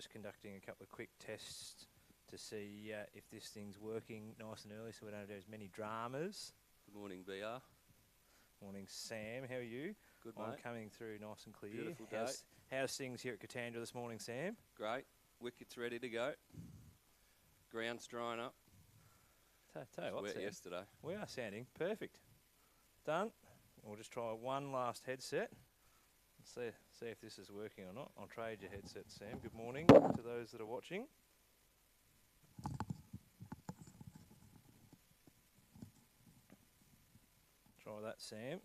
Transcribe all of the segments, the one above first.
just conducting a couple of quick tests to see if this thing's working nice and early so we don't have as many dramas. Good morning, BR. Morning, Sam. How are you? Good, I'm mate. coming through nice and clear. Beautiful day. How's things here at Katandra this morning, Sam? Great. Wicket's ready to go. Ground's drying up. Tell you what, Wet Sam, yesterday. we are sounding perfect. Done. We'll just try one last headset. See if this is working or not. I'll trade your headset, Sam. Good morning to those that are watching. Try that, Sam.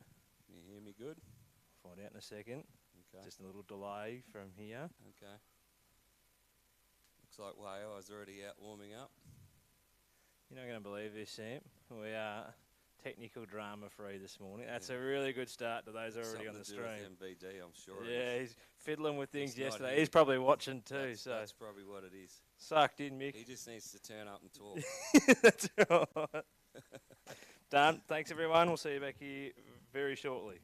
Can you hear me good? Find out in a second. Okay. Just a little delay from here. Okay. Looks like Waaia is already out warming up. You're not going to believe this, Sam. We are technical drama free this morning. That's a really good start to those already on the stream. Something to do with MBD, I'm sure. Yeah, he's fiddling with things He's not yesterday. here. He's probably watching too. That's probably what it is. Sucked in, Mick. He just needs to turn up and talk. That's right. Done. Thanks, everyone. We'll see you back here very shortly.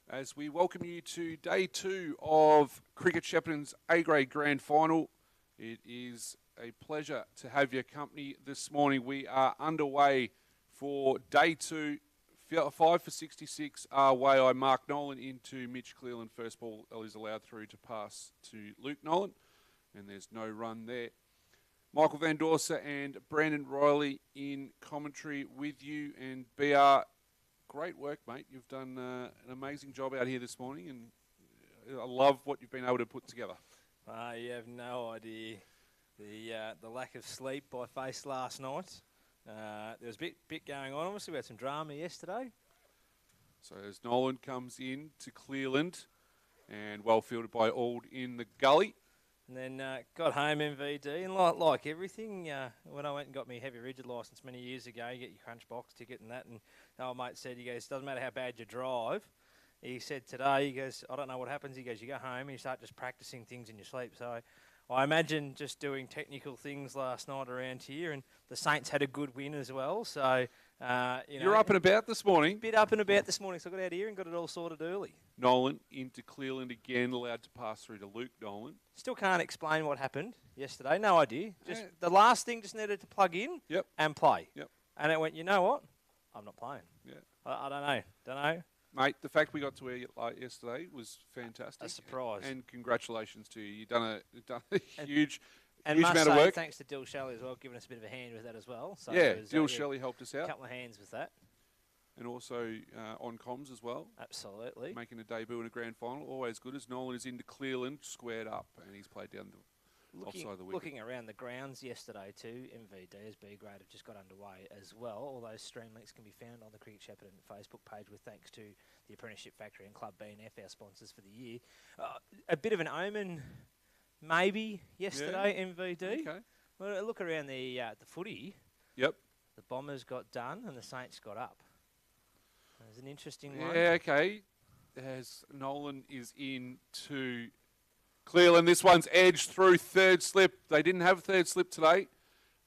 as we welcome you to day 2 of Cricket Shepparton's A-grade grand final. It is a pleasure to have your company this morning. We are underway for day 2. 5 for 66 are Waaia. Mark Nolan into Mitch Cleland. First ball is allowed through to pass to Luke Nolan, and there's no run there. Michael Van Dorsa and Brandon Riley in commentary with you. And BR, great work, mate. You've done an amazing job out here this morning, and I love what you've been able to put together. You have no idea the lack of sleep I faced last night. There was a bit going on. Obviously, we had some drama yesterday. So as Nolan comes in to Clearland, and well fielded by Auld in the gully. And then got home MVD, and like everything, when I went and got my heavy rigid licence many years ago, you get your crunch box ticket and that, and our mate said, he goes, doesn't matter how bad you drive. He said today, he goes, I don't know what happens. He goes, you go home and you start just practising things in your sleep. So I imagine just doing technical things last night around here, and the Saints had a good win as well. So, You're up and about this morning. Bit up and about this morning, so I got out here and got it all sorted early. Nolan into Clearland again, allowed to pass through to Luke Nolan. Still can't explain what happened yesterday. No idea. Just the last thing just needed to plug in and play. Yep. And it went, you know what? I'm not playing. Yeah. I don't know. Mate, the fact we got to air yesterday was fantastic. A surprise. And congratulations to you. You've done a huge and amount of work. Thanks to Dill Shelley as well, giving us a bit of a hand with that as well. So yeah, Dill Shelley helped us out. A couple of hands with that. And also on comms as well. Absolutely. Making a debut in a grand final, always good. As Nolan is into Clearland, squared up, and he's played down the offside of the wicket. Looking around the grounds yesterday too, MVD as B grade have just got underway as well. All those stream links can be found on the Cricket Shepparton Facebook page, with thanks to the Apprenticeship Factory and Club B&F, our sponsors for the year. A bit of an omen, maybe yesterday, MVD. Okay. Well, look around the footy. Yep. The Bombers got done and the Saints got up. There's an interesting one. Yeah, okay. As Nolan is into Clearland, this one's edged through third slip. They didn't have third slip today.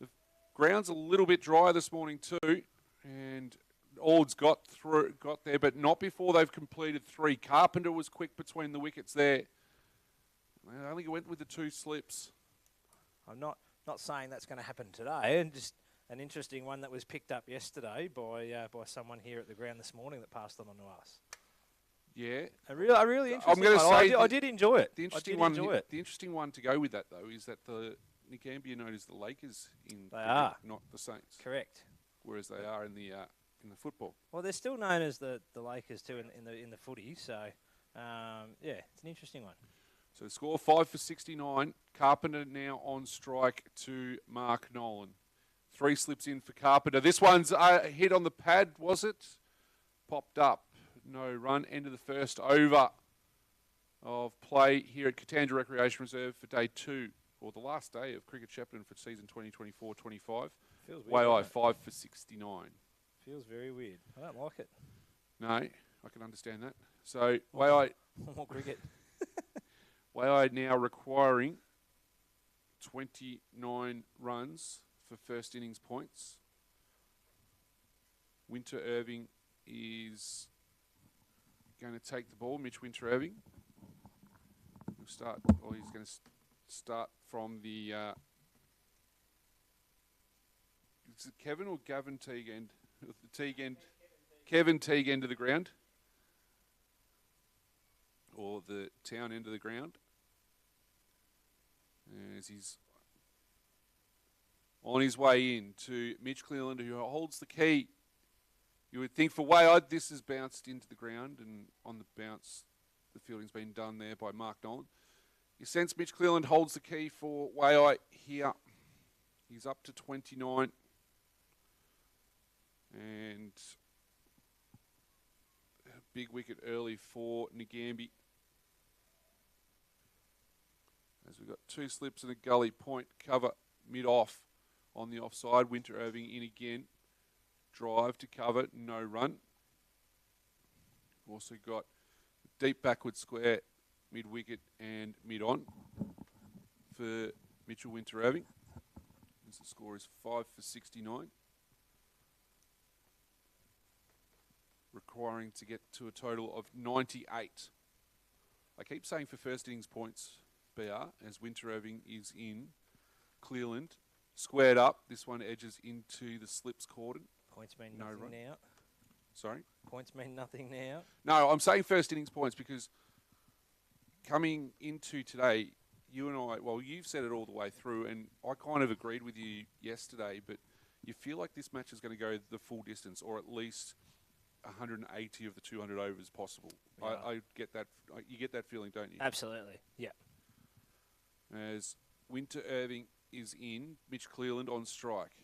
The ground's a little bit dry this morning too, and Ald's got there, but not before they've completed 3. Carpenter was quick between the wickets there. I think he went with the 2 slips. I'm not saying that's going to happen today, and just an interesting one that was picked up yesterday by someone here at the ground this morning that passed it on to us. Yeah, a really interesting. I'm going to say I did enjoy it. The interesting one to go with that though is that the Nagambie known as the Lakers are not the Saints. Correct. Whereas they are in the football. Well, they're still known as the Lakers too in the footy. So it's an interesting one. So the score 5 for 69. Carpenter now on strike to Mark Nolan. 3 slips in for Carpenter. This one's hit on the pad, was it? Popped up. No run. End of the first over of play here at Katandra Recreation Reserve for day 2, or the last day of Cricket Shepparton for season 2024-25. Feels weird. Waaia 5 for 69. Feels very weird. I don't like it. No, I can understand that. So Waaia more cricket. Waaia now requiring 29 runs for first innings points. Winter Irving is going to take the ball. Mitch Winter Irving will start, or he's going to start from the is it Kevin or Gavin Teague end? The Teague end. Kevin Teague end of the ground, or the town end of the ground, as he's on his way in to Mitch Cleland, who holds the key. You would think for Waaia, this has bounced into the ground, and on the bounce, the fielding's been done there by Mark Nolan. You sense Mitch Cleland holds the key for Waaia here. He's up to 29. And a big wicket early for Nagambie. As we've got 2 slips and a gully point cover mid-off on the offside. Winter Irving in again. Drive to cover, no run. Also got deep backward square, mid-wicket and mid-on for Mitchell Winter Irving. As the score is 5 for 69. requiring to get to a total of 98. I keep saying for first innings points, BR, as Winter Irving is in Clearland. Squared up. This one edges into the slips cordon. Points mean No nothing run. now. Sorry? Points mean nothing now. No, I'm saying first innings points because coming into today, you and I, well, you've said it all the way through, and I kind of agreed with you yesterday, but you feel like this match is going to go the full distance, or at least 180 of the 200 overs possible. Yeah. I get that. You get that feeling, don't you? Absolutely. Yeah. As Winter Irving is in, Mitch Clearland on strike.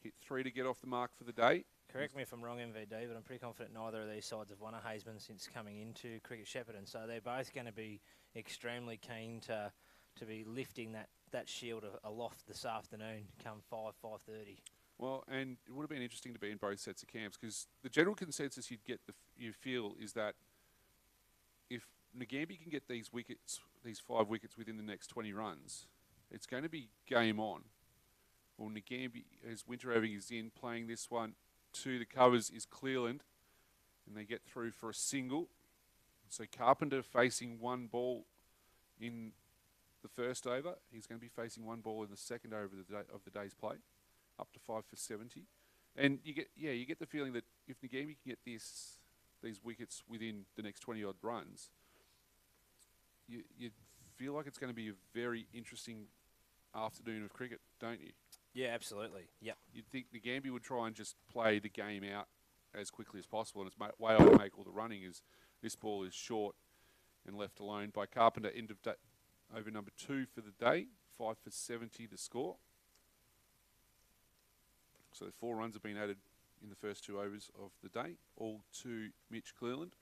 Hit 3 to get off the mark for the day. Correct me if I'm wrong, MVD, but I'm pretty confident neither of these sides have won a Haisman since coming into Cricket Shepparton. So they're both going to be extremely keen to be lifting that shield aloft this afternoon come 5:30. Well, and it would have been interesting to be in both sets of camps because the general consensus you feel is that if Nagambie can get these wickets, these 5 wickets within the next 20 runs, it's going to be game on. Well, Nagambie, as Winter Irving is in, playing this one to the covers is Clearland, and they get through for a single. So Carpenter facing 1 ball in the first over. He's going to be facing 1 ball in the second over of the day's play, up to 5 for 70. And you get the feeling that if Nagambie can get these wickets within the next 20 odd runs, you feel like it's going to be a very interesting afternoon of cricket, don't you? Yeah, absolutely. Yep. You'd think Nagambie would try and just play the game out as quickly as possible, and its way I make all the running is this ball is short and left alone by Carpenter. End of over number 2 for the day, 5 for 70 to score. So 4 runs have been added in the first 2 overs of the day, all to Mitch Clearland.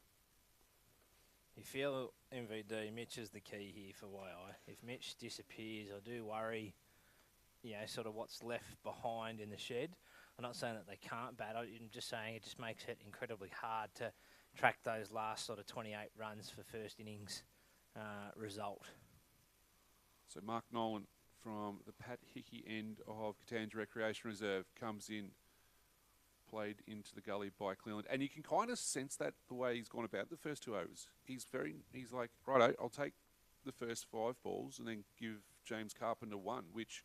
You feel MVD, Mitch is the key here for Waaia. If Mitch disappears, I do worry, sort of what's left behind in the shed. I'm not saying that they can't bat. I'm just saying it just makes it incredibly hard to track those last sort of 28 runs for first innings result. So Mark Nolan from the Pat Hickey end of Catangia Recreation Reserve comes in, played into the gully by Clearland. And you can kind of sense that the way he's gone about the first 2 overs. He's like, righto, I'll take the first 5 balls and then give James Carpenter 1, which,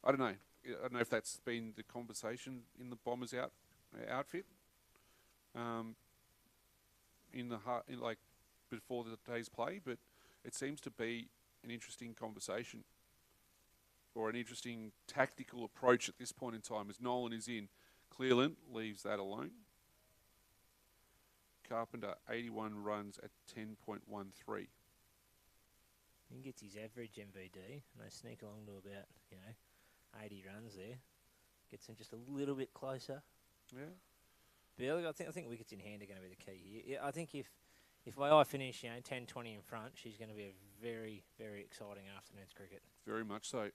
I don't know. I don't know if that's been the conversation in the Bombers outfit. Before the day's play, but it seems to be an interesting conversation or an interesting tactical approach at this point in time as Nolan is in. Clearland leaves that alone. Carpenter, 81 runs at 10.13. He gets his average MVD, and they sneak along to about, 80 runs there. Gets him just a little bit closer. Yeah. But I think wickets in hand are going to be the key here. Yeah, I think if Waaia finish, 10-20 in front, she's going to be a very, very exciting afternoon's cricket. Very much so.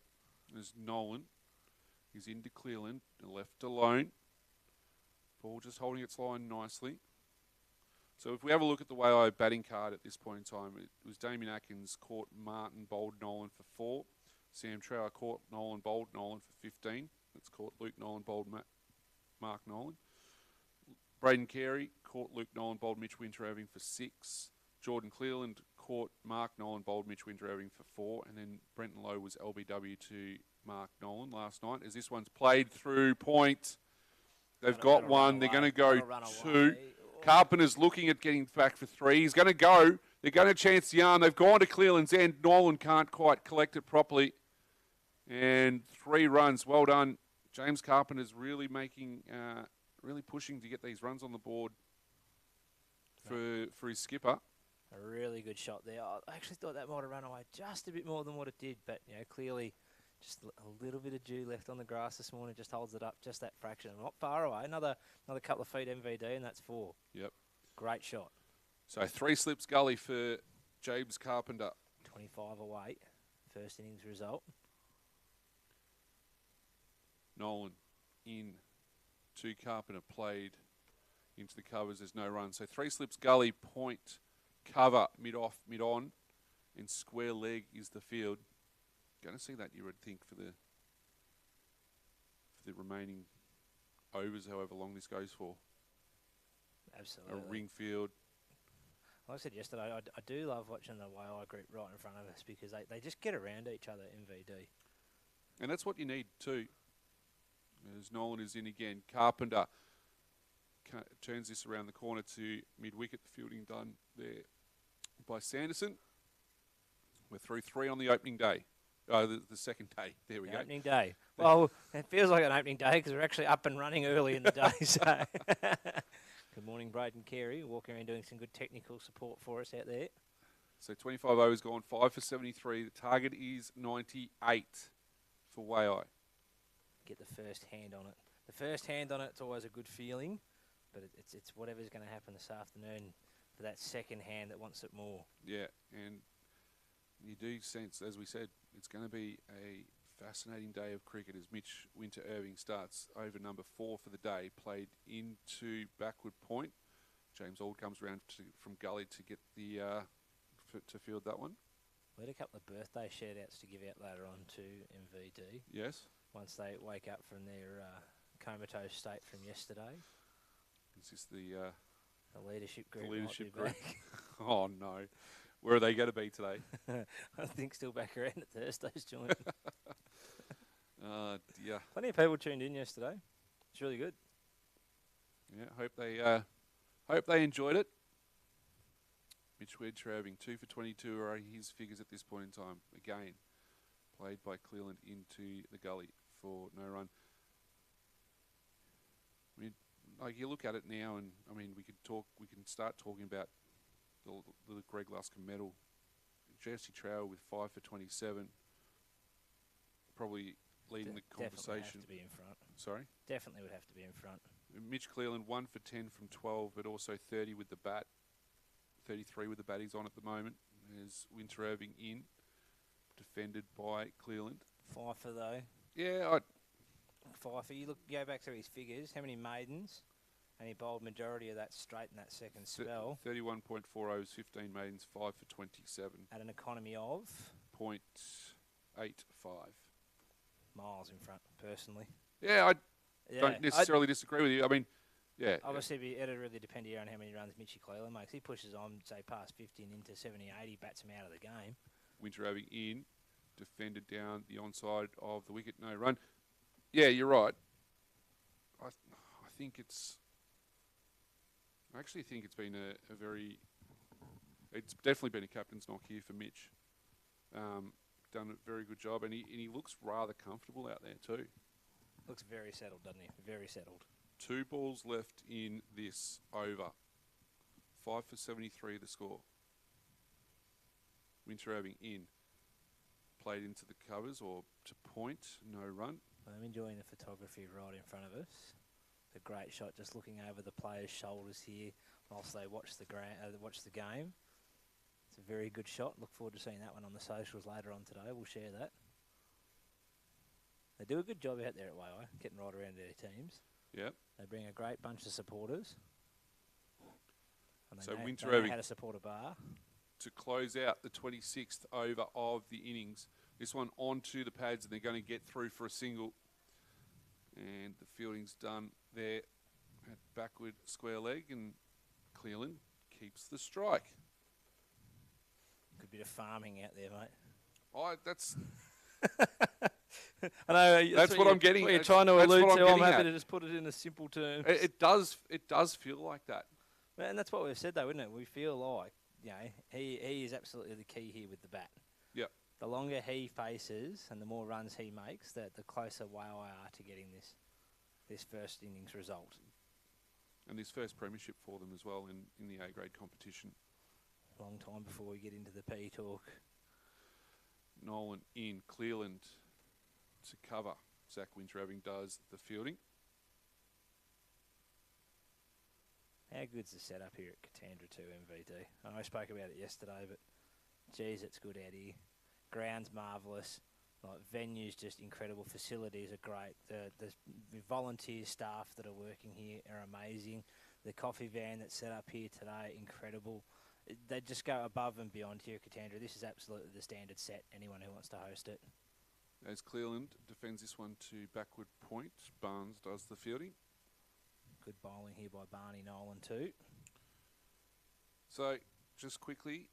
There's Nolan. He's into Clearland, left alone. Ball just holding its line nicely. So if we have a look at the Waaia batting card at this point in time, it was Damien Atkins caught Martin, bowled Nolan for 4. Sam Trower caught Nolan, bowled Nolan for 15. That's caught Luke Nolan, bowled Mark Nolan. Braden Carey caught Luke Nolan, bowled Mitch Winter Irving for 6. Jordan Clearland caught Mark Nolan, bowled Mitch Winter Irving for 4. And then Brenton Lowe was LBW to Mark Nolan last night. As this one's played through point, they've got one. They're going to go 2. Carpenter's looking at getting back for 3. He's going to go. They're going to chance the arm. They've gone to Clearland's end. Nolan can't quite collect it properly. And 3 runs. Well done. James Carpenter's really really pushing to get these runs on the board for his skipper. A really good shot there. I actually thought that might have run away just a bit more than what it did, but clearly just a little bit of dew left on the grass this morning just holds it up just that fraction. Not far away. Another couple of feet MVD, and that's 4. Yep. Great shot. So 3 slips gully for James Carpenter. 25 away. First innings result. Nolan in. 2 Carpenter played into the covers. There's no run. So 3 slips gully, point, cover, mid-off, mid-on, and square leg is the field. Going to see that, you would think, for the remaining overs, however long this goes for. Absolutely. ring field. Like I said yesterday, I do love watching the Waaia group right in front of us because they just get around each other in VD. And that's what you need too. As Nolan is in again, Carpenter turns this around the corner to mid-wicket. The fielding done there by Sanderson. We're through 3 on the opening day. The second day. There we go. Opening day. Well, it feels like an opening day because we're actually up and running early in the day. So, good morning, Braden Carey, walking around doing some good technical support for us out there. So 25 overs gone, 5 for 73. The target is 98 for Waaia. Get the first hand on it. The first hand on it's always a good feeling, but it's whatever's going to happen this afternoon for that second hand that wants it more. Yeah, and you do sense, as we said, it's going to be a fascinating day of cricket as Mitch Winter-Irving starts over number 4 for the day, played into backward point. James Auld comes around from gully to get the to field that one. We had a couple of birthday shout-outs to give out later on to MVD. Yes. Once they wake up from their comatose state from yesterday. Is this the leadership group? The leadership might be group. back. Oh no, where are they going to be today? I think still back around at Thursday's joint. Yeah. Plenty of people tuned in yesterday. It's really good. Yeah, hope they enjoyed it. Mitch Winter-Irving, 2 for 22 are his figures at this point in time. Again, played by Cleland into the gully for no run. I mean, like you look at it now, and I mean, we can start talking about the Greg Luscombe medal. Jesse Trower with 5 for 27, probably leading the conversation. Definitely have to be in front. Sorry? Definitely would have to be in front. Mitch Cleland 1 for 10 from 12, but also 30 with the bat. 33 with the bat he's on at the moment. There's Winter-Irving in, defended by Cleland. Pfeiffer though. Yeah, Pfeiffer, you go back through his figures. How many maidens? And he bowled majority of that straight in that second spell. 31.4 overs, 15 maidens, 5 for 27. At an economy of? 0.85. Miles in front, personally. Yeah, I don't necessarily disagree with you. I mean, yeah. Obviously, it'll really depend here on how many runs Mitchy Cleland makes. He pushes on, say, past 50 and into 70, 80, bats him out of the game. Winter-Irving in, defended down the onside of the wicket, no run. Yeah, you're right. I actually think it's been a very... It's definitely been a captain's knock here for Mitch. Done a very good job, and he looks rather comfortable out there too. Looks very settled, doesn't he? Very settled. 2 balls left in this over. 5 for 73 the score. Winter-Irving in. Played into the covers or to point, no run. I'm enjoying the photography right in front of us. It's a great shot, just looking over the players' shoulders here whilst they watch the game. It's a very good shot. Look forward to seeing that one on the socials later on today. We'll share that. They do a good job out there at Waaia, getting right around their teams. Yep. They bring a great bunch of supporters. And So they know Winter-Irving how to support a bar. to close out the 26th over of the innings. This one onto the pads, and they're going to get through for a single. And the fielding's done there at backward square leg, and Cleland keeps the strike. Good bit of farming out there, mate. That's I know that's what I'm getting. What you're trying to that's allude what to. I'm I'm happy getting to at. just put it in a simple term. It does feel like that. And that's what we've said, though, isn't it? We feel like he is absolutely the key here with the bat. Yep. The longer he faces and the more runs he makes, the closer Waaia are to getting this first innings result. And this first premiership for them as well in the A-grade competition. Long time before we get into the P talk. Nolan in, Cleland to cover. Zach Winter-Irving does the fielding. How good's the setup here at Katandra 2 MVD? I know I spoke about it yesterday, but geez, it's good out here. Ground's marvellous. Like, venue's just incredible. Facilities are great. The volunteer staff that are working here are amazing. The coffee van that's set up here today, incredible. They just go above and beyond here at Katandra. This is absolutely the standard set, anyone who wants to host it. As Cleland defends this one to backward point, Barnes does the fielding. Good bowling here by Barney Nolan too. So, just quickly,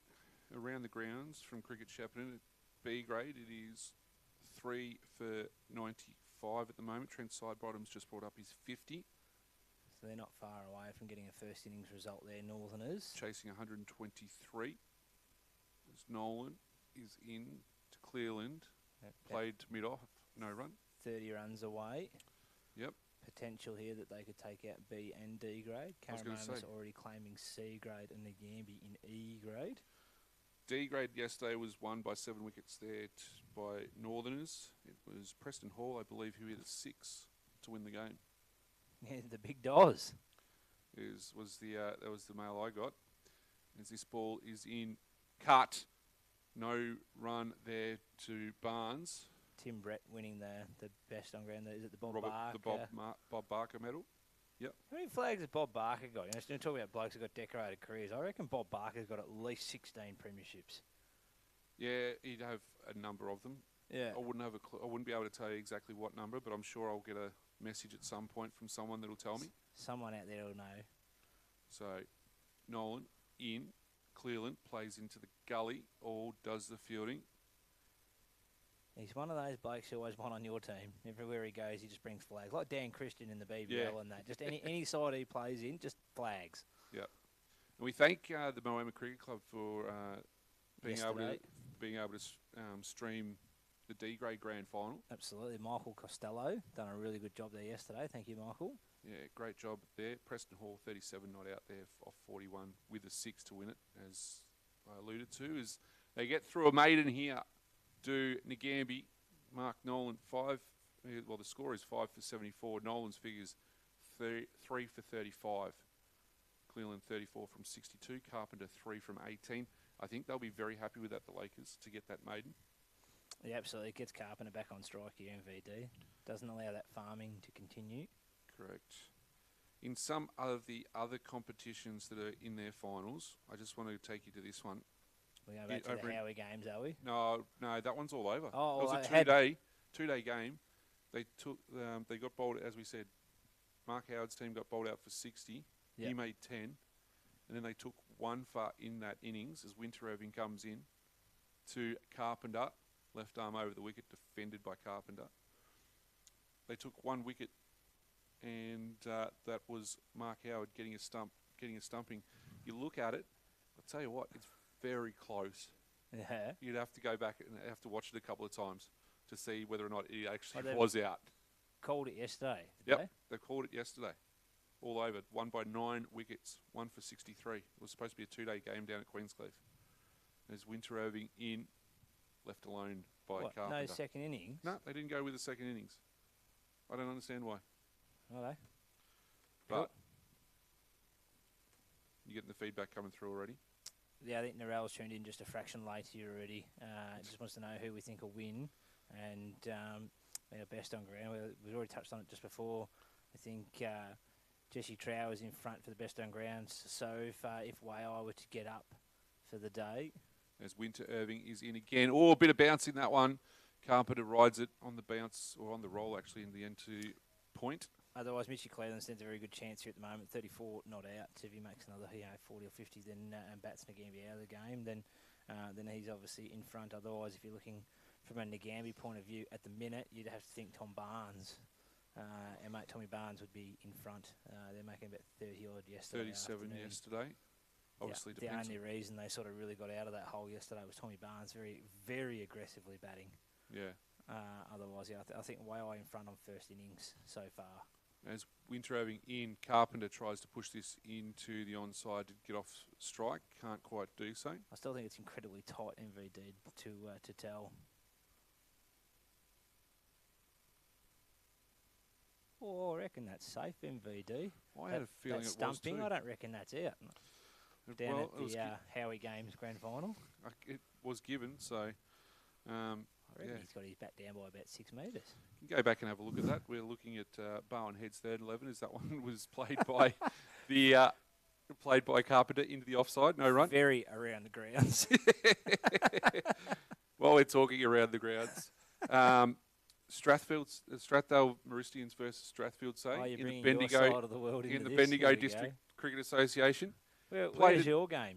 around the grounds from Cricket Shepparton at B grade, it is 3 for 95 at the moment. Trent Sidebottom's just brought up his 50, So they're not far away from getting a first innings result there, Northerners. chasing 123. As Nolan is in to Clearland, Yep, played to mid-off, no run. 30 runs away. Yep. Potential here that they could take out B and D grade. I was gonna Caramona's say. already claiming C grade and Nagambie in E grade. D grade yesterday was won by 7 wickets there by Northerners. It was Preston Hall, I believe, who hit a 6 to win the game. Yeah, the big Doz. That was the mail I got. As this ball is in, cut, no run there to Barnes. Tim Brett winning the best on ground. Is it the Bob Robert, Barker? the Bob Barker medal. How many flags has Bob Barker got? You know, still talking about blokes who got decorated careers. I reckon Bob Barker's got at least 16 premierships. Yeah, he'd have a number of them. Yeah. I wouldn't be able to tell you exactly what number, but I'm sure I'll get a message at some point from someone that'll tell me. Someone out there will know. So, Nolan in, Clearland plays into the gully, or does the fielding. He's one of those blokes who always won on your team. Everywhere he goes, he just brings flags. Like Dan Christian in the BBL Yeah. and that. Just any side he plays in, just flags. And we thank the Moama Cricket Club for being able to stream the D grade grand final. Absolutely. Michael Costello done a really good job there yesterday. Thank you, Michael. Yeah, great job there. Preston Hall 37 not out there off 41 with a 6 to win it, as I alluded to. As they get through a maiden here, do Nagambie, Mark Nolan 5. Well, the score is 5 for 74. Nolan's figures 3 for 35. Cleveland 34 from 62. Carpenter 3 from 18. I think they'll be very happy with that, the Lakers, to get that maiden. Yeah, absolutely. Gets Carpenter back on strike here in VD. Doesn't allow that farming to continue. Correct. In some of the other competitions that are in their finals, I just want to take you to this one. We're going back to over the in- Howie games, are we? No, that one's all over. Oh, it was well, a two-day game. They got bowled, as we said. Mark Howard's team got bowled out for 60. He Yep. made 10, and then they took one for in that innings as Winter Irving comes in to Carpenter, left arm over the wicket, defended by Carpenter. They took 1 wicket, and that was Mark Howard getting a stumping. You look at it, I'll tell you what, it's very close. Yeah. You'd have to go back and have to watch it a couple of times to see whether or not it actually they've was out. Called it yesterday. Did Yep, they? they called it yesterday. All over. Won by 9 wickets. 1 for 63. It was supposed to be a 2-day game down at Queenscliff. There's Winter Irving in, left alone by What, Carpenter. no second innings? No, they didn't go with the second innings. I don't understand why. Are they? But you getting the feedback coming through already? Yeah, I think Narelle's tuned in just a fraction late here already. Just wants to know who we think will win. And our best on ground. We've already touched on it just before. I think Jesse Trow is in front for the best on grounds. So if Waaia were to get up for the day, As Winter Irving is in again. Oh, a bit of bounce in that one. Carpenter rides it on the bounce, or on the roll actually, in the end to point. otherwise Mitchy Cleveland stands a very good chance here at the moment. 34 not out. So if he makes another 40 or 50, then and bats Nagambie out of the game, then he's obviously in front. Otherwise, if you're looking from a Nagambie point of view at the minute, you'd have to think Tom Barnes. Our mate Tommy Barnes would be in front. They're making about 30 odd yesterday. 37 afternoon. yesterday. Obviously, The depends. only reason they sort of really got out of that hole yesterday was Tommy Barnes very, very aggressively batting. Yeah. Otherwise, yeah, I think Waaia in front on first innings so far. As Winter Irving in, Carpenter tries to push this into the onside to get off strike. Can't quite do so. I still think it's incredibly tight MVD to tell. Oh, I reckon that's safe MVD. I had a feeling that it stumping, was I too. don't reckon that's out. Down Well, at it was, the Howie Games grand final. it was given, so I reckon yeah. he's got his bat down by about 6 metres. You can go back and have a look at that. We're looking at Bowen Head's third 11 as that one was played by Carpenter into the offside. No run. Very around the grounds. While we're talking around the grounds, Strathdale Maristians versus Strathfield, say Oh, you're in the bringing your Bendigo side of the world in into the this. Bendigo There we District go. Cricket Association. Played Where's it- your game?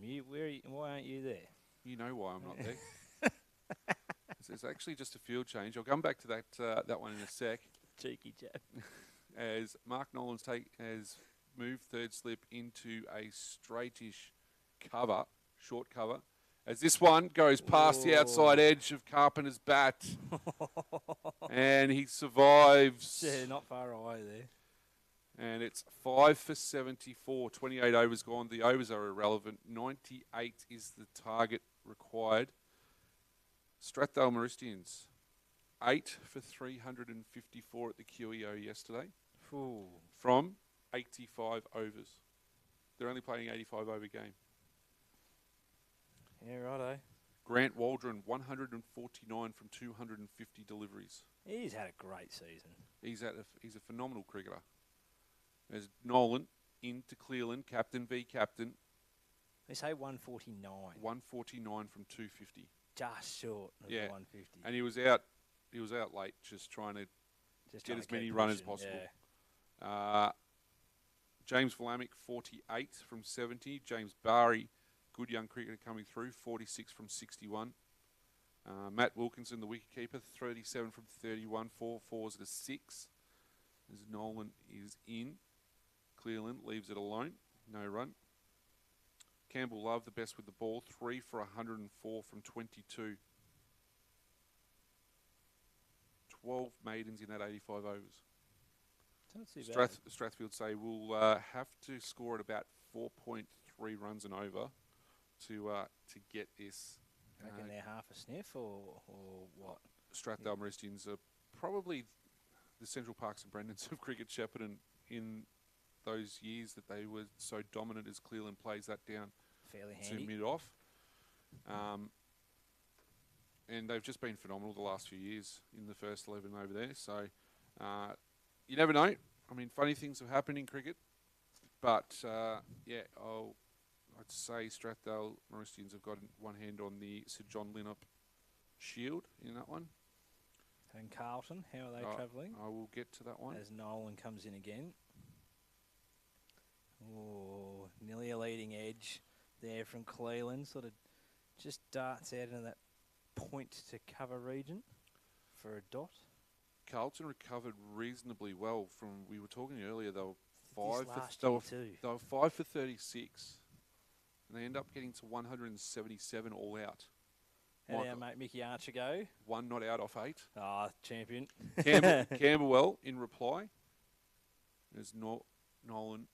Why aren't you there? You know why I'm not there. It's actually just a field change. I'll come back to that one in a sec. Cheeky chap. As Mark Nolan's has moved third slip into a straightish cover, short cover, as this one goes past the outside Whoa. edge of Carpenter's bat, and he survives. Yeah, not far away there. And it's 5 for 74, 28 overs gone. The overs are irrelevant. 98 is the target required. Strathdale Maristians, 8 for 354 at the QEO yesterday Ooh. from 85 overs. They're only playing 85 over game. Yeah, righto. Grant Waldron, 149 from 250 deliveries. He's had a great season. He's a phenomenal cricketer. There's Nolan into Cleveland, captain v captain, They say 149. 149 from 250. Just short of Yeah. the 150. And he was out late just trying to Just get trying as to many keep runs as pushing, possible. yeah. James Vlamic, 48 from 70. James Barry, good young cricketer coming through, 46 from 61. Matt Wilkinson, the wicketkeeper, 37 from 31, 4 fours at a 6. As Nolan is in. Cleveland leaves it alone, no run. Campbell Love, the best with the ball, 3 for 104 from 22. 12 maidens in that 85 overs. It's not too bad. Strathfield say we'll have to score at about 4.3 runs and over to get this. Reckon they're half a sniff or what? Strathdale Maristians are probably the Central Parks and Brendans of cricket Shepparton in those years that they were so dominant as Cleveland plays that down Fairly to handy. mid-off. And they've just been phenomenal the last few years in the first 11 over there. So you never know. I mean, funny things have happened in cricket. But, I'd say Strathdale Maristians have got one hand on the Sir John Linnop shield in that one. And Carlton, how are they travelling? I will get to that one. As Nolan comes in again. Oh, nearly a leading edge there from Cleveland. Sort of just darts out into that point to cover region for a dot. Carlton recovered reasonably well from. We were talking earlier. They were This 5 last for year too. they were 5 for 36, and they end up getting to 177 all out. How did Michael. our mate Mickey Archer go? 1 not out off 8. Ah, champion. Camberwell in reply. There's Nolan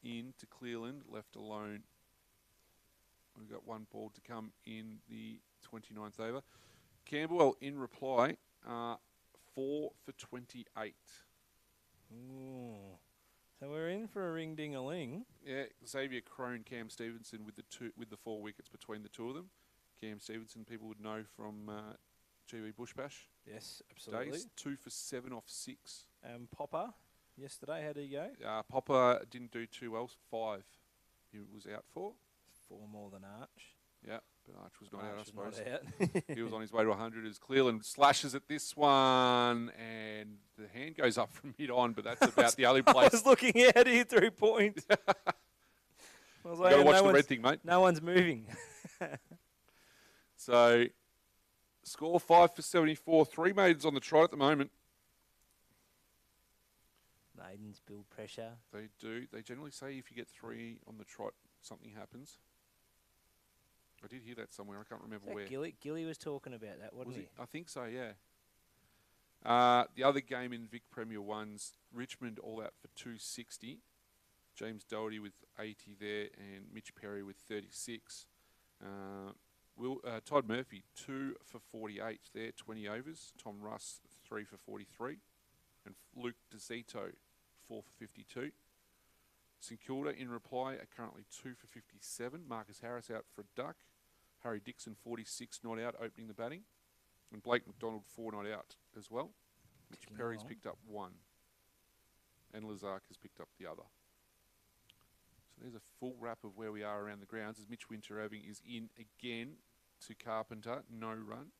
in to Cleveland, left alone. We've got one ball to come in the 29th over. Camberwell in reply, 4 for 28. Ooh. So we're in for a ring-ding-a-ling. Yeah, Xavier Crone, Cam Stevenson with the 4 wickets between the two of them. Cam Stevenson, people would know from GB Bush Bash Yes, absolutely. days. 2 for 7 off 6. Popper, yesterday, how did he go? Popper didn't do too well. 5 he was out for. 4 more than Arch. Yeah, but Arch was not out, I Arch was not suppose. out. He was on his way to 100 as Cleveland slashes at this one, and the hand goes up from mid-on, but that's about the only I place. was looking out here 3 points. I was You've got to like, watch no the red one's- thing, mate. No one's moving. So, score 5 for 74. 3 maidens on the trot at the moment. Maidens build pressure. They do. They generally say if you get 3 on the trot, something happens. I did hear that somewhere. I can't remember where. Gilly was talking about that, wasn't Was he? it? I think so, yeah. The other game in Vic Premier 1's Richmond all out for 260. James Doherty with 80 there and Mitch Perry with 36. Todd Murphy, 2 for 48 there, 20 overs. Tom Russ, 3 for 43. And Luke DeZito, 4 for 52. St Kilda in reply are currently 2 for 57. Marcus Harris out for a duck. Harry Dixon, 46, not out, opening the batting. And Blake McDonald, 4 not out as well. Mitch Ticking Perry's along. picked up 1. And Lazark has picked up the other. So there's a full wrap of where we are around the grounds as Mitch Winter-Irving is in again to Carpenter, no run.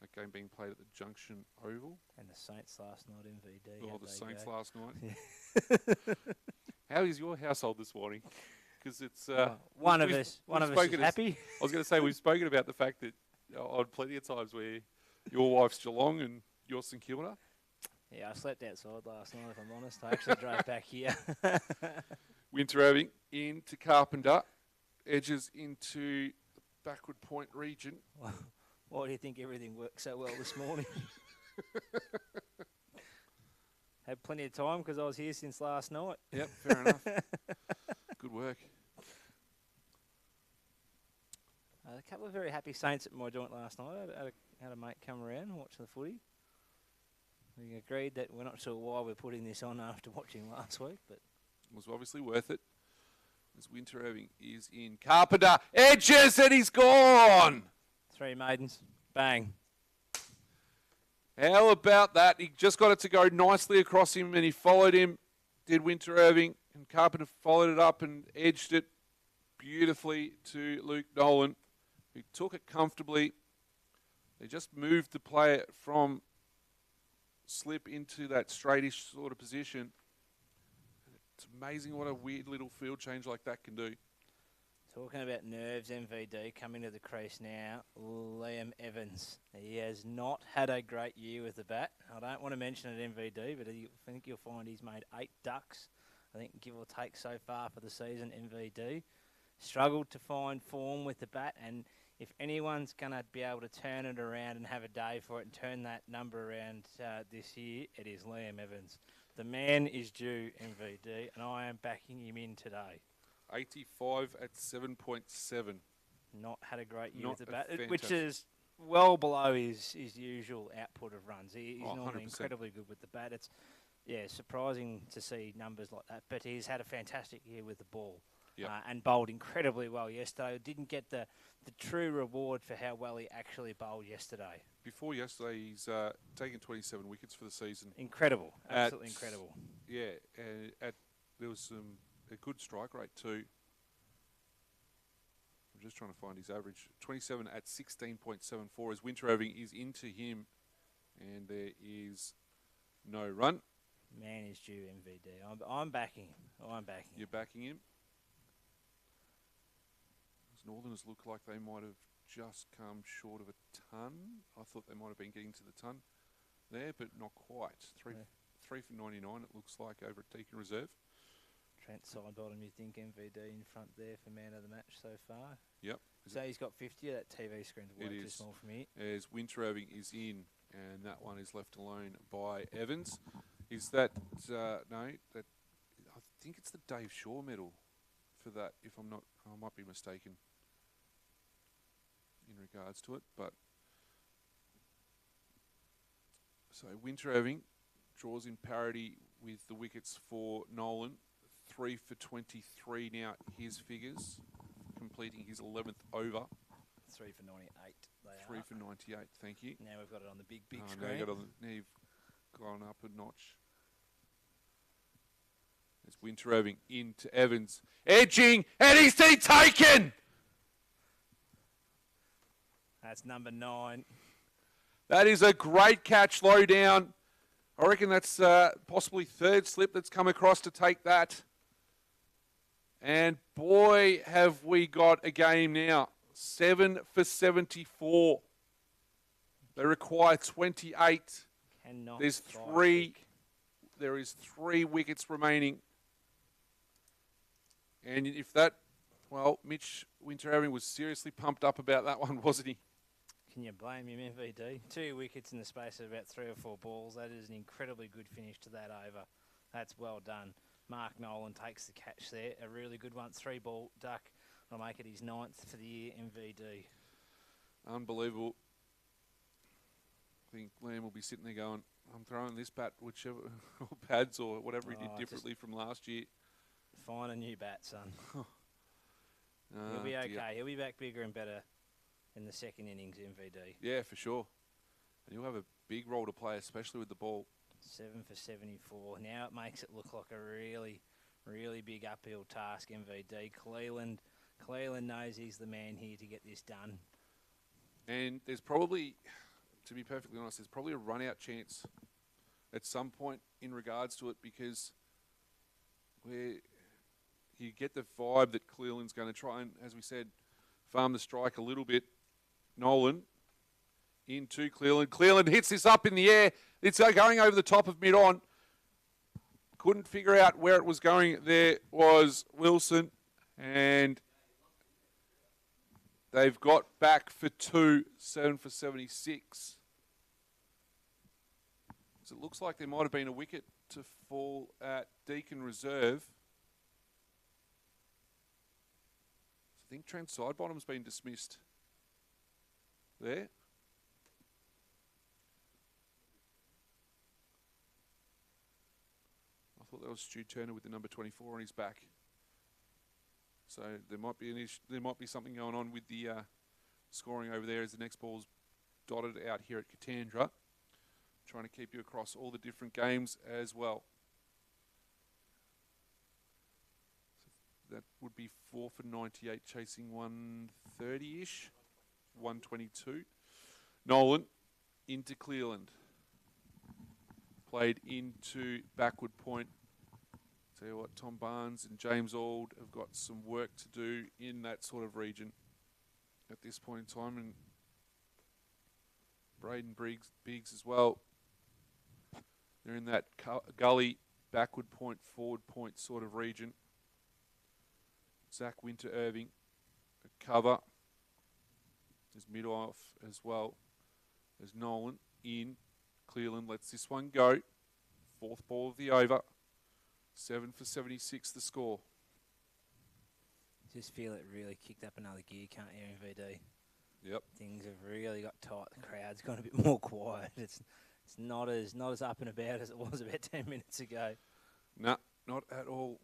That game being played at the Junction Oval. And the Saints last night in VD. Oh, how'd the they Saints go? last night. How is your household this morning? Because it's one of us is happy. I was going to say we've spoken about the fact that on plenty of times where your wife's Geelong and you're St Kilda. Yeah, I slept outside last night, if I'm honest. I actually drove back here. Winter Irving into Carpenter, edges into the backward point region. Why do you think everything worked so well this morning? Had plenty of time because I was here since last night. Yep, fair enough. Good work. A couple of very happy Saints at my joint last night. I had a mate come around and watch the footy. We agreed that we're not sure why we're putting this on after watching last week, but It was obviously worth it. As Winter Irving is in Carpenter, edges, and he's gone. 3 maidens, bang. How about that? He just got it to go nicely across him, and he followed him, did Winter Irving, and Carpenter followed it up and edged it beautifully to Luke Nolan, who took it comfortably. They just moved the player from slip into that straightish sort of position. It's amazing what a weird little field change like that can do. Talking about nerves, MVD coming to the crease now. Liam Evans. He has not had a great year with the bat. I don't want to mention it MVD, but I think you'll find he's made 8 ducks. I think give or take so far for the season, MVD. Struggled to find form with the bat, and if anyone's going to be able to turn it around and have a day for it and turn that number around this year, it is Liam Evans. The man is due MVD, and I am backing him in today. 85 at 7.7. Not had a great year Not with the bat, fantastic. which is well below his usual output of runs. He's normally 100%. incredibly good with the bat. It's surprising to see numbers like that, but he's had a fantastic year with the ball. Yep. And bowled incredibly well yesterday. Didn't get the true reward for how well he actually bowled yesterday. Before yesterday, he's taken 27 wickets for the season. Incredible, absolutely incredible. Yeah, there was a good strike rate too. I'm just trying to find his average. 27 at 16.74 as Winter Irving is into him, and there is no run. Man is due MVD. I'm backing him. You're backing him. Northerners look like they might have just come short of a ton. I thought they might have been getting to the ton there, but not quite. Three for 99, it looks like, over at Deakin Reserve. Trent Sidebottom, you think MVD in front there for man of the match so far? Yep. So he's got 50. That TV screen's way too small for me. As Winter Irving is in, and that one is left alone by Evans. Is that, no, that I think it's the Dave Shaw medal for that, if I'm not, I might be mistaken in regards to it, but so Winter Irving draws in parity with the wickets for Nolan. 3 for 23 now, his figures, completing his 11th over. 3 for 98. They 3 are. for 98, thank you. Now we've got it on the big Now screen. now you've gone up a notch. There's Winter Irving into Evans. Edging, and he's taken! That's number 9. That is a great catch low down. I reckon that's possibly third slip that's come across to take that. And boy, have we got a game now. 7 for 74. They require 28. Cannot. There's 3. There is 3 wickets remaining. And if that, well, Mitch Winter Irving was seriously pumped up about that one, wasn't he? Can you blame him, MVD? 2 wickets in the space of about 3 or 4 balls. That is an incredibly good finish to that over. That's well done. Mark Nolan takes the catch there. A really good one. 3-ball duck. I'll make it his 9th for the year, MVD. Unbelievable. I think Liam will be sitting there going, I'm throwing this bat, whichever, or pads or whatever he did differently from last year. Find a new bat, son. He'll be dear. okay. He'll be back bigger and better in the second innings, MVD. Yeah, for sure. And he'll have a big role to play, especially with the ball. 7 for 74. Now it makes it look like a really, really big uphill task, MVD. Cleland knows he's the man here to get this done. And there's probably, to be perfectly honest, there's probably a run-out chance at some point in regards to it because you get the vibe that Cleland's going to try and, as we said, farm the strike a little bit. Nolan into Cleland. Cleland hits this up in the air. It's going over the top of mid-on. Couldn't figure out where it was going. There was Wilson, and they've got back for 2, 7 for 76. So it looks like there might have been a wicket to fall at Deakin Reserve. I think Trent Sidebottom's been dismissed there. I thought that was Stu Turner with the number 24 on his back. So there might be there might be something going on with the scoring over there as the next ball's dotted out here at Katandra. Trying to keep you across all the different games as well. So that would be 4 for 98, chasing 130-ish, 122. Nolan into Cleland. Played into backward point. Tell you what, Tom Barnes and James Auld have got some work to do in that sort of region at this point in time. And Braden Biggs as well. They're in that gully, backward point, forward point sort of region. Zach Winter-Irving, a cover. There's mid-off as well. There's Nolan in. Cleland lets this one go. 4th ball of the over. 7 for 76 the score. Just feel it really kicked up another gear, can't you, MVD? Yep. Things have really got tight. The crowd's gone a bit more quiet. It's not as up and about as it was about 10 minutes ago. No, not at all.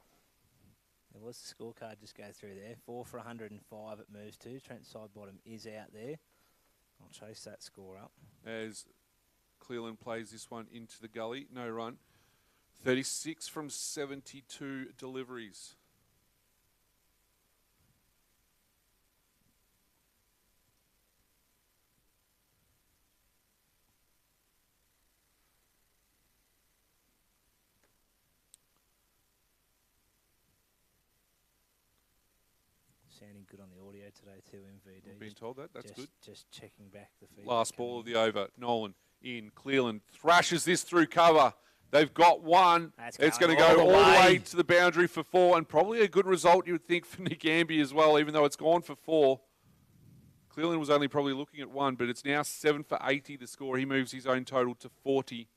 There was the scorecard just go through there. 4 for 105 it moves to. Trent Sidebottom is out there. I'll chase that score up. As Cleland plays this one into the gully. No run. 36 from 72 deliveries. Sounding good on the audio today too, MVD. I've been told that. That's good. Just checking back the feedback. Last ball of the over. Nolan in. Cleland thrashes this through cover. They've got one. It's going to go all the way to the boundary for 4, and probably a good result, you would think, for Nagambie as well, even though it's gone for 4. Cleland was only probably looking at 1, but it's now 7 for 80, the score. He moves his own total to 40,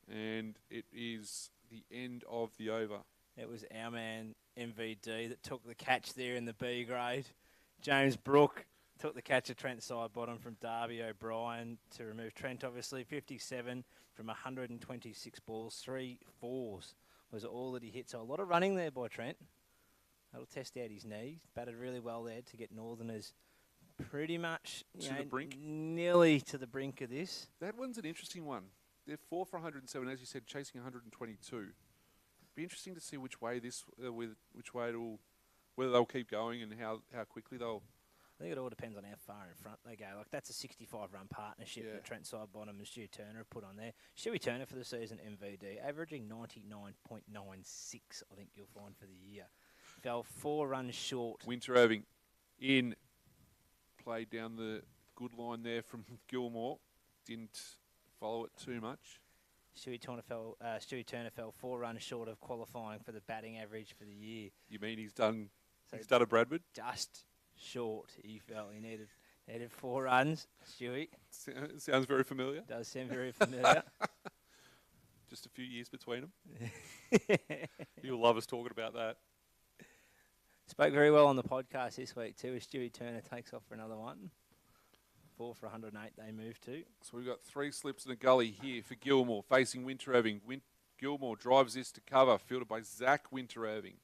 and it is the end of the over. It was our man, MVD, that took the catch there in the B grade. James Brook took the catch of Trent Sidebottom from Darby O'Brien to remove Trent, obviously. 57 from 126 balls. 3 fours was all that he hit. So a lot of running there by Trent. That'll test out his knee. Batted really well there to get Northerners pretty much to the brink, nearly to the brink of this. That one's an interesting one. They're 4 for 107, as you said, chasing 122. Be interesting to see which way this, whether they'll keep going and how quickly they'll. I think it all depends on how far in front they go. Like, that's a 65-run partnership that Trent Sidebottom and Stewie Turner have put on there. Stewie Turner for the season, MVD, averaging 99.96, I think you'll find, for the year. Fell 4 runs short. Winter-Irving in. Played down the good line there from Gilmore. Didn't follow it too much. Stewie Turner fell 4 runs short of qualifying for the batting average for the year. You mean he's done a Bradford? Just short. He felt he needed 4 runs. Stewie. Sounds very familiar. Does sound very familiar. Just a few years between them. You'll love us talking about that. Spoke very well on the podcast this week too, as Stewie Turner takes off for another one. 4 for 108 they move to. So we've got 3 slips in a gully here for Gilmore, facing Winter-Irving. Gilmore drives this to cover, fielded by Zach Winter-Irving.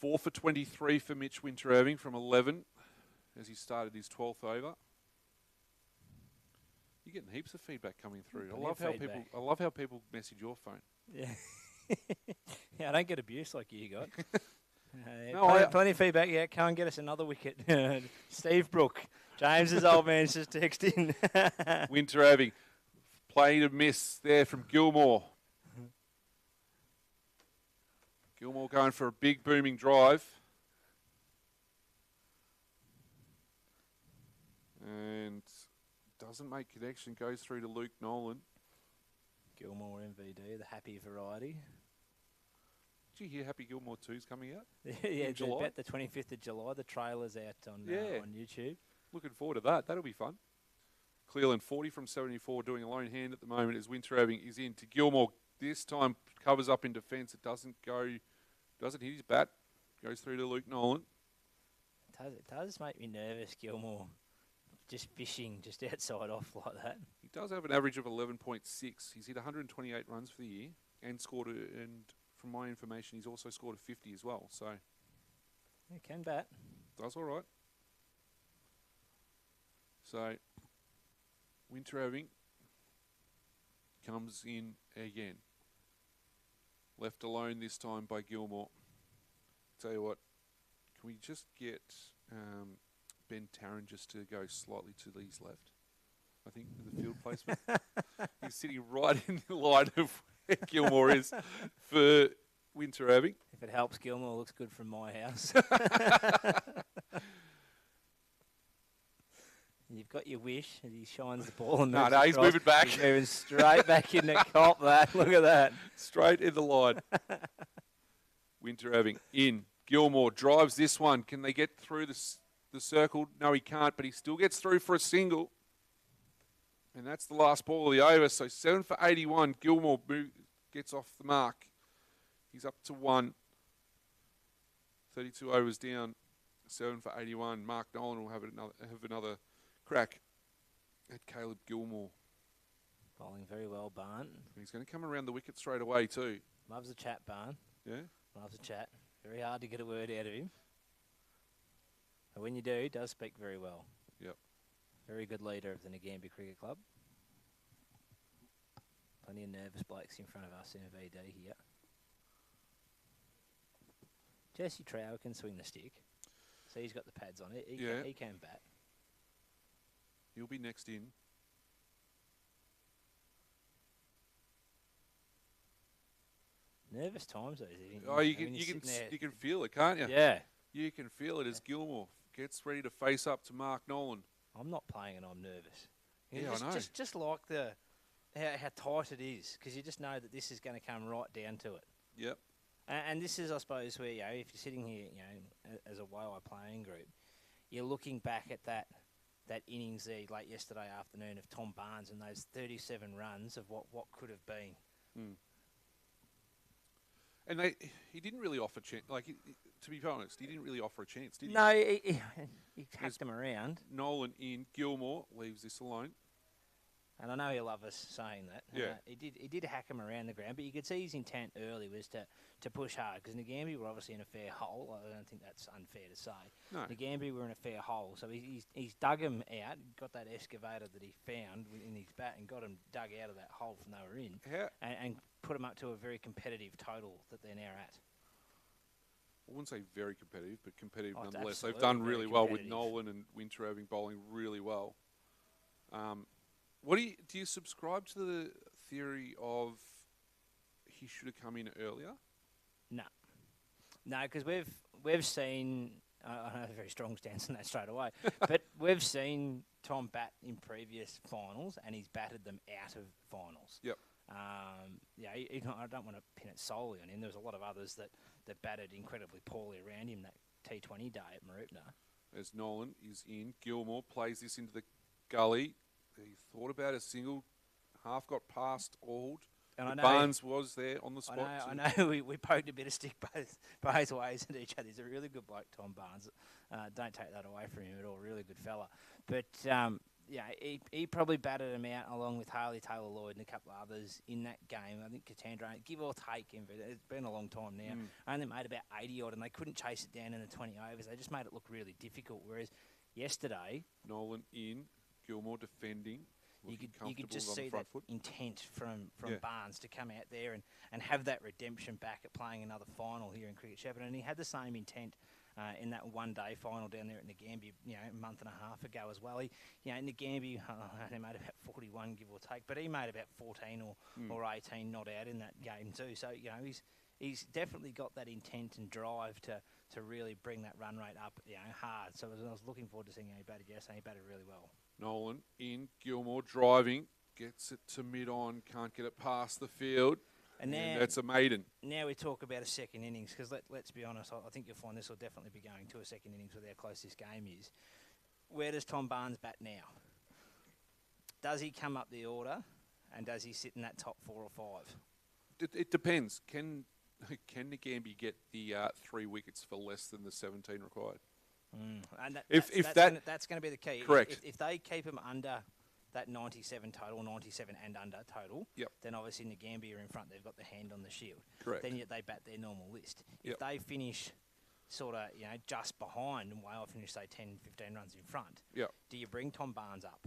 4 for 23 for Mitch Winter-Irving from 11 as he started his 12th over. You're getting heaps of feedback coming through. I love how people message your phone. Yeah. Yeah, I don't get abuse like you got. Plenty of feedback. Yeah, come and get us another wicket. Steve Brook. James's old man's just texting. Winter-Irving playing a miss there from Gilmore. Gilmore going for a big booming drive. And doesn't make connection, goes through to Luke Nolan. Gilmore MVD, the happy variety. Did you hear Happy Gilmore 2's coming out? Yeah, July? about the 25th of July. The trailer's out on YouTube. Looking forward to that. That'll be fun. Cleveland 40 from 74, doing a lone hand at the moment as Winteraving is in to Gilmore. This time covers up in defence. It doesn't hit his bat. Goes through to Luke Nolan. It does make me nervous, Gilmore. Just fishing just outside off like that. He does have an average of 11.6. He's hit 128 runs for the year and scored, and from my information, he's also scored a 50 as well. So, He can bat. does all right. So, Winteraving comes in again. Left alone this time by Gilmore. Tell you what, can we just get Ben Tarrant just to go slightly to his left? I think with the field placement. He's sitting right in the line of where Gilmore is for Winteraving. If it helps, Gilmore looks good from my house. You've got your wish as he shines the ball and moves He's across. moving back. He's moving straight back in the cop. That look at that. Straight in the line. Winteraving in. Gilmore drives this one. Can they get through the circle? No, he can't, but he still gets through for a single. And that's the last ball of the over. So 7 for 81. Gilmore gets off the mark. He's up to 1. 32 overs down. 7 for 81. Mark Nolan will have another crack at Caleb Gilmore. Bowling very well, Barn. He's going to come around the wicket straight away too. Loves the chat, Barn. Yeah. Loves the chat. Very hard to get a word out of him. But when you do, he does speak very well. Yep. Very good leader of the Nagambie Cricket Club. Plenty of nervous blokes in front of us in a VD here. Jesse Trower can swing the stick. So he's got the pads on it. He can bat. He'll be next in. Nervous times though. You can feel it, can't you? Yeah. You can feel it as Gilmore gets ready to face up to Mark Nolan. I'm not playing and I'm nervous. Yeah, I know. Just like how tight it is, because you just know that this is going to come right down to it. Yep. And this is, I suppose, where, if you're sitting here, as a Waaia playing group, you're looking back at that innings there late yesterday afternoon of Tom Barnes and those 37 runs of what could have been. Mm. And he didn't really offer chance. To be honest, he didn't really offer a chance, did he? No, he hacked them around. Nolan in. Gilmore leaves this alone. And I know he'll love us saying that. Yeah. He did hack him around the ground, but you could see his intent early was to push hard, because Nagambie were obviously in a fair hole. I don't think that's unfair to say. No. Nagambie were in a fair hole, so he's dug him out, got that excavator that he found in his bat and got him dug out of that hole from they were in, and put him up to a very competitive total that they're now at. I wouldn't say very competitive, but competitive Oh, nonetheless. They've absolutely done very really well with competitive. Nolan and Winteraving bowling really well. What do you subscribe to the theory of he should have come in earlier? No, because we've seen. I have a very strong stance on that straight away, but we've seen Tom bat in previous finals, and he's batted them out of finals. Yep. I don't want to pin it solely on him. There was a lot of others that batted incredibly poorly around him that T20 day at Marupna. As Nolan is in, Gilmore plays this into the gully. He thought about a single, half got past, all. And I know Barnes was there on the spot. I know we poked a bit of stick both ways at each other. He's a really good bloke, Tom Barnes. Don't take that away from him at all. Really good fella. But he probably batted him out along with Harley Taylor-Lloyd and a couple of others in that game. I think Katandra, give or take him, but it's been a long time now. Only made about 80 odd, and they couldn't chase it down in the 20 overs. They just made it look really difficult. Whereas yesterday, Nolan in, Gilmore defending. You could just see that intent from Barnes to come out there and have that redemption back at playing another final here in Cricket Shepparton. And he had the same intent in that one-day final down there at Nagambie, a month and a half ago as well. Nagambie, they made about 41, give or take, but he made about 14 or 18 not out in that game too. So, he's definitely got that intent and drive to really bring that run rate up, hard. So I was looking forward to seeing how he batted yesterday. He batted really well. Nolan in, Gilmore driving, gets it to mid-on, can't get it past the field. And now, that's a maiden. Now we talk about a second innings, because let's be honest, I think you'll find this will definitely be going to a second innings with how close this game is. Where does Tom Barnes bat now? Does he come up the order, and does he sit in that top 4 or 5? It depends. Can Nagambie get the 3 wickets for less than the 17 required? And that's going to be the key. Correct. If they keep him under that 97 total, 97 and under total, yep. then obviously Nagambie are in front. They've got the hand on the shield. Correct. Then yet they bat their normal list. If Yep. they finish sort of, just behind and Waaia finish, say, 10, 15 runs in front, Yep. do you bring Tom Barnes up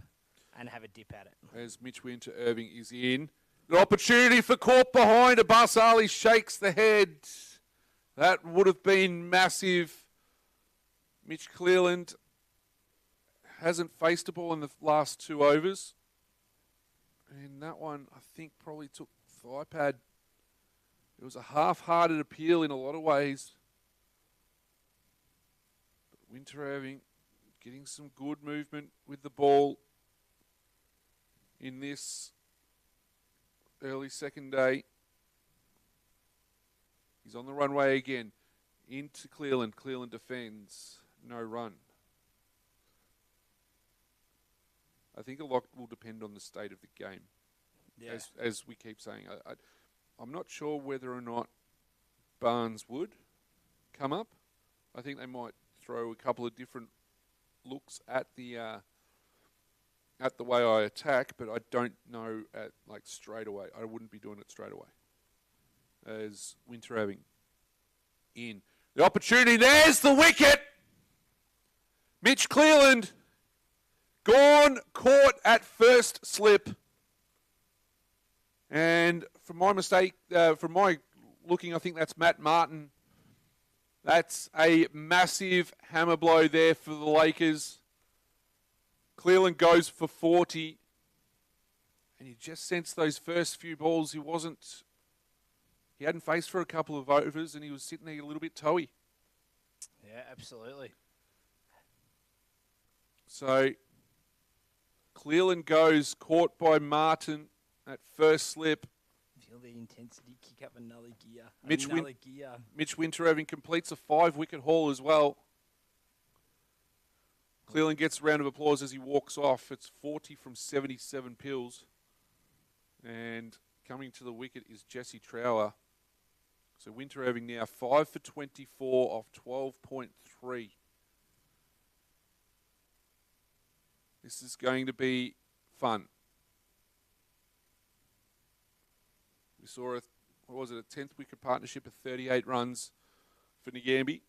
and have a dip at it? As Mitch Winter Irving is in. An opportunity for caught behind. Abbas Ali shakes the head. That would have been massive. Mitch Clearland hasn't faced a ball in the last 2 overs. And that one, I think, probably took thigh pad. It was a half-hearted appeal in a lot of ways. But Winter Irving getting some good movement with the ball in this early second day. He's on the runway again. Into Clearland. Clearland defends. No run. I think a lot will depend on the state of the game. Yeah. As we keep saying. I'm not sure whether or not Barnes would come up. I think they might throw a couple of different looks at the way I attack, but I don't know straight away. I wouldn't be doing it straight away. As Winter Irving in. The opportunity, there's the wicket! Mitch Clearland gone, caught at first slip. And from my mistake, from my looking, I think that's Matt Martin. That's a massive hammer blow there for the Lakers. Clearland goes for 40. And you just sense those first few balls, he hadn't faced for a couple of overs and he was sitting there a little bit toey. Yeah, absolutely. So Clearland goes, caught by Martin at first slip. Feel the intensity, kick up another gear. Mitch Winter Irving completes a 5-wicket haul as well. Clearland gets a round of applause as he walks off. It's 40 from 77 pills. And coming to the wicket is Jesse Trower. So Winter Irving now 5 for 24 off 12.3. This is going to be fun. We saw a 10th wicket partnership of 38 runs for Nagambie.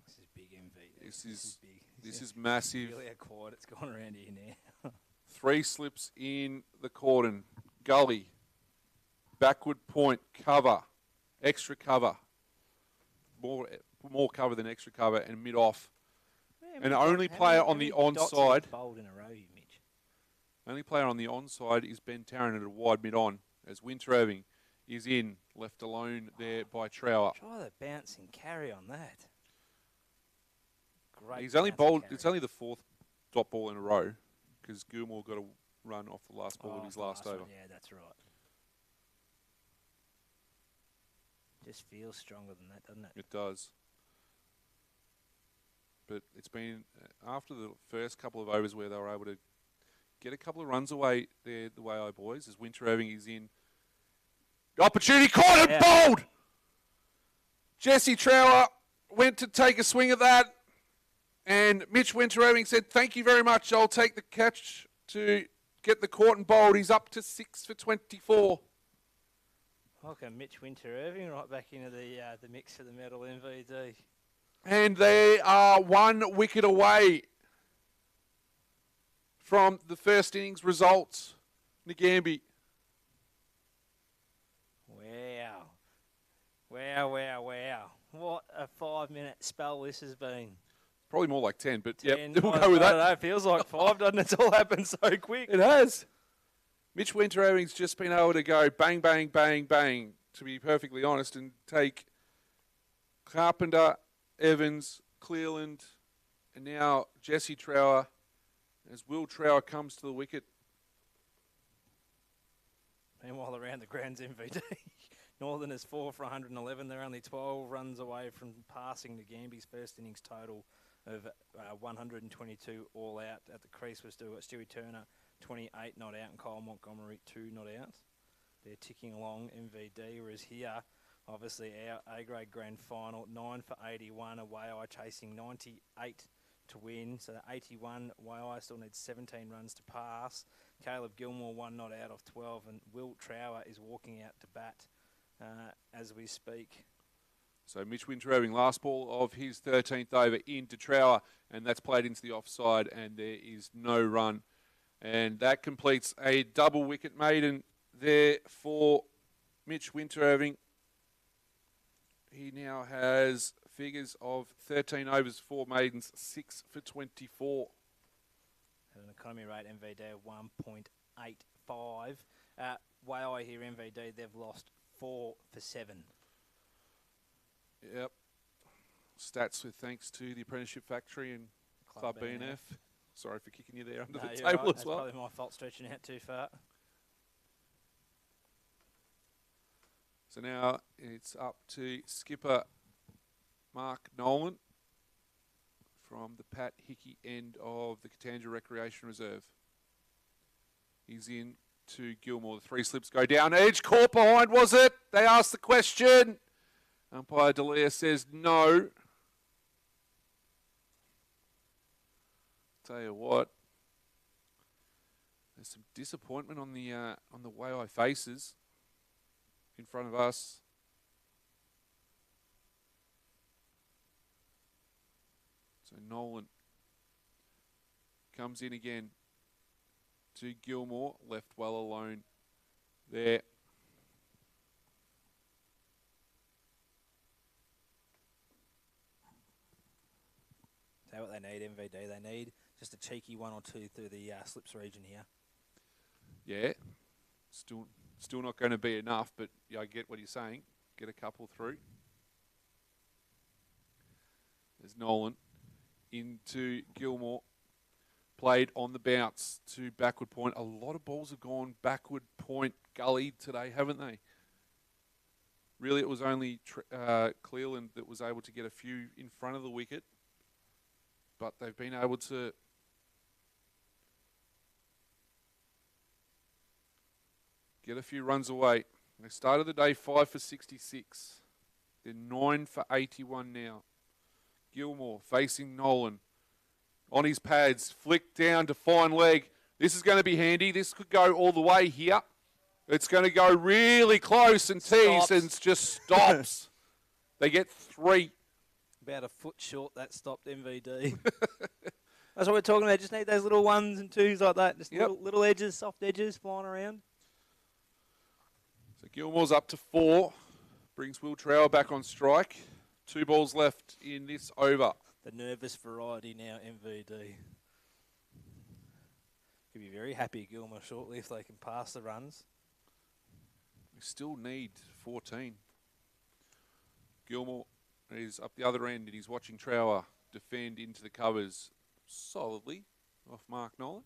This is big, MV. This is big. This is massive. Really how quiet it's gone around here now. 3 slips in the cordon. Gully. Backward point. Cover. Extra cover. More cover than extra cover. And mid-off. Yeah, and only player on the onside. Bowled in a row, Mitch. Only player on the onside is Ben Tarrant at a wide mid-on. As Winter Irving is in. Left alone there by Trower. Try the bounce and carry on that. Great. He's only bowled. It's only the 4th dot ball in a row. Because Gilmore got a run off the last ball of his last over. Yeah, that's right. Just feels stronger than that, doesn't it? It does. But it's been after the first couple of overs where they were able to get a couple of runs away there, the Waaia boys, as Winter Irving is in. Opportunity caught and bowled! Jesse Trower went to take a swing at that. And Mitch Winter Irving said, thank you very much. I'll take the catch to get the caught and bowled. He's up to 6 for 24. Welcome, Mitch Winter Irving, right back into the mix for the medal MVD. And they are 1 wicket away from the first innings results. Nagambie. Wow. What a 5-minute spell this has been. Probably more like 10, but 10, yep, we'll go with that. I don't know, it feels like 5, doesn't it? It's all happened so quick. It has. Mitch Winterhaving's just been able to go bang, bang, bang, bang, to be perfectly honest, and take Carpenter, Evans, Clearland, and now Jesse Trower as Will Trower comes to the wicket. Meanwhile, around the grounds, MVD. Northerners 4 for 111. They're only 12 runs away from passing Nagambie's first innings total of 122 all out. At the crease was Stewie Turner, 28 not out, and Kyle Montgomery, 2 not out. They're ticking along, MVD, whereas here, obviously our A-grade grand final, 9 for 81, Waaia chasing 98 to win. So 81, Waaia still needs 17 runs to pass. Caleb Gilmore, 1 not out of 12, and Will Trower is walking out to bat as we speak. So Mitch Winterhaving, last ball of his 13th over into Trower, and that's played into the offside, and there is no run. And that completes a double wicket maiden there for Mitch Winterhaving. He now has figures of 13 overs, 4 maidens, 6 for 24. An economy rate MVD of 1.85. Waaia here, MVD, they've lost 4 for 7. Yep. Stats with thanks to the Apprenticeship Factory and Club BNF. Sorry for kicking you there under the table right. as well. That's probably my fault stretching out too far. So now it's up to skipper Mark Nolan from the Pat Hickey end of the Katanga Recreation Reserve. He's in to Gilmore. The 3 slips go down. Edge caught behind, was it? They asked the question. Umpire Delia says no. Tell you what, there's some disappointment on the Waaia faces in front of us. So Nolan comes in again to Gilmore, left well alone there. Is that what they need, MVD? They need just a cheeky 1 or 2 through the slips region here. Yeah, still not going to be enough, but yeah, I get what you're saying. Get a couple through. There's Nolan into Gilmore. Played on the bounce to backward point. A lot of balls have gone backward point gully today, haven't they? Really, it was only Clearland that was able to get a few in front of the wicket. But they've been able to get a few runs away. They started the day 5 for 66. They're 9 for 81 now. Gilmore facing Nolan. On his pads, flick down to fine leg. This is going to be handy. This could go all the way here. It's going to go really close and tease and just stops. They get 3. About a foot short, that stopped MVD. That's what we're talking about. Just need those little 1s and 2s like that. Just little edges, soft edges flying around. So Gilmore's up to 4. Brings Will Trower back on strike. 2 balls left in this over. The nervous variety now, MVD. Could be very happy, Gilmore, shortly if they can pass the runs. We still need 14. Gilmore is up the other end and he's watching Trower defend into the covers solidly off Mark Nolan.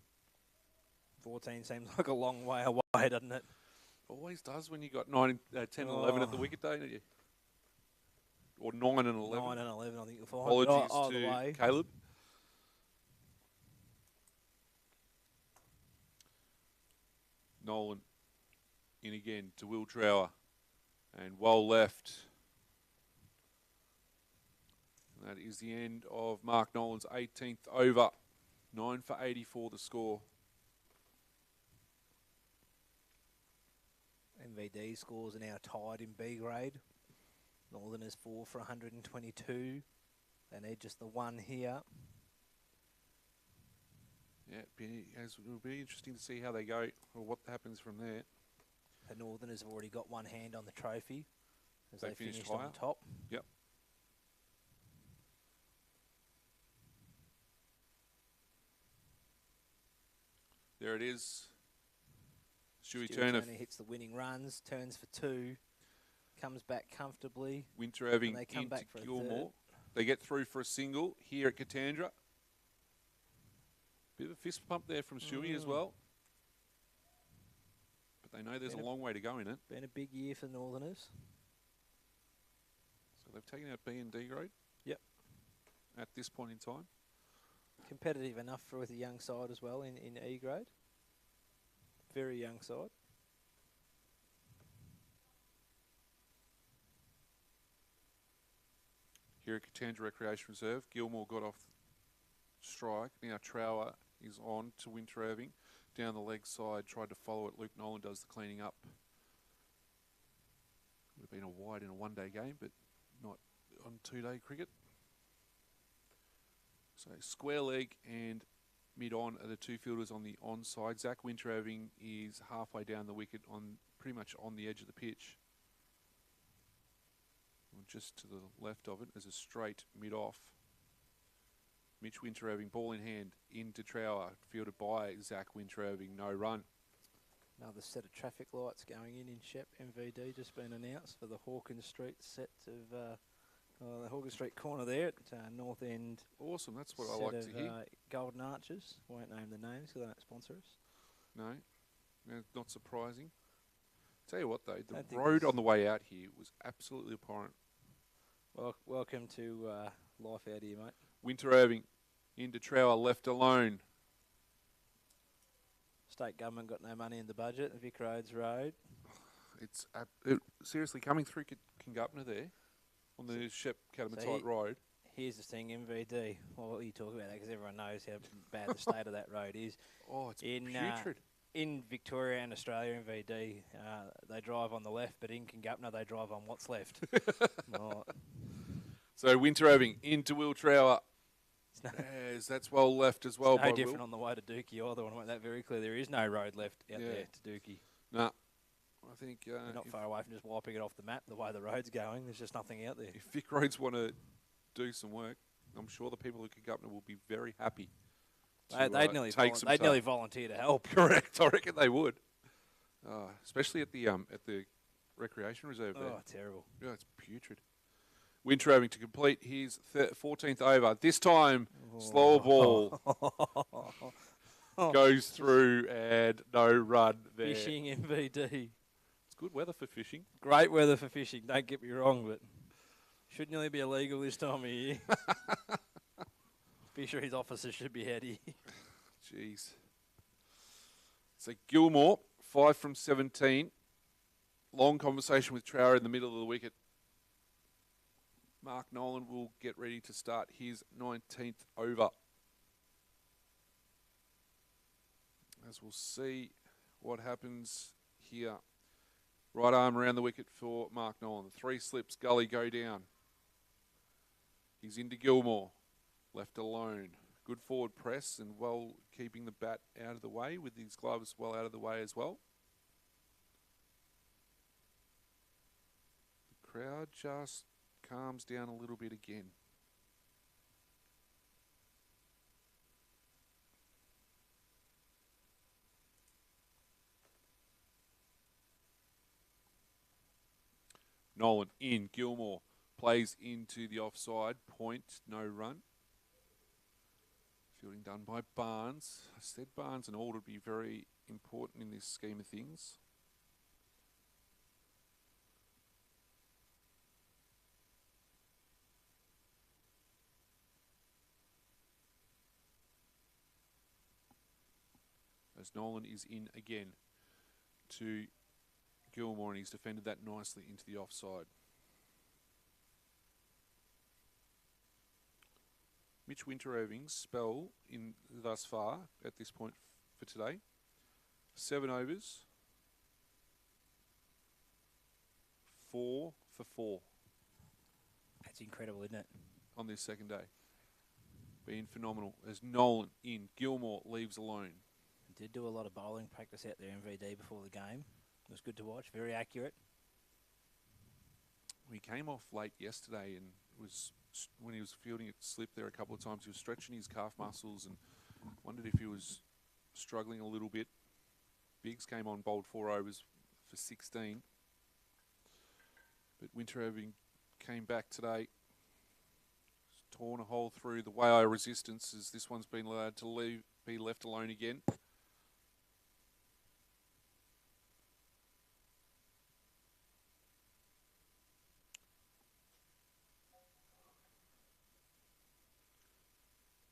14 seems like a long way away, doesn't it? Always does when you got 10 and 11 at the wicket day, don't you? Or 9 and 11. 9 and 11, I think you'll find. Apologies to Caleb. Nolan in again to Will Trower. And well left. That is the end of Mark Nolan's 18th over. 9 for 84 the score. MVD scores are now tied in B grade. Northerners 4 for 122. They need just the 1 here. Yeah, it'll be interesting to see how they go or what happens from there. The Northerners have already got 1 hand on the trophy as they finished higher. on top. Yep. There it is. Stewie Stewie Turner, Turner hits the winning runs, turns for 2, comes back comfortably. Winter having And they come into back for a Gilmore. They get through for a single here at Katandra. Bit of a fist pump there from Stewie as well. But they know there's a long way to go in it. Been a big year for Northerners. So they've taken out B and D grade. Yep. At this point in time. Competitive enough for with a young side as well in E grade. Very young side. Here at Katandra Recreation Reserve, Gilmore got off strike. Now Trower is on to Winter Irving. Down the leg side, tried to follow it. Luke Nolan does the cleaning up. Would have been a wide in a one-day game, but not on two-day cricket. So square leg and mid-on are the two fielders on the onside. Zach Winter Irving is halfway down the wicket, on pretty much on the edge of the pitch. Just to the left of it as a straight mid-off. Mitch Winter Irving, ball in hand, into Trower, fielded by Zach Winter Irving, no run. Another set of traffic lights going in Shep MVD just been announced for the Hawkins Street set of the Hawkins Street corner there at North End. Awesome, that's what I like to hear. Golden Arches, won't name the names because they don't sponsor us. No, not surprising. Tell you what though, the road on the way out here was absolutely abhorrent. Well, welcome to life out here, mate. Winter Irving into Trower, left alone. State government got no money in the budget. Vic Roads Road. It's seriously coming through Kingupna there on the Shep Catamatite Road. Here's the thing, MVD. Well, you talk about that because everyone knows how bad the state of that road is. Oh, it's putrid. In Victoria and Australia, MVD, they drive on the left, but in Kingupna, they drive on what's left. Oh. So Winter Irving into Will Trower. Yes, that's well left as well. It's no different on the way to Dookie either. I want to make that very clear. There is no road left out there to Dookie. No, I think you're not far away from just wiping it off the map. The way the road's going, there's just nothing out there. If Vic Roads want to do some work, I'm sure the people of Kingupna will be very happy. They'd nearly volunteer to help. Correct, I reckon they would. Especially at the recreation reserve there. Oh, terrible. Yeah, it's putrid. Winter Irving to complete his 14th over. This time, slower ball goes through and no run there. Fishing MVD. It's good weather for fishing. Great weather for fishing, don't get me wrong, but should nearly be illegal this time of year. Fisheries officers should be heady. Jeez. So Gilmore, 5 from 17. Long conversation with Trower in the middle of the wicket. Mark Nolan will get ready to start his 19th over. As we'll see what happens here. Right arm around the wicket for Mark Nolan. 3 slips, gully go down. He's into Gilmore. Left alone. Good forward press and well keeping the bat out of the way with his gloves well out of the way as well. The crowd just calms down a little bit again. Nolan in, Gilmore plays into the offside, point, no run. Fielding done by Barnes. I said Barnes and Ald would be very important in this scheme of things. As Nolan is in again to Gilmore, and he's defended that nicely into the offside. Mitch Winter Irving's spell in thus far at this point for today. 7 overs. 4 for 4. That's incredible, isn't it? On this second day. Been phenomenal. As Nolan in, Gilmore leaves alone. Did do a lot of bowling practice out there, MVD, before the game. It was good to watch, very accurate. He came off late yesterday and was, when he was fielding it, slipped there a couple of times. He was stretching his calf muscles and wondered if he was struggling a little bit. Biggs came on, bowled 4 overs for 16. But Winter Irving came back today. Torn a hole through the Waaia resistance as this one's been allowed to be left alone again.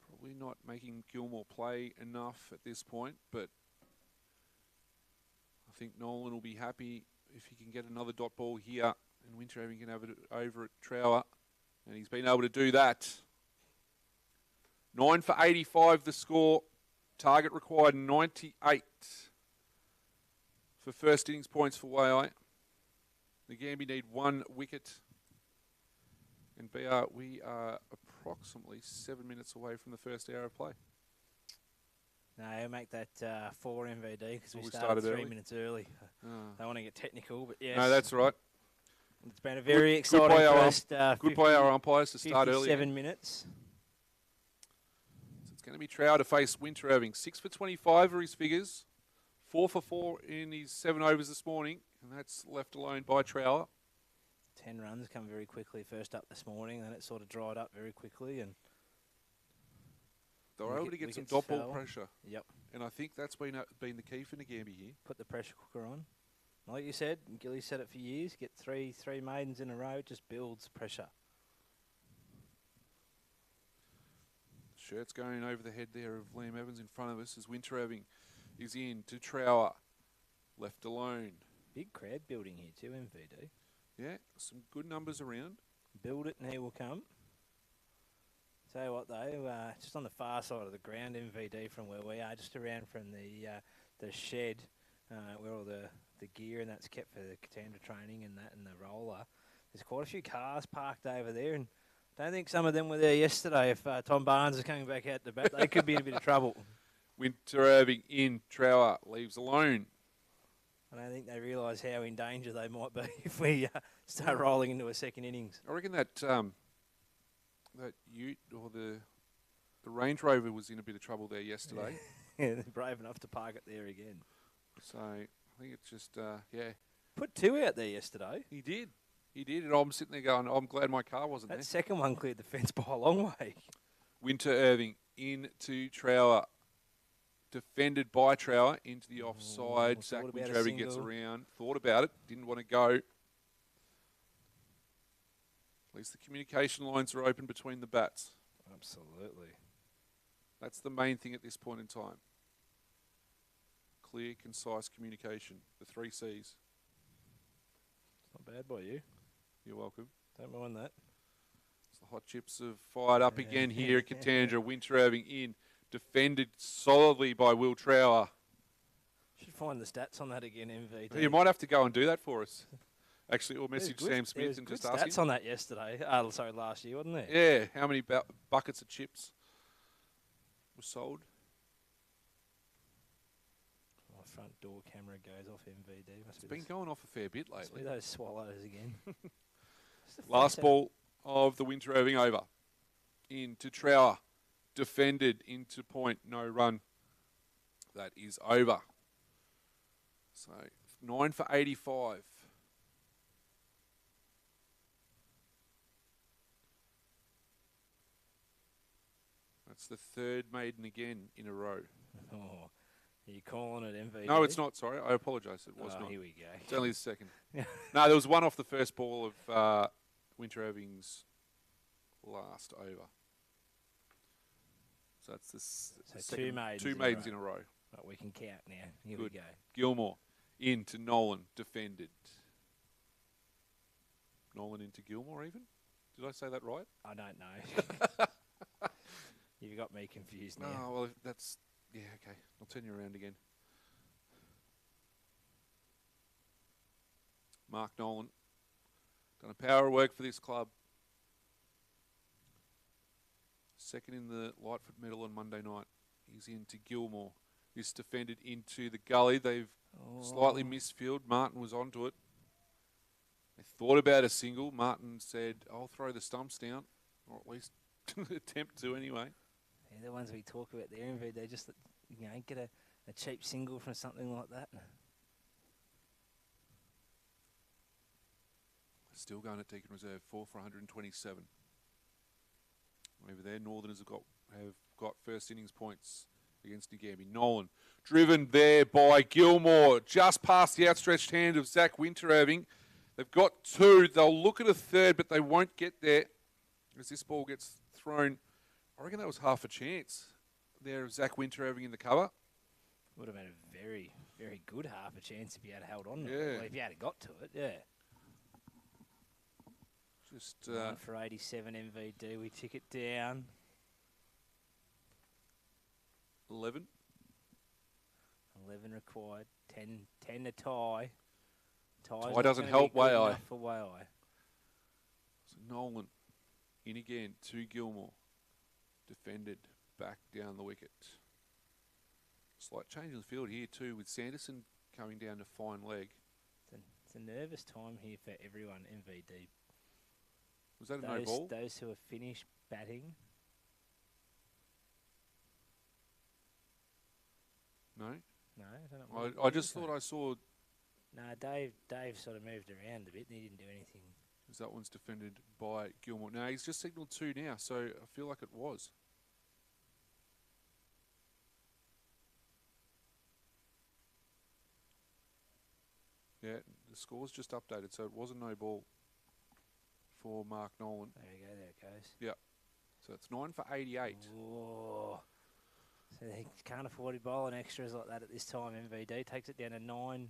Probably not making Gilmore play enough at this point, but I think Nolan will be happy if he can get another dot ball here, and Winter Irving can have it over at Trower, and he's been able to do that. 9 for 85 the score. Target required 98 for first innings points for Waaia. Nagambie need 1 wicket. And we are approximately 7 minutes away from the first hour of play. No, I'll make that 4 MVD because we started started 3 early? minutes early. Don't want to get technical, but yes. No, that's right. It's been a very Good exciting by our first Good by our umpires to start early. 7 minutes. So it's going to be Trower to face Winter Irving. 6 for 25 are his figures. 4 for 4 in his 7 overs this morning, and that's left alone by Trower. 10 runs come very quickly first up this morning, then it sort of dried up very quickly. And They were able to get some wickets dot ball fell. pressure, Yep, and I think that's been the key for Nagambie here. put the pressure cooker on. Like you said, Gilly said it for years, get three maidens in a row, it just builds pressure. Shirt's going over the head there of Liam Evans in front of us as Winter Irving is in to Trower, left alone. Big crowd building here too, MVD. Yeah, some good numbers around. Build it and he will come. Tell you what though, just on the far side of the ground, MVD from where we are, just around from the shed where all the gear and that's kept for the Katanda training and that and the roller. There's quite a few cars parked over there, and I don't think some of them were there yesterday. If Tom Barnes is coming back out to bat, they could be in a bit of trouble. Winter Irving in, Trower leaves alone. I don't think they realise how in danger they might be if we start rolling into a second innings. I reckon that that Ute or the Range Rover was in a bit of trouble there yesterday. Yeah, they're brave enough to park it there again. So I think it's just yeah. Put 2 out there yesterday. He did, and I'm sitting there going, I'm glad my car wasn't That there. second one cleared the fence by a long way. Winter Irving into Trower. Defended by Trower into the offside. thought Zach about Winter a Irving gets single. around. Thought about it. Didn't want to go. At least the communication lines are open between the bats. Absolutely. That's the main thing at this point in time. Clear, concise communication. The 3 C's. Not bad by you. You're welcome. Don't mind that. So the hot chips have fired up again here at Katandra. Winter Irving in. Defended solidly by Will Trower. Should find the stats on that again, MVD. You might have to go and do that for us. Actually, or There's message good- Sam Smith there's and good just ask stats him. on that yesterday. Sorry, last year, wasn't there? Yeah, how many buckets of chips were sold? My front door camera goes off, MVD. It's been going off a fair bit Must be lately. those swallows again. Last ball of the Winter Irving over. Into Trower. Defended into point. No run. That is over. So 9 for 85. That's the 3rd maiden again in a row. Oh, are you calling it MVD? No, it's not. Sorry, I apologise. It was Oh, not. here we go. It's only the 2nd. No, there was one off the first ball of Winter Irving's last over. So that's the second, 2 maidens in a maidens row. in a row. Right, we can count now. Here Good. we go. Gilmore into Nolan, defended. Nolan into Gilmore even? Did I say that right? I don't know. You've got me confused now. No, well, that's... Yeah, okay. I'll turn you around again. Mark Nolan. Done a power of work for this club. 2nd in the Lightfoot medal on Monday night. He's into Gilmore. This defended into the gully. They've slightly misfielded. Martin was onto it. They thought about a single. Martin said, I'll throw the stumps down, or at least attempt to anyway. They're the ones we talk about there, MVD. Just, get a cheap single from something like that. Still going at Deakin Reserve, 4 for 127. Over there, Northerners have got first innings points against Nagambie. Nolan, driven there by Gilmore, just past the outstretched hand of Zach Winterhaving. They've got two. They'll look at a third, but they won't get there as this ball gets thrown. I reckon that was half a chance there of Zach Winterhaving in the cover. Would have been a very, very good half a chance if you had held on to Yeah. it. Well, if you had got to it, yeah. Just 9 for 87 MVD. We tick it down. 11. 11 required. 10 to tie. Tie doesn't help Waaia. For Waaia. So Nolan in again to Gilmore. Defended back down the wicket. Slight change in the field here too with Sanderson coming down to fine leg. It's a nervous time here for everyone, MVD. Was that a no ball? Those who have finished batting. No? No, I don't know. I just thought I saw... No, Dave sort of moved around a bit and he didn't do anything. Because that one's defended by Gilmore. No, he's just signalled 2 now, so I feel like it was. Yeah, the score's just updated, so it was a no ball for Mark Nolan. There we go, there it goes. Yep. So it's 9 for 88. Whoa. So they can't afford to bowl an extras like that at this time. MVD takes it down to 9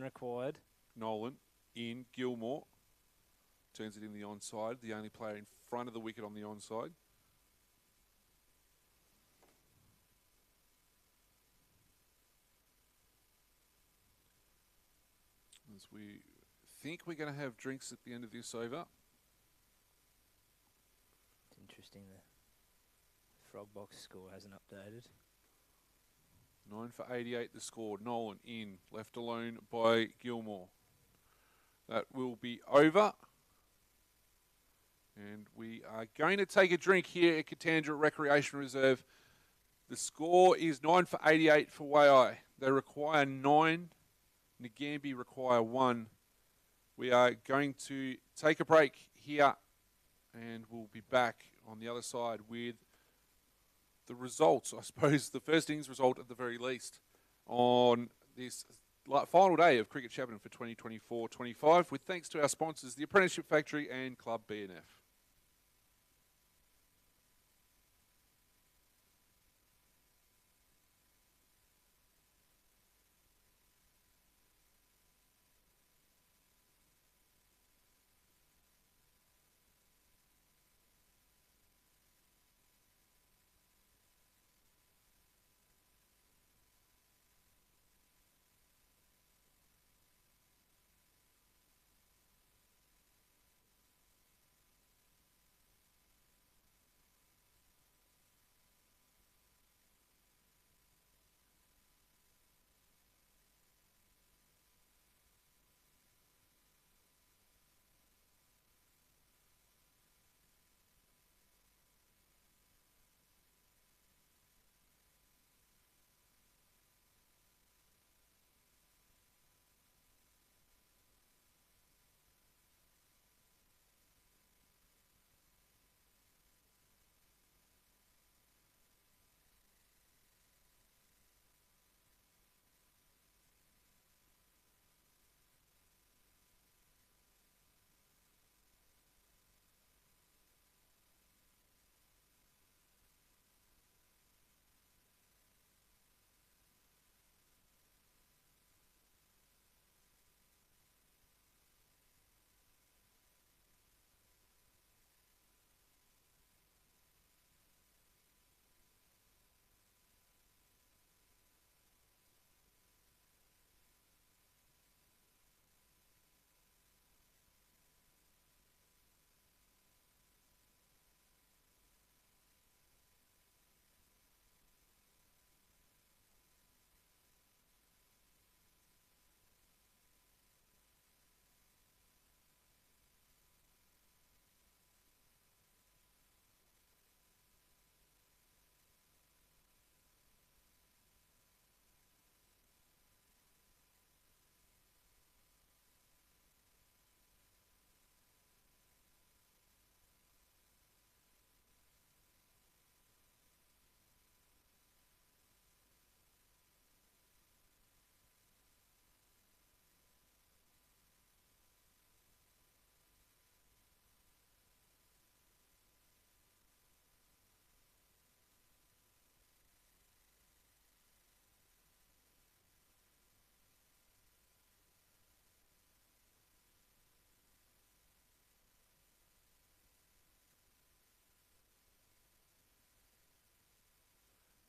required. Nolan in, Gilmore turns it in the onside, the only player in front of the wicket on the onside. As we think we're going to have drinks at the end of this over. It's interesting the frog box score hasn't updated. 9 for 88 the score. Nolan in, left alone by Gilmore. That will be over. And we are going to take a drink here at Katandra Recreation Reserve. The score is 9 for 88 for Waaia. They require 9. Nagambie require 1. We are going to take a break here and we'll be back on the other side with the results, I suppose, the first innings result at the very least on this final day of Cricket Shepparton for 2024-25 with thanks to our sponsors, the Apprenticeship Factory and Club BNF.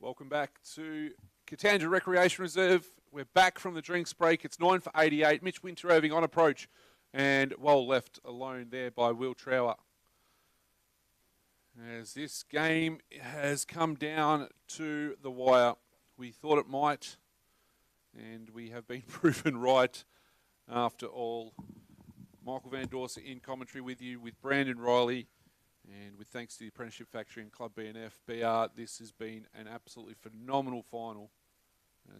Welcome back to Katandra Recreation Reserve. We're back from the drinks break. It's 9 for 88. Mitch Winteroving on approach and well left alone there by Will Trower. As this game has come down to the wire, we thought it might, and we have been proven right after all. Michael Van Dorsen in commentary with you, with Brandon Riley, and with thanks to the Apprenticeship Factory and Club BNF BR, this has been an absolutely phenomenal final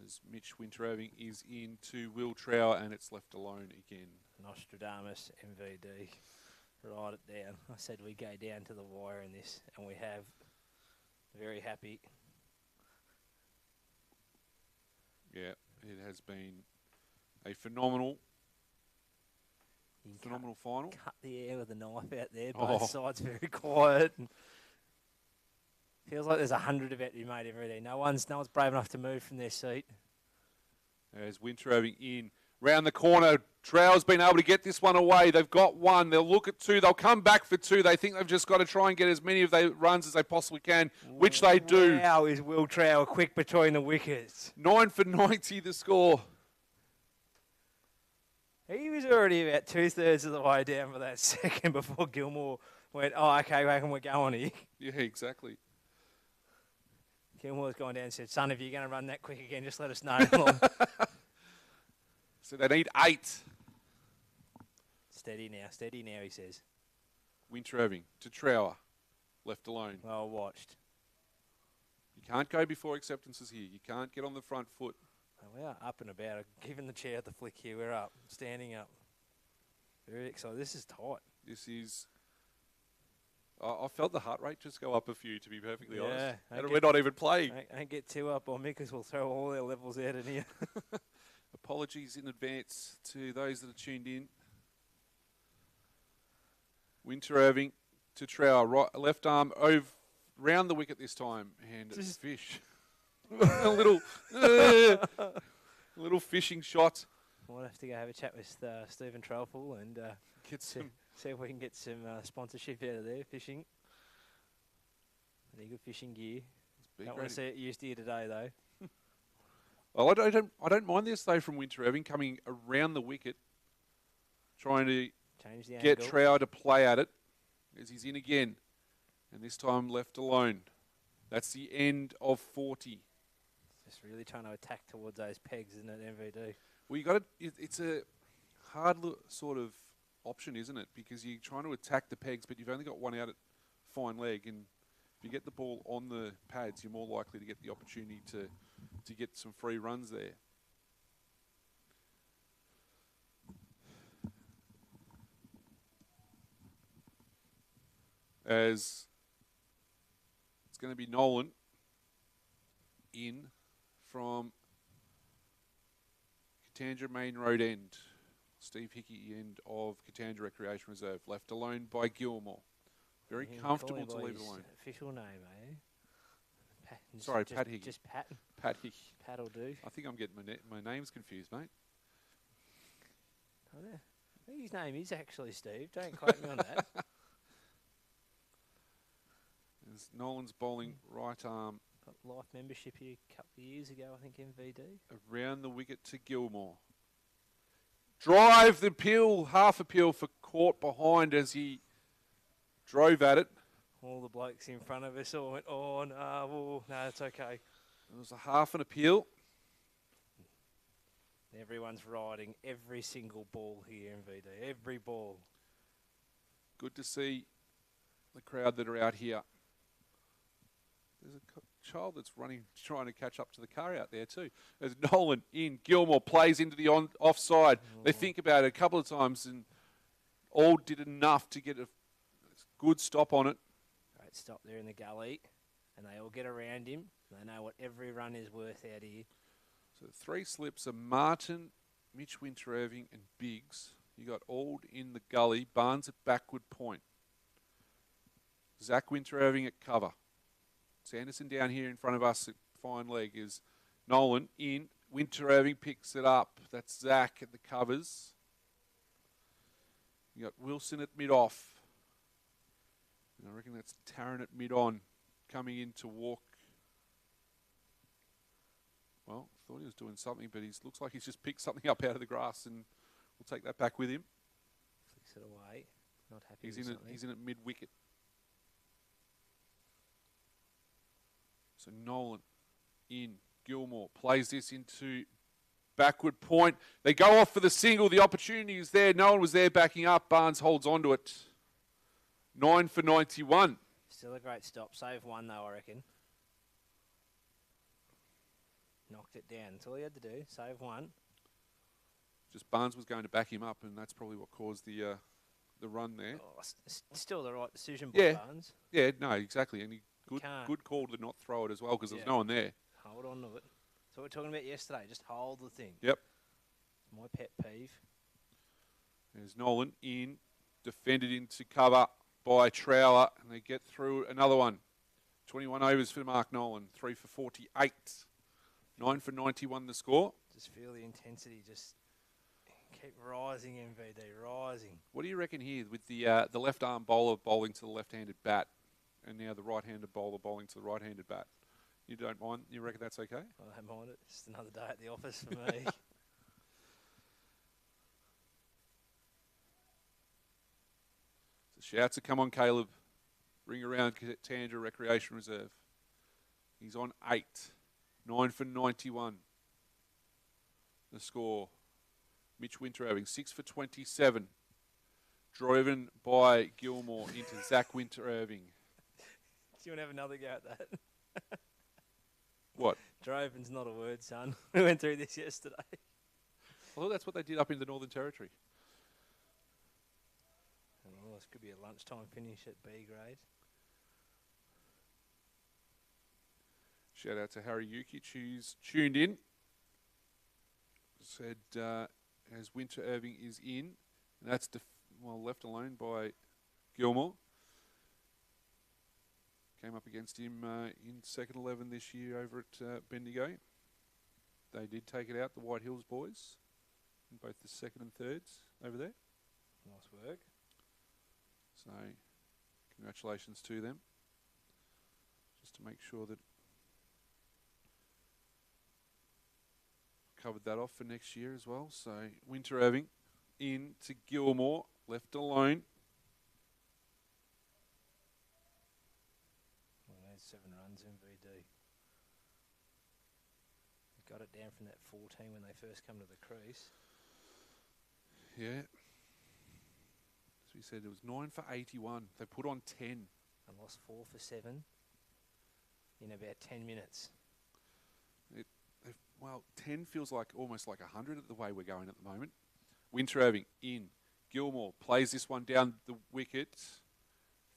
as Mitch Winteroving is into Will Trower and it's left alone again. Nostradamus MVD. Write it down. I said we go down to the wire in this, and we have. Very happy. Yeah, it has been a phenomenal final. Cut the air with a knife out there. Both sides very quiet. And feels like there's 100 of it to be made every day. No one's brave enough to move from their seat. As Winteroving in. Round the corner, Trower's been able to get this one away. They've got one. They'll look at two. They'll come back for two. They think they've just got to try and get as many of their runs as they possibly can, which they do. Wow, is Will Trower quick between the wickets. 9 for 90 the score. He was already about 2/3 of the way down for that second before Gilmore went, oh, okay, reckon we're going here. Yeah, exactly. Gilmore's gone down and said, son, if you're going to run that quick again, just let us know. So they need 8. Steady now, he says. Winteroving to Trower, left alone. Well watched. You can't go before acceptances here. You can't get on the front foot. We are up and about. Giving the chair the flick here. We're up, standing up. Very excited. This is tight. This is... I felt the heart rate just go up a few, to be perfectly honest. And we're not even playing. Don't get too up on me because we'll throw all our levels out in here. Apologies in advance to those that are tuned in. Winteroving to Trower, right, left arm over round the wicket this time, and it's fish. a little fishing shot. We'll have to go have a chat with Stephen Trelful and get some. See if we can get some sponsorship out of there. Fishing. Any good fishing gear. Don't want to see it used here today though. Well, I don't mind this though from Winteroving coming around the wicket, trying to get Trower to play at it as he's in again, and this time left alone. That's the end of 40. Just really trying to attack towards those pegs, isn't it, MVD? Well, you got to. It's a hard sort of option, isn't it? Because you're trying to attack the pegs, but you've only got one out at fine leg, and if you get the ball on the pads, you're more likely to get the opportunity to get some free runs there. As it's going to be Nolan in from Katandra Main Road end. Steve Hickey end of Katandra Recreation Reserve. Left alone by Gilmore. Very comfortable to leave it alone. Official name, eh? Sorry, Pat Hickey. Just Pat. Pat Hickey. Pat'll do. I think I'm getting my names confused, mate. Oh, yeah. I think his name is actually Steve. Don't quote me on that. As Nolan's bowling right arm. Got life membership here a couple of years ago, I think, MVD. Around the wicket to Gilmore. Drive the peel, half a peel for caught behind as he drove at it. All the blokes in front of us all went, oh, no, it's okay. It was a half an appeal. Everyone's riding every single ball here, MVD. Every ball. Good to see the crowd that are out here. There's a child that's running, trying to catch up to the car out there too. As Nolan in, Gilmore plays into the offside. They think about it a couple of times and all did enough to get a good stop on it. Great stop there in the gully. And they all get around him. They know what every run is worth out here. So 3 slips are Martin, Mitch Winteroving and Biggs. You got Auld in the gully, Barnes at backward point. Zach Winteroving at cover. Sanderson down here in front of us at fine leg is Nolan in. Winteroving picks it up. That's Zach at the covers. You got Wilson at mid-off. And I reckon that's Tarrant at mid-on coming in to walk Well, thought he was doing something, but he looks like he's just picked something up out of the grass, and we'll take that back with him. Flicks it away. Not happy He's with in it. something. He's in it mid-wicket. So Nolan in. Gilmore plays this into backward point. They go off for the single. The opportunity is there. No one was there backing up. Barnes holds on to it. 9 for 91. Still a great stop. Save one, though, I reckon. Knocked it down. That's all he had to do. Save one. Just Barnes was going to back him up, and that's probably what caused the run there. Oh, still the right decision by Yeah. Barnes. Yeah, no, exactly. And he Can't. good call to not throw it as well because there was Yeah. no one there. Hold on to it. That's what we were talking about yesterday. Just hold the thing. Yep. It's my pet peeve. There's Nolan in, defended into cover by Trower, and they get through another one. 21 overs for Mark Nolan, 3 for 48. 9 for 91 the score. Just feel the intensity just keep rising, MVD, rising. What do you reckon here with the left arm bowler bowling to the left-handed bat, and now the right-handed bowler bowling to the right-handed bat? You don't mind? You reckon that's okay? I don't mind it. Just another day at the office for me. So shouts to come on, Caleb. Ring around Tandra Recreation Reserve. He's on 8. 9 for 91. The score. Mitch Winter having 6 for 27. Driven by Gilmore into Zach Winter Irving. Do you want to have another go at that? What? Droven's not a word, son. We went through this yesterday. I thought that's what they did up in the Northern Territory. Oh, this could be a lunchtime finish at B grade. Shout out to Harry Yukic, who's tuned in. Said as Winter Irving is in, and that's left alone by Gilmore. Came up against him in second 11 this year over at Bendigo. They did take it out, the White Hills boys, in both the second and thirds over there. Nice work. So, congratulations to them. Just to make sure that covered that off for next year as well. So, Winter Irving in to Gilmore, left alone. Well, there's 7 runs, MVD. Got it down from that 14 when they first come to the crease. Yeah. As we said, it was 9 for 81. They put on 10. And lost 4 for 7 in about 10 minutes. Well, 10 feels like almost like 100 at the way we're going at the moment. Winter Irving in. Gilmore plays this one down the wicket.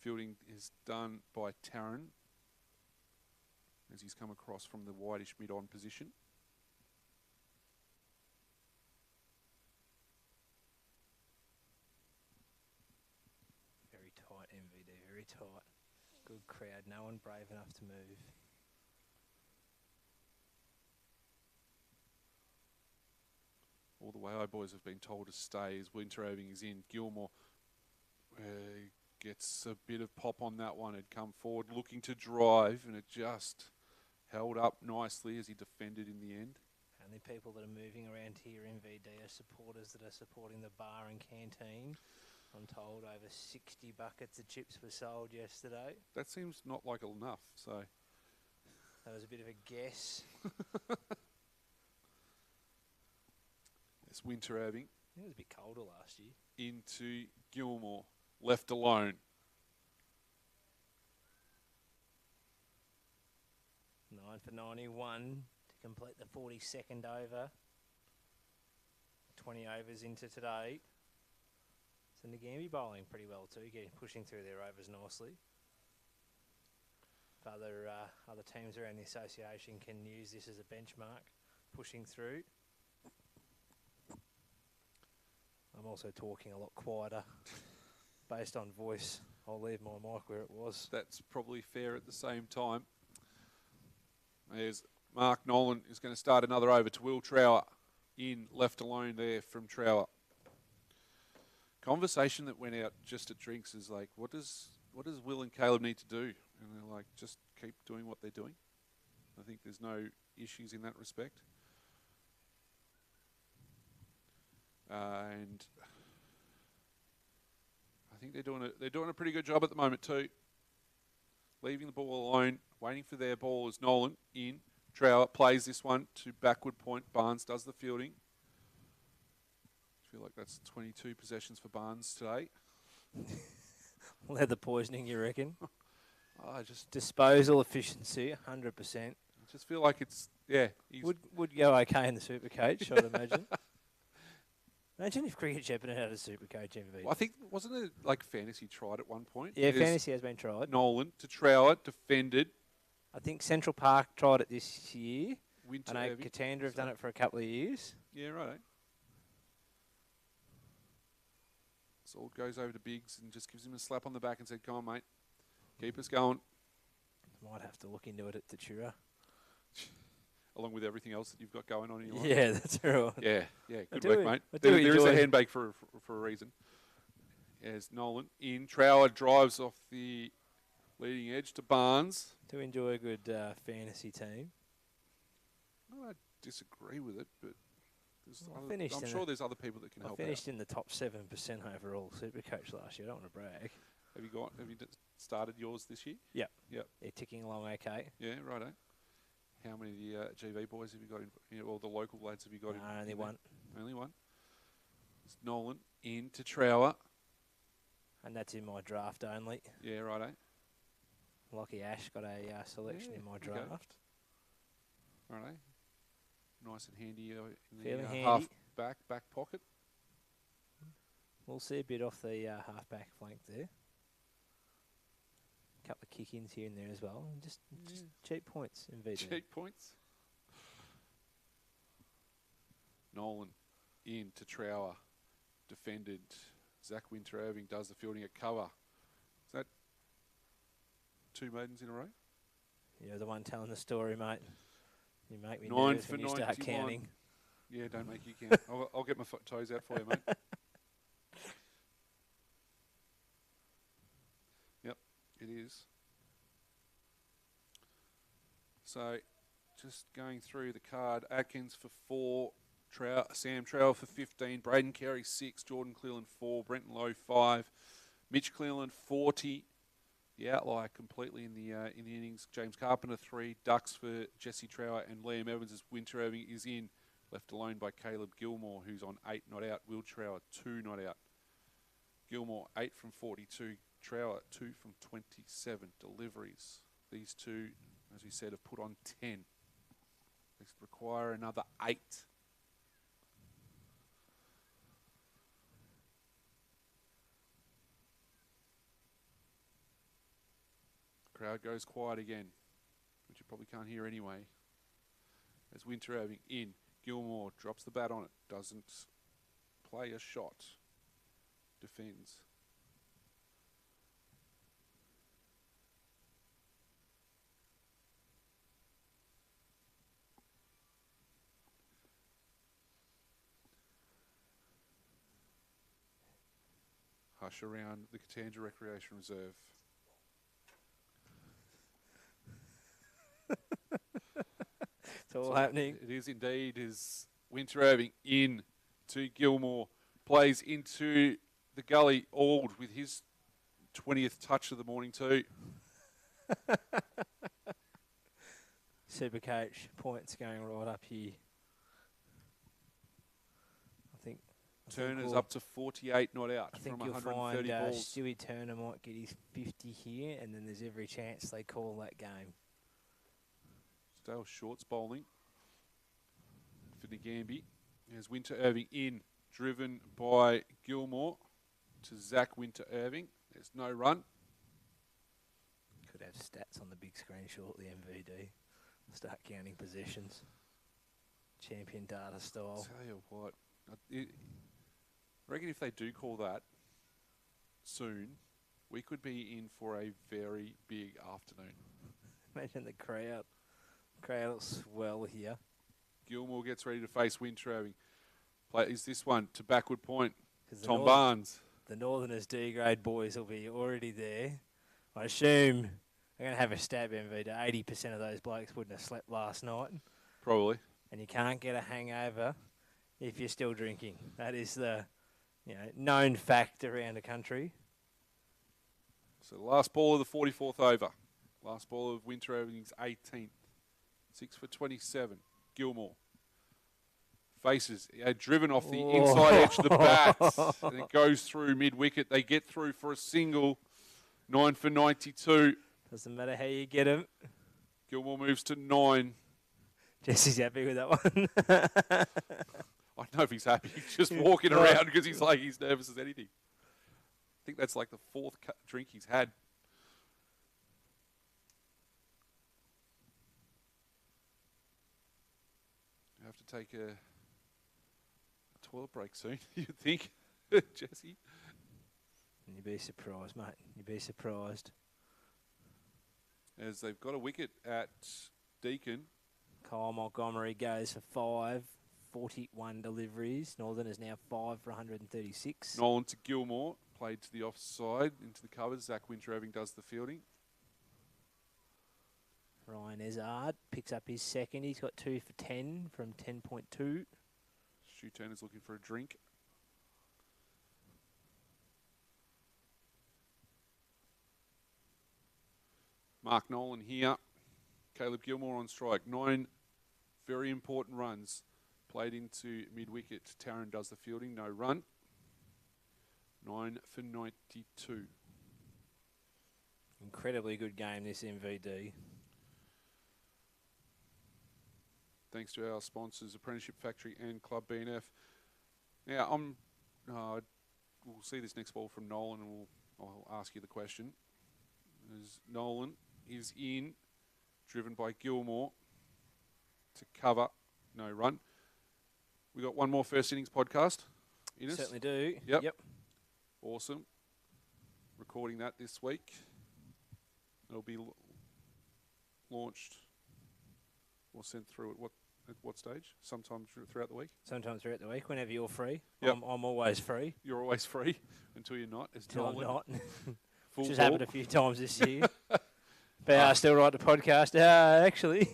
Fielding is done by Tarrant as he's come across from the whitish mid-on position. Very tight, MVD, very tight. Good crowd, no one brave enough to move. All the Waaia boys have been told to stay as Winter Irving is in. Gilmore gets a bit of pop on that one. Had come forward looking to drive, and it just held up nicely as he defended in the end. Only people that are moving around here, MVD, are supporters that are supporting the bar and canteen. I'm told over 60 buckets of chips were sold yesterday. That seems not like enough, so... That was a bit of a guess. It's Winter Irving It was a bit colder last year. into Gilmore, left alone. 9 for 91 to complete the 42nd over. 20 overs into today. So Nagambie bowling pretty well too, pushing through their overs nicely. If other teams around the association can use this as a benchmark, pushing through. I'm also talking a lot quieter based on voice. I'll leave my mic where it was. That's probably fair at the same time. There's Mark Nolan is going to start another over to Will Trower. In, left alone there from Trower. Conversation that went out just at drinks is like, what does Will and Caleb need to do? And they're like, just keep doing what they're doing. I think there's no issues in that respect. And I think they're doing a pretty good job at the moment too. Leaving the ball alone, waiting for their ball as Nolan in. Trower plays this one to backward point. Barnes does the fielding. I feel like that's 22 possessions for Barnes today. Leather poisoning, you reckon? I just Disposal efficiency, 100%. just feel like it's, yeah. Would go okay in the Supercoach, I'd imagine. Imagine if Cricket Shepparton had a Supercoach MVP. Well, I think, wasn't it like fantasy tried at one point? Yeah, There's fantasy has been tried. Nolan to Trower, defended. I think Central Park tried it this year. Winter I know Irving. Katandra have done it for a couple of years. Yeah, right. So goes over to Biggs and just gives him a slap on the back and said, "Come on, mate, keep us going." Might have to look into it at Tatura. Along with everything else that you've got going on in your life. Yeah, that's right. Yeah, good do work, it- mate. I do There is a enjoy- handbake for a reason. As Nolan in, Trower drives off the leading edge to Barnes. Do enjoy a good fantasy team. I disagree with it, but Well, I finished I'm in sure the- there's other people that can I help finished out. in the top 7% overall Supercoach last year. I don't want to brag. Have you started yours this year? Yep. Yep. They're ticking along okay. Yeah, righto. How many of the GV boys have you got in? Well, the local lads have you got in? Only in one. there? Only one. It's Nolan in to Trower. And that's in my draft only. Yeah, righto. Lockie Ash got a selection Yeah, in my okay. draft. Righto. Nice and handy in the Feeling half handy. back pocket. We'll see a bit off the half-back flank there. Couple of kick-ins here and there as well. And just cheap points in VD. Cheap points. Nolan in to Trower. Defended. Zach Winter Irving does the fielding at cover. Is that 2 maidens in a row? You're the one telling the story, mate. You make me 9 nervous for when you start 91. counting. Yeah, don't make you count. I'll get my toes out for you, mate. Yep, it is. So, just going through the card. Atkins for 4, Sam Trower for 15, Braden Carey 6, Jordan Cleland 4, Brenton Lowe 5, Mitch Cleland 40. The outlier completely in the innings. James Carpenter 3, Ducks for Jesse Trower and Liam Evans as Winter Irving is in, left alone by Caleb Gilmore, who's on 8 not out. Will Trower 2 not out. Gilmore 8 from 42, Trower 2 from 27 deliveries. These two, as we said, have put on 10. They require another 8. Crowd goes quiet again, which you probably can't hear anyway. As Winter Irving in, Gilmore drops the bat on it, doesn't play a shot, defends. Hush around the Katandra Recreation Reserve. It's all happening. It is indeed. Is Winter Irving in to Gilmore, plays into the gully. Ald with his 20th touch of the morning too. Supercoach points going right up here. I think Turner's we'll- up to 48 not out I think from you'll 130 find balls. Stewie Turner might get his 50 here, and then there's every chance they call that game. Dale Shorts bowling for Nagambie. As Winter Irving in, driven by Gilmore to Zach Winter Irving. There's no run. Could have stats on the big screen shortly, MVD. Start counting possessions. Champion data style. Tell you what, I reckon if they do call that soon, we could be in for a very big afternoon. Imagine the crowd. Crowd will swell here. Gilmore gets ready to face Winter Irving. Plays this one to backward point. 'Cause the Tom North- Barnes. The Northerners D grade boys will be already there. I assume I'm going to have a stab, MV, to 80% of those blokes wouldn't have slept last night. Probably. And you can't get a hangover if you're still drinking. That is the known fact around the country. So the last ball of the 44th over. Last ball of Winter Irving's 18th. 6 for 27. Gilmore. Faces. Driven off the inside edge of the bat. And it goes through mid-wicket. They get through for a single. 9 for 92. Doesn't matter how you get him. Gilmore moves to 9. Jesse's happy with that one. I don't know if he's happy. He's just walking around because he's nervous as anything. I think that's like the 4th drink he's had. You have to take a toilet break soon, you'd think, Jesse. You'd be surprised, mate. You'd be surprised. As they've got a wicket at Deakin. Kyle Montgomery goes for 5, 41 deliveries. Northern is now 5 for 136. Nolan to Gilmore, played to the offside, into the covers. Zach Winter Irving does the fielding. Ryan Ezard picks up his second. He's got 2 for 10 from 10.2. Stu Turner's looking for a drink. Mark Nolan here. Caleb Gilmore on strike. 9 very important runs. Played into mid-wicket. Taryn does the fielding. No run. 9 for 92. Incredibly good game, this MVD. Thanks to our sponsors, Apprenticeship Factory and Club BNF. Now, we'll see this next ball from Nolan, and I'll ask you the question. As Nolan is in, driven by Gilmore to cover, no run. We got one more first innings podcast. Ines? Certainly do. Yep. Awesome. Recording that this week. It'll be launched or sent through at what stage? Sometime throughout the week? Sometime throughout the week, whenever you're free. Yep. I'm always free. You're always free until you're not. Until I'm not. Full Which has ball. happened a few times this year. But I still write the podcast. Actually,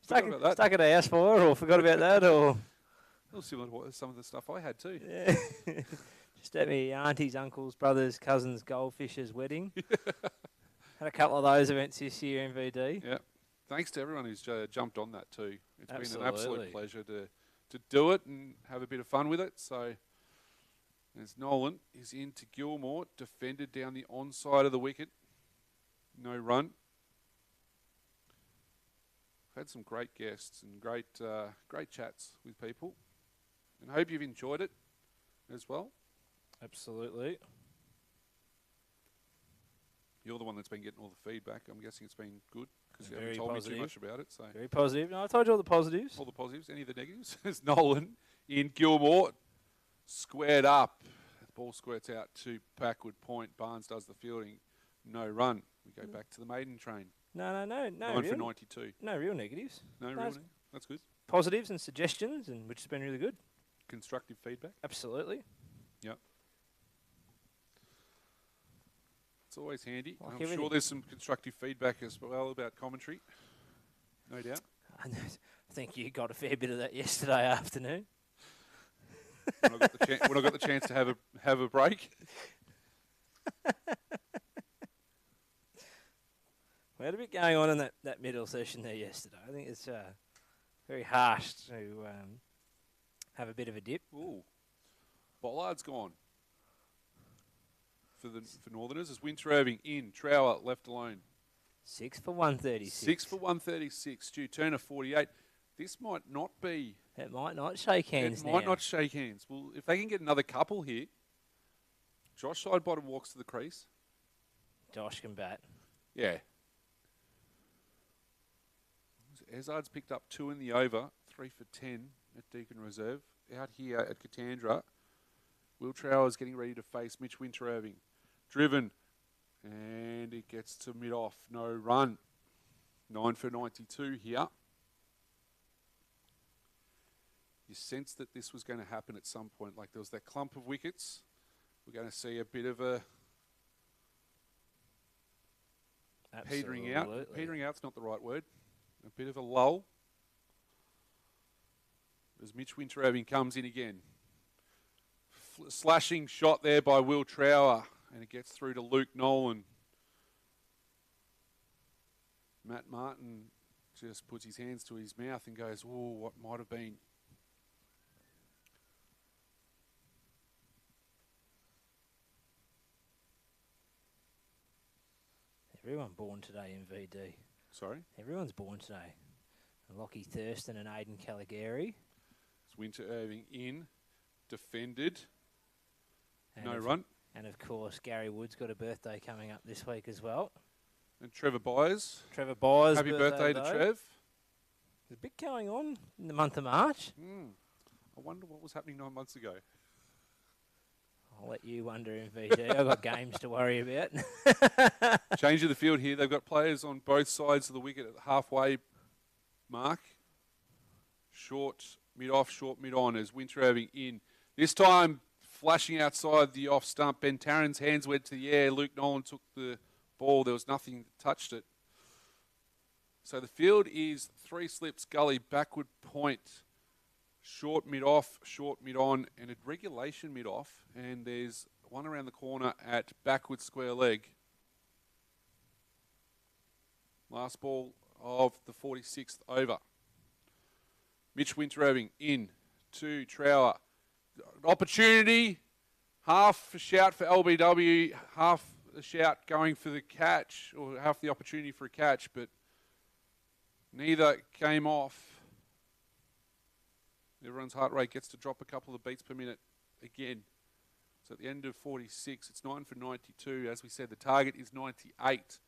stuck at a house fire or forgot about that or... A little similar to some of the stuff I had too. Yeah. Just at me auntie's, uncle's, brothers, cousins, goldfish's wedding. Had a couple of those events this year, MVD. Yeah. Thanks to everyone who's jumped on that too. It's been an Absolutely. absolute pleasure to do it and have a bit of fun with it. So as Nolan is into Gilmore, defended down the onside of the wicket. No run. I've had some great guests and great chats with people. And I hope you've enjoyed it as well. Absolutely. You're the one that's been getting all the feedback. I'm guessing it's been good because you Very haven't told positive. me too much about it. So Very positive. No, I told you all the positives. all the positives, any of the negatives. It's Nolan in Gilmore, squared up. The ball squirts out to backward point. Barnes does the fielding. No run. We go back to the maiden train. No 9 for real, 92. no real negatives. No, No, really? it's- That's good. Positives and suggestions, and which has been really good. Constructive feedback. Absolutely. Yep. It's always handy. Like I'm everything. sure there's some constructive feedback as well about commentary. No doubt. I think you got a fair bit of that yesterday afternoon. When I got the chance to have a break. We had a bit going on in that middle session there yesterday. I think it's very harsh to have a bit of a dip. Ooh. Bollard's gone. For Northerners, as Winter Irving in, Trower left alone. 6 for 136. 6 for 136. Stu Turner 48. This might not be. It might not shake hands It might now. not shake hands. Well, if they can get another couple here, Josh Sidebottom walks to the crease. Josh can bat. Yeah. Ezard's picked up 2 in the over, 3 for 10 at Deakin Reserve. Out here at Katandra, Will Trower's getting ready to face Mitch Winter Irving. Driven, and it gets to mid-off. No run. 9 for 92 here. You sense that this was going to happen at some point. Like there was that clump of wickets. We're going to see a bit of a petering out. Absolutely. Petering out's not the right word. A bit of a lull. As Mitch Winterhaven comes in again. Slashing shot there by Will Trower. And it gets through to Luke Nolan. Matt Martin just puts his hands to his mouth and goes, "Oh, what might have been." Everyone born today in VD. Sorry? Everyone's born today. Lockie Thurston and Aidan Caligari. It's Winterhaven in. Defended. And No of- run. And of course, Gary Wood's got a birthday coming up this week as well. And Trevor Byers. Trevor Byers' Happy birthday to though. Trev. There's a bit going on in the month of March. I wonder what was happening 9 months ago. I'll let you wonder in VD. I've got games to worry about. Change of the field here. They've got players on both sides of the wicket at the halfway mark. Short, mid-off, short, mid-on as Winterhaven in. This time, flashing outside the off stump. Ben Tarran's hands went to the air. Luke Nolan took the ball. There was nothing that touched it. So the field is 3 slips, gully, backward point. Short mid-off, short mid-on, and a regulation mid-off. And there's one around the corner at backward square leg. Last ball of the 46th over. Mitch Winterhaven in to Trower. Opportunity. Half a shout for LBW, half a shout going for the catch, or half the opportunity for a catch, but neither came off. Everyone's heart rate gets to drop a couple of beats per minute again. So at the end of 46, it's 9 for 92. As we said, the target is 98.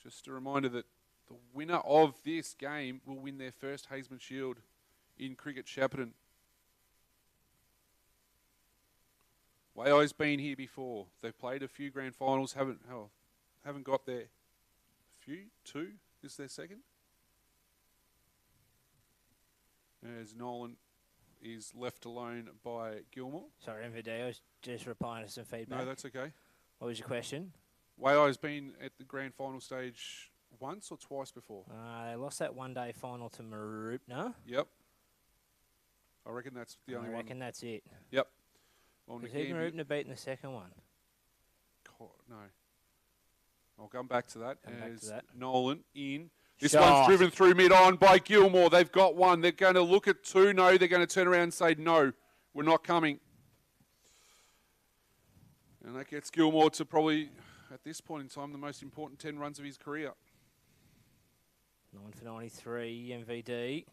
Just a reminder that the winner of this game will win their first Haisman Shield in Cricket Shepparton. Waaya's been here before. They've played a few grand finals, haven't got there. Two is their second. As Nolan is left alone by Gilmore. Sorry, MVD, I was just replying to some feedback. No, that's okay. What was your question? Waaya's been at the grand final stage once or twice before. They lost that one-day final to Marupna. Yep. I reckon that's the only I one. reckon that's it. Yep. Well, Was he Marupna beaten the second one? No. I'll come back to that. Come back to that. Nolan in. This Shot. one's driven through mid-on by Gilmore. They've got one. They're going to look at 2. No, they're going to turn around and say, no, we're not coming. And that gets Gilmore to probably, at this point in time, the most important 10 runs of his career. 9 for 93, MVD.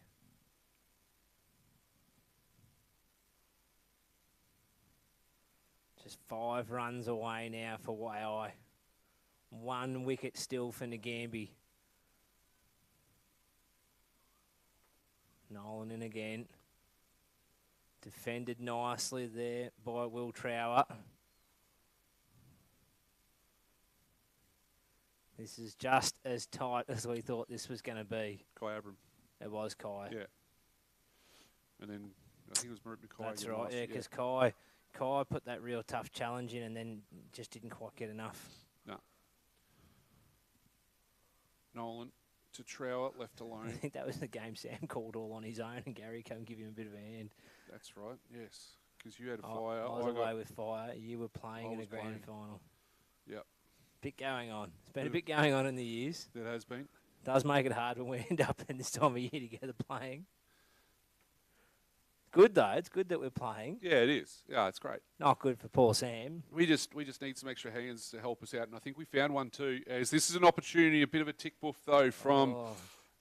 Just 5 runs away now for Waaia. 1 wicket still for Nagambie. Nolan in again. Defended nicely there by Will Trower. This is just as tight as we thought this was going to be. Kai Abram. It was Kai. Yeah. And then I think it was Marupna Kai. That's again right, last- yeah, because Kai put that real tough challenge in and then just didn't quite get enough. No. Nolan to Trower, left I alone. think that was the game Sam called all on his own and Gary come give him a bit of a hand. That's right, yes. Because you had a I fire. was away with fire. You were playing I in a was grand playing. final. Yep. Bit going on. It's been a bit going on in the years. That has been. Does make it hard when we end up in this time of year together playing. Good though. It's good that we're playing. Yeah, it is. Yeah, it's great. Not good for poor Sam. We just need some extra hands to help us out, and I think we found one too. As this is an opportunity, a bit of a tick boof though from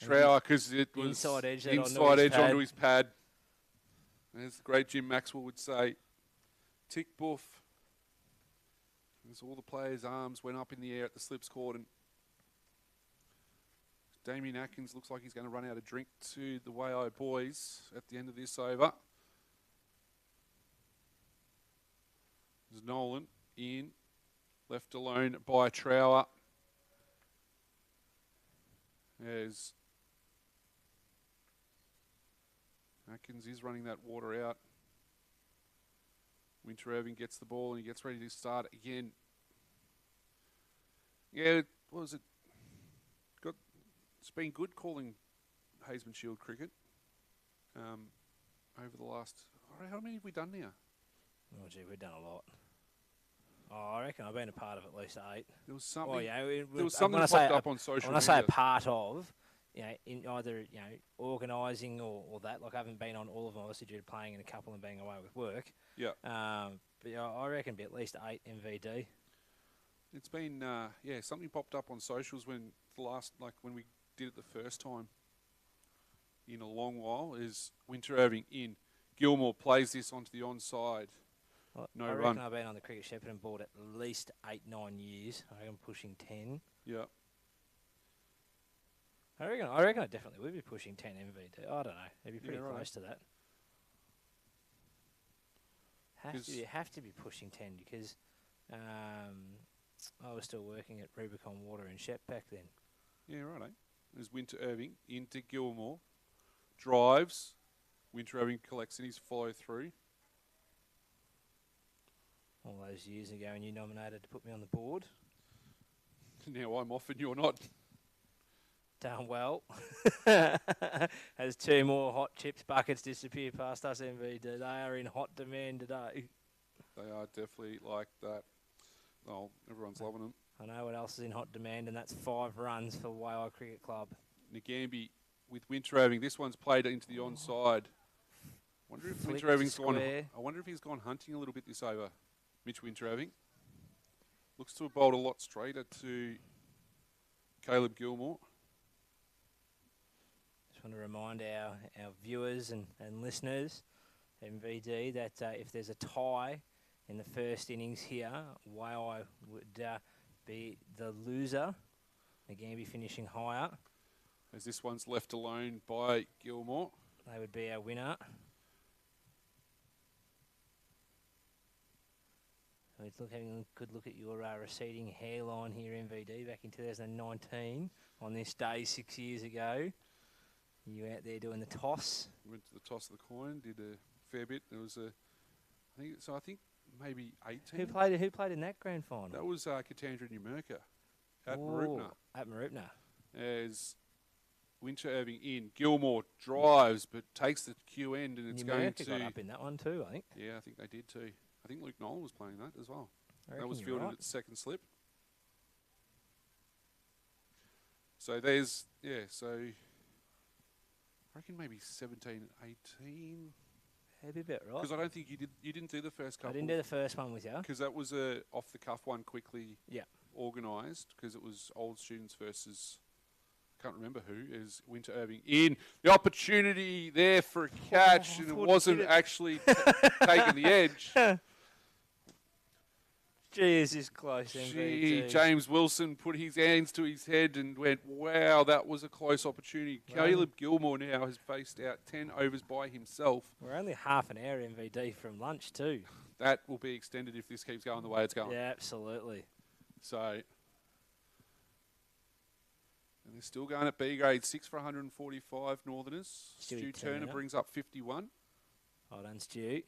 Trower, because it was Inside edge that inside onto his edge pad. onto his pad. As the great Jim Maxwell would say, tick boof. As all the players' arms went up in the air at the slips court, and Damien Atkins looks like he's going to run out a drink to the Waaia boys at the end of this over. There's Nolan in, left alone by Trower. As Atkins is running that water out. Winterhaven gets the ball and he gets ready to start again. Yeah, what was it? it's been good calling Haisman Shield cricket over the last. How many have we done now? Oh, gee, we've done a lot. Oh, I reckon I've been a part of at least 8. There was something. Oh, yeah. There was something that popped up on social When I media. say a part of, in either organising or that, like I haven't been on all of them, obviously due to playing in a couple and being away with work. Yeah. But I reckon it'd be at least 8 MVD. It's been something popped up on socials when when we did it the first time in a long while. Is Winter Irving in Gilmore plays this onto the onside. No I run. reckon I've been on the Cricket Shepparton board at least 8-9 years. I reckon pushing 10. Yeah. I reckon I definitely would be pushing 10 MVD. I don't know. It'd be pretty right. close to that. Have to be pushing 10 because I was still working at Rubicon Water in Shep back then. Yeah, right. There's Winter Irving into Gilmore. Drives. Winter Irving collects in his follow through. All those years ago, and you nominated to put me on the board. Now I'm off and you're not. Done well. As 2 more hot chips buckets disappear past us, MVD. They are in hot demand today. They are definitely like that. Oh, everyone's loving them. I know what else is in hot demand, and that's 5 runs for Waaia Cricket Club. Nagambie with Winter Irving. This one's played into the onside. Wonder if Flick Winter Irving's to gone. square. I wonder if he's gone hunting a little bit this over. Mitch Winter Irving looks to have bowled a lot straighter to Caleb Gilmore. Just want to remind our viewers and listeners, MVD, that if there's a tie in the first innings here, Waaia would be the loser. Nagambie finishing higher. As this one's left alone by Gilmore. They would be our winner. Having a good look at your receding hairline here, MVD, back in 2019 on this day 6 years ago. You were out there doing the toss. Went to the toss of the coin, did a fair bit. There was I think maybe 18. Who played in that grand final? That was Katandra Numurka at Marupna. At Marupna. As Winter Irving in, Gilmore drives but takes the Q end and it's going to. got up in that one too, I think. Yeah, I think they did too. I think Luke Nolan was playing that as well. I That was reckon you're fielded right. at second slip. So there's, so I reckon maybe 17 and 18. That'd be about right. Because I don't think you didn't do the first couple. I didn't do the first one with you. Because that was a off-the-cuff one quickly Yeah. organised because it was old students versus, can't remember who, is Winter Irving in. The opportunity there for a catch and it wasn't actually taking the edge. Gee, is this close, Gee, MVD. James Wilson put his hands to his head and went, wow, that was a close opportunity. Well, Caleb Gilmore now has faced out 10 overs by himself. We're only half an hour MVD from lunch too. That will be extended if this keeps going the way it's going. Yeah, absolutely. So, and they're still going at B grade, 6 for 145 Northerners. Stewie Stu Turner Turner. brings up 51. Well done, Stu.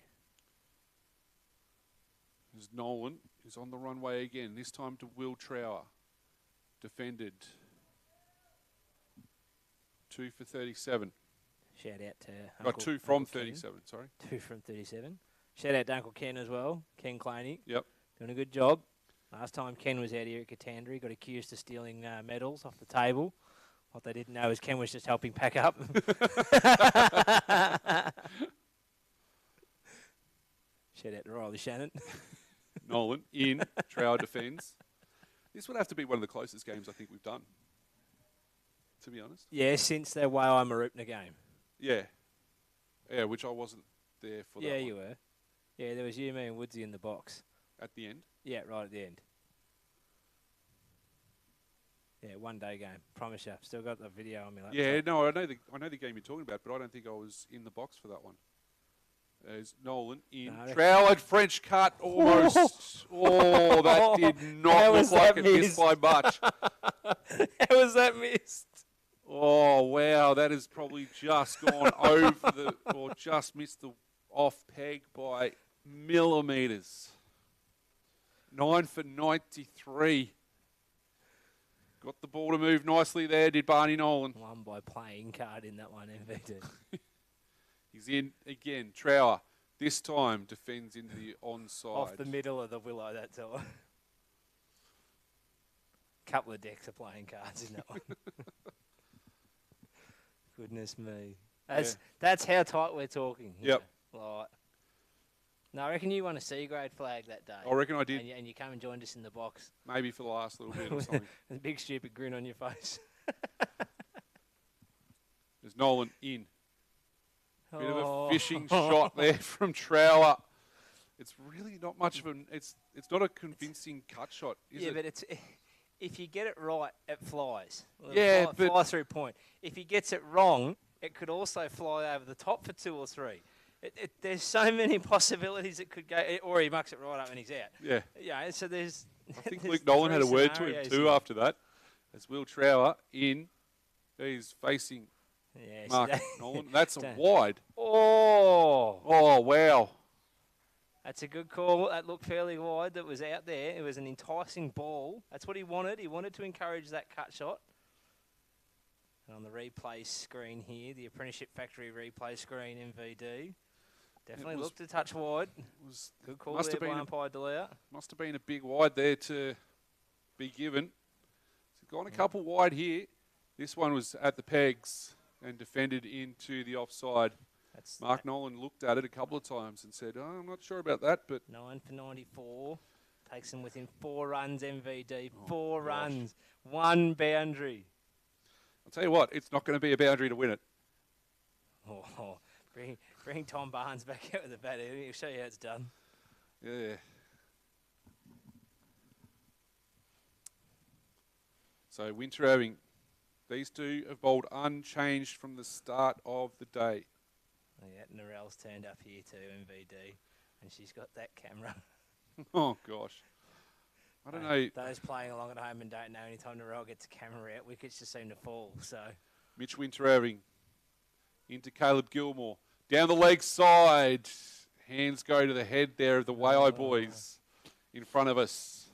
As Nolan is on the runway again, this time to Will Trower. Defended. 2 for 37. Shout out to Got 2 from 37, sorry. 2 from 37. Shout out to Uncle Ken as well, Ken Claney. Yep. Doing a good job. Last time Ken was out here at Katandra, he got accused of stealing medals off the table. What they didn't know is Ken was just helping pack up. Shout out to Riley Shannon. Nolan in, Trower defends. This would have to be one of the closest games I think we've done, to be honest. Yeah, since the Waaia Marupna game. Yeah. Yeah, which I wasn't there for that Yeah, one. you were. Yeah, there was you, me and Woodsy in the box. At the end. Yeah, right at the end. Yeah, 1 day game. Promise you. Still got the video on me. Yeah, no, I know the game you're talking about, but I don't think I was in the box for that one. There's Nolan in. No, Trowered French cut almost. Oh, that did How not was look like that it missed by missed? much. How was that missed? Oh, wow, that has probably just gone over or just missed the off peg by millimetres. 9 for 93. Got the ball to move nicely there, did Barney Nolan. Won by playing card in that one, MVD. He's in again. Trower, this time, defends into the onside. Off the middle of the willow that time. Couple of decks of playing cards in that one. Goodness me. That's how tight we're talking. Yep. Like, no, I reckon you won a C grade flag that day. I reckon I did. And you came and joined us in the box. Maybe for the last little bit or something. With a big stupid grin on your face. There's Nolan in. Bit of a fishing shot there from Trower. It's really not much of an. It's not a convincing cut shot, is it? Yeah, but it's if you get it right, it flies. Well, Yeah, but fly through point. If he gets it wrong, it could also fly over the top for 2 or 3. There's so many possibilities it could go, or he mucks it right up and he's out. Yeah. Yeah. So there's. I think there's Luke Nolan had a 3 word to him scenarios too here. after that. As Will Trower in, he's facing Yeah, Mark Nolan. That's a wide. Oh, Wow. that's a good call. That looked fairly wide. That was out there. It was an enticing ball. That's what he wanted. He wanted to encourage that cut shot. And on the replay screen here, the Apprenticeship Factory replay screen, MVD. Definitely looked a touch wide. Was Good call must there have been by umpire Delia. Must have been a big wide there to be given. He's gone a couple wide here. This one was at the pegs and defended into the offside. Mark Nolan looked at it a couple of times and said, I'm not sure about that, but 9 for 94. Takes them within 4 runs, MVD. Oh, 4 gosh. runs. 1 boundary. I'll tell you what, it's not going to be a boundary to win it. Oh, bring Tom Barnes back out with the bat. He'll show you how it's done. Yeah. So Winter Irving, these two have bowled unchanged from the start of the day. Oh, yeah, Narelle's turned up here too, MVD. And she's got that camera. Oh, gosh. I don't know. Those playing along at home and don't know any time Narelle gets a camera out, wickets just seem to fall. So Mitch Winter Irving into Caleb Gilmore. Down the leg side. Hands go to the head there of the Waaia boys in front of us.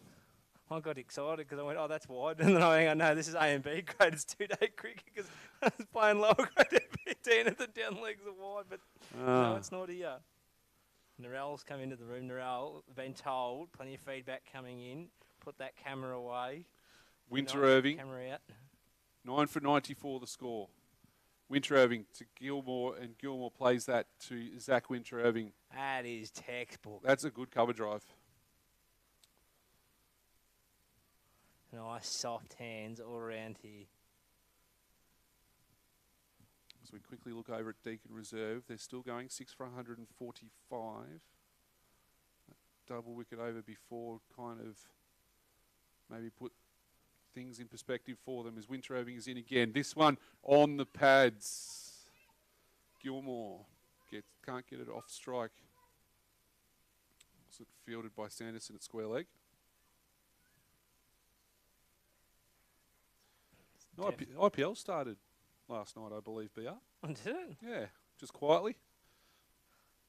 I got excited because I went, oh, that's wide. And then I went, no, this is A and B grade. It's 2-day cricket because I was playing lower grade MVD and the down legs are wide. But no, it's not here. Narelle's come into the room. Narelle, been told, plenty of feedback coming in. Put that camera away. Winter Nice, Irving, camera out. 9 for 94 the score. Winter Irving to Gilmore, and Gilmore plays that to Zach Winter Irving. That is textbook. That's a good cover drive. Nice soft hands all around here. As we quickly look over at Deakin Reserve, they're still going 6 for 145. That double wicket over before kind of maybe put things in perspective for them as Winter Irving is in again. This one on the pads. Gilmore can't get it off strike. Was it fielded by Sanderson at square leg? IPL started last night, I believe, BR. Oh, did it? Yeah, just quietly.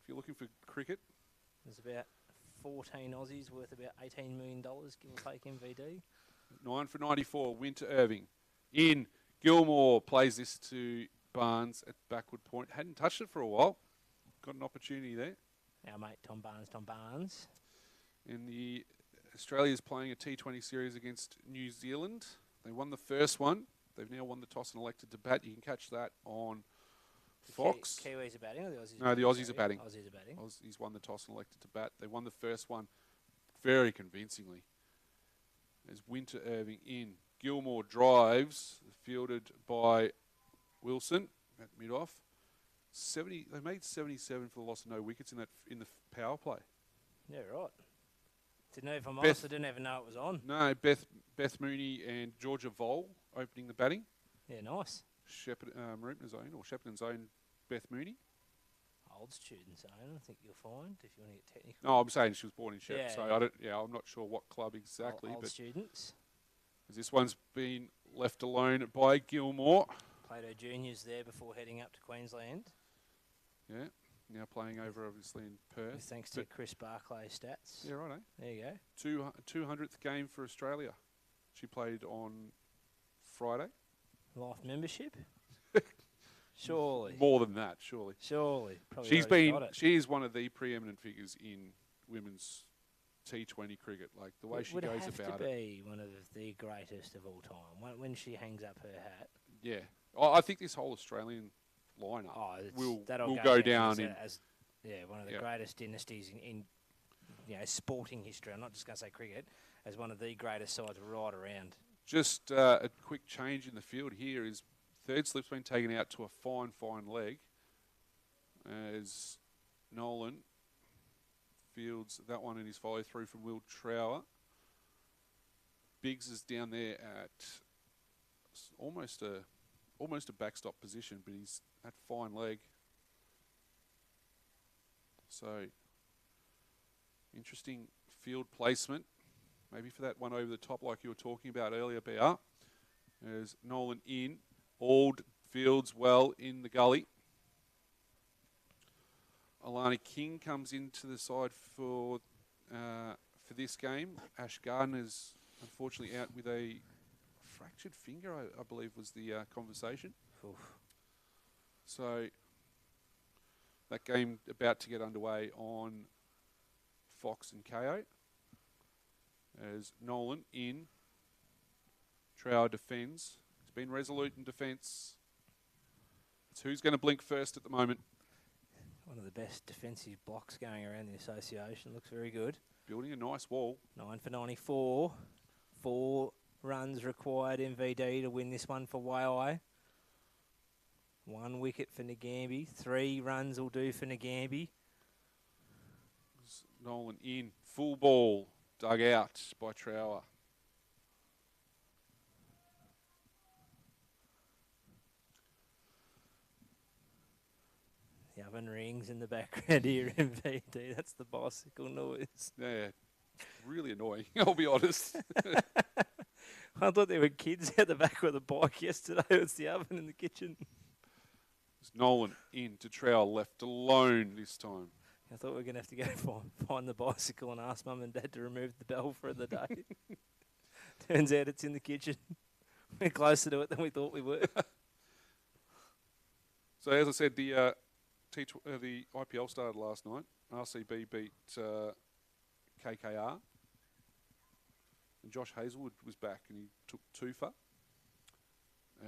If you're looking for cricket. There's about 14 Aussies worth about $18 million, give or take MVD. 9 for 94, Winter Irving. In, Gilmore plays this to Barnes at backward point. Hadn't touched it for a while. Got an opportunity there. Our mate Tom Barnes. And Australia's playing a T20 series against New Zealand. They won the first one. They've now won the toss and elected to bat. You can catch that on Fox. Kiwis are batting or the Aussies? No, the Aussies are batting. Aussies are batting. Aussies won the toss and elected to bat. They won the first one very convincingly. As Winter Irving in. Gilmore drives, fielded by Wilson at mid-off. They made 77 for the loss of no wickets in the power play. Yeah, right. If I'm honest, I didn't even know it was on. No, Beth Mooney and Georgia Vole opening the batting. Yeah, nice. Marupna's own, or Shepton's own Beth Mooney. Old students own, I think you'll find, if you want to get technical. No, I'm saying she was born in Shep, Yeah, so yeah. I'm not sure what club exactly. Old but students. This one's been left alone by Gilmore. Played her juniors there before heading up to Queensland. Yeah, now playing over obviously in Perth. Thanks to Chris Barclay's stats. Yeah, right. There you go. 200th game for Australia. She played on Friday. Life membership? Surely. More than that, surely. Surely. Probably She's already got it. she is one of the preeminent figures in women's T20 cricket. Like the way It she would goes have about to it. be one of the greatest of all time. When she hangs up her hat, Yeah. I think this whole Australian lineup that'll will go down down as one of the Yeah. greatest dynasties in sporting history. I'm not just going to say cricket, as one of the greatest sides right around. Just a quick change in the field here is third slip's been taken out to a fine leg as Nolan fields that one in his follow through from Will Trower. Biggs is down there at almost a backstop position, but he's at fine leg. So interesting field placement. Maybe for that one over the top like you were talking about earlier, BR. There's Nolan in. Ald fields well in the gully. Alana King comes into the side for this game. Ash Gardner's unfortunately out with a fractured finger, I believe was the conversation. Oof. So that game about to get underway on Fox and KO. As Nolan in. Trower defends. He's been resolute in defence. It's who's going to blink first at the moment. One of the best defensive blocks going around the association. Looks very good. Building a nice wall. 9 for 94. 4 runs required MVD to win this one for Waaia. 1 wicket for Nagambie. 3 runs will do for Nagambie. Nolan in. Full ball. Dug out by Trower. The oven rings in the background here, MVD. That's the bicycle noise. Yeah, really annoying, I'll be honest. I thought there were kids out the back with a bike yesterday. It's the oven in the kitchen. It's Nolan in to Trower, left alone this time. I thought we were going to have to go find the bicycle and ask Mum and Dad to remove the bell for the day. Turns out it's in the kitchen. We're closer to it than we thought we were. So as I said, the IPL started last night. RCB beat KKR. And Josh Hazelwood was back and he took 2 for.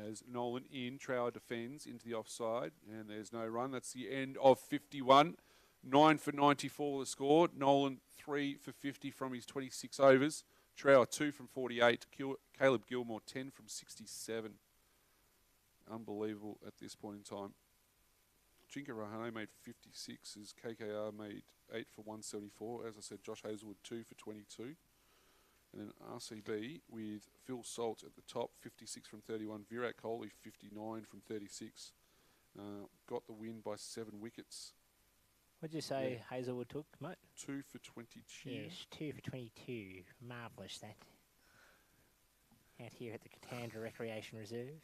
As Nolan in, Trower defends into the offside. And there's no run. That's the end of 51. 9 for 94 the score. Nolan 3 for 50 from his 26 overs. Trower 2 from 48. Caleb Gilmore 10 from 67. Unbelievable at this point in time. Jinka Rahane made 56 as KKR made 8 for 174. As I said, Josh Hazelwood 2 for 22. And then RCB with Phil Salt at the top, 56 from 31. Virat Kohli 59 from 36. Got the win by 7 wickets. What'd you say Hazelwood took, mate? 2 for 22. Yes, 2 for 22. Marvellous, that. Out here at the Katandra Recreation Reserve.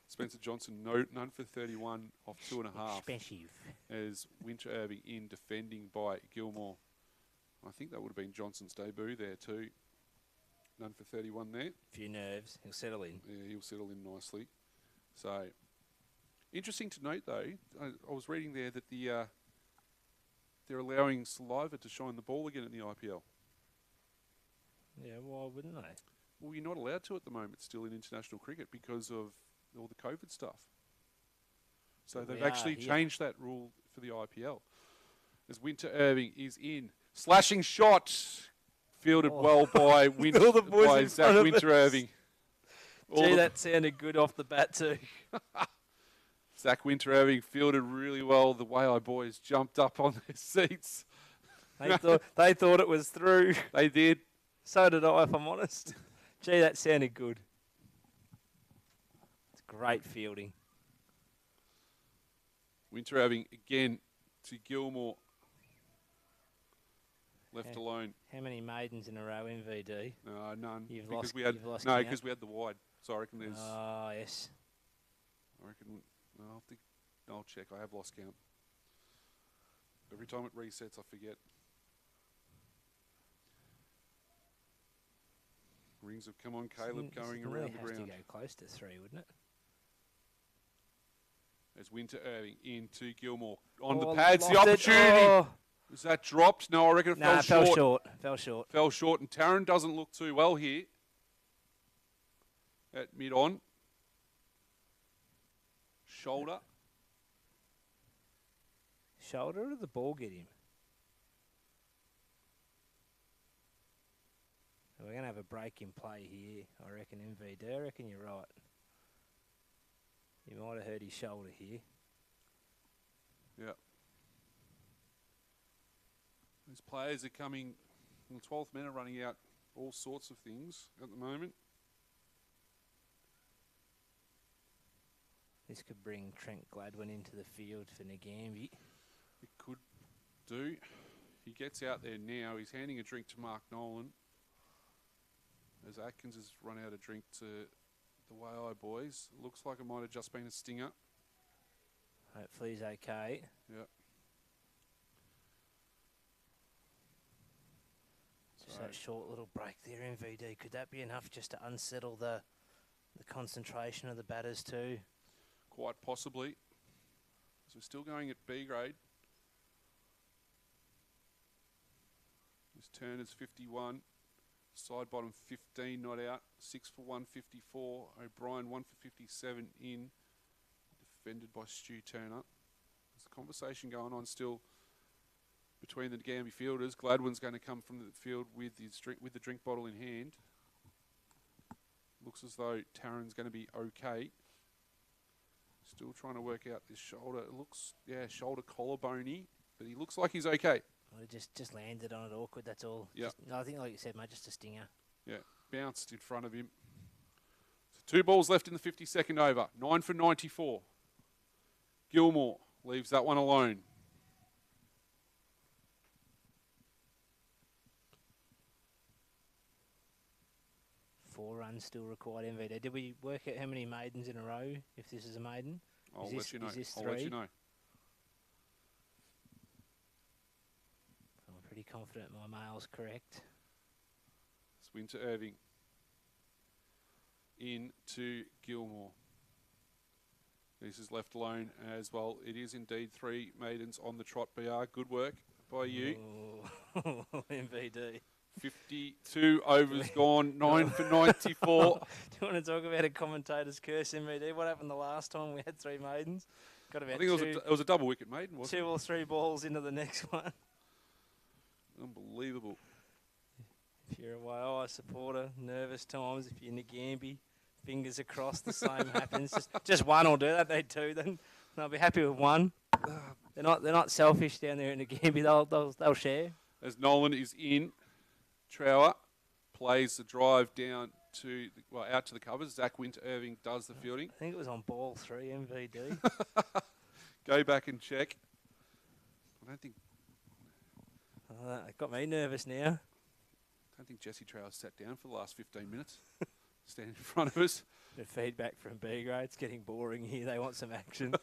Spencer Johnson, none for 31 off 2.5. Expensive. As Winter Irving in defending by Gilmore. I think that would have been Johnson's debut there too. None for 31 there. Few nerves. He'll settle in. Yeah, he'll settle in nicely. So, interesting to note though, I was reading there that they're allowing saliva to shine the ball again in the IPL. Yeah, why wouldn't they? Well, you're not allowed to at the moment still in international cricket because of all the COVID stuff. So Well, they've we actually are here. changed that rule for the IPL. As Winter Irving is in. Slashing shot. Fielded well by, All the boys by in Zach front of Winter us. Irving. Gee, that sounded good off the bat too. Zach Winter Irving fielded really well. The Waaia boys jumped up on their seats. They thought it was through. They did. So did I, if I'm honest. Gee, that sounded good. It's great fielding. Winter Irving again to Gilmore. Left alone. How many maidens in a row, MVD? No, none. You've because lost- we had you've lost no, count. because we had the wide. So I reckon there's. Oh, yes. I reckon. No, I'll check. I have lost count. Every time it resets, I forget. Rings have come on, Caleb going It really around the has ground. to go close to 3, wouldn't it? As Winter Irving into Gilmore. On the Oh, pads, the lost it. opportunity. Oh. Was that dropped? No, I reckon it Nah, fell short. Fell short. Fell short, and Taryn doesn't look too well here. At mid-on. Shoulder. Shoulder or did the ball get him? We're going to have a break in play here, I reckon, MVD. I reckon you're right. You might have hurt his shoulder here. Yeah. These players are coming in the 12th minute, running out all sorts of things at the moment. This could bring Trent Gladwin into the field for Nagambie. It could do. He gets out there now. He's handing a drink to Mark Nolan. As Atkins has run out a drink to the Waaia boys. Looks like it might have just been a stinger. Hopefully he's okay. Yep. Just that short little break there, MVD. Could that be enough just to unsettle the concentration of the batters too? Quite possibly. So we're still going at B grade. This turn is 51. Side bottom 15 not out. 6 for 154. O'Brien 1 for 57 in. Defended by Stu Turner. There's a conversation going on still between the Nagambie fielders. Gladwin's going to come from the field with the drink bottle in hand. Looks as though Taryn's going to be okay. Still trying to work out this shoulder. It looks, shoulder collarbone-y, but he looks like he's okay. Well, he just landed on it awkward, that's all. Yeah. No, I think, like you said, mate, just a stinger. Yeah, bounced in front of him. So 2 balls left in the 52nd over. 9 for 94. Gilmore leaves that one alone. Four runs still required, MVD. Did we work out how many maidens in a row, if this is a maiden? I'll let you know. Is this I'll 3? let you know. I'm pretty confident my mail's correct. It's Winter Irving. Into Gilmore. This is left alone as well. It is indeed 3 maidens on the trot, BR. Good work by you. Oh, MVD. 52 overs gone, 9 for 94. Do you want to talk about a commentator's curse, MVD? What happened the last time we had 3 maidens? Got about I think it was a double wicket maiden, wasn't 2 or 3 balls into the next one. Unbelievable. If you're a Waaia supporter, nervous times. If you're Nagambie, fingers acrossed, the same happens. Just one will do that. They 2, then they'll be happy with 1. They're not selfish down there in Nagambie. They'll share. As Nolan is in, Trower plays the drive down to out to the covers. Zach Winter Irving does the fielding. I think it was on ball 3, MVD. Go back and check. I don't think It got me nervous now. Jesse Trower sat down for the last 15 minutes. Standing in front of us. The feedback from B grade, it's getting boring here. They want some action.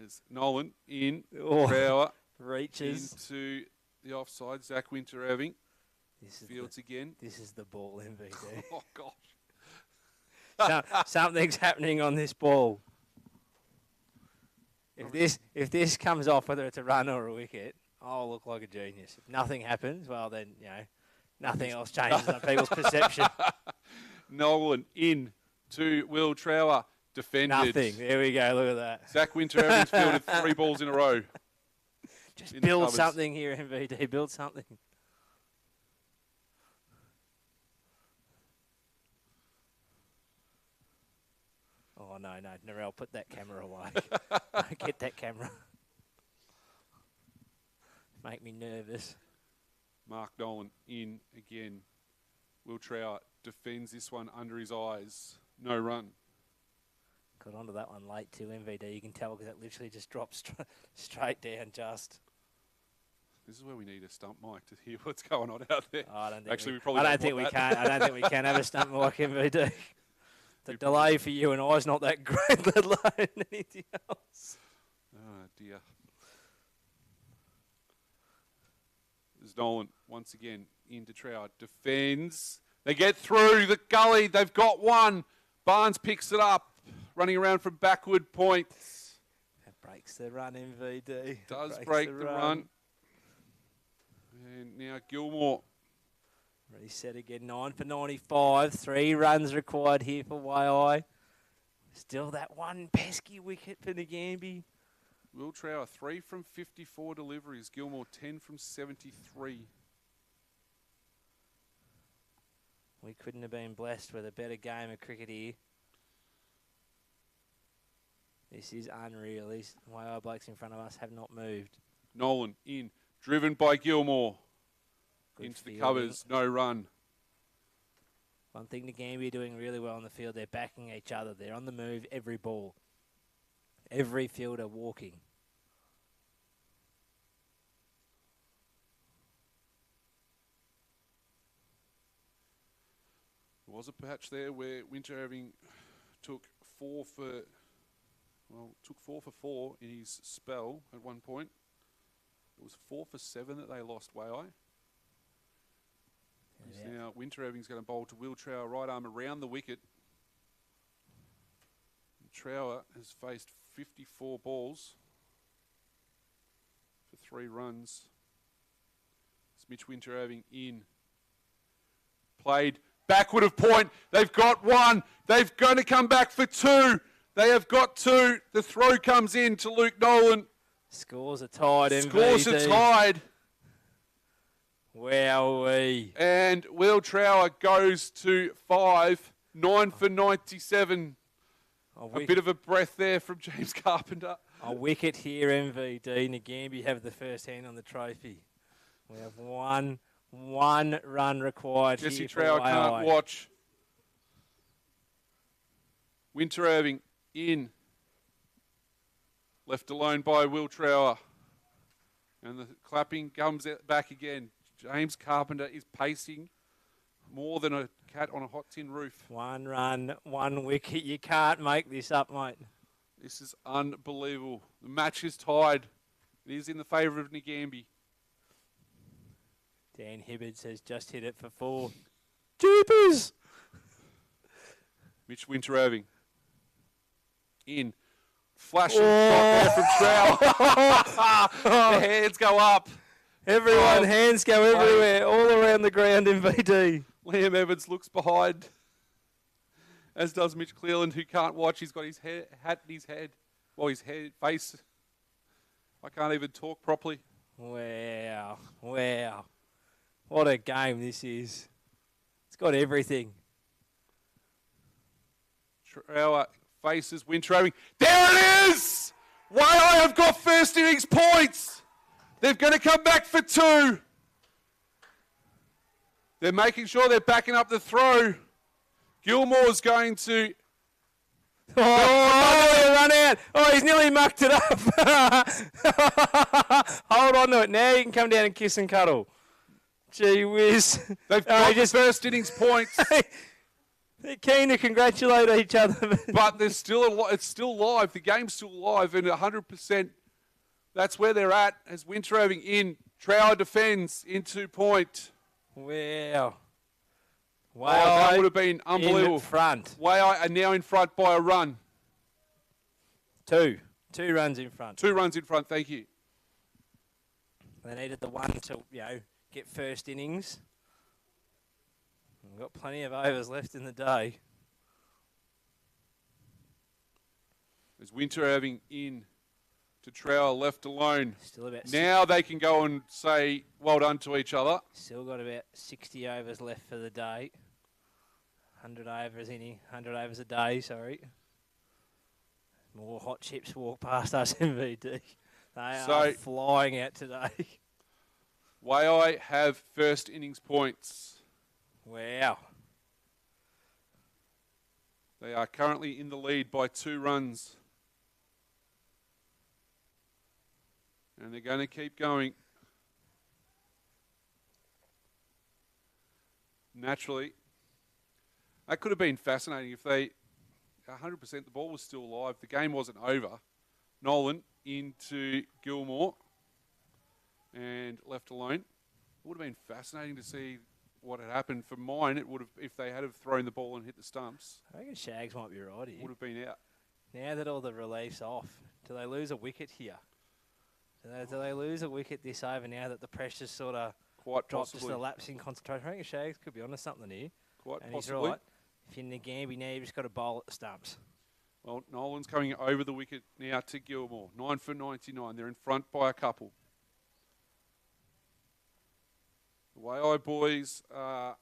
As Nolan in, Oh, Trower reaches. into the offside. Zach Winter Irving This is fields again. This is the ball, MVD. Oh gosh. Something's happening on this ball. If this comes off, whether it's a run or a wicket, I'll look like a genius. If nothing happens, well then, nothing else changes on people's perception. Nolan in to Will Trower. Defended. Nothing. There we go. Look at that. Zach Winter Irving's fielded 3 balls in a row. Just build something here, MVD. Build something. Oh, no. Narelle, put that camera away. Don't get that camera. Make me nervous. Mark Nolan in again. Will Trower defends this one under his eyes. No run. Got onto that one late too, MVD. You can tell because that literally just dropped straight down just. This is where we need a stump mic to hear what's going on out there. Oh, I don't think Actually, we we probably I don't think we can. I don't think we can have a stump mic, MVD. The delay for you and I is not that great, let alone anything else. Oh, dear. As Nolan, once again, into Trower. Defends. They get through the gully. They've got one. Barnes picks it up. Running around from backward points. That breaks the run, MVD. Does break the run. And now Gilmore. Ready, set again. 9 for 95. 3 runs required here for Waaia. Still that one pesky wicket for Nagambie. Will Trower, 3 from 54 deliveries. Gilmore, 10 from 73. We couldn't have been blessed with a better game of cricket here. This is unreal. These Waaia blokes in front of us have not moved. Nolan in. Driven by Gilmore. Good Into the fielding. covers. No run. One thing Nagambie are doing really well on the field, they're backing each other. They're on the move every ball. Every fielder walking. There was a patch there where Winter Irving took 4 for 4 in his spell at one point. It was 4 for 7 that they lost, Waaia. Yeah. Now Winter Irving's going to bowl to Will Trower, right arm around the wicket. Trower has faced 54 balls for 3 runs. It's Mitch Winter Irving in. Played backward of point. They've got 1. They've going to come back for 2. They have got 2. The throw comes in to Luke Nolan. Scores are tied, MVD. Scores are tied. Wowee. And Will Trower goes to 5. 9 for 97. A bit of a breath there from James Carpenter. A wicket here, MVD. Nagambie have the first hand on the trophy. We have one run required Jesse here Trower for can't Waaia. watch. Winter Irving in. Left alone by Will Trower. And the clapping comes back again. James Carpenter is pacing more than a cat on a hot tin roof. 1 run, 1 wicket. You can't make this up, mate. This is unbelievable. The match is tied. It is in the favour of Nagambie. Dan Hibbard says just hit it for 4. Jeepers! Mitch Winter Irving in. Flashing shot there from Trower. The hands go up. Everyone, hands go everywhere, all around the ground in VD. Liam Evans looks behind, as does Mitch Cleland, who can't watch. He's got his hat in his head. Well, his face. I can't even talk properly. Wow. What a game this is. It's got everything. Trower faces Winter Irving. There it is! Waaia have got first innings points. They're going to come back for 2. They're making sure they're backing up the throw. Gilmore's going to... Oh, run out. Oh, he's nearly mucked it up. Hold on to it. Now you can come down and kiss and cuddle. Gee whiz. They've got just first innings points. They're keen to congratulate each other. But there's still it's still live. The game's still live, and 100%. That's where they're at. As Winter Irving in, Trower defends into point. Wow. That would have been unbelievable. In front. Waaia are now in front by a run. 2 runs in front. 2 runs in front. Thank you. They needed the 1 to get first innings. We've got plenty of overs left in the day. As Winter Irving in to Trower, left alone. Still about Now they can go and say well done to each other. Still got about 60 overs left for the day. 100 overs a day, sorry. More hot chips walk past us, MVD. They are flying out today. Waaia have first innings points. Wow. They are currently in the lead by 2 runs. And they're going to keep going. Naturally, that could have been fascinating if they 100% the ball was still alive. The game wasn't over. Nolan into Gilmore and left alone. would have been fascinating to see what had happened. For mine, it would have, if they had have thrown the ball and hit the stumps, I reckon Shags might be right here. would have been out. Now that all the relief's off, do they lose a wicket here? Do they lose a wicket this over now that the pressure's sort of Quite dropped, possibly. just a lapse in concentration? I reckon Shags could be onto something here. Quite And possibly. he's right. If you're Nagambie now, you've just got to bowl at the stumps. Well, Nolan's coming over the wicket now to Gilmore. 9 for 99. They're in front by a couple. The Waaia boys are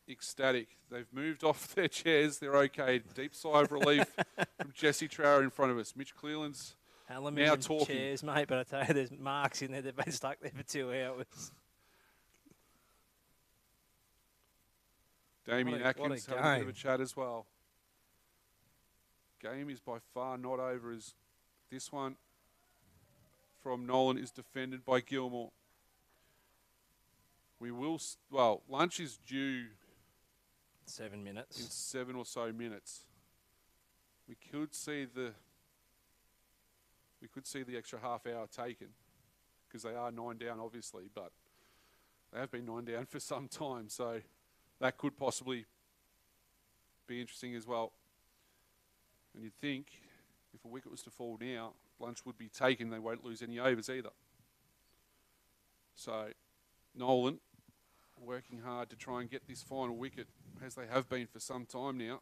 ecstatic. They've moved off their chairs. They're okay. Deep sigh of relief from Jesse Trower in front of us. Mitch Cleland's Aluminium talking. chairs, mate, but I tell you, there's marks in there. They've been stuck there for 2 hours. Damien What a Atkins having a bit of a game. chat as well. Game is by far not over as this one from Nolan is defended by Gilmore. We will, lunch is due 7 in minutes. 7 or so minutes. We could see the extra half hour taken because they are 9 down, obviously, but they have been 9 down for some time, so that could possibly be interesting as well. And you'd think if a wicket was to fall now, lunch would be taken. They won't lose any overs either. So Nolan working hard to try and get this final wicket, as they have been for some time now.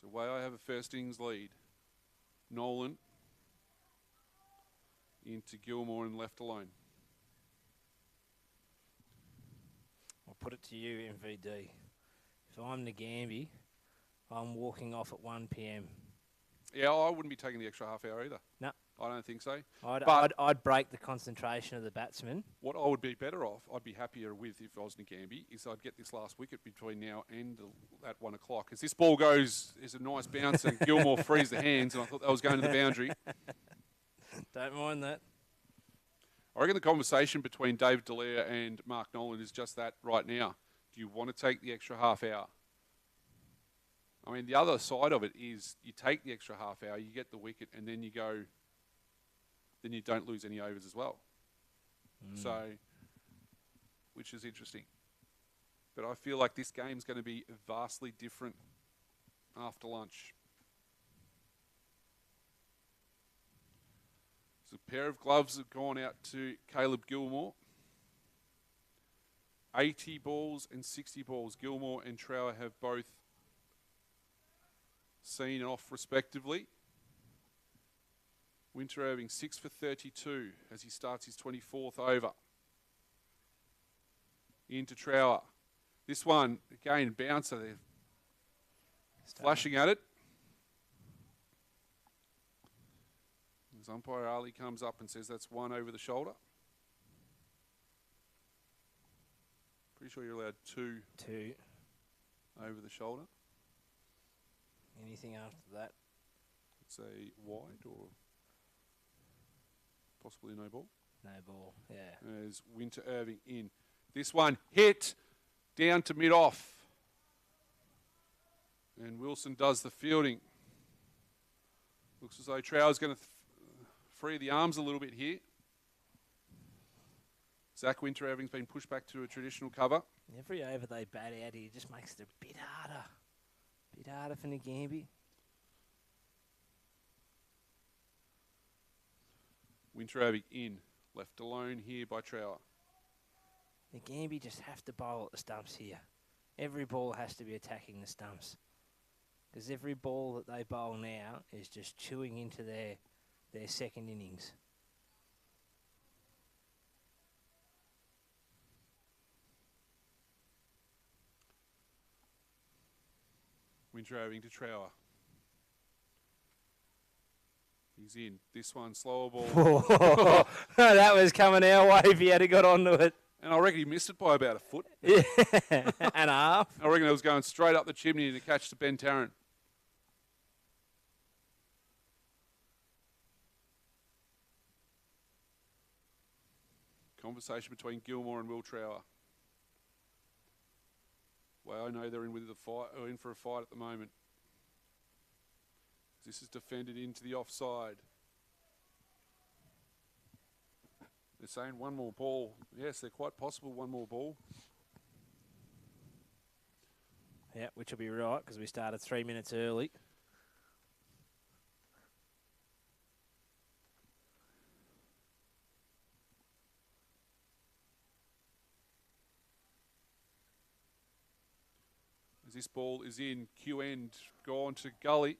So Waaia have a first innings lead. Nolan into Gilmore and left alone. I'll put it to you, MVD. If I'm Nagambie, I'm walking off at 1 p.m. Yeah, I wouldn't be taking the extra half hour either. No. I don't think so. I'd break the concentration of the batsman. What I would be better off, I'd be happier with if I was Nagambie, is I'd get this last wicket between now and at 1 o'clock. As this ball goes, is a nice bounce and Gilmore frees the hands, and I thought that was going to the boundary. Don't mind that. I reckon the conversation between Dave D'Elia and Mark Nolan is just that right now. Do you want to take the extra half hour? I mean, the other side of it is you take the extra half hour, you get the wicket, and then you go, then you don't lose any overs as well. So, which is interesting. But I feel like this game's going to be vastly different after lunch. So a pair of gloves have gone out to Caleb Gilmore. 80 balls and 60 balls. Gilmore and Trower have both seen off respectively. Winter Irving 6 for 32 as he starts his 24th over. Into Trower. This one, again, bouncer. They're flashing at it. As umpire Ali comes up and says that's one over the shoulder. Pretty sure you're allowed two over the shoulder. Anything after that? It's a wide or possibly no ball. No ball, yeah. As Winter Irving in. This one hit down to mid-off. And Wilson does the fielding. Looks as though Trower's going to free the arms a little bit here. Zach Winter Irving's been pushed back to a traditional cover. Every over they bat out here just makes it a bit harder. Bit harder for Nagambie. Winter Irving in. Left alone here by Trower. Nagambie just have to bowl at the stumps here. Every ball has to be attacking the stumps. Because every ball that they bowl now is just chewing into their second innings. Winter Irving to Trower. He's in. This one, slower ball. That was coming our way if he had got onto it. And I reckon he missed it by about a foot. Yeah, and a half. I reckon it was going straight up the chimney to catch to Ben Tarrant. Conversation between Gilmore and Will Trower. Well, I know they're in with the fight, or in for a fight at the moment. This is defended into the offside. They're saying one more ball. Yes, they're quite possible one more ball. Yeah, which will be right because we started 3 minutes early. As this ball is in, Q end gone to Gully.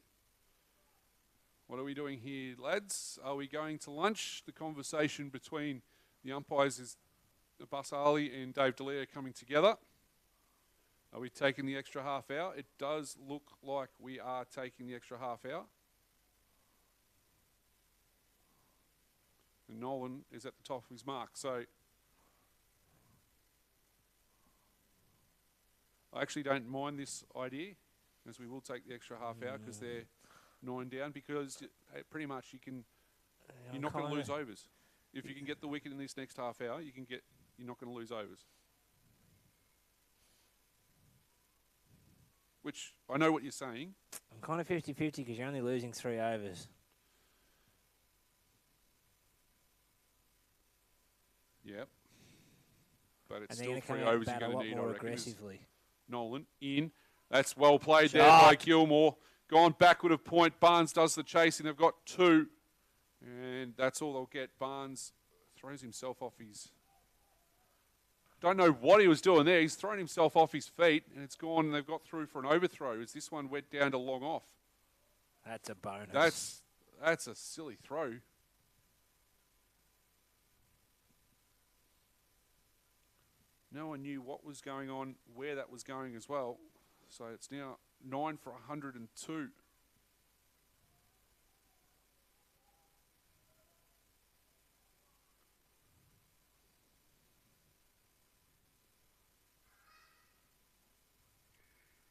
What are we doing here, lads? Are we going to lunch? The conversation between the umpires is Bus Ali and Dave D'Elia coming together. Are we taking the extra half hour? It does look like we are taking the extra half hour. And Nolan is at the top of his mark. So I actually don't mind this idea, as we will take the extra half hour because they're 9 down, because pretty much you're not going to lose overs. If you can get the wicket in this next half hour, you're not going to lose overs. Which, I know what you're saying. I'm kind of 50-50 because you're only losing 3 overs. Yep. But it's And still they're 3 going to overs bat you're a going lot to need, more I reckon. aggressively. Nolan in. That's well played there by Gilmore. Gone backward of point. Barnes does the chasing. They've got 2. And that's all they'll get. Barnes throws himself off his... Don't know what he was doing there. He's thrown himself off his feet, and it's gone, and they've got through for an overthrow as this one went down to long off. That's a bonus. That's a silly throw. No one knew what was going on, where that was going as well. So it's now 9 for 102.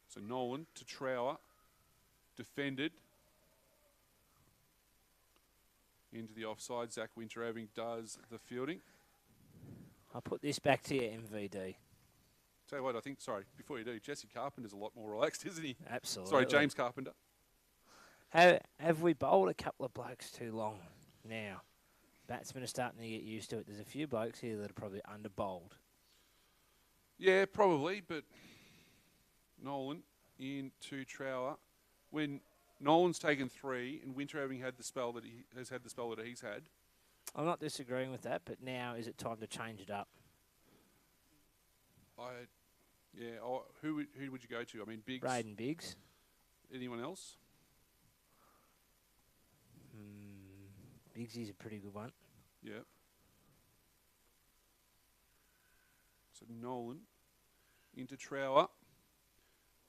So Nolan to Trower, defended. Into the offside, Zach Winter-Irving does the fielding. I'll put this back to your MVD. Tell you what, I think, sorry, before you do, Jesse Carpenter's a lot more relaxed, isn't he? Absolutely. Sorry, James Carpenter. Have we bowled a couple of blokes too long now? Batsmen are starting to get used to it. There's a few blokes here that are probably under-bowled. Yeah, probably, but Nolan into Trower. When Nolan's taken 3 and Winter-Irving had the spell that he has had the spell that he's had. I'm not disagreeing with that, but now is it time to change it up? Who would you go to? I mean, Biggs. Braden Biggs. Anyone else? Biggs is a pretty good one. Yeah. So Nolan into Trower.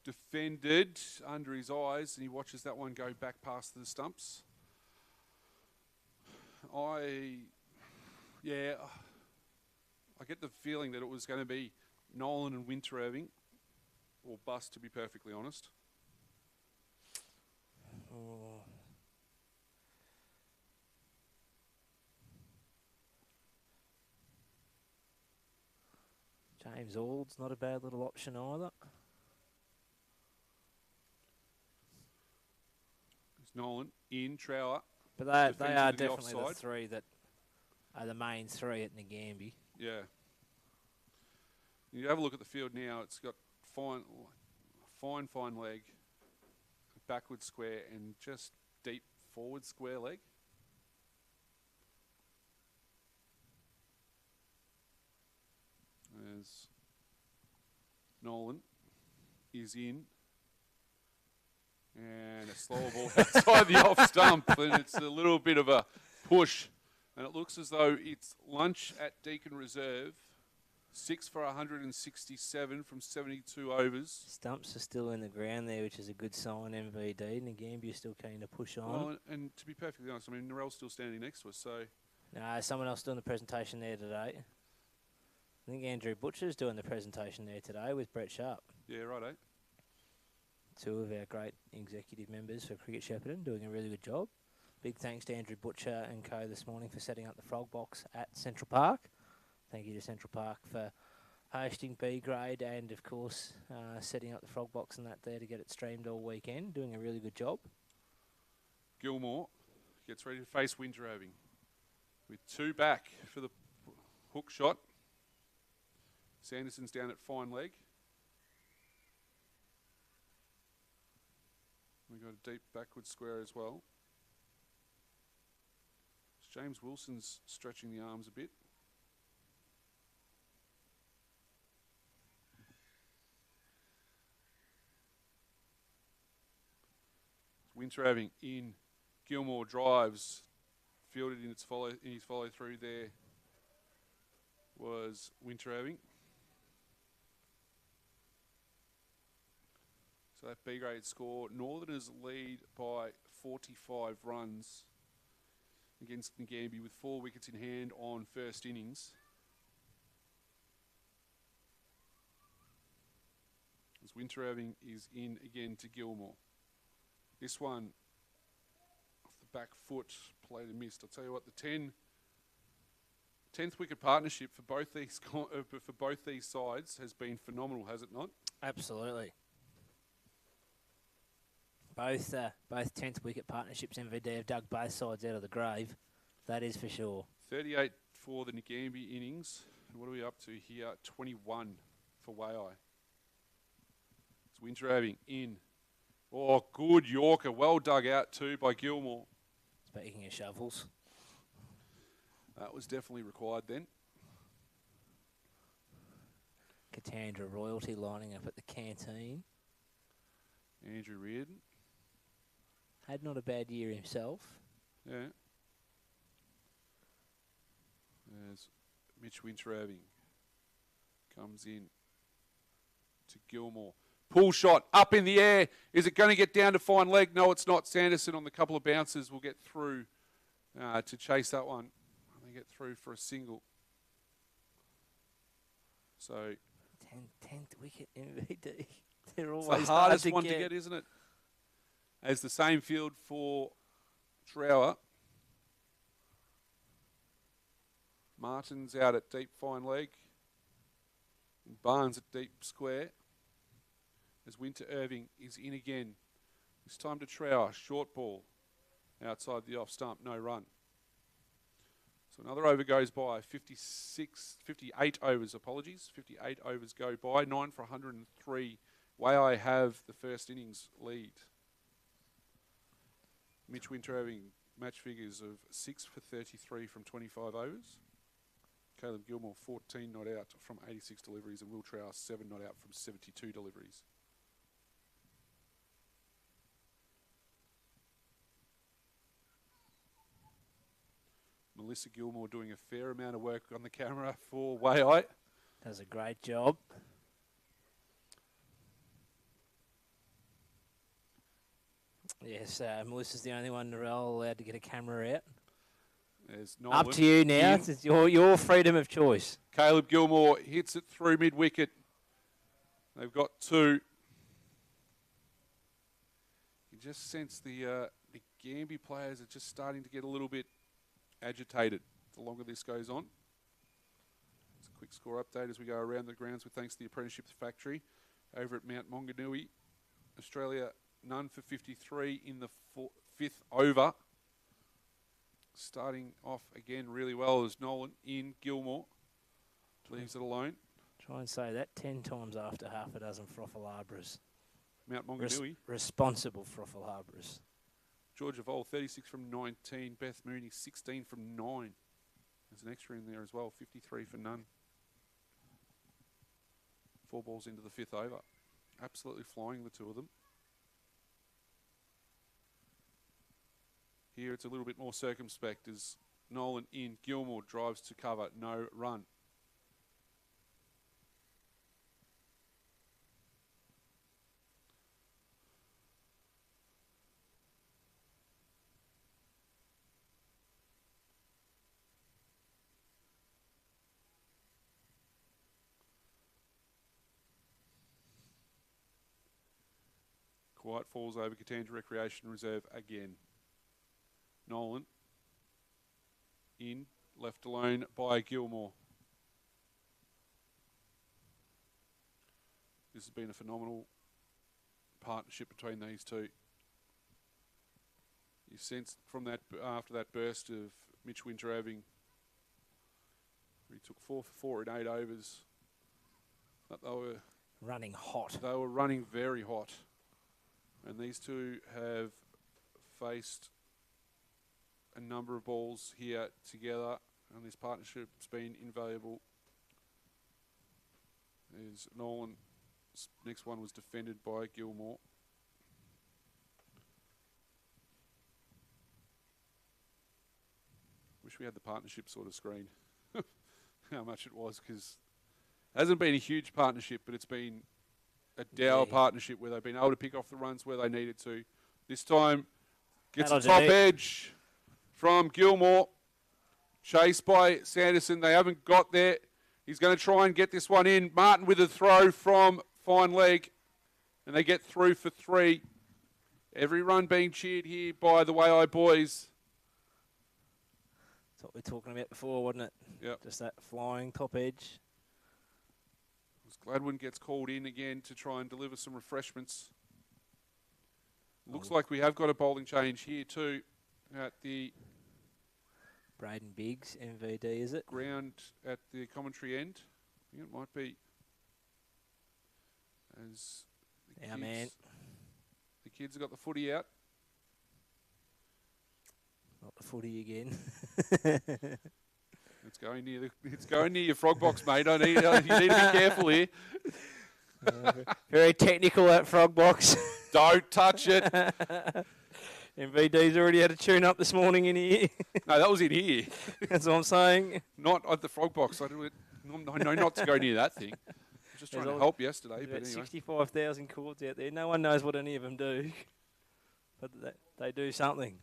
Defended under his eyes, and he watches that one go back past the stumps. I get the feeling that it was going to be Nolan and Winter-Irving, or bust, to be perfectly honest. Oh. James Ald's not a bad little option either. It's Nolan in, Trower. But they defends are into the definitely the offside. 3 that are the main 3 at Nagambie. Yeah. You have a look at the field now. It's got fine leg, backward square, and just deep forward square leg. As Nolan is in, and a slower ball outside the off stump, and it's a little bit of a push, and it looks as though it's lunch at Deakin Reserve. 6 for 167 from 72 overs. Stumps are still in the ground there, which is a good sign, MVD. Nagambie is still keen to push on. Well, and to be perfectly honest, I mean, Narelle's still standing next to us, so... No, someone else doing the presentation there today. I think Andrew Butcher's doing the presentation there today with Brett Sharp. Yeah, righto. 2 of our great executive members for Cricket Shepparton doing a really good job. Big thanks to Andrew Butcher and co this morning for setting up the frog box at Central Park. Thank you to Central Park for hosting B grade and, of course, setting up the frog box and that there to get it streamed all weekend. Doing a really good job. Gilmore gets ready to face Winteraving with 2 back for the hook shot. Sanderson's down at fine leg. We've got a deep backward square as well. James Wilson's stretching the arms a bit. Winteraving in. Gilmore drives, fielded in his follow through there was Winteraving. So that B grade score, Northerners lead by 45 runs against Nagambie with 4 wickets in hand on first innings. As Winteraving is in again to Gilmore. This one off the back foot, played and missed. I'll tell you what, the 10th wicket partnership for both these sides has been phenomenal, has it not? Absolutely. Both 10th wicket partnerships MVD have dug both sides out of the grave. That is for sure. 38 for the Nagambie innings. And what are we up to here? 21 for Waaia. It's Winteraving in. Oh, good Yorker. Well dug out too by Gilmore. Speaking of shovels. That was definitely required then. Katandra royalty lining up at the canteen. Andrew Reardon. Had not a bad year himself. Yeah. As Mitch Winteraving comes in to Gilmore. Pull shot up in the air. Is it going to get down to fine leg? No, it's not. Sanderson on the couple of bounces will get through to chase that one. They get through for a single. So 10th wicket MVD. They're it's always the hardest hard one to get, isn't it? As the same field for Trower. Martin's out at deep fine leg. And Barnes at deep square. As Winteraving is in again. This time to Trower. Short ball. Outside the off stump. No run. So another over goes by. 58 overs, apologies. 58 overs go by. 9 for 103. Waaia have the first innings lead. Mitch Winteraving match figures of 6 for 33 from 25 overs. Caleb Gilmore 14 not out from 86 deliveries, and Will Trower 7 not out from 72 deliveries. Melissa Gilmore doing a fair amount of work on the camera for Waaia. Does a great job. Yes, Melissa's the only one allowed to get a camera out. There's Up to you now. in. It's your freedom of choice. Caleb Gilmore hits it through mid-wicket. They've got 2. You just sense the Nagambie players are just starting to get a little bit agitated the longer this goes on. It's a quick score update as we go around the grounds with thanks to the Apprenticeship Factory over at Mount Maunganui. Australia none for 53 in the 5th over. Starting off again really well as Nolan in. Gilmore leaves it alone. Try and say that 10 times after half a dozen Froffalabras. Mount Maunganui. Responsible Froffalabras. Georgia Vol 36 from 19. Beth Mooney 16 from 9. There's an extra in there as well. 53 for none. 4 balls into the 5th over. Absolutely flying, the 2 of them. Here it's a little bit more circumspect as Nolan in. Gilmore drives to cover. No run. Quiet falls over Katandra Recreation Reserve again. Nolan in, left alone by Gilmore. This has been a phenomenal partnership between these two. You sensed from that after that burst of Mitch Winter having, he took 4 for 4 in 8 overs, but they were running hot. They were running very hot, and these two have faced a number of balls here together, and this partnership's been invaluable. There's Nolan's next one was defended by Gilmore. Wish we had the partnership sort of screen. How much it was, because it hasn't been a huge partnership, but it's been a dour partnership where they've been able to pick off the runs where they needed to. This time, gets a top edge from Gilmore. Chased by Sanderson. They haven't got there. He's going to try and get this one in. Martin with a throw from fine leg. And they get through for 3. Every run being cheered here by the Waaia boys. That's what we were talking about before, wasn't it? Yep. Just that flying top edge. As Gladwin gets called in again to try and deliver some refreshments. Looks like we have got a bowling change here too at the Braden Biggs, MVD, is it? Ground at the commentary end. I think it might be. As the kids have got the footy out. Not the footy again. It's going near your frog box, mate. You need to be careful here. Very technical, that frog box. Don't touch it. MVD's already had a tune up this morning in here. No, that was in here. That's what I'm saying. Not at the frog box. I know not to go near that thing. I was just trying to help yesterday. But anyway. 65,000 chords out there. No one knows what any of them do. But they do something.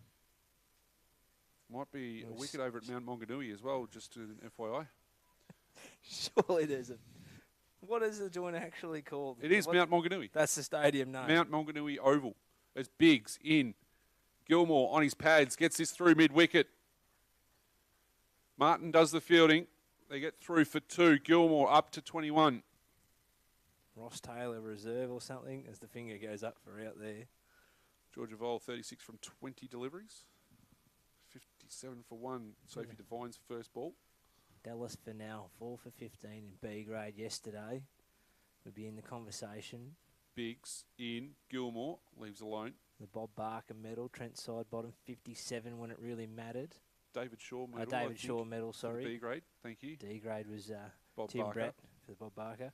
Might be a wicket over at Mount Maunganui as well, just an FYI. Surely there's a... What is the joint actually called? It is Mount Maunganui. That's the stadium name. Mount Maunganui Oval. As Biggs in. Gilmore on his pads. Gets this through mid-wicket. Martin does the fielding. They get through for 2. Gilmore up to 21. Ross Taylor reserve or something as the finger goes up for out there. Georgia Vole 36 from 20 deliveries. 57 for 1. Sophie Devine's first ball. Dallas for now, 4 for 15 in B grade yesterday. Would be in the conversation. Biggs in. Gilmore leaves alone. The Bob Barker medal, Trent Sidebottom, 57 when it really mattered. David Shaw medal. David Shaw medal, sorry. B grade, thank you. D grade was Bob Tim Barker. Brett for the Bob Barker.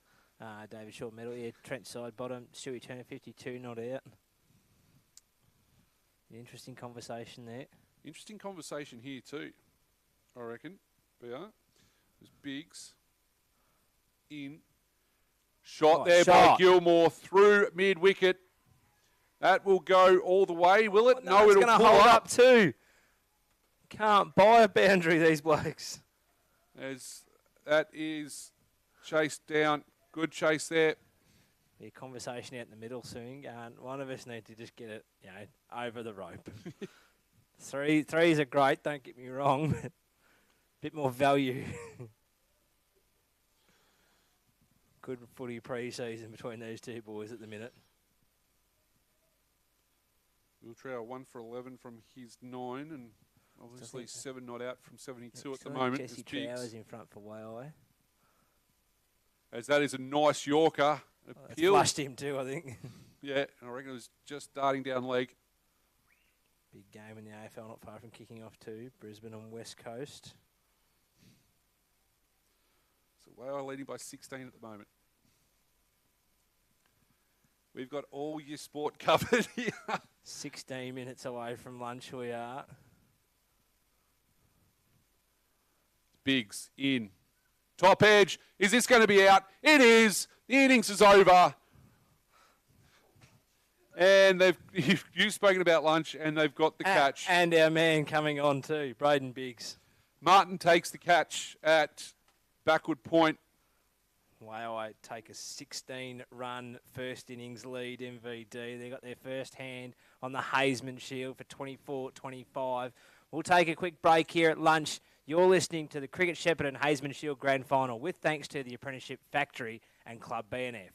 David Shaw medal, yeah. Trent Sidebottom, Stewie Turner, 52, not out. Interesting conversation there. Interesting conversation here too, I reckon. BR. There's Biggs in. Shot by Gilmore through mid-wicket. That will go all the way, will it? No, it'll going to hold up too. Can't buy a boundary, these blokes. As that is chased down. Good chase there. Be a conversation out in the middle soon. One of us need to just get it, over the rope. Threes are great, don't get me wrong, but a bit more value. Good footy pre-season between those two boys at the minute. Will Trower 1 for 11 from his 9, and obviously 7 not out from 72 at the moment. Jesse Trower's in front for Waaia. As that is a nice Yorker. It's flushed him too, I think. Yeah, I reckon it was just darting down leg. Big game in the AFL, not far from kicking off too. Brisbane on West Coast. So Waaia leading by 16 at the moment. We've got all your sport covered here. 16 minutes away from lunch we are. Biggs in. Top edge. Is this going to be out? It is. The innings is over. And you've spoken about lunch, and they've got the catch. And our man coming on too, Braden Biggs. Martin takes the catch at backward point. Waaia take a 16-run first innings lead MVD. They got their first hand on the Haisman Shield for 24-25. We'll take a quick break here at lunch. You're listening to the Cricket Shepherd and Haisman Shield Grand Final with thanks to the Apprenticeship Factory and Club BNF.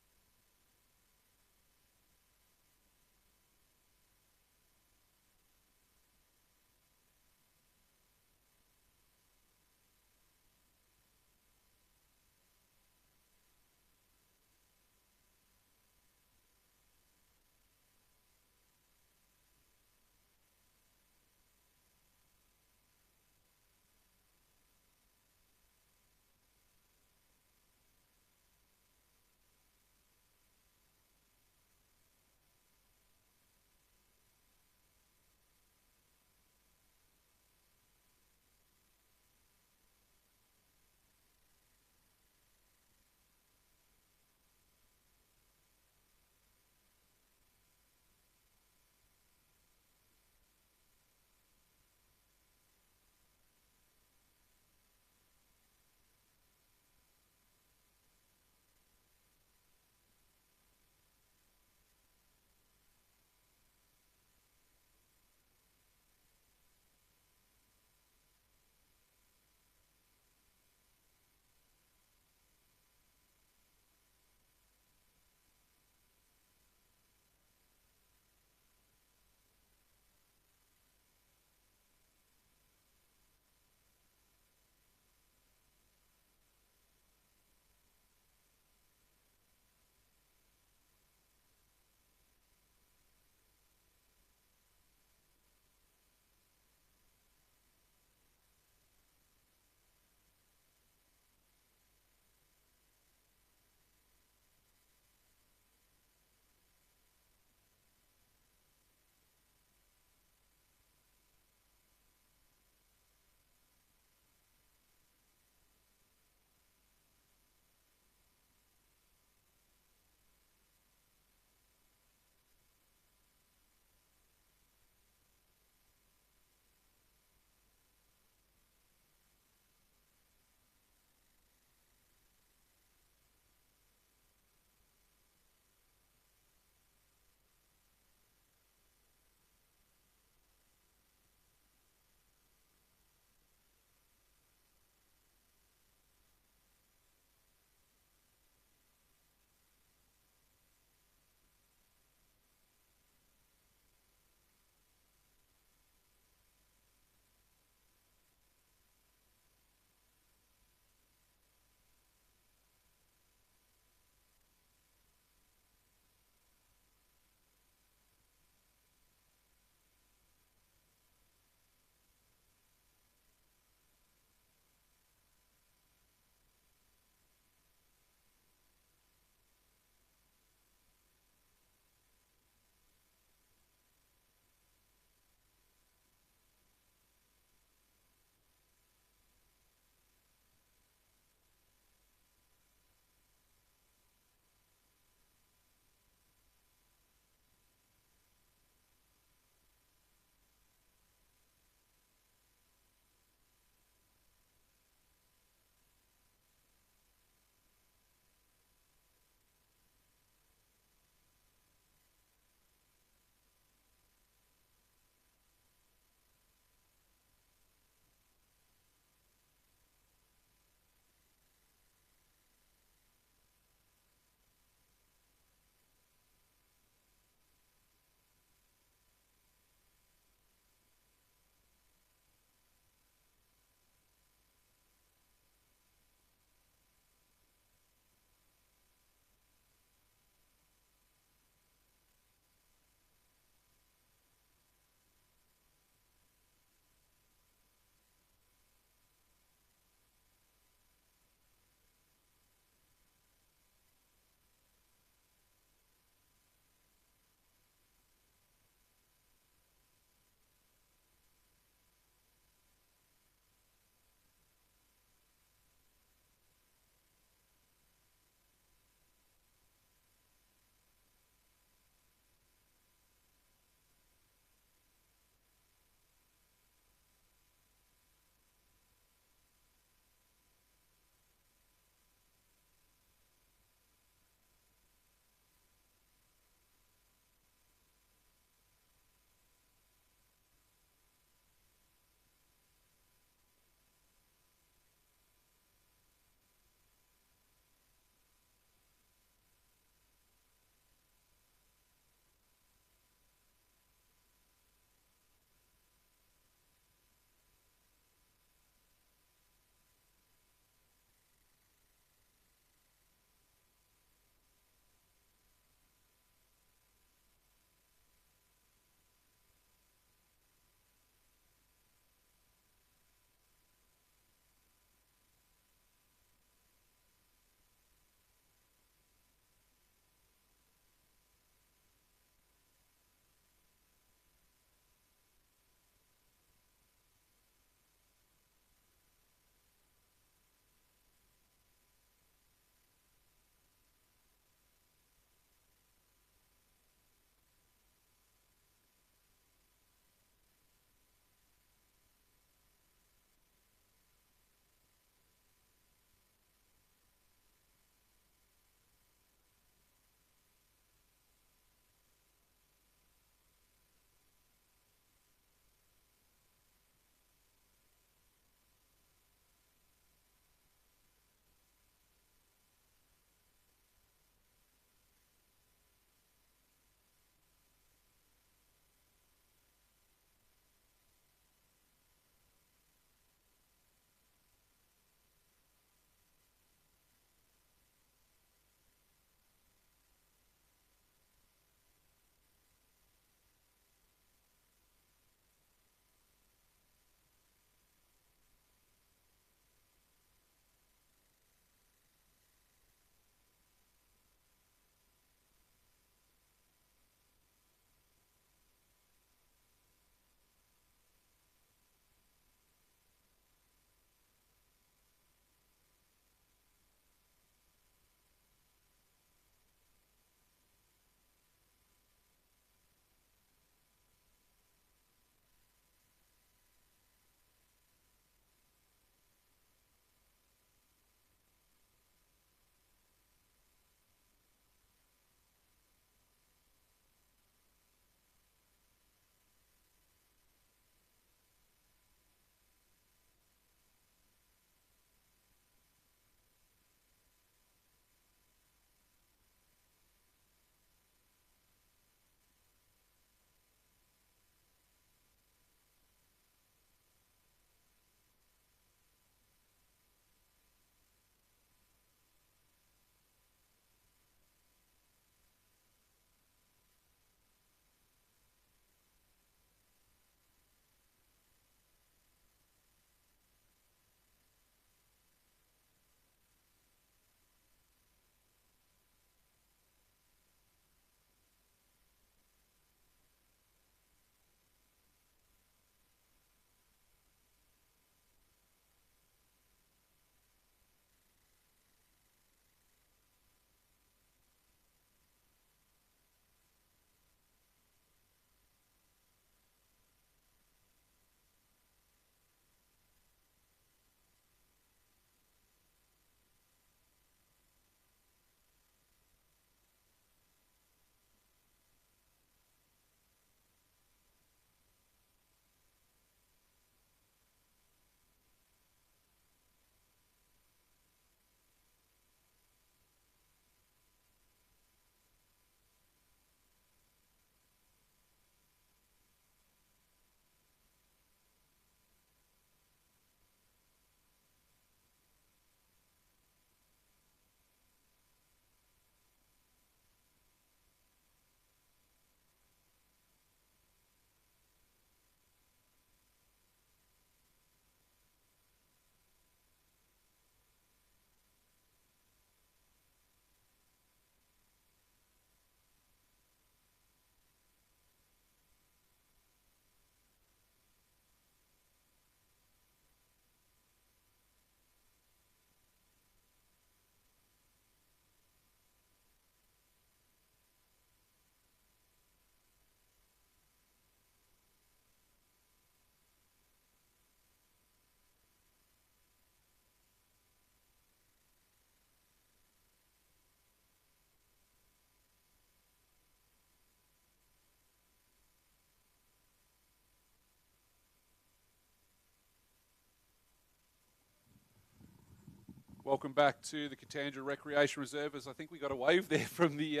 Welcome back to the Katandra Recreation Reserve. As I think we got a wave there from the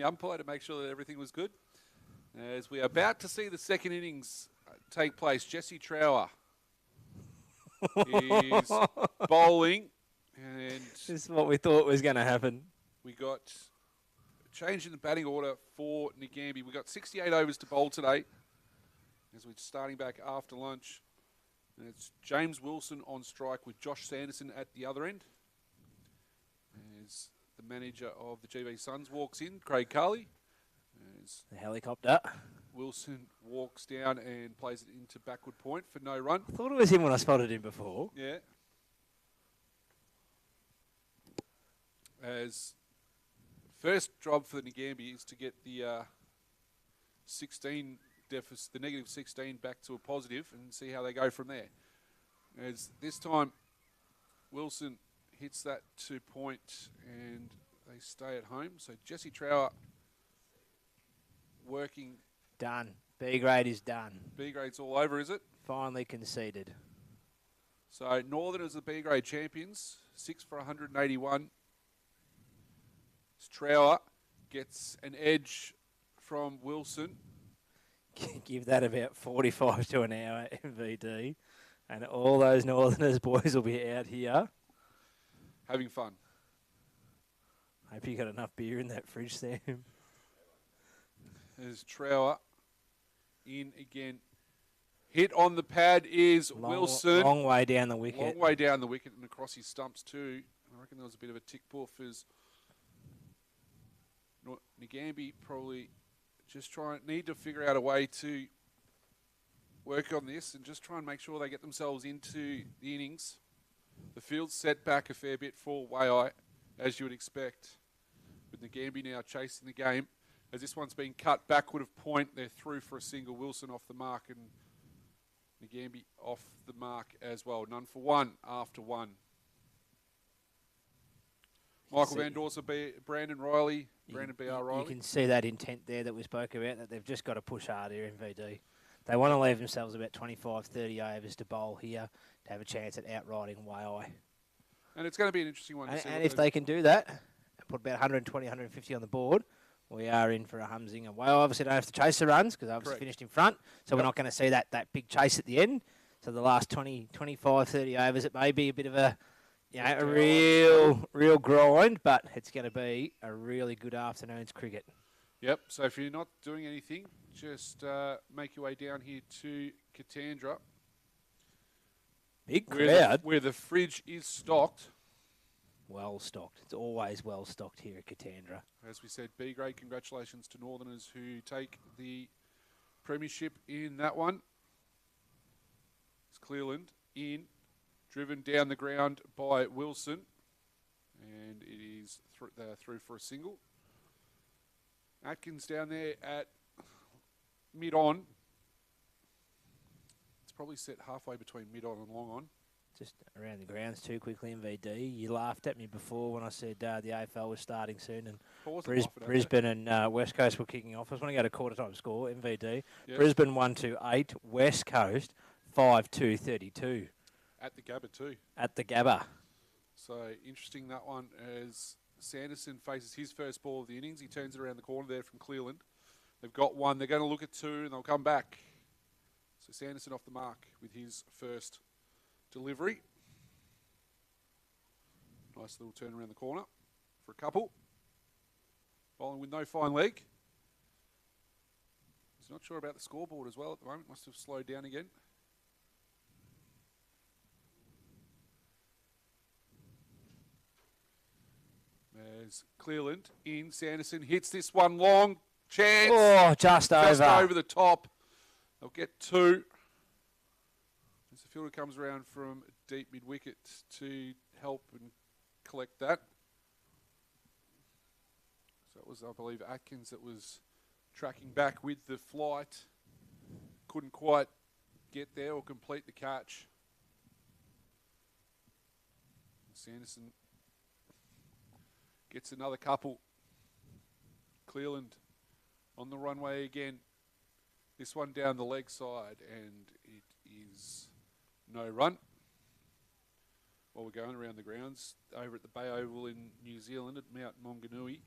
umpire to make sure that everything was good. As we are about to see the second innings take place, Jesse Trower is bowling, and This is what we thought was going to happen. we got a change in the batting order for Nagambie. We got 68 overs to bowl today, as we're starting back after lunch. And it's James Wilson on strike with Josh Sanderson at the other end. As the manager of the GV Suns walks in, Craig Carley. As The helicopter. Wilson walks down and plays it into backward point for no run. I thought it was him when I spotted him before. Yeah. As first job for the Nagambie is to get the 16 deficit, the negative 16 back to a positive and see how they go from there. As this time Wilson hits that to point and they stay at home. So Jesse Trower working. Done. B grade is done. B grade's all over, is it? Finally conceded. So Northerners are the B grade champions, 6 for 181. Trower gets an edge from Wilson. Give that about 45 to an hour MVD. And all those Northerners boys will be out here. Having fun. Hope you got enough beer in that fridge, Sam. As Trower in again. Hit on the pad is Wilson. Long way down the wicket. Long way down the wicket and across his stumps too. I reckon there was a bit of a tick puff as Nagambie probably just need to figure out a way to work on this and just try and make sure they get themselves into the innings. The field's set back a fair bit for Waaia, as you would expect, with Nagambie now chasing the game. As this one's been cut backward of point, they're through for a single. Wilson off the mark and Nagambie off the mark as well. None for one after one. Michael Van Dorser, Brandon Riley, Brandon B.R. Riley. You can see that intent there that we spoke about, that they've just got to push hard here, MVD. They want to leave themselves about 25, 30 overs to bowl here to have a chance at outriding Waaia. And it's going to be an interesting one. And if they can do that and put about 120, 150 on the board, we are in for a humsinger. Waaia obviously don't have to chase the runs because they obviously finished in front, so we're not going to see that big chase at the end. So the last 20, 25, 30 overs, it may be a bit of a real grind, but it's going to be a really good afternoon's cricket. Yep, so if you're not doing anything, just make your way down here to Katandra. Big crowd. Where the fridge is stocked. Well stocked. It's always well stocked here at Katandra. As we said, B grade, congratulations to Northerners who take the premiership in that one. It's Cleveland in. Driven down the ground by Wilson, and it is through for a single. Atkins down there at mid-on. It's probably set halfway between mid-on and long-on. Just around the grounds too quickly, MVD. You laughed at me before when I said the AFL was starting soon and Brisbane and West Coast were kicking off. I just want to go to quarter time score, MVD. Yep. Brisbane 1-2-8, West Coast 5-2-32. At the Gabba too. At the Gabba. So interesting that one as Sanderson faces his first ball of the innings. He turns it around the corner there from Cleveland. They've got one. They're going to look at two and they'll come back. So Sanderson off the mark with his first delivery. Nice little turn around the corner for a couple. Bowling with no fine leg. He's not sure about the scoreboard as well at the moment. Must have slowed down again. As Cleveland in, Sanderson hits this one long. Chance. Oh, just over the top. They'll get two. As the fielder comes around from deep mid-wicket to help and collect that. So it was, I believe, Atkins that was tracking back with the flight. Couldn't quite get there or complete the catch. Sanderson gets another couple. Cleveland on the runway again. This one down the leg side, and it is no run. while we're going around the grounds over at the Bay Oval in New Zealand at Mount Maunganui.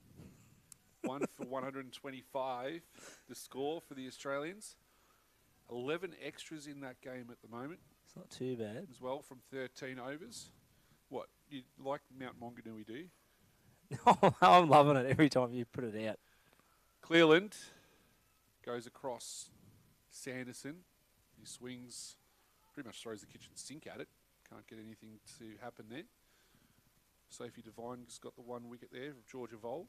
1 for 125, the score for the Australians. 11 extras in that game at the moment. It's not too bad. As well, from 13 overs. What, you like Mount Maunganui, do you? I'm loving it every time you put it out. Clearland goes across Sanderson. He swings, pretty much throws the kitchen sink at it. Can't get anything to happen there. Sophie Devine just got the 1 wicket there of Georgia Vole.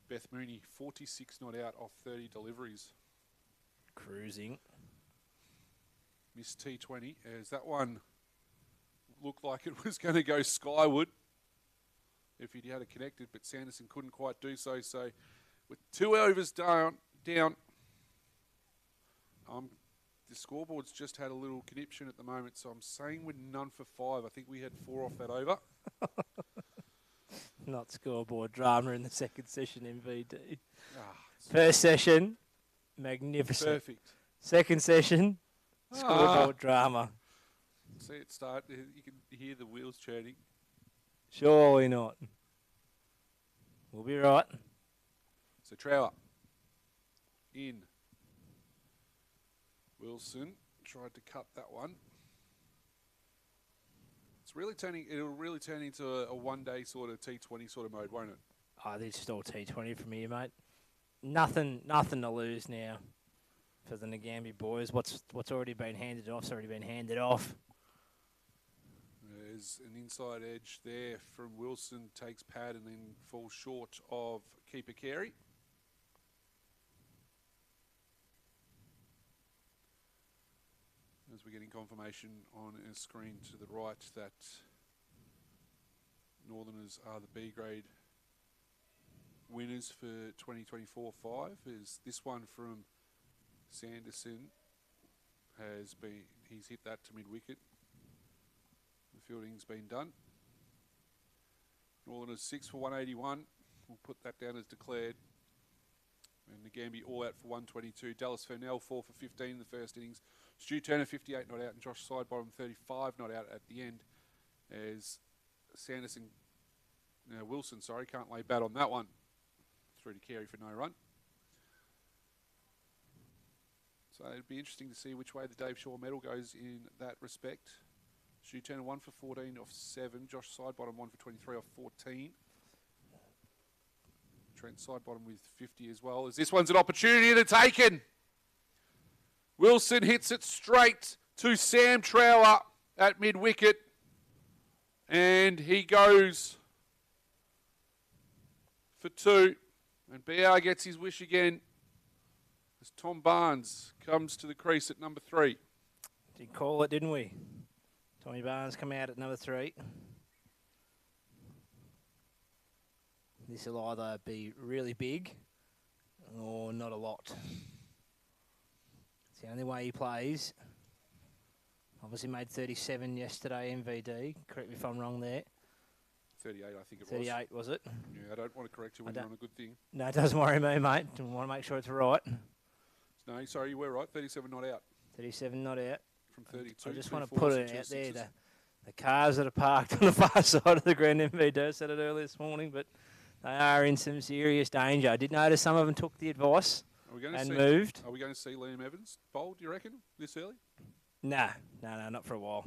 Beth Mooney, 46 not out off 30 deliveries. Cruising. Miss T20, as that one looked like it was going to go skyward if he'd had it connected, but Sanderson couldn't quite do so. So with 2 overs down, the scoreboard's just had a little conniption at the moment, so I'm saying we're none for 5. I think we had 4 off that over. Not scoreboard drama in the second session, MVD. Ah, First session, magnificent. perfect. Second session, scoreboard drama. See it start. You can hear the wheels churning. Surely not. We'll be right. So Trower in. Wilson tried to cut that one. It'll really turn into a one-day sort of T20 sort of mode, won't it? Oh, this is all T20 from here, mate. Nothing to lose now for the Nagambie boys. What's already been handed off's already been handed off. There's an inside edge there from Wilson, takes pad and then falls short of keeper Carey. As we're getting confirmation on a screen to the right that Northerners are the B grade winners for 2024-5, is this one from Sanderson he's hit that to mid-wicket. The fielding's been done. Northerners 6 for 181. We'll put that down as declared. And Nagambie all out for 122. Dallas Furnell 4 for 15 in the first innings. Stu Turner 58 not out and Josh Sidebottom 35 not out at the end. As Wilson can't lay bat on that one. Through to Carey for no run. So it'd be interesting to see which way the Dave Shaw medal goes in that respect. Stu Turner 1 for 14 off 7. Josh Sidebottom 1 for 23 off 14. Trent Sidebottom with 50 as well. As this one's an opportunity to taken. Wilson hits it straight to Sam Trower at mid-wicket. And he goes for 2. And BR gets his wish again as Tom Barnes comes to the crease at number 3. Did call it, didn't we? Tommy Barnes come out at number 3. This will either be really big or not a lot. It's the only way he plays. Obviously made 37 yesterday, MVD. Correct me if I'm wrong there. 38, I think it 38, was it? Yeah, I don't want to correct you when you're on a good thing. No, it doesn't worry me, mate. I want to make sure it's right. No, sorry, you were right. 37 not out. 37 not out. From 32. I just want to put it out there. The cars that are parked on the far side of the ground, MVD said it earlier this morning, but they are in some serious danger. I did notice some of them took the advice and moved. Are we going to see Liam Evans bowled, do you reckon, this early? No, not for a while.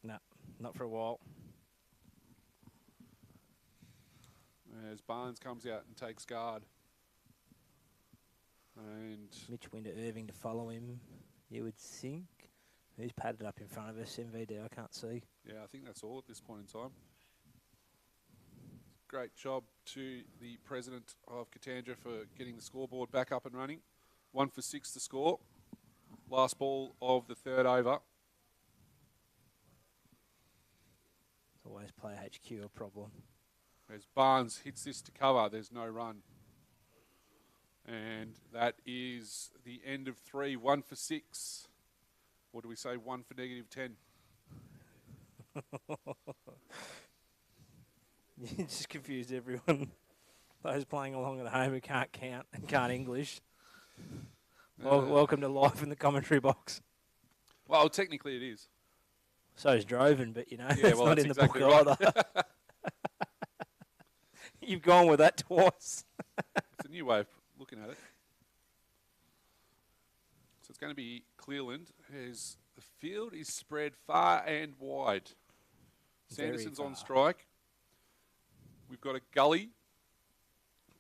No, not for a while. As Barnes comes out and takes guard. And Mitch Winter Irving to follow him, you would think. Who's padded up in front of us? MVD, I can't see. Yeah, I think that's all at this point in time. Great job to the president of Katandra for getting the scoreboard back up and running. 1 for 6 to score. Last ball of the third over. It's always player HQ a problem. As Barnes hits this to cover, there's no run. And that is the end of 3. 1 for 6. Or do we say 1 for -10? You just confused everyone. Those playing along at home who can't count and can't English. Welcome to life in the commentary box. Well, technically it is. So is Droven, but Yeah, it's well, not that's in the exactly book right. either. You've gone with that twice. It's a new way of looking at it. So it's going to be Clearland. As the field is spread far and wide. Very Sanderson's on far. strike. We've got a gully,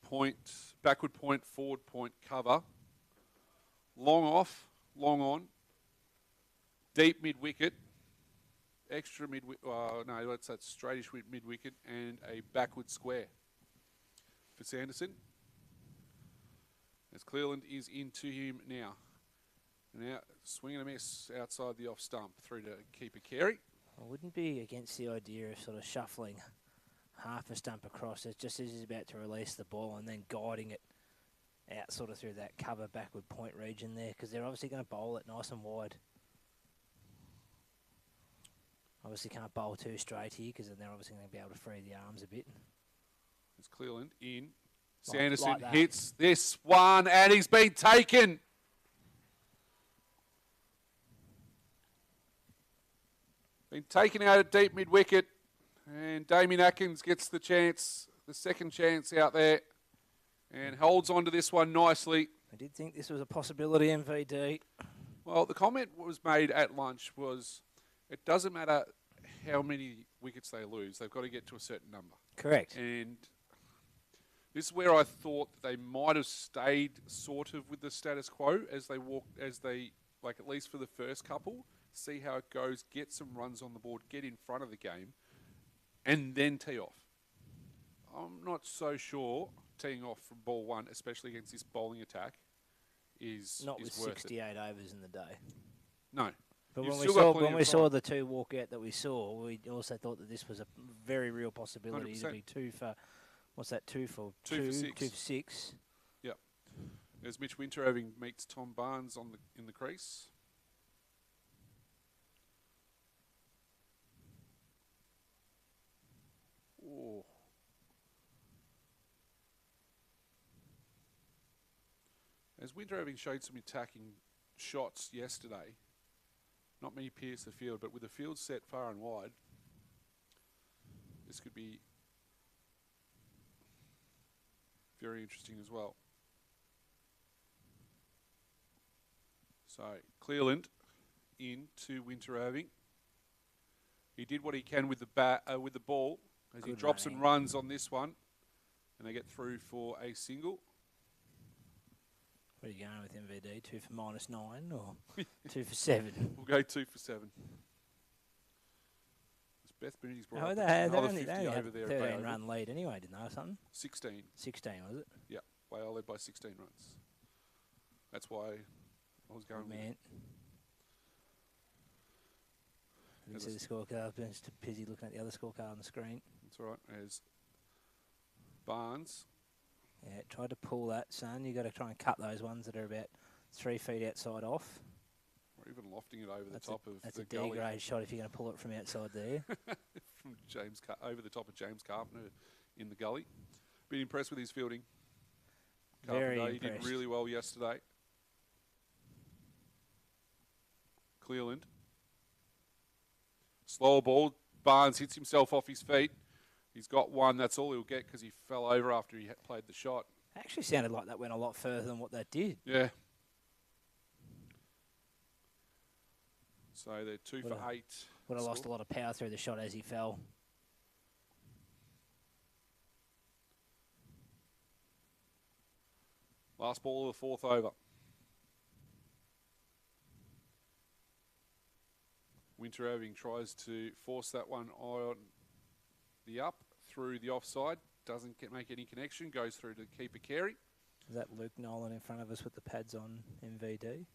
point, backward point, forward point cover. Long off, long on. Deep mid-wicket. Extra mid-wicket. No, that's straightish mid-wicket. And a backward square for Sanderson. As Clearland is into him now. Now, swinging a miss outside the off stump through to keeper Carey. I wouldn't be against the idea of sort of shuffling half a stump across it just as he's about to release the ball and then guiding it out sort of through that cover backward point region there, because they're obviously going to bowl it nice and wide. Obviously can't bowl too straight here because then they're obviously going to be able to free the arms a bit. It's Clearland in. Like Sanderson that. hits this one and he's been taken. Been taken out at deep mid-wicket, and Damien Atkins gets the chance, the second chance out there, and holds on to this one nicely. I did think this was a possibility, MVD. Well, the comment was made at lunch was, it doesn't matter how many wickets they lose, they've got to get to a certain number. Correct. And this is where I thought they might have stayed sort of with the status quo as they like at least for the first couple, see how it goes, get some runs on the board, get in front of the game, and then tee off. I'm not so sure teeing off from ball one, especially against this bowling attack, is Not with worth 68 overs in the day. No. But You've when we still got saw plenty when of we saw time. the two walkout that we saw, we also thought that this was a very real possibility to 100%. be two for, what's that, two for? Two for six. 2 for 6. Yep. As Mitch Winterhaving meets Tom Barnes in the crease. Oh. As Winterhaving showed some attacking shots yesterday, not many pierced the field, but with the field set far and wide, this could be very interesting as well. So Clearland into Winterhaving. He did what he can with the ball as he Good drops running. and runs on this one, and they get through for a single. What are you going with, MVD? 2 for -9 or 2 for 7? We'll go 2 for 7. As Beth Moody's brought Oh, up they another only 50 had over a there. 13-run lead anyway, didn't they, or something? 16. 16, was it? Yeah, Waaia led by 16 runs. That's why I was going with Man. I didn't see the scorecard. I've been just busy looking at the other scorecard on the screen. That's all right. As Barnes, Yeah, tried to pull that, son. You got to try and cut those ones that are about 3 feet outside off. or even lofting it over the That's top of That's the a D gully grade shot if you're going to pull it from outside there. from over the top of James Carpenter in the gully. Been impressed with his fielding. Very Carpenter, he did impressed. really well yesterday. Clearland. Slower ball. Barnes hits himself off his feet. He's got one. That's all he'll get because he fell over after he played the shot. Actually sounded like that went a lot further than what that did. Yeah. So they're 2 Would for have- 8. Would have lost a score. lot of power through the shot as he fell. Last ball of the 4th over. Winterhaving tries to force that one on the up through the offside. Doesn't make any connection. Goes through to keeper Carey. Is that Luke Nolan in front of us with the pads on MVD?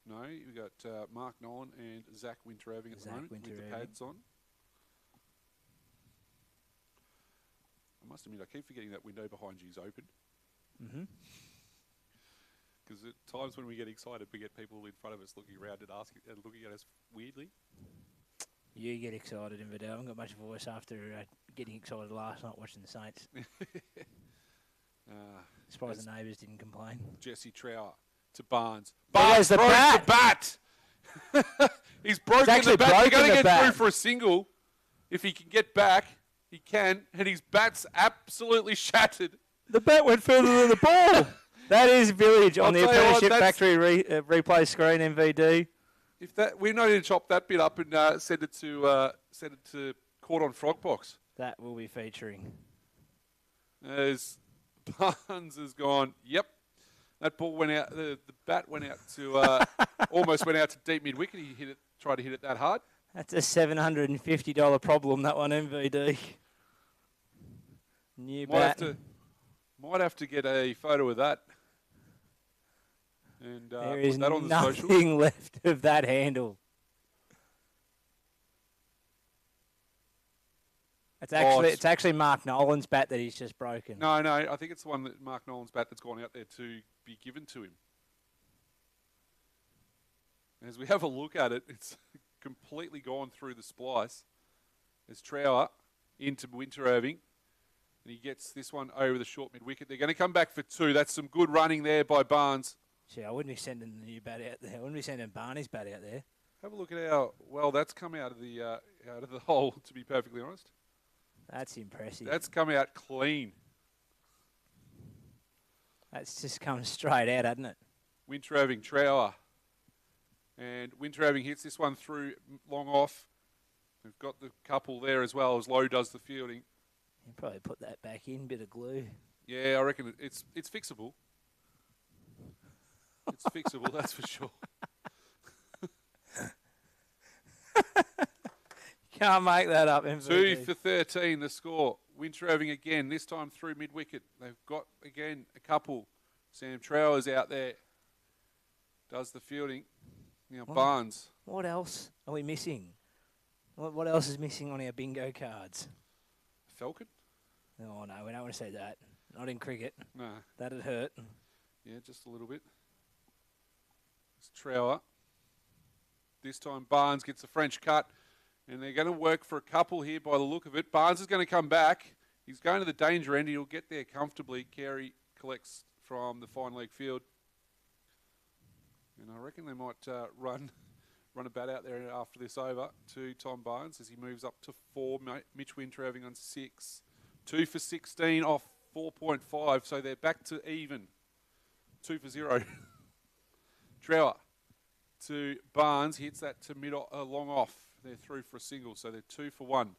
No, you've got Mark Nolan and Zach Winterhaving at the Zach moment with the Winterhaving. pads on. I must admit, I keep forgetting that window behind you is open. Mm-hmm. Because at times when we get excited, we get people in front of us looking around and asking and looking at us weirdly. You get excited, MVD. I haven't got much voice after getting excited last night watching the Saints. Surprised the neighbours didn't complain. Jesse Trower to Barnes. There Barnes goes the throws bat. the bat. He's broken actually the bat. He's broken going to the get bat. through for a single. If he can get back, he can. And his bat's absolutely shattered. The bat went further than the ball. That is Village on the I'll tell you what, Apprenticeship that's- Factory replay screen MVD. If that, we know to chop that bit up and send it to Court on Frogbox. That will be featuring. As Barnes has gone, yep. That ball went out. The bat went out to almost went out to deep mid wicket. He tried to hit it that hard. That's a $750 problem, that one, MVD. New bat. Might have to get a photo of that. And There put is that on the nothing social. left of that handle. It's actually Mark Nolan's bat that he's just broken. No, I think it's the one that Mark Nolan's bat that's gone out there to be given to him. As we have a look at it, it's completely gone through the splice. There's Trower into Winter Irving. And he gets this one over the short mid-wicket. They're going to come back for 2. That's some good running there by Barnes. Gee, I wouldn't be sending the new bat out there. I wouldn't be sending Barney's bat out there. Have a look at how well that's come out of the hole, to be perfectly honest. That's impressive. That's come out clean. That's just come straight out, hasn't it? Winter Irving, Trower. And Winter Irving hits this one through long off. We've got the couple there as well as Lowe does the fielding. You probably put that back in, bit of glue. Yeah, I reckon it's fixable. It's fixable, that's for sure. Can't make that up, MVP. 2 for 13, the score. Winter Irving again, this time through mid-wicket. They've got, again, a couple. Sam Trower's out there. Does the fielding. Now, Barnes. What else are we missing? What else is missing on our bingo cards? Falcon? Oh, no, we don't want to say that. Not in cricket. No. That'd hurt. Yeah, just a little bit. It's Trower. This time Barnes gets a French cut. And they're going to work for a couple here by the look of it. Barnes is going to come back. He's going to the danger end. He'll get there comfortably. Carey collects from the fine leg field. And I reckon they might run a bat out there after this over to Tom Barnes as he moves up to 4. Mitch Winter having on 6. 2 for 16 off 4.5. So they're back to even. 2 for 0. Trower to Barnes. Hits that to long off. They're through for a single, so they're 2 for 1.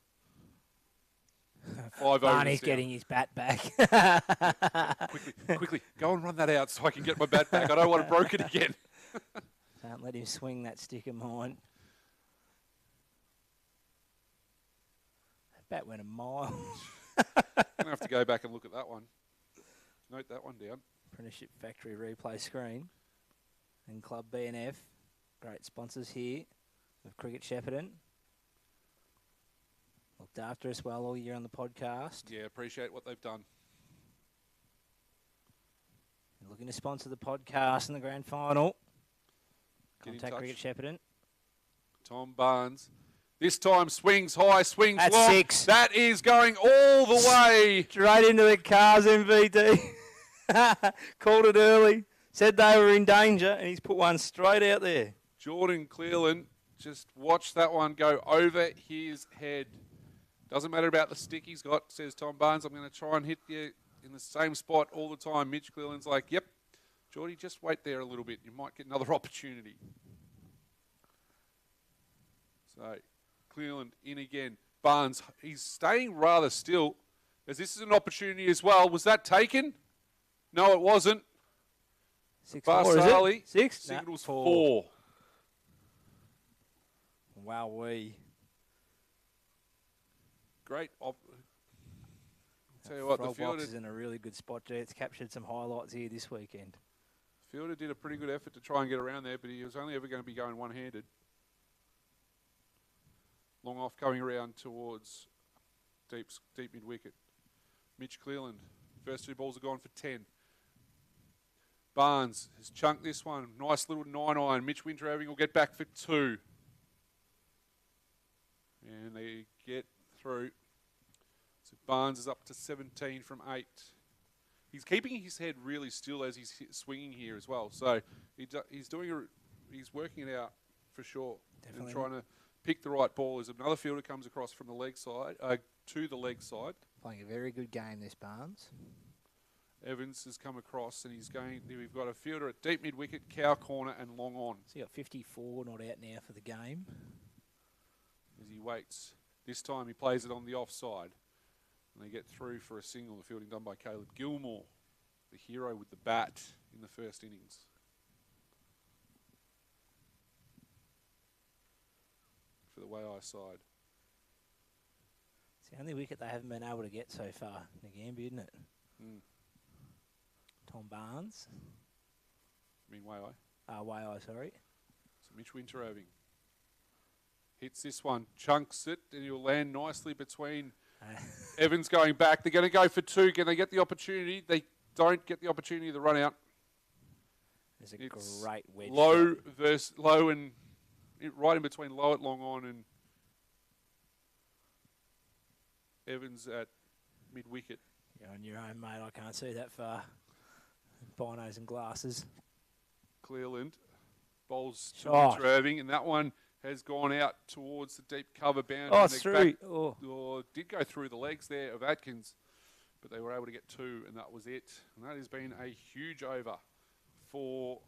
5 Barney's overs getting his bat back. Quickly, go and run that out so I can get my bat back. I don't want to broke it again. Can't let him swing that stick of mine. That bat went a mile. I'm going to have to go back and look at that one. Note that one down. Apprenticeship Factory replay screen. And Club B&F. Great sponsors here of Cricket Shepparton. Looked after us well all year on the podcast. Yeah, appreciate what they've done. And looking to sponsor the podcast in the grand final. Get in Contact touch. Cricket Shepparton. Tom Barnes. This time swings high, swings That's long. 6. That is going all the way. Straight into the cars, MVD. Called it early. Said they were in danger, and he's put one straight out there. Jordan Clearland, just watch that one go over his head. Doesn't matter about the stick he's got, says Tom Barnes. I'm going to try and hit you in the same spot all the time. Mitch Clearland's like, yep, Geordie, just wait there a little bit. You might get another opportunity. So, Clearland in again. Barnes, he's staying rather still, as this is an opportunity as well. Was that taken? No, it wasn't. 6-4, is Barsali, it? 6? signals Nah, 4. Wowee. Great. I'll tell you what, the Frog fielder, Box is in a really good spot. It's captured some highlights here this weekend. fielder did a pretty good effort to try and get around there, but he was only ever going to be going one-handed. Long off coming around towards deep mid-wicket. Mitch Clearland. First 2 balls are gone for 10. Barnes has chunked this one. Nice little 9-iron. Mitch Winter Irving will get back for 2. And they get through. So Barnes is up to 17 from 8. He's keeping his head really still as he's swinging here as well. So he's working it out for sure. Definitely. And trying to pick the right ball as another fielder comes across from the leg side, to the leg side. Playing a very good game, this Barnes. Evans has come across and he's going. We've got a fielder at deep mid wicket, cow corner, and long on. So you got 54 not out now for the game. As he waits. This time he plays it on the offside. And they get through for a single. The fielding done by Caleb Gilmore, the hero with the bat in the first innings. For the Waaia side. It's the only wicket they haven't been able to get so far. Nagambie, isn't it? Tom Barnes. I mean Waaia. Waaia, sorry. So Mitch Winter-Irving hits this one, chunks it, and he'll land nicely between Evans going back. They're going to go for two. Can they get the opportunity? They don't get the opportunity of the run out. There's a great wedge. Low versus low and right in between low at long on and Evans at mid wicket. You're on your own, mate. I can't see that far. Binos and glasses. Clearland bowls to Shot. Winter-Irving, and that one has gone out towards the deep cover boundary. Oh, it's through. Did go through the legs there of Atkins, but they were able to get two, and that was it. And that has been a huge over for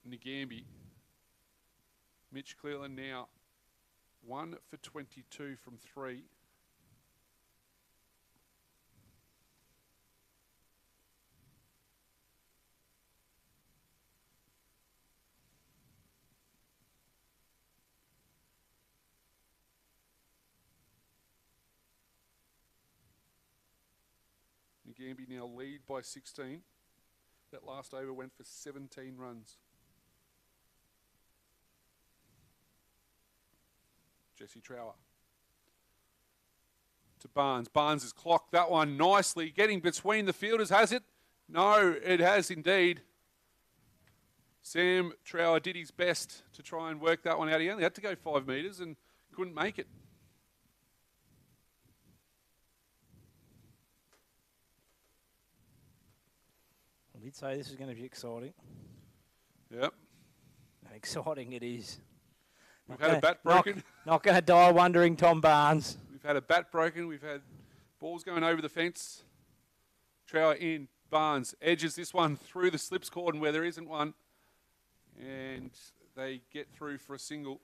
Nagambie. Mitch Clearland now 1 for 22 from 3. Nagambie now lead by 16. That last over went for 17 runs. Jesse Trower to Barnes. Barnes has clocked that one nicely. Getting between the fielders, has it? No, it has indeed. Sam Trower did his best to try and work that one out. He only had to go 5 metres and couldn't make it. I did say this was going to be exciting. Yep. And exciting it is. We've had a bat broken. Not going to die wondering, Tom Barnes. We've had a bat broken. We've had balls going over the fence. Trower in. Barnes edges this one through the slips cordon where there isn't one. And they get through for a single.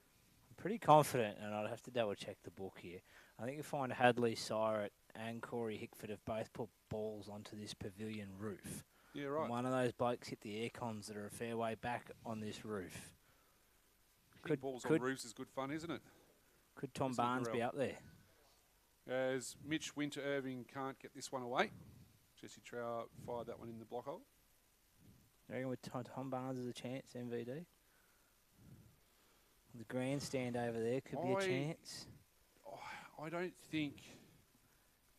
I'm pretty confident, and I'd have to double check the book here. I think you'll find Hadley Syrat and Corey Hickford have both put balls onto this pavilion roof. Yeah, right. And one of those blokes hit the air cons that are a fair way back on this roof. Hitting balls on roofs is good fun, isn't it? Could Tom Barnes be up there? As Mitch Winter-Irving can't get this one away. Jesse Trower fired that one in the block hole. You reckon with Tom Barnes as a chance, MVD? The grandstand over there could be a chance. I don't think...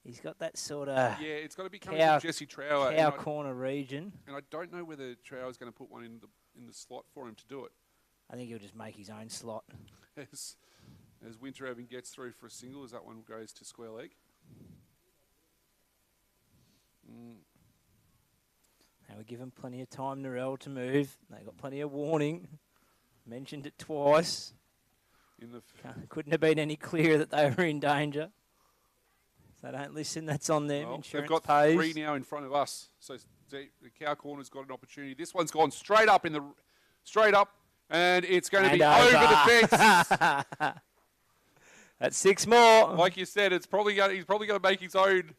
He's got that sort of... Yeah, it's got to be coming from Jesse Trower. Cow corner region. And I don't know whether Trower's going to put one in the slot for him to do it. I think he'll just make his own slot. As Winter-Irving gets through for a single, as that one goes to square leg. Now we give him plenty of time, Narelle, to move. They got plenty of warning. Mentioned it twice. Couldn't have been any clearer that they were in danger. If they don't listen, that's on them. Well, Insurance they've got pays. 3 now in front of us. So the cow corner's got an opportunity. This one's gone straight up and it's going to be over the fence. That's 6 more. Like you said, he's probably going to make his own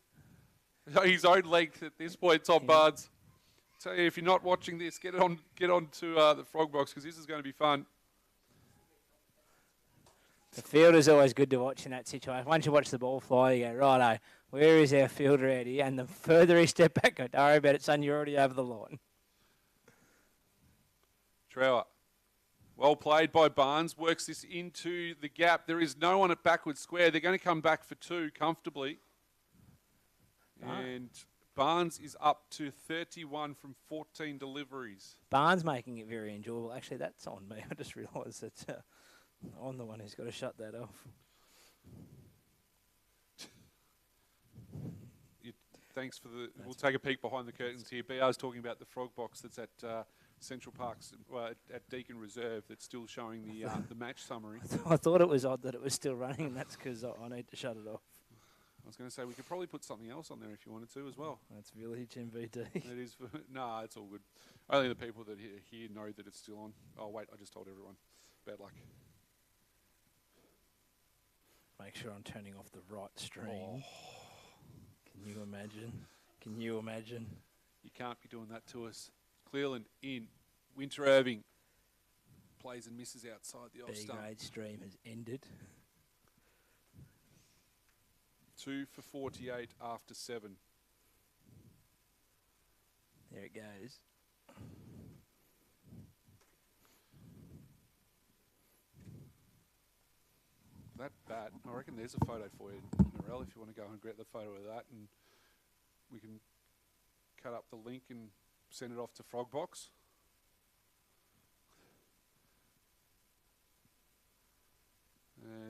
length at this point, Tom Barnes. So if you're not watching this, get on to the Frog Box because this is going to be fun. The fielder's always good to watch in that situation. Once you watch the ball fly, you go, righto, where is our fielder at here? And the further he step back, go, don't worry about it, son, you're already over the line. Trower. Well played by Barnes. Works this into the gap. There is no one at backward square. They're going to come back for 2 comfortably. And Barnes is up to 31 from 14 deliveries. Barnes making it very enjoyable. Actually, that's on me. I just realised that I'm the one who's got to shut that off. thanks for the. We'll take a peek behind the curtains here. BR's talking about the frog box that's at Central Parks, at Deakin Reserve, that's still showing the match summary. I thought it was odd that it was still running, and that's because I need to shut it off. I was going to say we could probably put something else on there if you wanted to as well. That's Village MVD. It is. Nah, it's all good. Only the people that here know that it's still on. Oh wait, I just told everyone. Bad luck. Make sure I'm turning off the right stream. Oh. Can you imagine? Can you imagine? You can't be doing that to us. Clearland in. Winter Irving plays and misses outside the off stump. B-grade stream has ended. 2 for 48 after 7. There it goes. That bat, I reckon there's a photo for you, Narelle, if you want to go and get the photo of that, and we can cut up the link and send it off to Frogbox.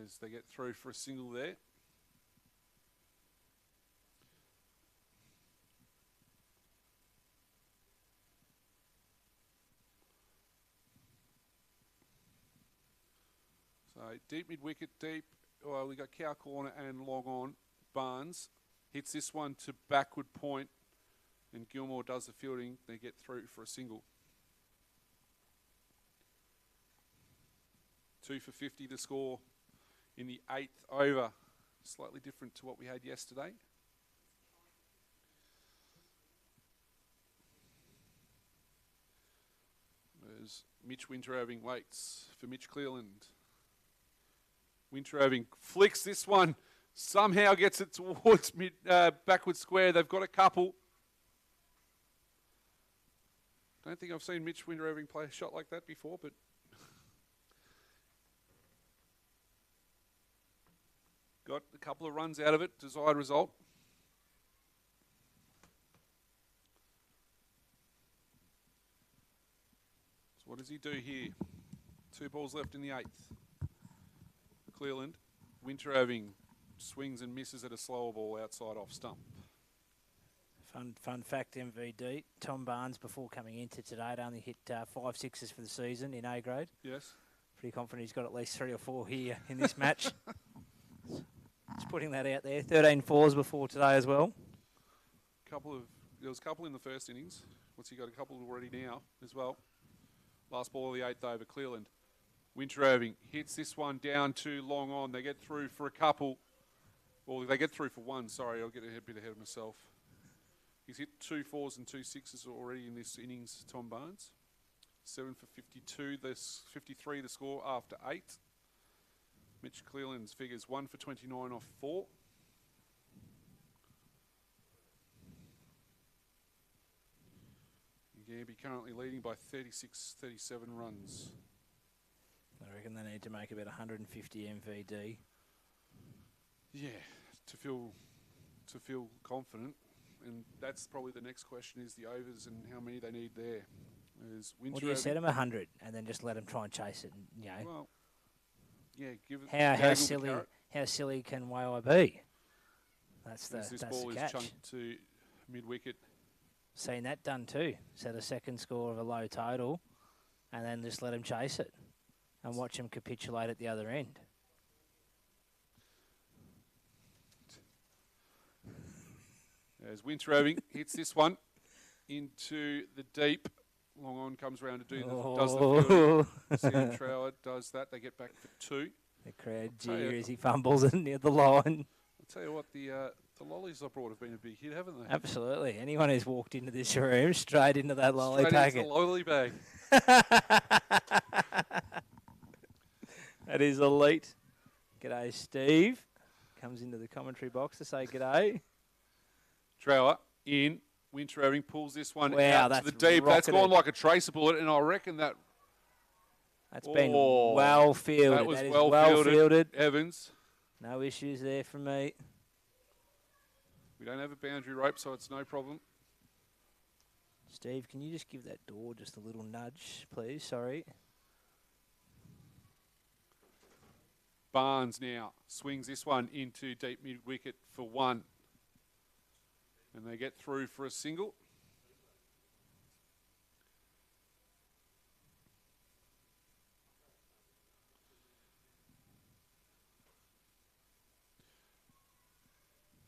As they get through for a single there. So deep mid-wicket, deep. Well, we got Cow Corner and long on. Barnes hits this one to backward point, and Gilmore does the fielding. They get through for a single. 2 for 50 to score in the 8th over. Slightly different to what we had yesterday. There's Mitch Winter Irving waits for Mitch Clearland. Winter Irving flicks this one, somehow gets it towards backward square. They've got a couple. Don't think I've seen Mitch Winter Irving play a shot like that before, but got a couple of runs out of it. Desired result. So what does he do here? 2 balls left in the 8th. Clearland, Winter Irving swings and misses at a slower ball outside off stump. Fun fact, MVD. Tom Barnes, before coming into today, had only hit 5 sixes for the season in A grade. Yes. Pretty confident he's got at least 3 or 4 here in this match. Just putting that out there. 13 fours before today as well. There was a couple in the first innings. What's he got? A couple already now as well. Last ball of the 8th over, Clearland. Winter Irving hits this one down to long on. They get through for a couple. Well, they get through for one. Sorry, I'll get a bit ahead of myself. He's hit 2 4s and 2 6s already in this innings, Tom Barnes. 7 for 52. There's 53 to score after 8. Mitch Clearland's figures 1 for 29 off 4. Nagambie currently leading by 36-37 runs. I reckon they need to make about 150 MVD. Yeah, to feel confident, and that's probably the next question: is the overs and how many they need there. Or do you set them 100 and then just let them try and chase it? And, you know, well, yeah, give it. How silly can Waaia be? That's the this that's ball the is catch. chunked to mid wicket. Seen that done too. Set a second score of a low total, and then just let them chase it. And watch him capitulate at the other end. As Winter Irving hits this one into the deep. Long on comes round to does the fielding. Sam Trower does that. They get back for 2. The crowd jeer as he fumbles it near the line. I'll tell you what, the lollies I brought have been a big hit, haven't they? Absolutely. Anyone who's walked into this room, straight into that lolly Straight packet. into the lolly bag. That is elite. G'day, Steve. Comes into the commentary box to say g'day. Trower in. Winter Irving pulls this one Wow, out that's to the deep. That's rocketed. gone like a tracer bullet, and I reckon that That's been well fielded. That was That is well fielded. Evans. No issues there from me. We don't have a boundary rope, so it's no problem. Steve, can you just give that door just a little nudge, please? Sorry. Barnes now swings this one into deep mid-wicket for 1. And they get through for a single.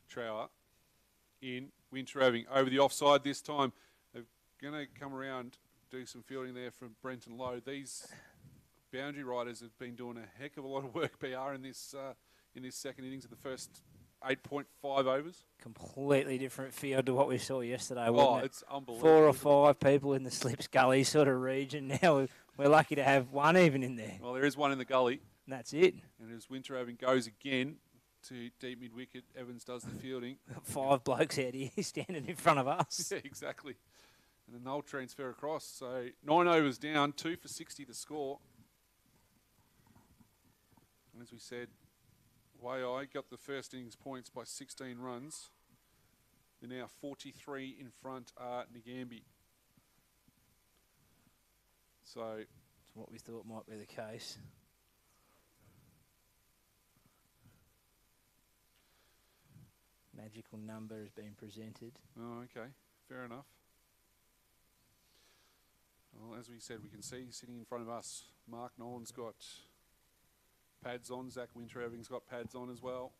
Trower in, Winter having over the offside this time. They're going to come around, do some fielding there from Brenton Lowe. These boundary riders have been doing a heck of a lot of work, BR, in this second innings of the first 8.5 overs. Completely different field to what we saw yesterday, Oh, wasn't it? it's unbelievable. 4 or 5 people in the Slips Gully sort of region. Now we're lucky to have one even in there. Well, there is one in the gully. And that's it. And as Winter having goes again to deep mid-wicket, Evans does the fielding. 5 blokes out here standing in front of us. Yeah, exactly. And then they'll transfer across. So 9 overs down, 2 for 60 to score. And as we said, Waaia got the first innings points by 16 runs. They're now 43 in front are Nagambie. So That's what we thought might be the case. Magical number has been presented. Oh, okay. Fair enough. Well, as we said, we can see sitting in front of us, Mark Nolan's got pads on. Zach Winterhaving's got pads on as well.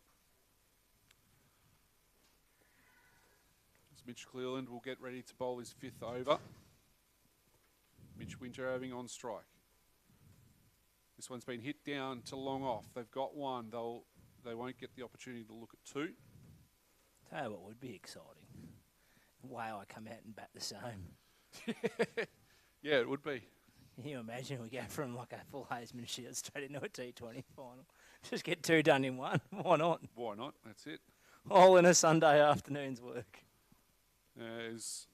As Mitch Cleland will get ready to bowl his 5th over. Mitch Winterhaving on strike. This one's been hit down to long off. They've got one. They won't get the opportunity to look at 2. Tell you what would be exciting. Wow, I come out and bat the same. Yeah, it would be. Can you imagine we go from like a full Haisman shield straight into a T20 final? Just get 2 done in one. Why not? Why not? That's it. All in a Sunday afternoon's work. As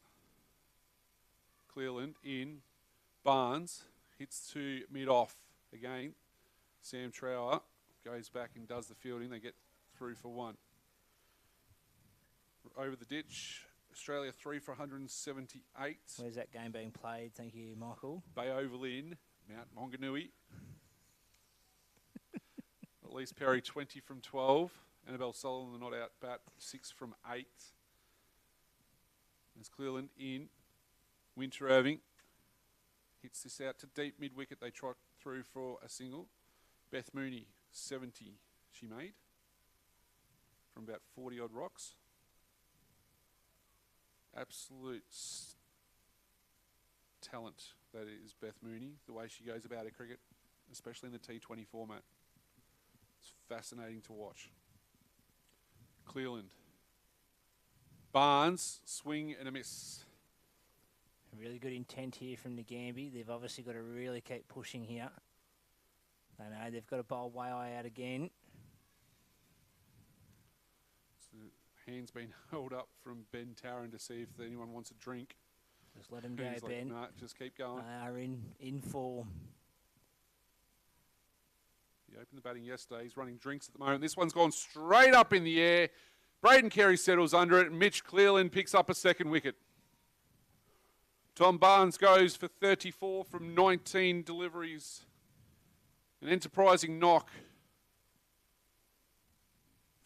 Cleland in, Barnes hits to mid-off again. Sam Trower goes back and does the fielding. They get through for 1. Over the ditch, Australia 3 for 178. Where's that game being played? Thank you, Michael. Bay Oval in Mount Maunganui. At least Perry 20 from 12. Annabelle Sullivan, the not out bat, 6 from 8. As Cleland in, Winterhaving hits this out to deep mid-wicket. They trot through for a single. Beth Mooney, 70 she made from about 40-odd rocks. Absolute talent, that is Beth Mooney, the way she goes about her cricket, especially in the T20 format. It's fascinating to watch. Cleland. Barnes, swing and a miss. Really good intent here from Nagambie. They've obviously got to really keep pushing here. They know they've got to bowl Waaia out again. So hand's been held up from Ben Tarrant to see if anyone wants a drink. Just let him go, He's like, Ben. nah, just keep going. They are in form. He opened the batting yesterday. He's running drinks at the moment. This one's gone straight up in the air. Braden Carey settles under it. Mitch Cleland picks up a second wicket. Tom Barnes goes for 34 from 19 deliveries. An enterprising knock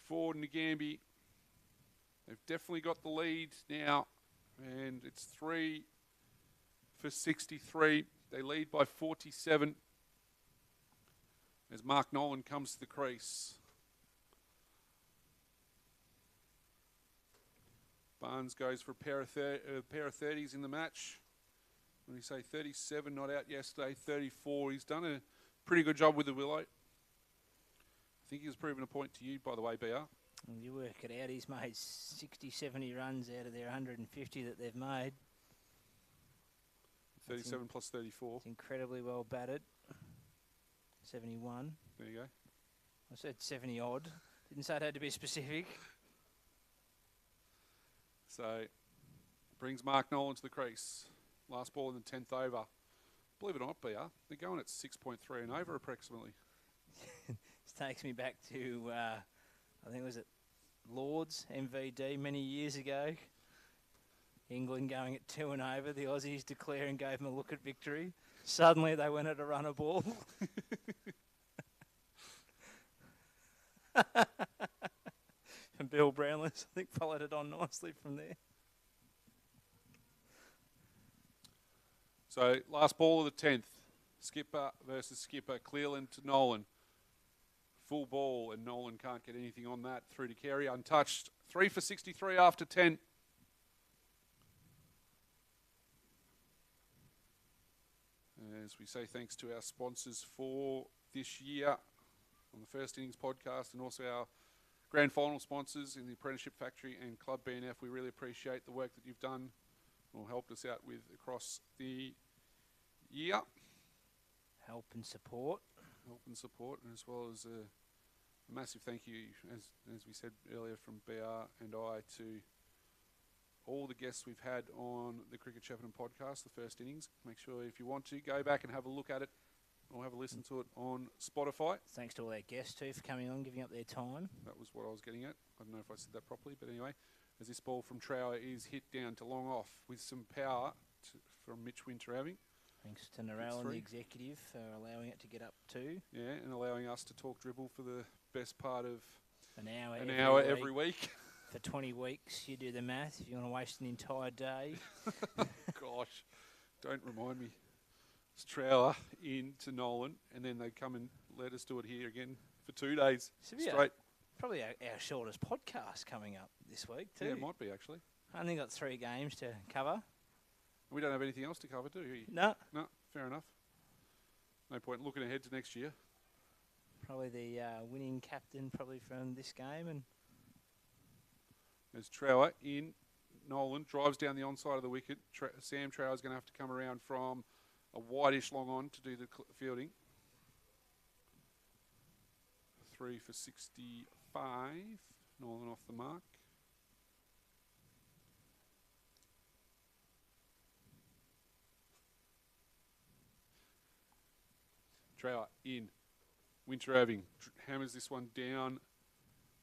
for Nagambie. They've definitely got the lead now, and it's 3 for 63. They lead by 47 as Mark Nolan comes to the crease. Barnes goes for a pair of 30s in the match. When you say 37, not out yesterday, 34. He's done a pretty good job with the willow. I think he's proven a point to you, by the way, BR. Well, you work it out. He's made 60, 70 runs out of their 150 that they've made. 37 plus 34. It's incredibly well batted. 71. There you go. I said 70 odd. Didn't say it had to be specific. So, brings Mark Nolan to the crease. Last ball in the 10th over. Believe it or not, BR, they're going at 6.3 and over approximately. This takes me back to, I think it was at Lord's MVD many years ago. England going at 2 and over. The Aussies declaring gave them a look at victory. Suddenly they went at a runner ball. And Bill Brownless, I think, followed it on nicely from there. So last ball of the 10th. Skipper versus Skipper. Clearland to Nolan. Full ball, and Nolan can't get anything on that. Through to Carey, untouched. 3 for 63 after 10. As we say thanks to our sponsors for this year on the First Innings podcast, and also our grand final sponsors in the Apprenticeship Factory and Club BNF. We really appreciate the work that you've done or helped us out with across the year. Help and support. And as well as a massive thank you, as we said earlier, from BR and I to all the guests we've had on the Cricket Shepparton podcast, the First Innings. Make sure if you want to, go back and have a look at it or have a listen to it on Spotify. Thanks to all our guests too for coming on, giving up their time. That was what I was getting at. I don't know if I said that properly, but anyway, as this ball from Trower is hit down to long off with some power from Mitch Winteraving. Thanks to Narelle and the executive for allowing it to get up too. Yeah, and allowing us to talk dribble for the best part of an hour every week. For 20 weeks, you do the math. If you want to waste an entire day. Gosh, don't remind me. It's Trower into Nolan, and then they come and let us do it here again for 2 days straight. Probably our shortest podcast coming up this week too. Yeah, it might be actually. I only got 3 games to cover. We don't have anything else to cover, do we? No. No, fair enough. No point looking ahead to next year. Probably the winning captain probably from this game. And as Trower in, Nolan drives down the onside of the wicket. Sam Trower's going to have to come around from a whitish long on to do the fielding. 3 for 65. Nolan off the mark. Trower in. Winteraving hammers this one down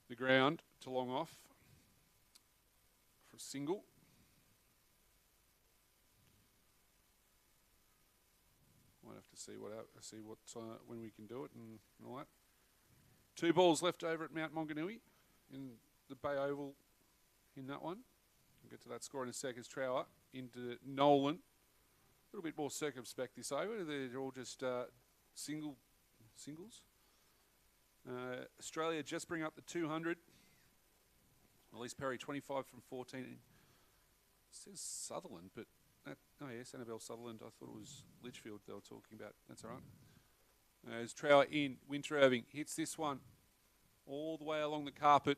the ground to long off for a single. Might have to see when we can do it and all that. 2 balls left over at Mount Maunganui in the Bay Oval in that one. We'll get to that score in a sec as Trower into Nolan. A little bit more circumspect this over. They're all just singles. Australia just bring up the 200. Elise Perry, 25 from 14. It says Sutherland, but yes, Annabelle Sutherland. I thought it was Litchfield they were talking about. That's all right. As Trower in, Winteraving hits this one all the way along the carpet.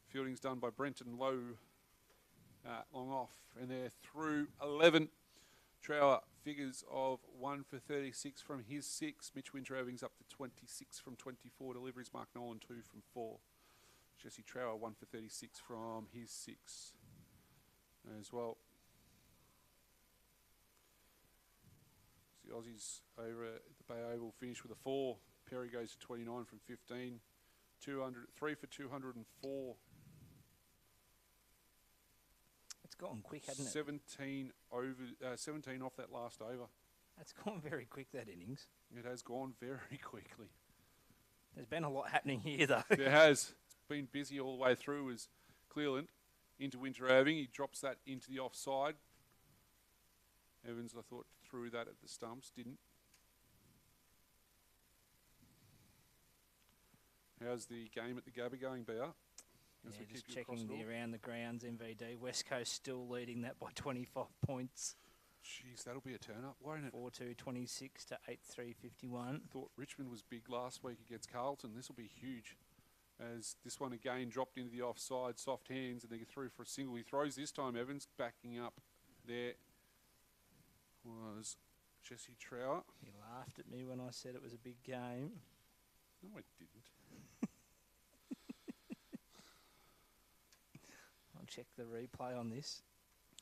Fielding's done by Brenton Lowe, long off, and they're through 11. Trower figures of 1 for 36 from his 6. Mitch Winteraving's up to 26 from 24 deliveries. Mark Nolan 2 from 4. Jesse Trower 1 for 36 from his 6 as well. The Aussies over at the Bay Oval finish with a 4. Perry goes to 29 from 15. 3 for 204. it's gone quick, hasn't it? 17 off that last over. That's gone very quick, that innings. It has gone very quickly. There's been a lot happening here, though. There has. It's been busy all the way through as Clearland into Winteraving. He drops that into the offside. Evans, I thought, threw that at the stumps. Didn't. How's the game at the Gabba going, BR? Yeah, just checking the around the grounds MVD. West Coast still leading that by 25 points. Jeez, that'll be a turn-up, won't it? 4-2-26 to 8-3-51. Thought Richmond was big last week against Carlton. This will be huge. As this one again dropped into the offside, soft hands, and they get through for a single. He throws this time, Evans, backing up there was Jesse Trower. He laughed at me when I said it was a big game. No, I didn't. I'll check the replay on this.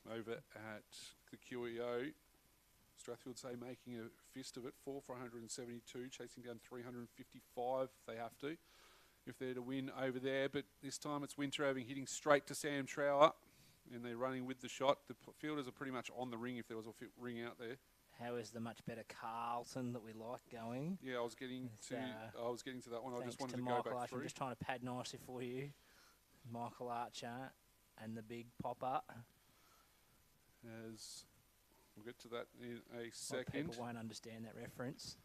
Over at the QEO, Strathfield say making a fist of it, 4 for 172, chasing down 355 if they have to, if they're to win over there. But this time it's Winteraving hitting straight to Sam Trower, and they're running with the shot. The fielders are pretty much on the ring if there was a ring out there. How is the much better Carlton that we like going? Yeah, I was getting to that one. I just wanted to Michael go back I'm through. just trying to pad nicely for you. Michael Archer and the big popper. As we'll get to that in a A lot of second. people won't understand that reference.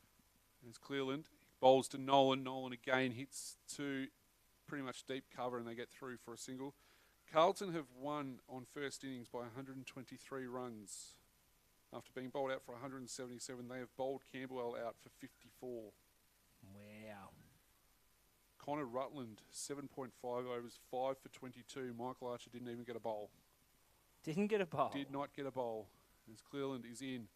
As Clearland bowls to Nolan. Nolan again hits to pretty much deep cover and they get through for a single. Carlton have won on first innings by 123 runs. After being bowled out for 177, they have bowled Camberwell out for 54. Wow. Connor Rutland, 7.5 overs, 5 for 22. Michael Archer didn't even get a bowl. Didn't get a bowl. Did not get a bowl. As Clearland is in.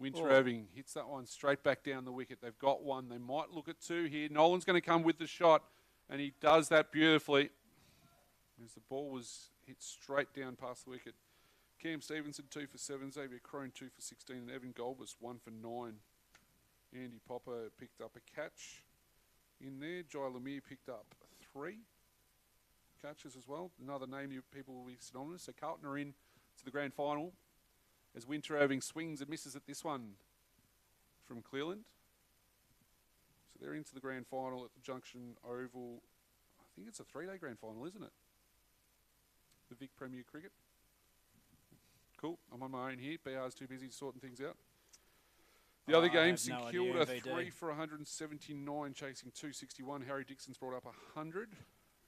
Winter Irving hits that one straight back down the wicket. They've got one. They might look at two here. Nolan's going to come with the shot, and he does that beautifully. As the ball was hit straight down past the wicket. Cam Stevenson, 2 for 7. Xavier Crone, 2 for 16. And Evan Goldbus, 1 for 9. Andy Popper picked up a catch in there. Jai Lemire picked up 3 catches as well. Another name you people will be synonymous. So Carlton are in to the grand final as Winter Irving swings and misses at this one from Clearland. So they're into the grand final at the Junction Oval. I think it's a 3-day grand final, isn't it? The Vic Premier Cricket. Cool. I'm on my own here. BR's too busy sorting things out. The other game, St Kilda, 3 for 179, chasing 261. Harry Dixon's brought up 100.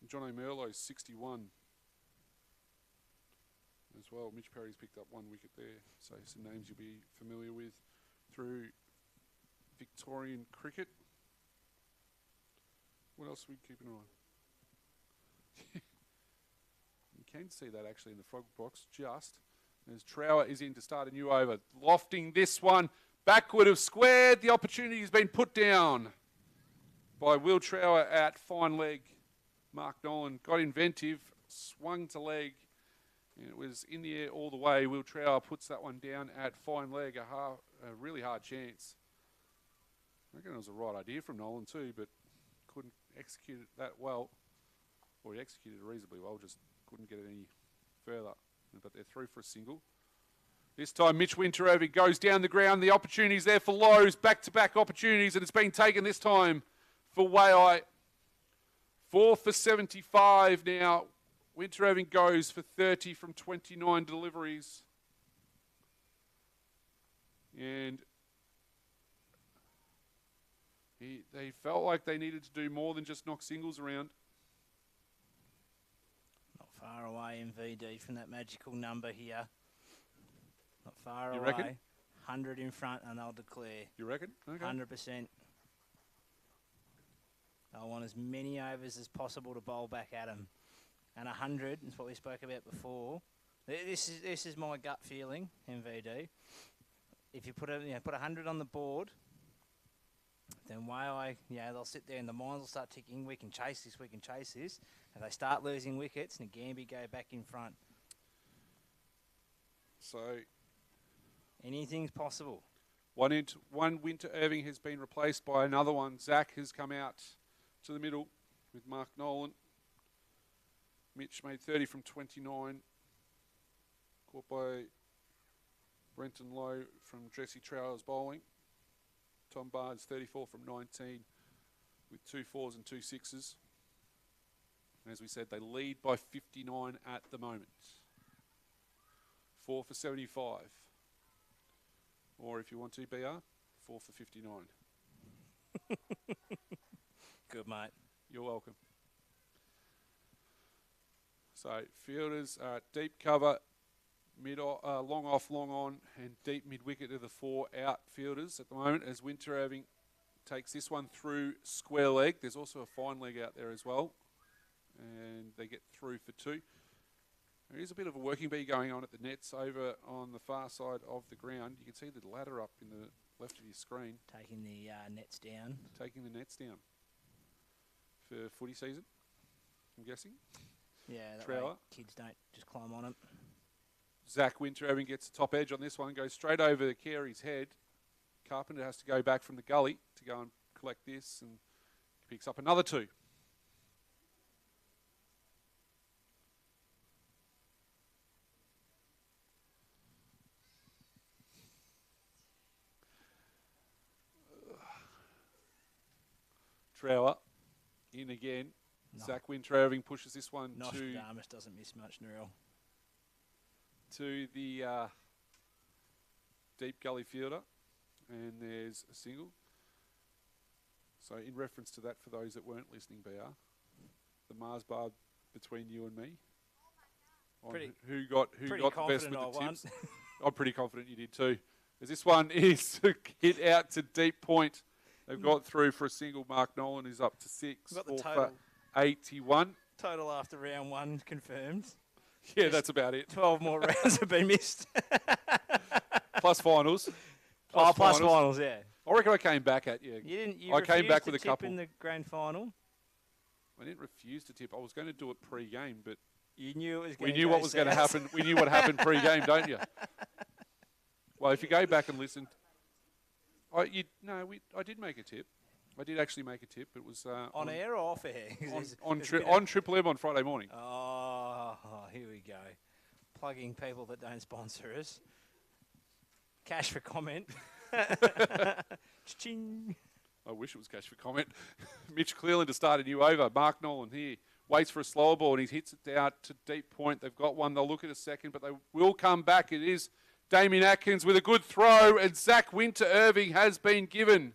John O'Merlow's 61 as well. Mitch Perry's picked up 1 wicket there. So some names you'll be familiar with through Victorian cricket. What else are we keeping an eye on? You can see that actually in the frog box just as Trower is in to start a new over. Lofting this one. Backward of squared. The opportunity has been put down by Will Trower at fine leg. Mark Nolan got inventive, swung to leg, and it was in the air all the way. Will Trower puts that one down at fine leg, a really hard chance. I reckon it was the right idea from Nolan too, but couldn't execute it that well. Or he executed it reasonably well, just couldn't get it any further. But they're through for a single. This time Mitch Winter Irving goes down the ground. The opportunity's there for Lowe's, back-to-back opportunities, and it's been taken this time for Waaia. 4 for 75 now. Winter Irving goes for 30 from 29 deliveries. And they felt like they needed to do more than just knock singles around. Not far away in VD from that magical number here. Not far You away. reckon? 100 in front and they'll declare. You reckon? Okay. 100%. I want as many overs as possible to bowl back at them. And 100 is what we spoke about before. This is my gut feeling, MVD. If you put 100 on the board, then Waaia, they'll sit there and the minds will start ticking. We can chase this, we can chase this. If they start losing wickets, Nagambie go back in front. So anything's possible. One Winter Irving has been replaced by another one. Zach has come out to the middle with Mark Nolan. Mitch made 30 from 29. Caught by Brenton Lowe from Jesse Trower's bowling. Tom Barnes 34 from 19 with 2 4s and 2 6s. And as we said, they lead by 59 at the moment. 4 for 75. Or if you want to, BR, 4 for 59. Good, mate. You're welcome. So fielders are at deep cover, long off, long on, and deep mid-wicket are the 4 outfielders at the moment as Winter Irving takes this one through square leg. There's also a fine leg out there as well, and they get through for 2. There is a bit of a working bee going on at the nets over on the far side of the ground. You can see the ladder up in the left of your screen. Taking the nets down. Taking the nets down for footy season, I'm guessing. Yeah, that Trower. way kids don't just climb on it. Zach Winter Irving gets the top edge on this one, goes straight over Carey's head. Carpenter has to go back from the gully to go and collect this and picks up another 2. Trower in again. Zach Winter-Irving pushes this one Nostradamus doesn't miss much, Nuril. to the deep gully fielder, and there's a single. So in reference to that, for those that weren't listening, BR, the Mars bar between you and me, on who got the best with the tips. I'm pretty confident you did too. As this one is hit out to deep point. They've got through for a single. Mark Nolan is up to 6. Got the total. 81. Total after round 1 confirmed. Yeah, that's about it. 12 more rounds have been missed. Plus finals. Plus finals, yeah. I reckon I came back at you. I came back with a couple in the grand final. I didn't refuse to tip. I was going to do it pre-game, but you knew it was. We knew what was going to happen. We knew what happened pre-game, don't you? Well, if you go back and listen, I did make a tip. I did actually make a tip. It was on air or off air? on Triple M on Friday morning. Oh, here we go. Plugging people that don't sponsor us. Cash for comment. Ching. I wish it was cash for comment. Mitch Cleland to start a new over. Mark Nolan here. Waits for a slower ball and he hits it out to deep point. They've got one. They'll look at a second, but they will come back. It is Damien Atkins with a good throw, and Zach Winter-Irving has been given.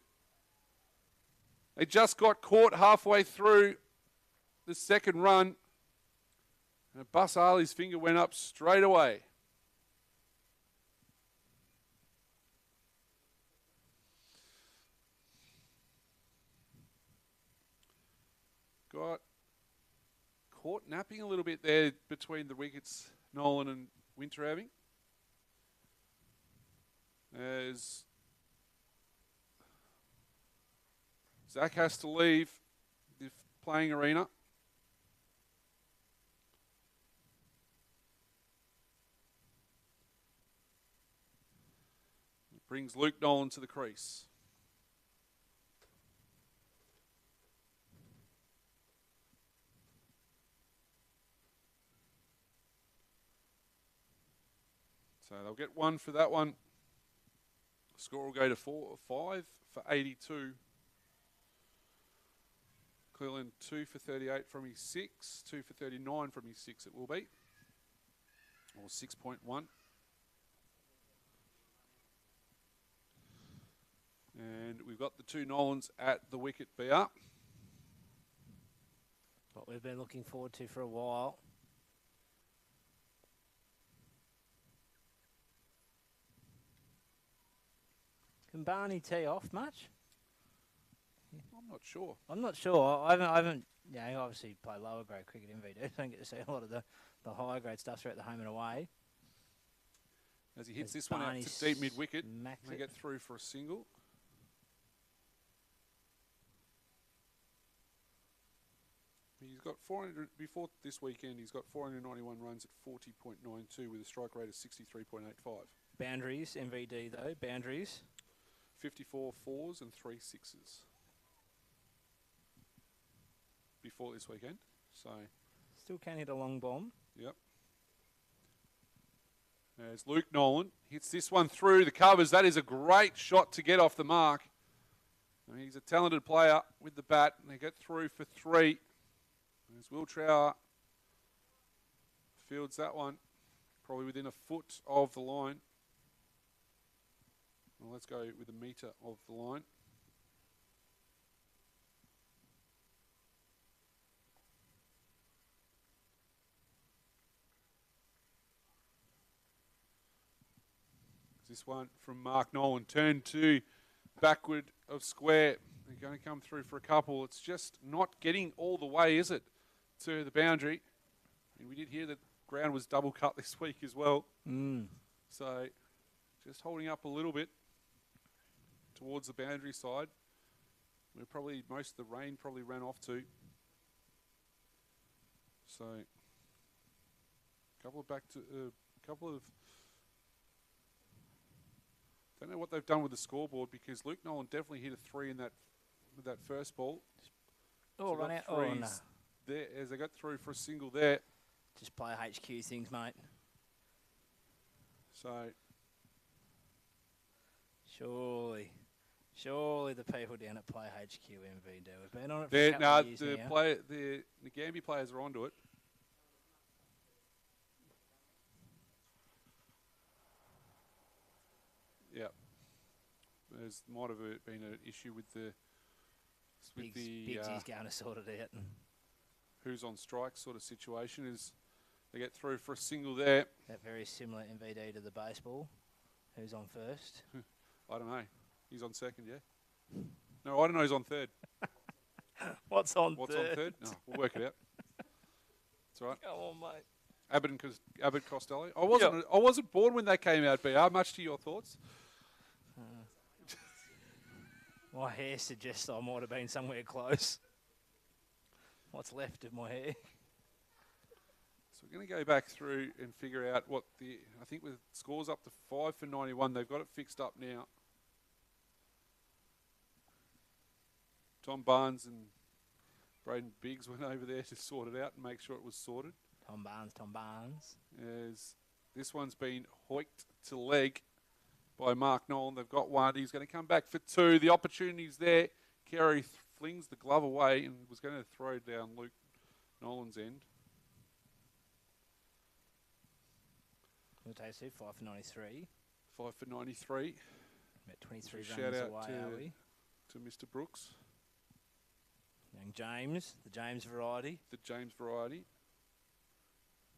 They just got caught halfway through the second run. And Bus Ali's finger went up straight away. Got caught napping a little bit there between the wickets, Nolan and Winter-Irving. As Zach has to leave the playing arena. It brings Luke Nolan to the crease. So they'll get one for that one. Score will go to 5 for 82. Cleland 2 for 38 from his 6, 2 for 39 from his 6 it will be, or 6.1. And we've got the two Nolans at the wicket, BR. What we've been looking forward to for a while. Can Barney tee off much? I'm not sure. I'm not sure. I haven't. Yeah, obviously play lower grade cricket in VD. Don't get to see a lot of the higher grade stuff throughout the home and away. As he hits this one out to deep mid wicket, they get through for a single. He's got 400 before this weekend. He's got 491 runs at 40.92 with a strike rate of 63.85. Boundaries, MVD though. Boundaries. 54 fours and 3 sixes before this weekend. So still can hit a long bomb. Yep. As Luke Nolan hits this one through the covers. That is a great shot to get off the mark. And he's a talented player with the bat, and they get through for 3. As Will Trower fields that one, probably within a foot of the line. Well, let's go with a metre of the line. This one from Mark Nolan, turn 2, backward of square. They're going to come through for a couple. It's just not getting all the way, is it, to the boundary? And we did hear that ground was double cut this week as well. So just holding up a little bit towards the boundary side, where probably most of the rain probably ran off to. So couple of don't know what they've done with the scoreboard, because Luke Nolan definitely hit a 3 in that with that first ball. Oh, so run out. Oh, no. There, as they got through for a single there. Just play HQ things, mate. So Surely the people down at Play HQ MVD. We've been on it for a They're, couple nah, of years the now. the Nagambie players are onto it. Yeah. There's might have been an issue with the Bigsy's going to sort it out. And who's on strike sort of situation. Is they get through for a single there. that very similar MVD to the baseball. Who's on first? I don't know. He's on second, yeah? No, I don't know. He's on third. What's on What's third? on third? No, we'll work it out. That's all right. Come on, mate. Abbott Costello. I wasn't born when they came out, BR. Much to your thoughts. My hair suggests I might have been somewhere close. What's left of my hair? So we're going to go back through and figure out what I think with scores up to 5 for 91, they've got it fixed up now. Tom Barnes and Braden Biggs went over there to sort it out and make sure it was sorted. Tom Barnes. As this one's been hoiked to leg by Mark Nolan. They've got one. He's going to come back for two. The opportunity's there. Carey flings the glove away and was going to throw down Luke Nolan's end. We'll take 5 for 93. 5 for 93. About 23 So runs shout out away, are we? to Mr. Brooks, Young James, the James variety. the James variety.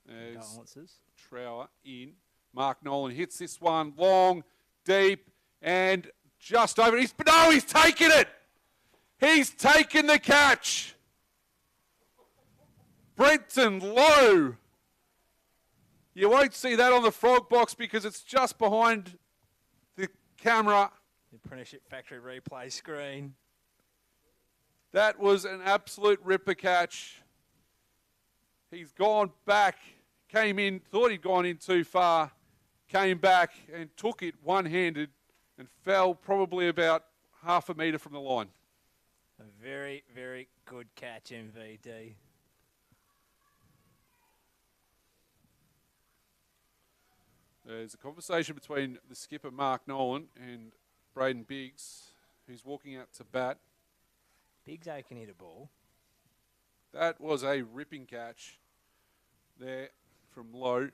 As Condolences. Trower in. Mark Nolan hits this one long, deep, and just over. He's taken it. He's taken the catch. Brenton Lowe. You won't see that on the frog box because it's just behind the camera. The Apprenticeship Factory replay screen. That was an absolute ripper catch. He's gone back, came in, thought he'd gone in too far, came back and took it one-handed and fell probably about half a metre from the line. A very, very good catch, MVD. There's a conversation between the skipper, Mark Nolan, and Braden Biggs, who's walking out to bat. Biggs A can hit a ball. That was a ripping catch there from Lowe.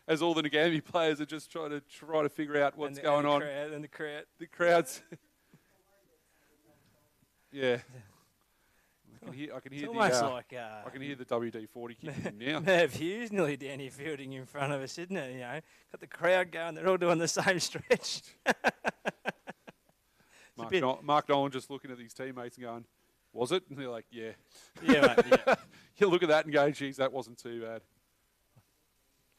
As all the Nagambie players are just trying to figure out what's going on. And the crowd. The crowd's... yeah. I can hear Almost like I can hear the WD-40 kicking in now. Merv Hughes nearly down here fielding in front of us, isn't it? You know, got the crowd going. They're all doing the same stretch. Mark Nolan just looking at his teammates and going, "Was it?" And they're like, "Yeah." Yeah, mate, yeah. You look at that and go, "Geez, that wasn't too bad."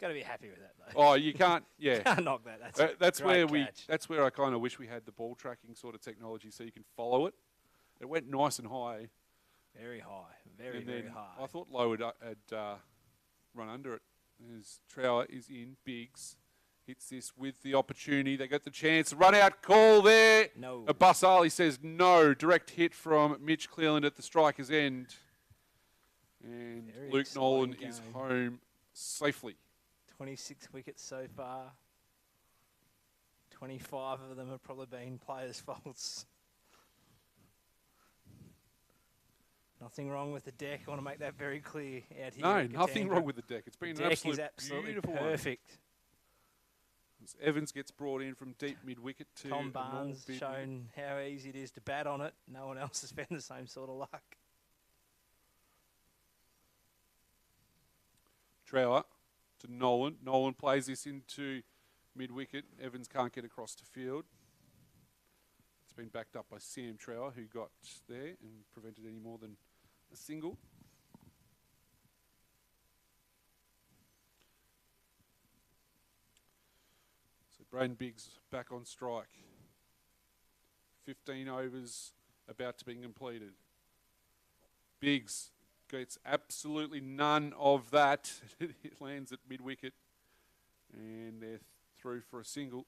Got to be happy with that though. Oh, you can't. Yeah, Can't knock that. that's a great where catch. That's where I kind of wish we had the ball tracking sort of technology so you can follow it. It went nice and high. Very high, very And then high. I thought Lowe had run under it. As Trower is in, Biggs hits this with the opportunity. They got the chance. Run out call there. No. Abbas Ali says no. Direct hit from Mitch Cleland at the striker's end. And Very Luke Nolan exciting is game. home safely. 26 wickets so far. 25 of them have probably been players' faults. Nothing wrong with the deck. I want to make that very clear out here. No, at nothing Katanga. wrong with the deck. It's been an Deck is absolute absolutely beautiful perfect. one. As Evans gets brought in from deep mid-wicket to Tom a normal Barnes bid- shown how easy it is to bat on it. No one else has found the same sort of luck. Trower to Nolan. Nolan plays this into mid-wicket. Evans can't get across to field. It's been backed up by Sam Trower, who got there and prevented any more than a single. So Braden Biggs back on strike. 15 overs about to be completed. Biggs gets absolutely none of that. It lands at mid-wicket. And they're through for a single.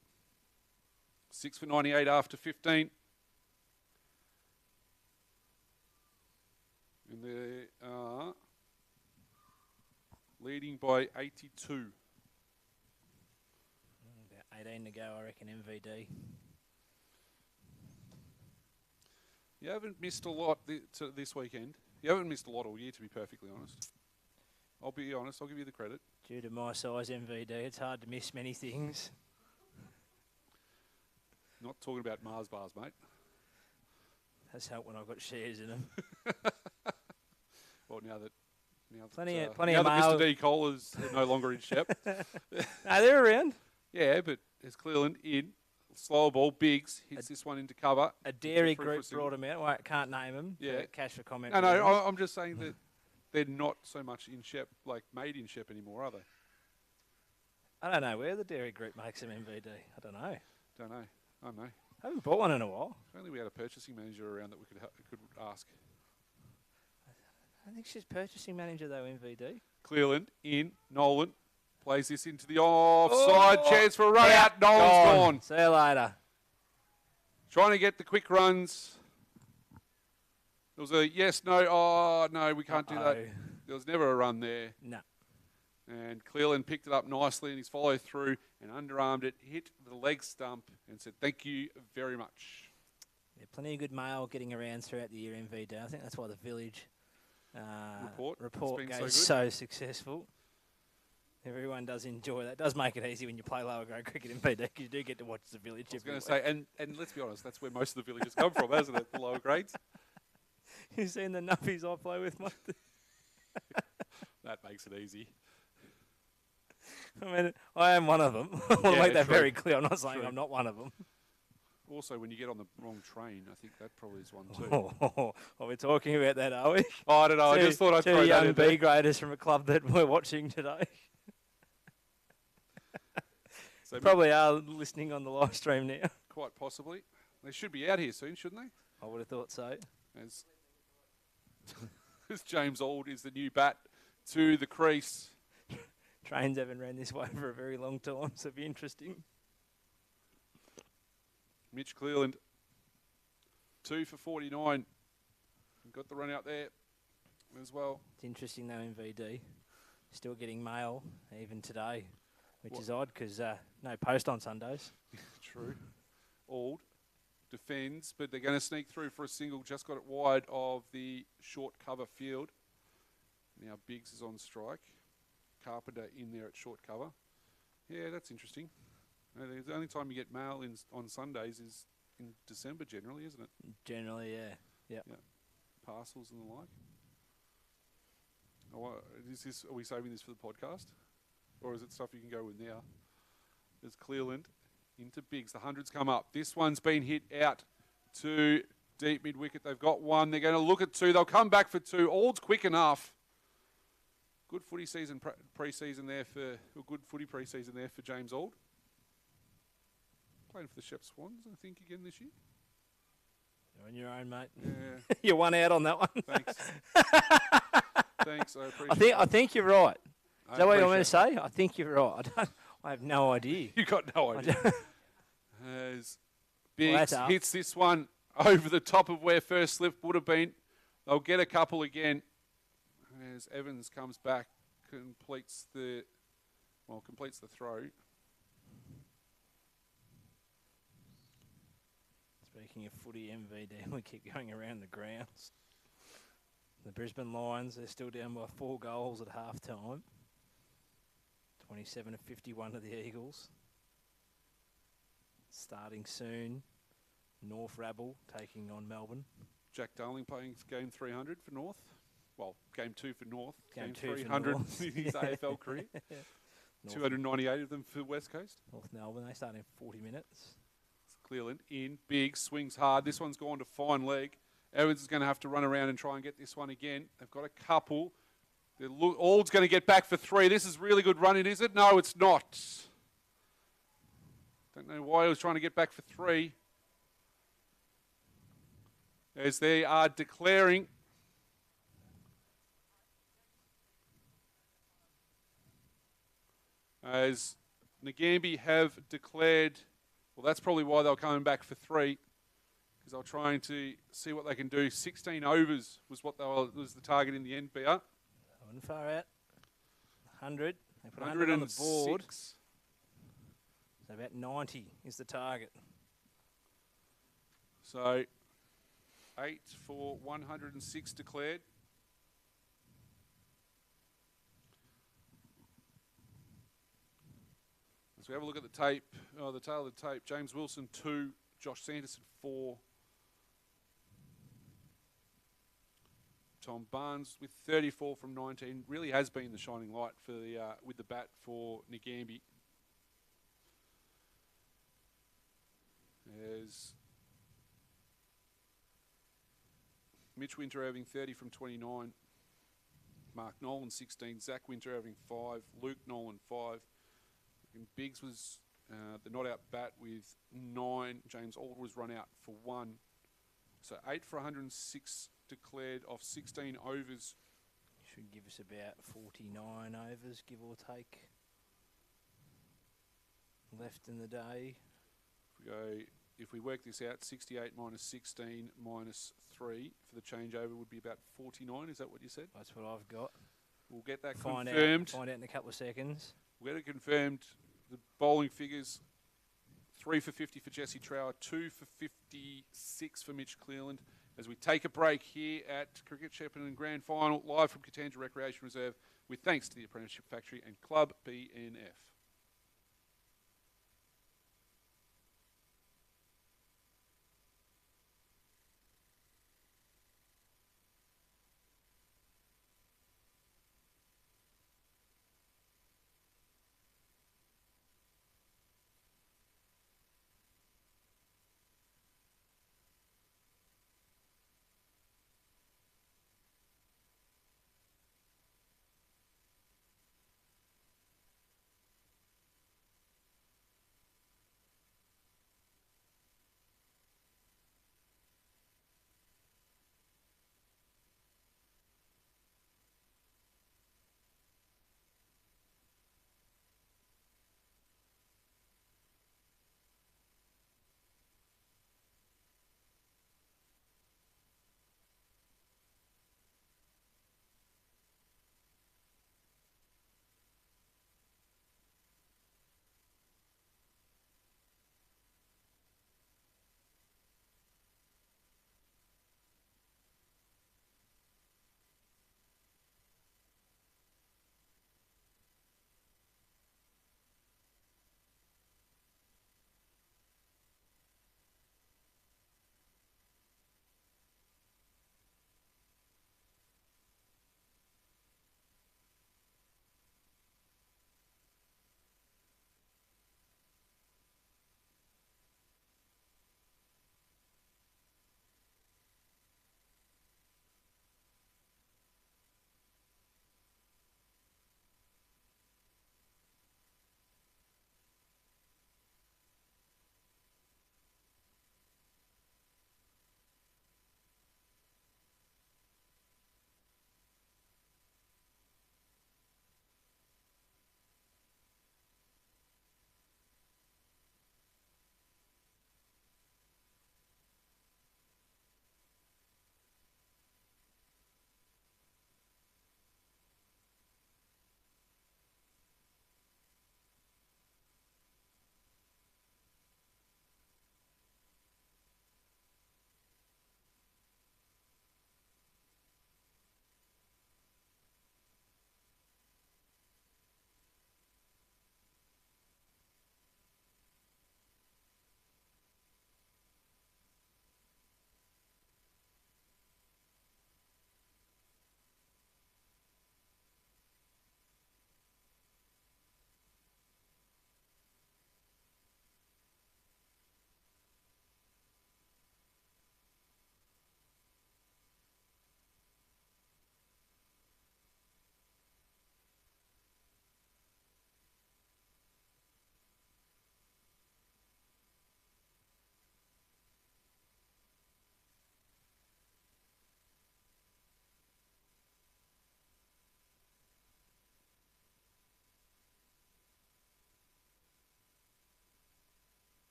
6 for 98 after 15. And they are leading by 82. About 18 to go, I reckon, MVD. You haven't missed a lot this weekend. You haven't missed a lot all year, to be perfectly honest. I'll be honest. I'll give you the credit. Due to my size MVD, it's hard to miss many things. Not talking about Mars bars, mate. That's helped when I've got shares in them. Well, now that Plenty now of that mail. Mr. D. Cole is no longer in Shep. No, they're around. Yeah, but there's Cleveland in. Slower ball, Biggs hits this one into cover. A dairy Free for a group single. brought them out. Well, I can't name them. Yeah. Cash for comment. No, reasons. I'm just saying that they're not so much in Shep, like made in Shep anymore, are they? I don't know where the dairy group makes them MVD. I don't know. Don't know. I don't know. I haven't bought one in a while. If only we had a purchasing manager around that we could ask. I think she's purchasing manager though, MVD. Cleveland in. Nolan plays this into the offside. Oh, Chance for a run out. Nolan's gone. See you later. Trying to get the quick runs. There was a yes, no. Oh, no, we can't do that. There was never a run there. No. And Cleveland picked it up nicely in his follow through and underarmed it, hit the leg stump and said, thank you very much. Yeah, plenty of good mail getting around throughout the year MVD. I think that's why the Village report It's been goes so so successful. Everyone does enjoy that. It does make it easy when you play lower grade cricket in MVD because you do get to watch the Village. I was going to say, and let's be honest, that's where most of the villages come from, hasn't it? The lower grades. You've seen the nuppies I play with, mate. That makes it easy. I mean, I am one of them. I want to Yeah, make that true. very clear. I'm not saying True. I'm not one of them. Also, when you get on the wrong train, I think that probably is one too. Are we talking about that, are we? Oh, I don't know. I just thought I'd throw two that young in there. B graders from a club that we're watching today. So Probably are listening on the live stream now. quite possibly. They should be out here soon, shouldn't they? I would have thought so. As, as James Auld is the new bat to the crease. Trains haven't ran this way for a very long time, so it'll be interesting. Mitch Cleveland, 2 for 49. Got the run out there as well. It's interesting though, MVD. Still getting mail even today, which What? is odd because no post on Sundays. True. Auld defends, but they're going to sneak through for a single. Just got it wide of the short cover field. Now Biggs is on strike. Carpenter in there at short cover. Yeah, that's interesting. The only time you get mail on Sundays is in December generally, isn't it? Generally, yeah. Yep. Yeah. Parcels and the like. Are we saving this for the podcast? Or is it stuff you can go with now? There's Cleveland into Biggs. The 100's come up. This one's been hit out to deep mid-wicket. They've got one. They're going to look at two. They'll come back for two. Ald's quick enough. Good footy season pre-season there good footy pre-season there for James Auld. Playing for the Shep Swans, I think, again this year. You're on your own, mate. Yeah. You're one out on that one. Thanks. Thanks, I appreciate I think you're right. I Is that what you want me to appreciate say? I think you're right. I have no idea. You got no idea. As Biggs that's up. hits this one over the top of where first slip would have been. They'll get a couple again. As Evans comes back, completes the throw. Speaking of footy MVD, we keep going around the grounds. The Brisbane Lions, they're still down by 4 goals at half time. 27 to 51 to the Eagles. Starting soon, North Rabble taking on Melbourne. Jack Darling playing game 300 for North. Well, game 2 for North. Game 2 for 300 North. in his AFL career. North, 298 of them for West Coast. North Melbourne, they start in 40 minutes. Cleveland in, Big, swings hard. This one's gone to fine leg. Evans is going to have to run around and try and get this one again. They've got a couple. Ald's going to get back for 3. This is really good running, is it? No, it's not. Don't know why he was trying to get back for 3. As they are declaring. As Nagambie have declared, well, that's probably why they were coming back for 3, because they were trying to see what they can do. 16 overs was was the target in the end, BR. One far out. 100. They put 100 on the board. 106. So about 90 is the target. So 8 for 106 declared. As we have a look at the tape, the tail of the tape, James Wilson 2, Josh Sanderson 4. Tom Barnes with 34 from 19 really has been the shining light for the with the bat for Nagambie. As Mitch Winter having 30 from 29, Mark Nolan 16, Zach Winter having 5, Luke Nolan 5. And Biggs was the not out bat with 9. James Alder was run out for 1. So 8 for 106 declared off 16 overs. Should give us about 49 overs, give or take, left in the day. If we work this out, 68 minus 16 minus 3 for the changeover would be about 49. Is that what you said? That's what I've got. We'll get that Find confirmed. Find out in a couple of seconds. We'll get it confirmed. The bowling figures: 3 for 50 for Jesse Trower, 2 for 56 for Mitch Clearland. As we take a break here at Cricket Shepparton Grand Final, live from Katanga Recreation Reserve, with thanks to the Apprenticeship Factory and Club BNF.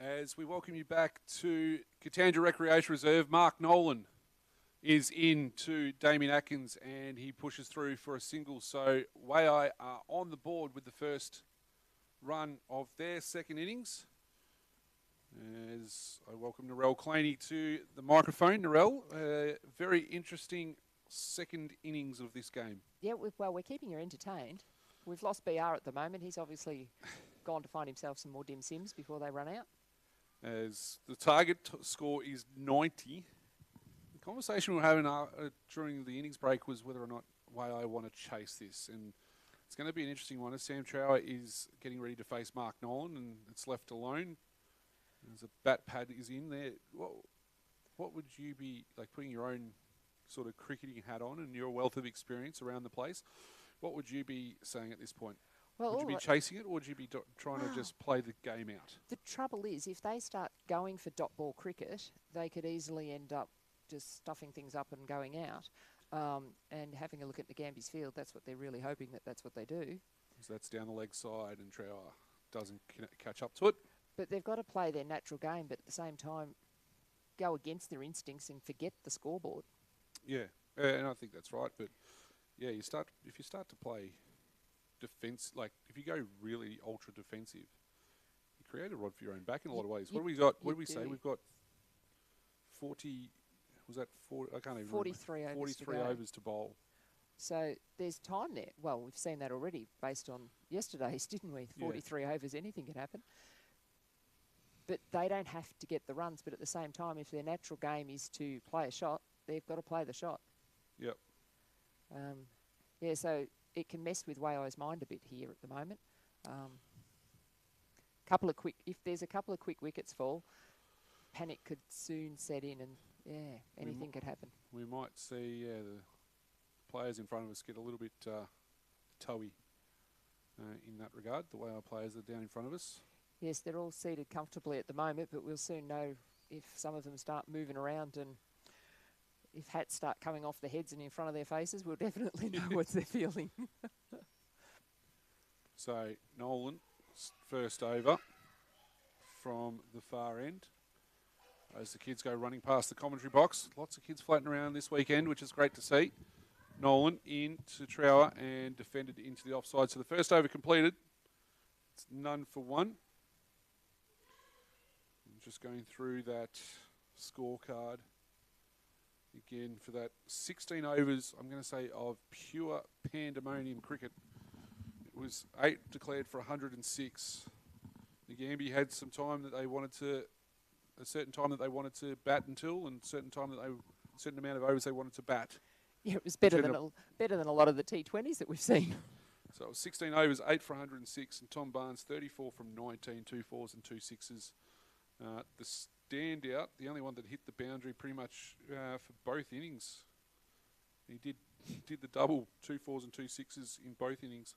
As we welcome you back to Katandra Recreation Reserve, Mark Nolan is in to Damien Atkins and he pushes through for a single. So Waaia are on the board with the first run of their second innings. As I welcome Narelle Claney to the microphone. Narelle, very interesting second innings of this game. Yeah, we're keeping her entertained. We've lost BR at the moment. He's obviously gone to find himself some more dim sims before they run out. As the target score is 90. The conversation we were having during the innings break was whether or not Waaia want to chase this. And it's going to be an interesting one as Sam Trower is getting ready to face Mark Nolan and it's left alone. There's a bat pad is in there. What would you be, like putting your own sort of cricketing hat on and your wealth of experience around the place, what would you be saying at this point? Well, would you be chasing it or would you be trying to just play the game out? The trouble is, if they start going for dot ball cricket, they could easily end up just stuffing things up and going out. And having a look at Nagambie's field, that's what they're really hoping that's what they do. So that's down the leg side and Trower doesn't catch up to it. But they've got to play their natural game, but at the same time, go against their instincts and forget the scoreboard. Yeah, and I think that's right. But yeah, if you start to play defense, like if you go really ultra defensive, you create a rod for your own back in a lot of ways. What do we got? What do we say? We've got 40. Was that 40? I can't even 43 remember. overs 43 to go. overs to bowl. So there's time there. Well, we've seen that already based on yesterday's, didn't we? 43 overs, anything can happen. But they don't have to get the runs. But at the same time, if their natural game is to play a shot, they've got to play the shot. Yep. Yeah, so it can mess with Waaya's mind a bit here at the moment. If there's a couple of quick wickets fall, panic could soon set in and, yeah, anything could happen. We might see the players in front of us get a little bit toey in that regard. The Waaia players are down in front of us. Yes, they're all seated comfortably at the moment, but we'll soon know if some of them start moving around and if hats start coming off the heads and in front of their faces, we'll definitely know what they're feeling. So Nolan, first over from the far end. As the kids go running past the commentary box. Lots of kids floating around this weekend, which is great to see. Nolan into Trower and defended into the offside. So the first over completed. It's none for one. I'm just going through that scorecard again for that 16 overs, I'm going to say, of pure pandemonium cricket. It was 8 declared for 106. Nagambie had some time that they wanted to, a certain time that they wanted to bat until, and a certain amount of overs they wanted to bat. Yeah, it was better than a lot of the T20s that we've seen. So it was 16 overs, 8 for 106, and Tom Barnes 34 from 19, 2 fours and 2 sixes. The standout, the only one that hit the boundary pretty much for both innings. He did the double, 2 fours and 2 sixes in both innings.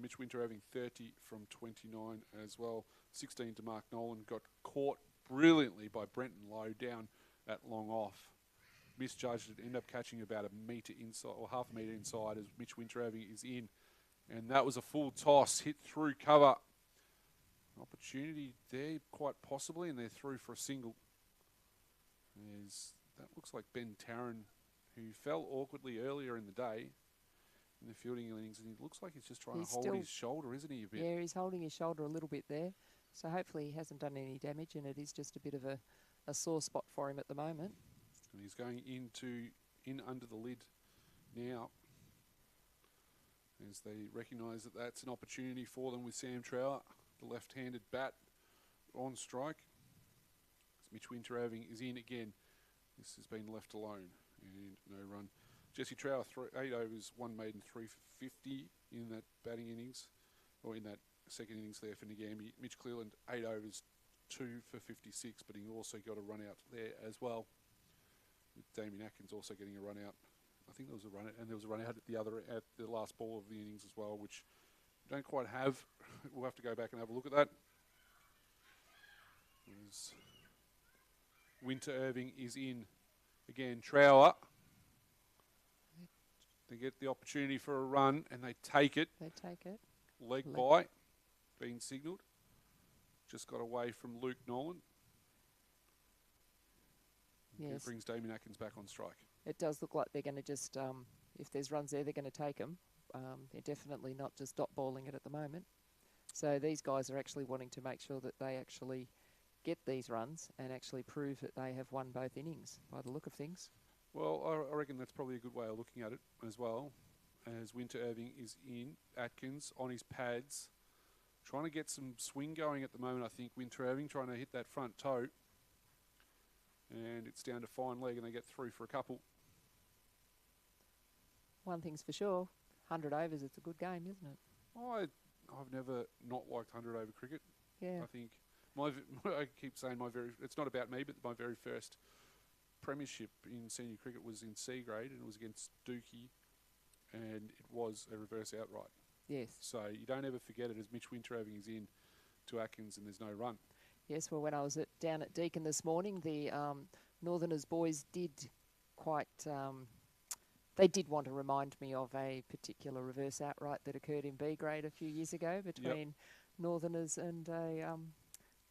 Mitch Winter having 30 from 29 as well. 16 to Mark Nolan. Got caught brilliantly by Brenton Lowe down at long off. Misjudged it, ended up catching about a metre inside, or half a metre inside as Mitch Winterhaving is in. And that was a full toss, hit through cover. Opportunity there, quite possibly, and they're through for a single. That looks like Ben Tarrant, who fell awkwardly earlier in the day in the fielding innings, and he looks like he's just trying to hold his shoulder, isn't he, a bit? Yeah, he's holding his shoulder a little bit there. So hopefully he hasn't done any damage, and it is just a bit of a sore spot for him at the moment. And he's going in under the lid now as they recognise that that's an opportunity for them with Sam Trower, the left-handed bat on strike. As Mitch Winterhaving is in again. This has been left alone and no run. Jesse Trower, 8 overs, 1 maiden, 3 for 50 in that batting innings, or in that second innings there for Nagambie. Mitch Cleland, 8 overs, 2 for 56, but he also got a run out there as well. With Damien Atkins also getting a run out. I think there was a run out, and there was a run out at the last ball of the innings as well, which we don't quite have. We'll have to go back and have a look at that. Winter Irving is in again. Trower. They get the opportunity for a run and they take it. They take it. Leg by, being signalled. just got away from Luke Nolan. It Yes. brings Damien Atkins back on strike. It does look like they're going to just, if there's runs there, they're going to take them. They're definitely not just dot balling it at the moment. So these guys are actually wanting to make sure that they actually get these runs and actually prove that they have won both innings by the look of things. Well, I reckon that's probably a good way of looking at it as well, as Winter Irving is in, Atkins on his pads, trying to get some swing going at the moment, I think. Winter Irving trying to hit that front toe, and it's down to fine leg, and they get through for a couple. One thing's for sure, 100 overs, it's a good game, isn't it? I've never not liked 100 over cricket. Yeah. I think I keep saying it's not about me, but my very first premiership in senior cricket was in C grade, and it was against Dookie, and it was a reverse outright. Yes. So you don't ever forget it, as Mitch Winter Irving is in to Atkins and there's no run. Yes, well, when I was down at Deakin this morning, the Northerners boys did quite... they did want to remind me of a particular reverse outright that occurred in B grade a few years ago between Northerners and a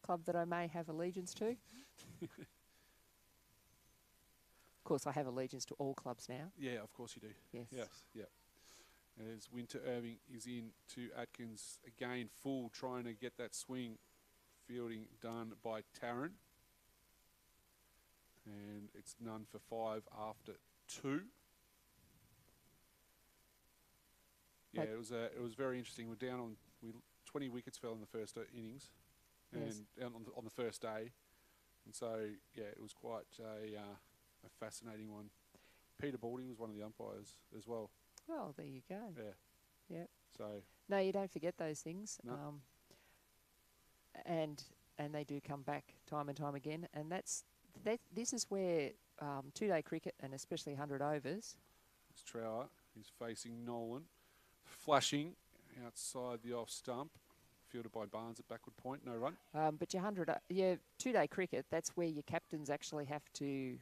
club that I may have allegiance to. Of course, I have allegiance to all clubs now. Yeah, of course you do. Yes. Yep. As Winter Irving is in to Atkins again, full, trying to get that swing. Fielding done by Tarrant. And it's none for 5 after 2. Yeah, it was very interesting. We're down on 20 wickets fell in the first innings, Yes. and on the first day, and so yeah, it was quite a fascinating one. Peter Baldy was one of the umpires as well. Well, there you go. Yeah. Yep. So No, you don't forget those things. No. And they do come back time and time again. And this is where 2-day cricket, and especially 100 overs. it's Trower. He's facing Nolan, flashing outside the off stump, fielded by Barnes at backward point. No run. But your 2-day cricket, that's where your captains actually have to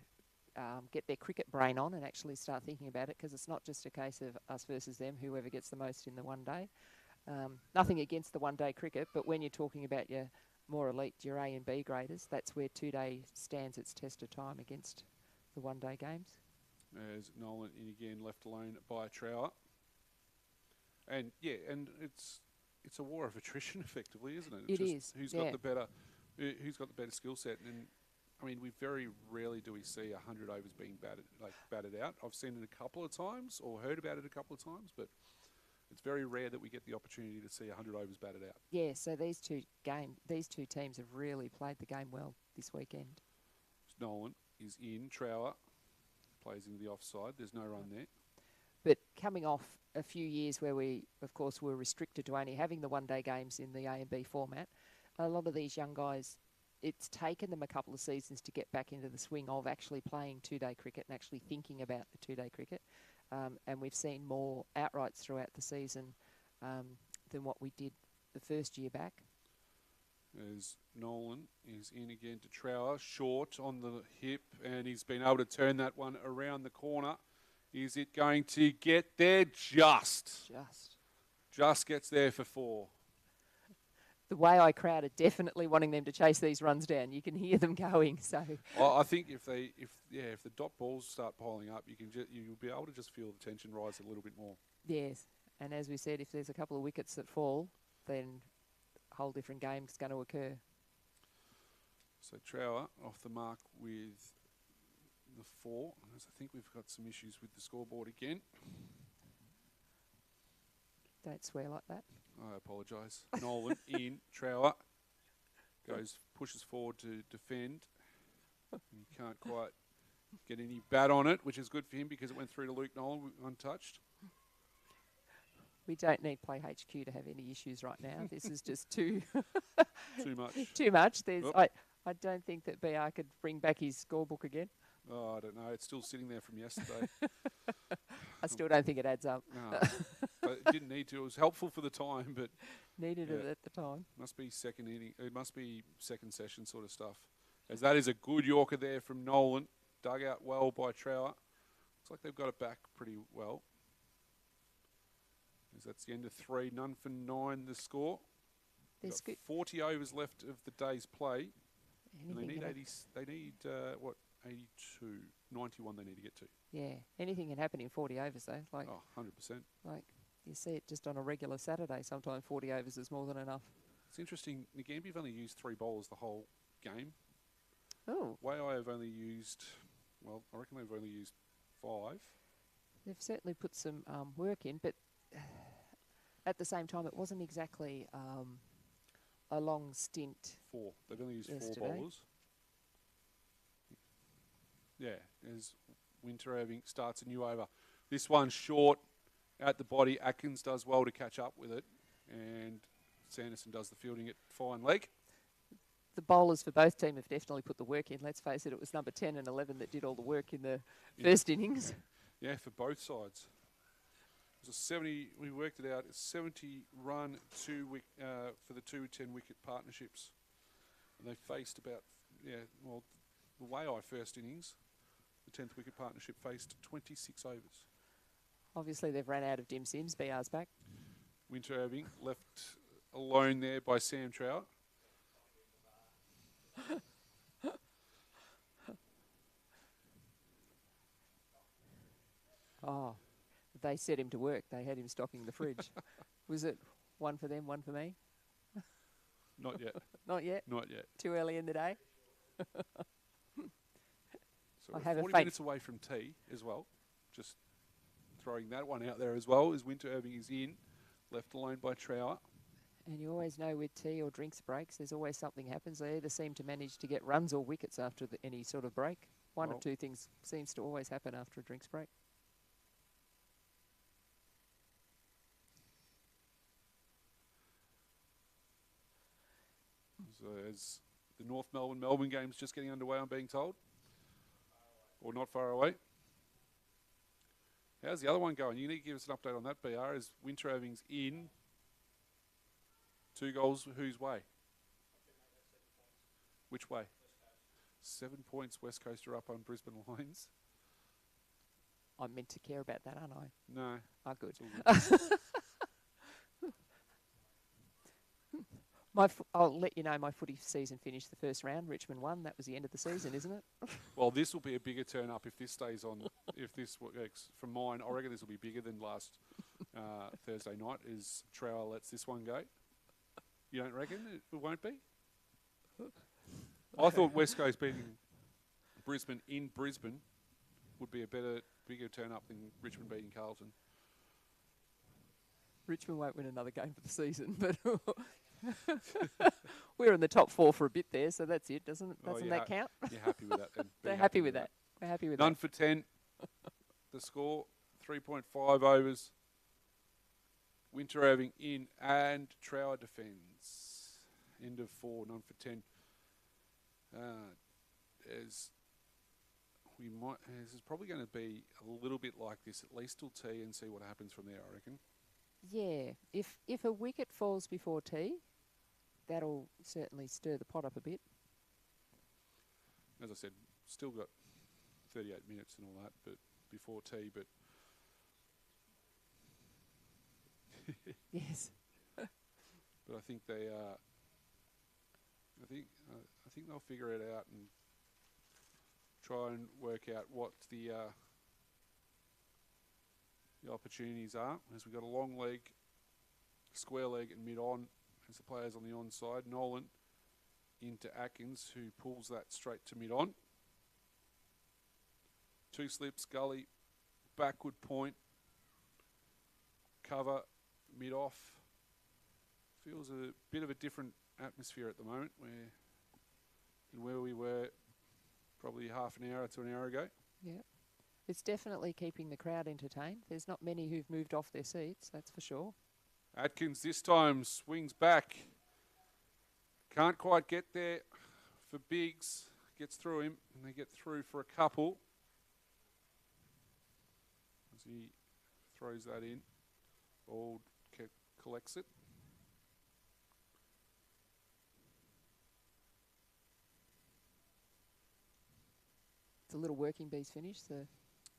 get their cricket brain on and actually start thinking about it, because it's not just a case of us versus them, whoever gets the most in the one day. Nothing against the 1-day cricket, but when you're talking about your more elite, your A and B graders, that's where 2-day stands its test of time against the 1-day games. As Nolan in again, left alone by Trower. And yeah, and it's a war of attrition, effectively, isn't it? It just is, Who's yeah. got the better skill set? And I mean, we very rarely do we see 100 overs being batted out. I've seen it a couple of times or heard about it a couple of times, but it's very rare that we get the opportunity to see 100 overs batted out. Yeah, so these two teams have really played the game well this weekend. Nolan is in. Trower plays into the offside. There's no run there. But coming off a few years where we, of course, were restricted to only having the 1-day games in the A and B format, a lot of these young guys, it's taken them a couple of seasons to get back into the swing of actually playing 2-day cricket and actually thinking about the 2-day cricket. And we've seen more outrights throughout the season than what we did the first year back. As Nolan is in again to Trower, short on the hip, and he's been able to turn that one around the corner. Is it going to get there? Just gets there for 4. The Waaia crowd are definitely wanting them to chase these runs down. You can hear them going. So I think if the dot balls start piling up, you'll be able to just feel the tension rise a little bit more. yes, and as we said, if there's a couple of wickets that fall, then a whole different game's going to occur. So Trower off the mark with the 4. As I think we've got some issues with the scoreboard again. Don't swear like that. I apologise. Nolan in. Trower pushes forward to defend. He can't quite get any bat on it, which is good for him because it went through to Luke Nolan untouched. We don't need Play HQ to have any issues right now. This is just too Too much. too much. Oop. I don't think that BR could bring back his scorebook again. Oh, I don't know. It's still sitting there from yesterday. I still don't think it adds up. No, but it didn't need to. It was helpful for the time, but Needed Yeah. it at the time. must be second inning. It must be second session sort of stuff. As that is a good Yorker there from Nolan, dug out well by Trower. Looks like they've got it back pretty well. As that's the end of 3, none for 9 the score. They're Got scoot. 40 overs left of the day's play. And they Anything need can 80. They need what? 82, 91. They need to get to. Yeah, anything can happen in 40 overs though. Like, Oh, 100%. like you see it just on a regular Saturday. Sometimes 40 overs is more than enough. It's interesting. Nagambie have only used 3 bowlers the whole game. Oh, Waaia have only used. Well, I reckon they've only used 5. they've certainly put some work in, but at the same time, it wasn't exactly a long stint. 4. They've only used 4 Yesterday. bowlers. Yeah, as Winter Irving starts a new over. This one's short at the body. Atkins does well to catch up with it, and Sanderson does the fielding at fine leg. The bowlers for both teams have definitely put the work in. Let's face it was number 10 and 11 that did all the work in the first innings. Yeah, for both sides. It was a 70. We worked it out. A 70-run for the 2 10-wicket partnerships, and they faced about the Waaia first innings. The 10th wicket partnership faced 26 overs. Obviously, they've run out of Dim Sims. BR's back. Winter Irving left alone there by Sam Trout. Oh, they set him to work. They had him stocking the fridge. Was it one for them, one for me? Not yet. Not yet. Not yet. Too early in the day. So I we're have a 40 faith. minutes away from tea as well. Just throwing that one out there as well, as Winter Irving is in, left alone by Trout. And you always know with tea or drinks breaks, there's always something happens. They either seem to manage to get runs or wickets after any sort of break. One Well- of two things seems to always happen after a drinks break. So as the North Melbourne game's just getting underway, I'm being told. Or not far away. How's the other one going? You need to give us an update on that, BR, as Winter Irving's in. 2 goals, whose way? Which way? 7 points, West Coast are up on Brisbane Lions. I'm meant to care about that, aren't I? No. Ah, good. It's all good. I'll let you know my footy season finished the first round. Richmond won. That was the end of the season, isn't it? Well, this will be a bigger turn up if this stays on. If this works from mine, I reckon this will be bigger than last Thursday night. As Trower lets this one go, you don't reckon it won't be? I thought West Coast beating Brisbane in Brisbane would be a bigger turn up than Richmond beating Carlton. Richmond won't win another game for the season, but we're in the top 4 for a bit there, so that's it, doesn't it? Oh, Doesn't you're that count? You're happy with that then? They're happy with that. We're happy with None that. for 10. The score, 3.5 overs. Winter Irving in and Trower defends. End of 4, none for 10. As this is probably going to be a little bit like this, at least till tea, and see what happens from there, I reckon. Yeah, if a wicket falls before tea, that'll certainly stir the pot up a bit. As I said, still got 38 minutes and all that, but before tea, but Yes. I think they I think they'll figure it out and try and work out what the opportunities are. As we've got a long leg, square leg and mid-on as the players on the onside. Nolan into Atkins, who pulls that straight to mid-on. 2 slips, gully, backward point, cover, mid-off. Feels a bit of a different atmosphere at the moment than where we were probably half an hour to an hour ago. Yeah. It's definitely keeping the crowd entertained. There's not many who've moved off their seats, that's for sure. Atkins this time swings back. Can't quite get there for Biggs. Gets through him, and they get through for a couple. As he throws that in. Bald collects it. It's a little working bees finish. The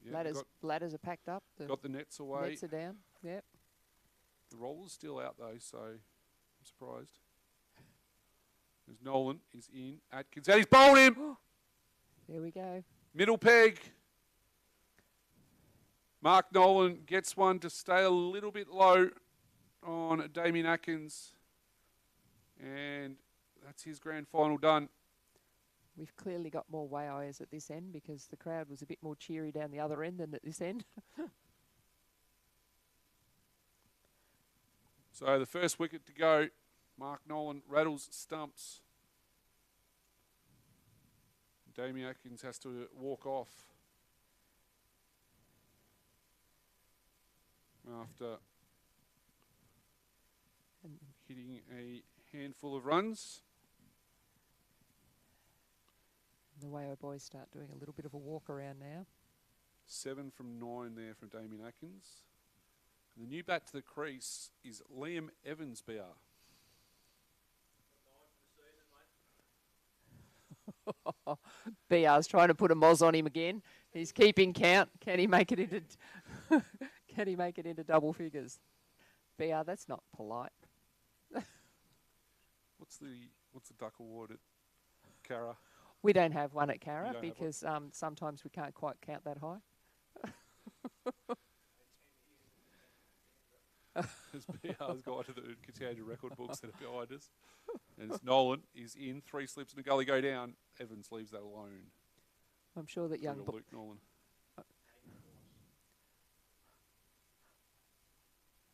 Yeah, ladders are packed up. The got the nets away. nets are down. Yep. The roller's still out though, so I'm surprised. As Nolan is in. Atkins, and he's bowled him. There we go. Middle peg. Mark Nolan gets one to stay a little bit low on Damien Atkins. And that's his grand final done. We've clearly got more Waaiyas at this end because the crowd was a bit more cheery down the other end than at this end. So the first wicket to go, Mark Nolan rattles stumps. Damien Atkins has to walk off after hitting a handful of runs. The Waaia boys start doing a little bit of a walk around now. 7 from 9 there from Damien Atkins. And the new bat to the crease is Liam Evans, BR. BR's trying to put a moz on him again. He's keeping count. Can he make it into can he make it into double figures? BR, that's not polite. What's the duck award at Cara? We don't have one at Cara You don't have because sometimes we can't quite count that high. As BR's gone to the Katanga record books that are behind us. And as Nolan is in, 3 slips and a gully go down. Evans leaves that alone. I'm sure that young Luke Nolan.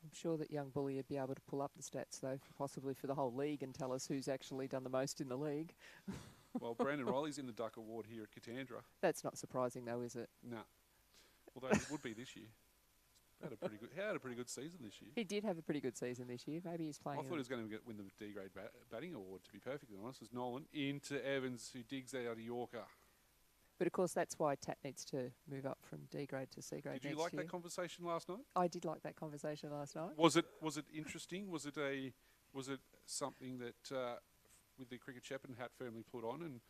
I'm sure that young Bully would be able to pull up the stats though, possibly for the whole league and tell us who's actually done the most in the league. Well, Brandon Riley's in the Duck Award here at Katanga. That's not surprising though, is it? No. Although it would be this year. Had a pretty good season this year. He did have a pretty good season this year. Maybe he's playing. I thought he was going to win the D-grade batting award, to be perfectly honest. As Nolan into Evans, who digs out a Yorker. But of course, that's why Tat needs to move up from D grade to C grade. Did you like that conversation last night? I did like that conversation last night. Was it interesting? Was it something that with the Cricket Shepparton hat firmly put on, and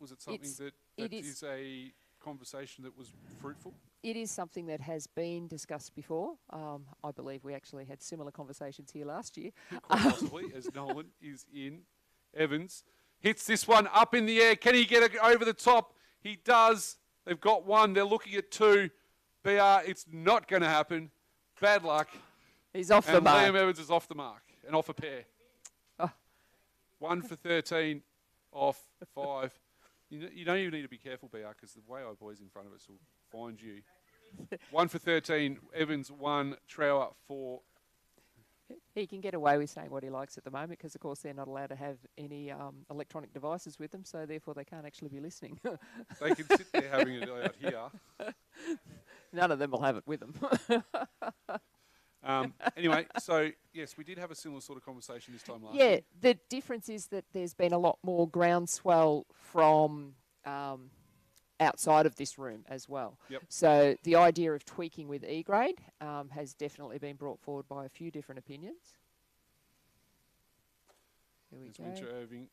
was it something that is a conversation that was fruitful? It is something that has been discussed before. I believe we actually had similar conversations here last year. Quite possibly, as Nolan is in. Evans hits this one up in the air. Can he get it over the top? He does. They've got one. They're looking at 2. BR, it's not going to happen. Bad luck. He's off the mark. Liam Evans is off the mark and off a pair. Oh. 1 for 13 off 5. You don't even need to be careful, BR, because the Waaia boys in front of us will find you. 1 for 13. Evans 1. Trower 4. He can get away with saying what he likes at the moment because, of course, they're not allowed to have any electronic devices with them, so therefore they can't actually be listening. They can sit there having it out here. None of them will have it with them. Anyway, so, yes, we did have a similar sort of conversation this time last Yeah, year. the difference is that there's been a lot more groundswell from outside of this room as well. Yep. So the idea of tweaking with E-grade has definitely been brought forward by a few different opinions. Here we As go. Winter Irving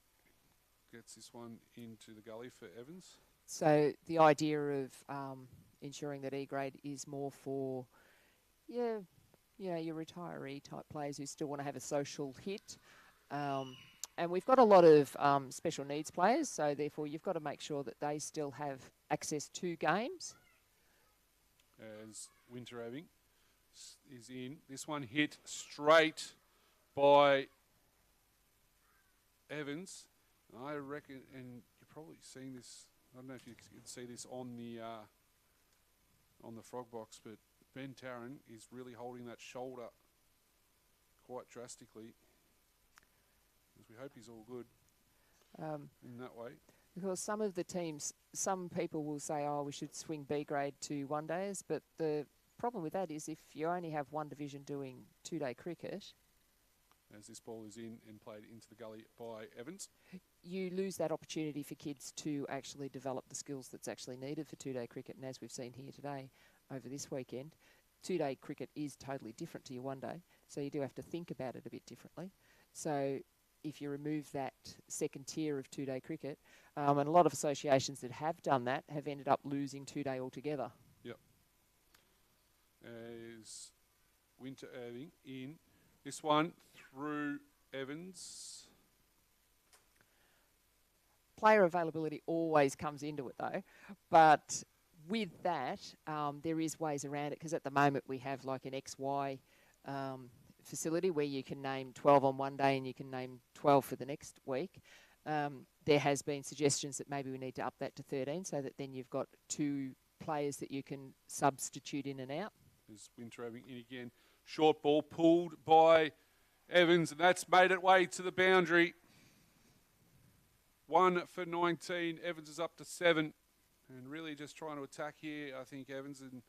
gets this one into the gully for Evans. So the idea of ensuring that E-grade is more for, your retiree type players who still want to have a social hit. And we've got a lot of special needs players, so therefore you've got to make sure that they still have access to games. As Winter Irving is in. This one hit straight by Evans. I reckon, and you're probably seeing this, I don't know if you can see this on the frog box, but Ben Tarrant is really holding that shoulder quite drastically. As we hope he's all good in that way. Because some of the teams, some people will say, we should swing B grade to 1 days, but the problem with that is if you only have one division doing 2-day cricket, as this ball is in and played into the gully by Evans, you lose that opportunity for kids to actually develop the skills that's actually needed for 2-day cricket. And as we've seen here today, over this weekend, 2-day cricket is totally different to your 1 day, so you do have to think about it a bit differently. So if you remove that second tier of 2-day cricket, and a lot of associations that have done that have ended up losing 2-day altogether. Yep. As Winter Irving in. This one through Evans. player availability always comes into it though. But with that, there is ways around it because at the moment we have like an XY facility where you can name 12 on one day and you can name 12 for the next week. There has been suggestions that maybe we need to up that to 13 so that then you've got 2 players that you can substitute in and out. There's Winter having in again. Short ball pulled by Evans, and that's made its way to the boundary. 1 for 19. Evans is up to 7. And really just trying to attack here, I think, Evans, and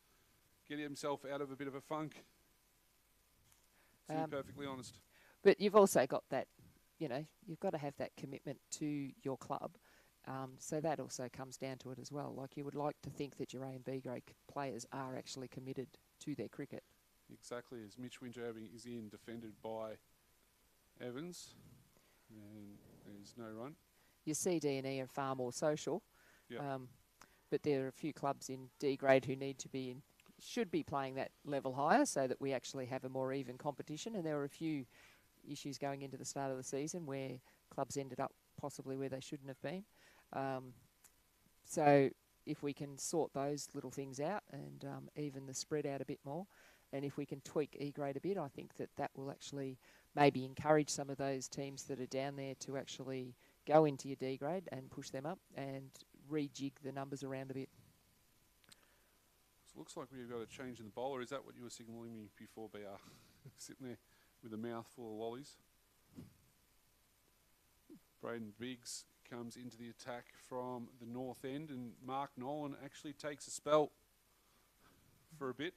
get himself out of a bit of a funk. To be perfectly honest. But you've also got that, you've got to have that commitment to your club. So that also comes down to it as well. Like you would like to think that your A and B grade players are actually committed to their cricket. Exactly, as Mitch Winterhaving is in, defended by Evans. And there's no run. Your C, D and E are far more social. Yep. But there are a few clubs in D grade who should be playing that level higher so that we actually have a more even competition. And there were a few issues going into the start of the season where clubs ended up possibly where they shouldn't have been. So if we can sort those little things out and even the spread out a bit more, and if we can tweak E grade a bit, I think that will actually maybe encourage some of those teams that are down there to actually go into your D grade and push them up and rejig the numbers around a bit. So it looks like we've got a change in the bowler. Is that what you were signalling me before, BR? Sitting there with a mouthful of lollies. Braden Biggs comes into the attack from the north end, and Mark Nolan actually takes a spell for a bit.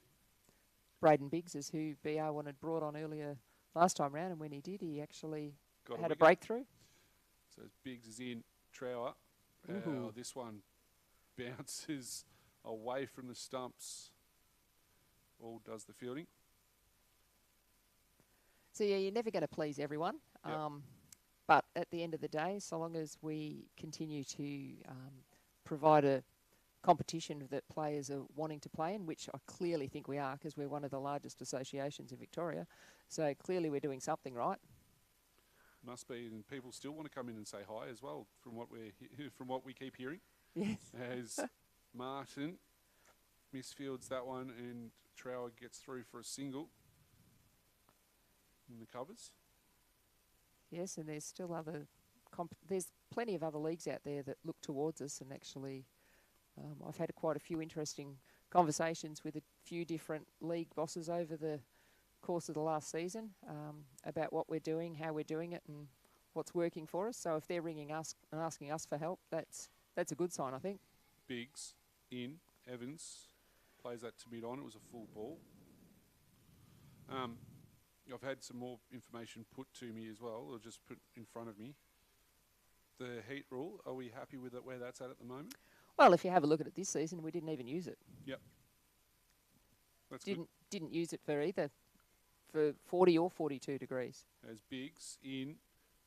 Braden Biggs is who BR wanted brought on earlier last time round, and when he did, he actually had a breakthrough. So Biggs is in, Trower. This one bounces away from the stumps. All does the fielding. So yeah, you're never going to please everyone. Yep. But at the end of the day, so long as we continue to provide a competition that players are wanting to play in, which I clearly think we are because we're one of the largest associations in Victoria, so clearly we're doing something right. Must be, and people still want to come in and say hi as well, from what we keep hearing. Yes. As Martin misfields that one, and Trower gets through for a single in the covers. Yes, and there's still there's plenty of other leagues out there that look towards us, and actually I've had quite a few interesting conversations with a few different league bosses over the course of the last season about what we're doing, how we're doing it, and what's working for us. So if they're ringing us and asking us for help, that's a good sign, I think. Biggs in, Evans plays that to mid on. It was a full ball. I've had some more information put to me as well, or just put in front of me. The heat rule, are we happy with it where that's at the moment? Well, if you have a look at it this season, we didn't even use it. Yep. That's Didn't use it for 40 or 42 degrees. As Biggs in,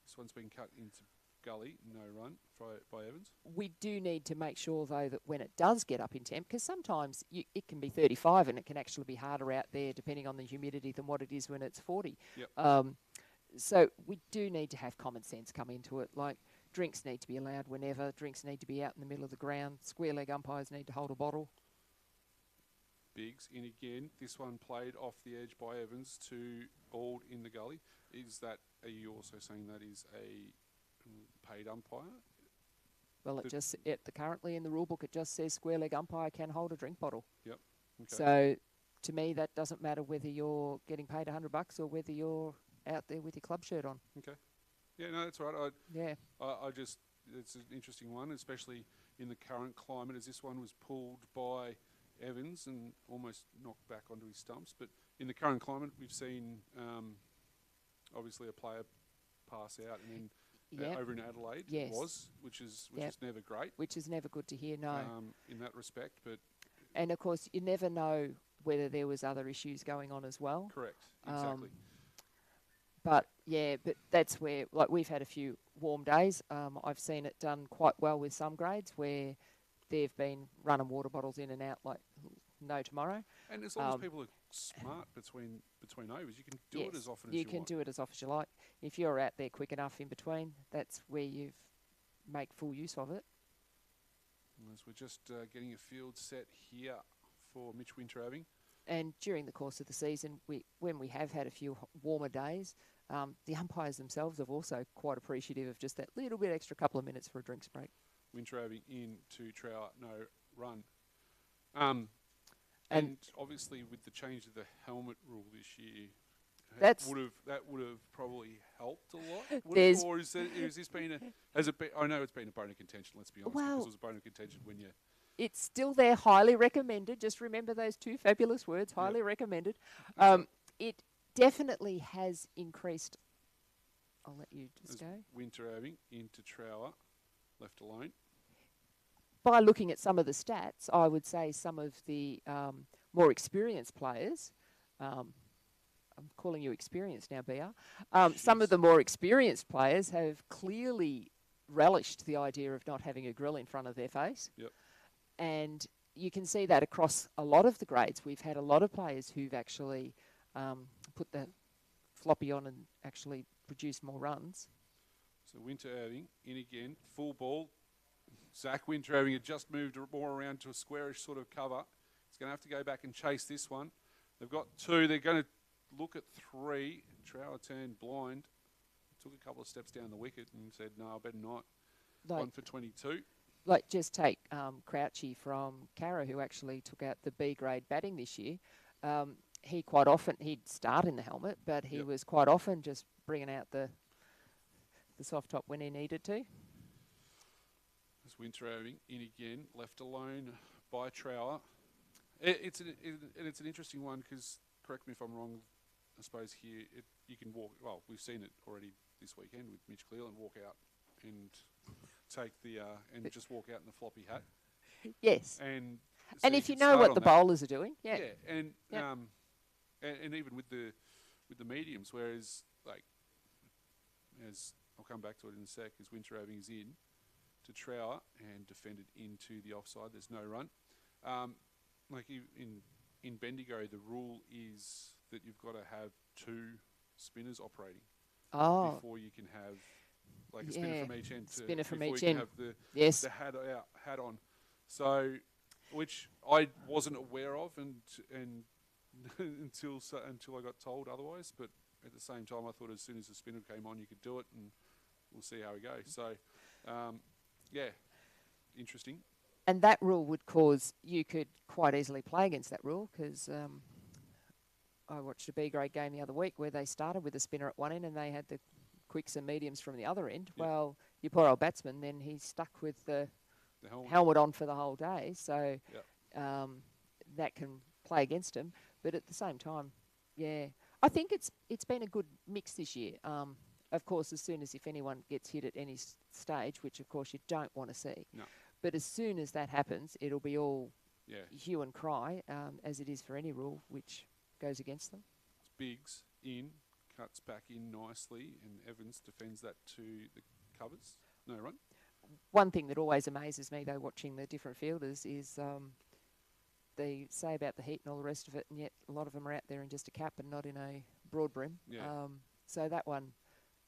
this one's been cut into gully, no run by Evans. We do need to make sure, though, that when it does get up in temp, because sometimes it can be 35 and it can actually be harder out there depending on the humidity than what it is when it's 40. Yep. So we do need to have common sense come into it. Like, drinks need to be allowed whenever. Drinks need to be out in the middle of the ground. Square leg umpires need to hold a bottle. Biggs in again. This one played off the edge by Evans to Ald in the gully. Are you also saying that is a paid umpire? Well, currently in the rule book, it just says square leg umpire can hold a drink bottle. Yep. Okay. So to me, that doesn't matter whether you're getting paid $100 or whether you're out there with your club shirt on. Okay. Yeah, no, that's right. It's an interesting one, especially in the current climate, as this one was pulled by Evans and almost knocked back onto his stumps. But in the current climate, we've seen obviously a player pass out, and then over in Adelaide, yes. it was, which is never great. Which is never good to hear, no. In that respect, and of course, you never know whether there was other issues going on as well. Correct, exactly. But that's where, like, we've had a few warm days. I've seen it done quite well with some grades where they've been running water bottles in and out like no tomorrow. And as long as people are smart between overs, you can do it as often as you want. You can do it as often as you like. If you're out there quick enough in between, that's where you've make full use of it. As we're just getting a field set here for Mitch Winteraving. And during the course of the season, when we have had a few warmer days, the umpires themselves are also quite appreciative of just that little bit extra couple of minutes for a drinks break. Winteraving in to Trower, no run. And And obviously with the change of the helmet rule this year, That's- that would have probably helped a lot. There's- Or is this been has it been? I know it's been a bone of contention. Let's be honest, Well- because it was a bone of contention when you. it's still there, highly recommended. Just remember those two fabulous words, highly recommended. It definitely has increased. I'll let you just go. Winteraving into Trower, left alone. By looking at some of the stats, I would say some of the more experienced players, I'm calling you experienced now, BR, some of the more experienced players have clearly relished the idea of not having a grill in front of their face. Yep. And you can see that across a lot of the grades. We've had a lot of players who've actually put the floppy on and actually produced more runs. So Winteraving in again, full ball. Zach Winteraving had just moved more around to a squarish sort of cover. He's going to have to go back and chase this one. They've got two. They're going to look at three. Trower turned blind. Took a couple of steps down the wicket and said, no, I better not. One for 22. Like just take Crouchy from Carra, who actually took out the B grade batting this year. He quite often, he'd start in the helmet, but he was quite often just bringing out the soft top when he needed to. As Winteraving in again, left alone by Trower. It's an interesting one because, correct me if I'm wrong, I suppose here you can walk. Well, we've seen it already this weekend with Mitch Cleland walk out and take the and just walk out in the floppy hat. Yes. And And if you know what the bowlers are doing, and even with the mediums, whereas like as I'll come back to it in a sec, as Winteraving is in to Trower and defended into the offside, there's no run. Like in Bendigo, the rule is that you've got to have two spinners operating before you can have like a spinner from each end. Spinner from before each you can end. have Yes. the hat on. So, which I wasn't aware of and until I got told otherwise. But at the same time, I thought as soon as the spinner came on, you could do it, and we'll see how we go. So, interesting. And that rule would cause you could quite easily play against that rule because I watched a B grade game the other week where they started with a spinner at one end and they had the quicks and mediums from the other end. Yep. Well, your poor old batsman, then he's stuck with the helmet. helmet on for the whole day. So Yep. that can play against him. But at the same time, I think it's been a good mix this year. Of course, as soon as if anyone gets hit at any stage, which of course you don't want to see. No. But as soon as that happens, it'll be all Yeah. hue and cry, as it is for any rule which goes against them. Biggs in, cuts back in nicely, and Evans defends that to the covers. No run. One thing that always amazes me, though, watching the different fielders is they say about the heat and all the rest of it, and yet a lot of them are out there in just a cap and not in a broad brim. Yeah. So that one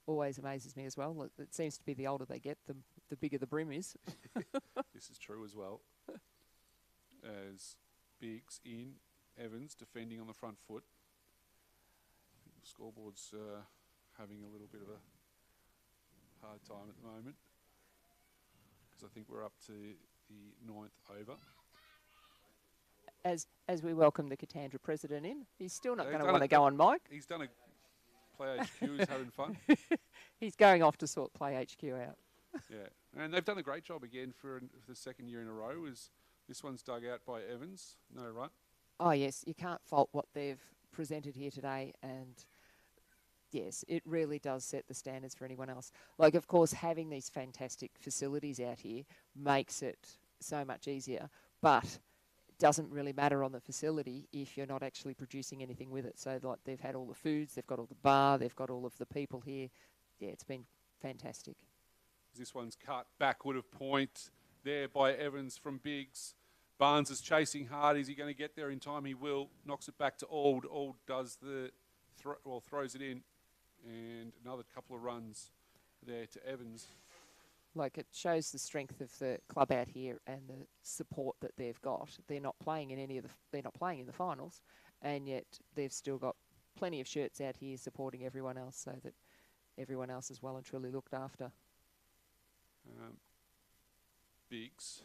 always amazes me as well. It seems to be the older they get, the bigger the brim is. This is true as well. As Biggs in, Evans defending on the front foot. I think the scoreboard's having a little bit of a hard time at the moment because I think we're up to the 9th over. As we welcome the Katandra president in, he's still not Yeah, going he's to done want to it. go on mic. He's done a Play HQ, he's having fun. He's going off to sort Play HQ out. Yeah, and they've done a great job again for the second year in a row. This one's dug out by Evans, no run. Oh, yes, you can't fault what they've presented here today, and yes, it really does set the standards for anyone else. Like, of course, having these fantastic facilities out here makes it so much easier, but it doesn't really matter on the facility if you're not actually producing anything with it. So, like, they've had all the foods, they've got all the bar, they've got all of the people here. Yeah, it's been fantastic. This one's cut backward of point there by Evans from Biggs. Barnes is chasing hard. Is he going to get there in time? He will. Knocks it back to Auld. Auld does the throws it in, and another couple of runs there to Evans. Like, it shows the strength of the club out here and the support that they've got. They're not playing in they're not playing in the finals, and yet they've still got plenty of shirts out here supporting everyone else, so that everyone else is well and truly looked after. Biggs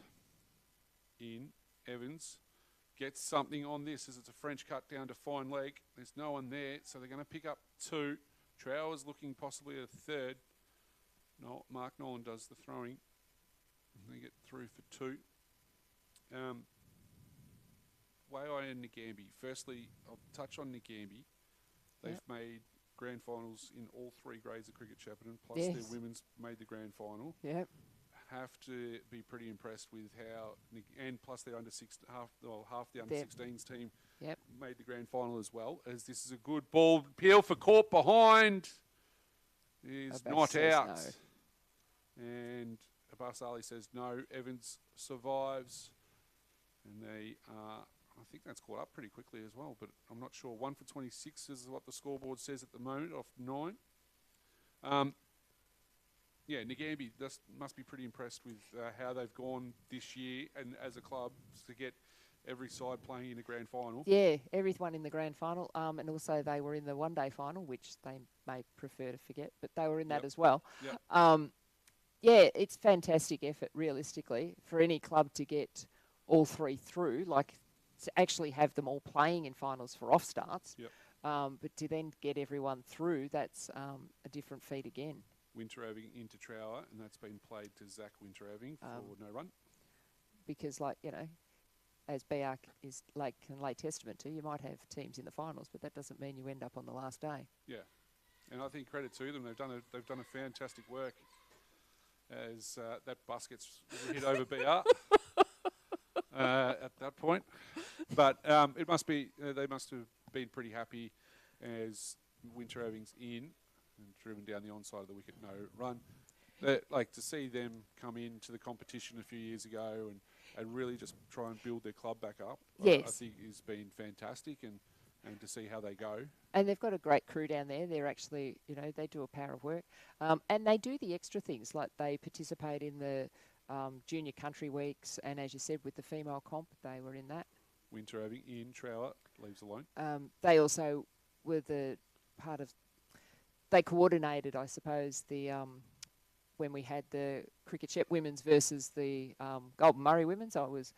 in. Evans gets something on this as it's a French cut down to fine leg. There's no one there, so they're going to pick up 2. Trower's looking possibly a 3rd. No, Mark Nolan does the throwing. And they get through for 2. Waaia and Nagambie. Firstly, I'll touch on Nagambie. They've made grand finals in all 3 grades of cricket, Shepparton, plus their women's made the grand final. Yep. Have to be pretty impressed with how, and plus they're half the under 16s team made the grand final as well. As this is a good ball, Peel for caught behind, is not out, and Abbas Ali says no. Evans survives, and they I think that's caught up pretty quickly as well, but I'm not sure. 1 for 26 is what the scoreboard says at the moment off 9. Yeah, Nagambie must be pretty impressed with how they've gone this year and as a club to get every side playing in a grand final. Yeah, everyone in the grand final. And also they were in the one-day final, which they may prefer to forget, but they were in that as well. Yep. Yeah, it's fantastic effort, realistically, for any club to get all 3 through, like to actually have them all playing in finals for off-starts. Yep. But to then get everyone through, that's a different feat again. Winteraving into Trower, and that's been played to Zach Winteraving for no run. Because, like, you know, as BR can lay testament to, you might have teams in the finals, but that doesn't mean you end up on the last day. Yeah, and I think credit to them. They've done a fantastic work as that bus gets hit over BR at that point. But it must be they must have been pretty happy as Winteraving's in. And driven down the onside of the wicket, no run. Like to see them come into the competition a few years ago and really just try and build their club back up, yes. I think has been fantastic, and to see how they go. And they've got a great crew down there. They're actually, you know, they do a power of work. And they do the extra things, like they participate in the junior country weeks, and as you said, with the female comp, they were in that. Winteraving in, Trower leaves alone. They also were the part of... They coordinated, I suppose, the when we had the Cricket Shep women's versus the Golden Murray women's. I was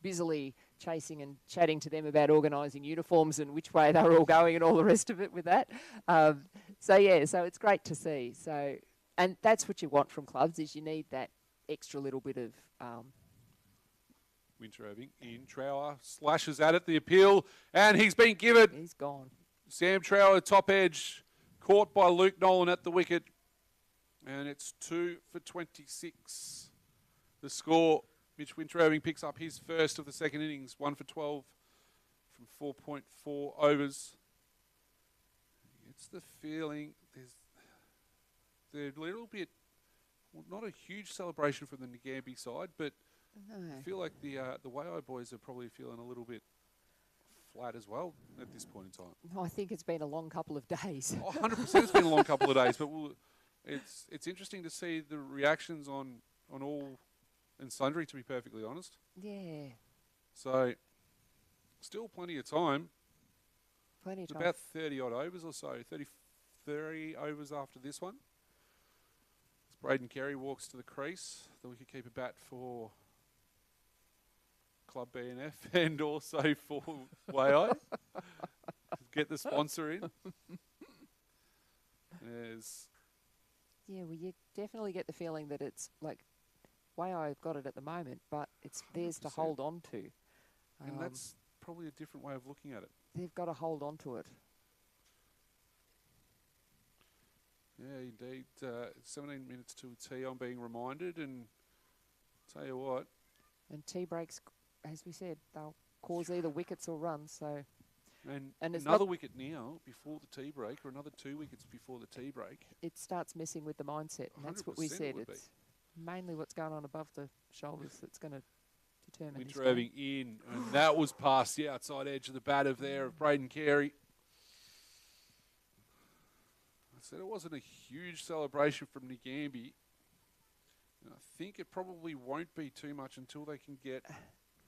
busily chasing and chatting to them about organising uniforms and which way they were all going and all the rest of it with that. So it's great to see. So, and that's what you want from clubs, is you need that extra little bit of... Winteraving in, Trower slashes at it, the appeal, and he's been given. He's gone. Sam Trower, top edge. Caught by Luke Nolan at the wicket. And it's 2 for 26. The score, Mitch Winteraving picks up his first of the second innings. 1 for 12 from 4.4 overs. It's the feeling there's a little bit, well, not a huge celebration from the Nagambie side, but I feel like the Waaia boys are probably feeling a little bit flat as well at this point in time. I think it's been a long couple of days. 100% it's been a long couple of days, but it's interesting to see the reactions on all and sundry, to be perfectly honest. Yeah. So, still plenty of time. Plenty of time. About 30-odd overs or so, 33 overs after this one. As Braden Carey walks to the crease, the wicketkeeper bat for Club BNF and also for Waaia. Get the sponsor in. Yeah, well, you definitely get the feeling that it's like Waaia got it at the moment, but it's theirs to hold on to. And that's probably a different way of looking at it. They've got to hold on to it. Yeah, indeed. 17 minutes to a tee, I'm being reminded, and tell you what. And tea breaks, as we said, they'll cause either wickets or runs. So, and it's another wicket now before the tea break, or another 2 wickets before the tea break. It starts messing with the mindset, and that's what we said. It's mainly what's going on above the shoulders that's going to determine. Winteraving in, and that was past the outside edge of the bat of Braden Carey. I said it wasn't a huge celebration from Nagambie. And I think it probably won't be too much until they can get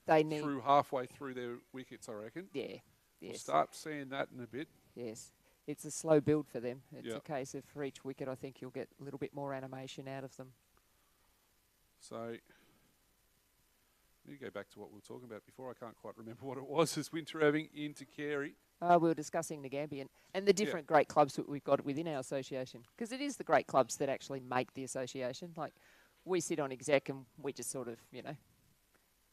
They need, through halfway through their wickets, I reckon. yeah, We'll yes, start seeing that in a bit. yes. It's a slow build for them. It's Yep. a case of for each wicket, I think you'll get a little bit more animation out of them. So, I need to go back to what we were talking about before. I can't quite remember what it was. As Winter into Carey. We were discussing Nagambie and the different great clubs that we've got within our association, because it is the great clubs that actually make the association. Like, we sit on exec and we just sort of,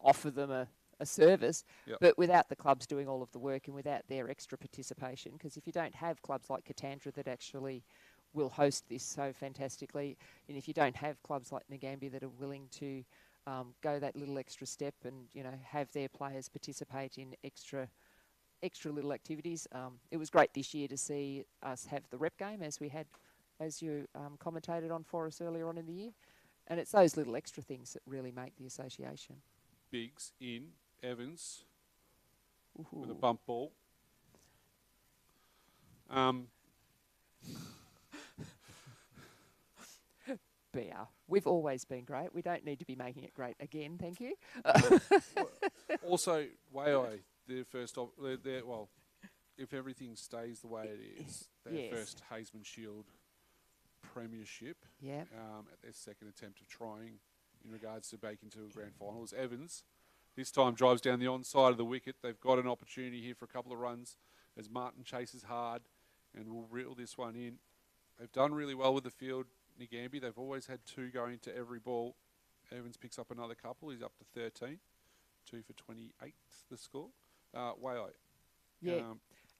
offer them a service, Yep. but without the clubs doing all of the work and without their extra participation, because if you don't have clubs like Katandra that actually will host this so fantastically, and if you don't have clubs like Nagambie that are willing to go that little extra step and, have their players participate in extra little activities. It was great this year to see us have the rep game as we had, as you commentated on for us earlier on in the year. And it's those little extra things that really make the association. Biggs in, Evans with a Ooh. bump ball. BR. We've always been great. We don't need to be making it great again, thank you. Also, Waaia, their first, well, if everything stays the way it is, their Yes. first Haisman Shield premiership Yeah. at their second attempt of trying in regards to breaking to a grand final. As Evans this time drives down the onside of the wicket. They've got an opportunity here for a couple of runs as Martin chases hard and will reel this one in. They've done really well with the field. Nagambie, they've always had two going to every ball. Evans picks up another couple. He's up to 13. 2 for 28, the score. Waaia. Yeah.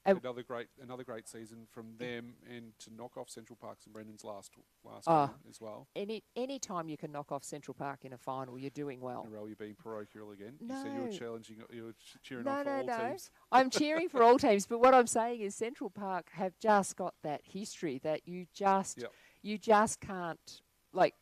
Another great season from them, and to knock off Central Parks and Brendan's last game as well. Any time you can knock off Central Park in a final, you're doing well. Narelle, you're being parochial again. No. You said you were cheering No, on for no, all no. teams. I'm cheering for all teams, but what I'm saying is Central Park have just got that history that you just can't, like,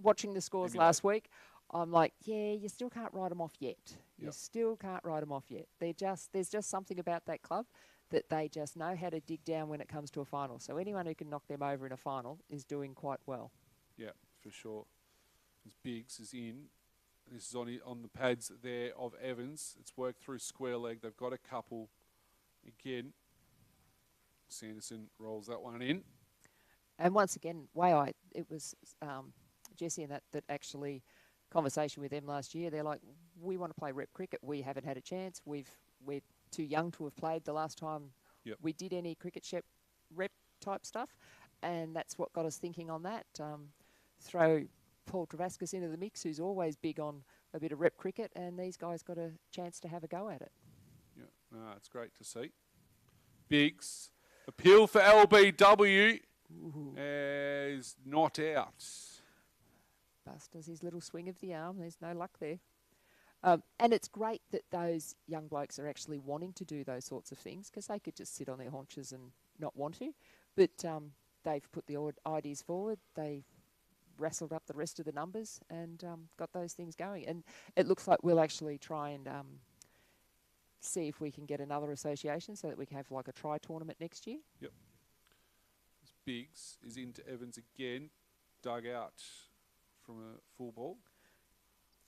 watching the scores Emulate. last week, I'm like, yeah, you still can't write them off yet. You Yep. still can't write them off yet. There's just something about that club that they just know how to dig down when it comes to a final. So anyone who can knock them over in a final is doing quite well. Yeah, for sure. As Biggs is in. This is on the pads there of Evans. It's worked through square leg. They've got a couple again. Sanderson rolls that one in. And once again, it was Jesse and that actually conversation with them last year. They're like, we want to play rep cricket. We haven't had a chance. We're too young to have played the last time Yep. we did any rep type stuff. And that's what got us thinking on that. Throw Paul Travascus into the mix, who's always big on a bit of rep cricket, and these guys got a chance to have a go at it. Yeah, it's great to see. Biggs, appeal for LBW is not out. Bust does his little swing of the arm. There's no luck there. And it's great that those young blokes are actually wanting to do those sorts of things, because they could just sit on their haunches and not want to. But they've put the ideas forward. They wrestled up the rest of the numbers and got those things going. And it looks like we'll actually try and see if we can get another association so that we can have like a try tournament next year. Yep. Biggs is into Evans again, dug out from a full ball.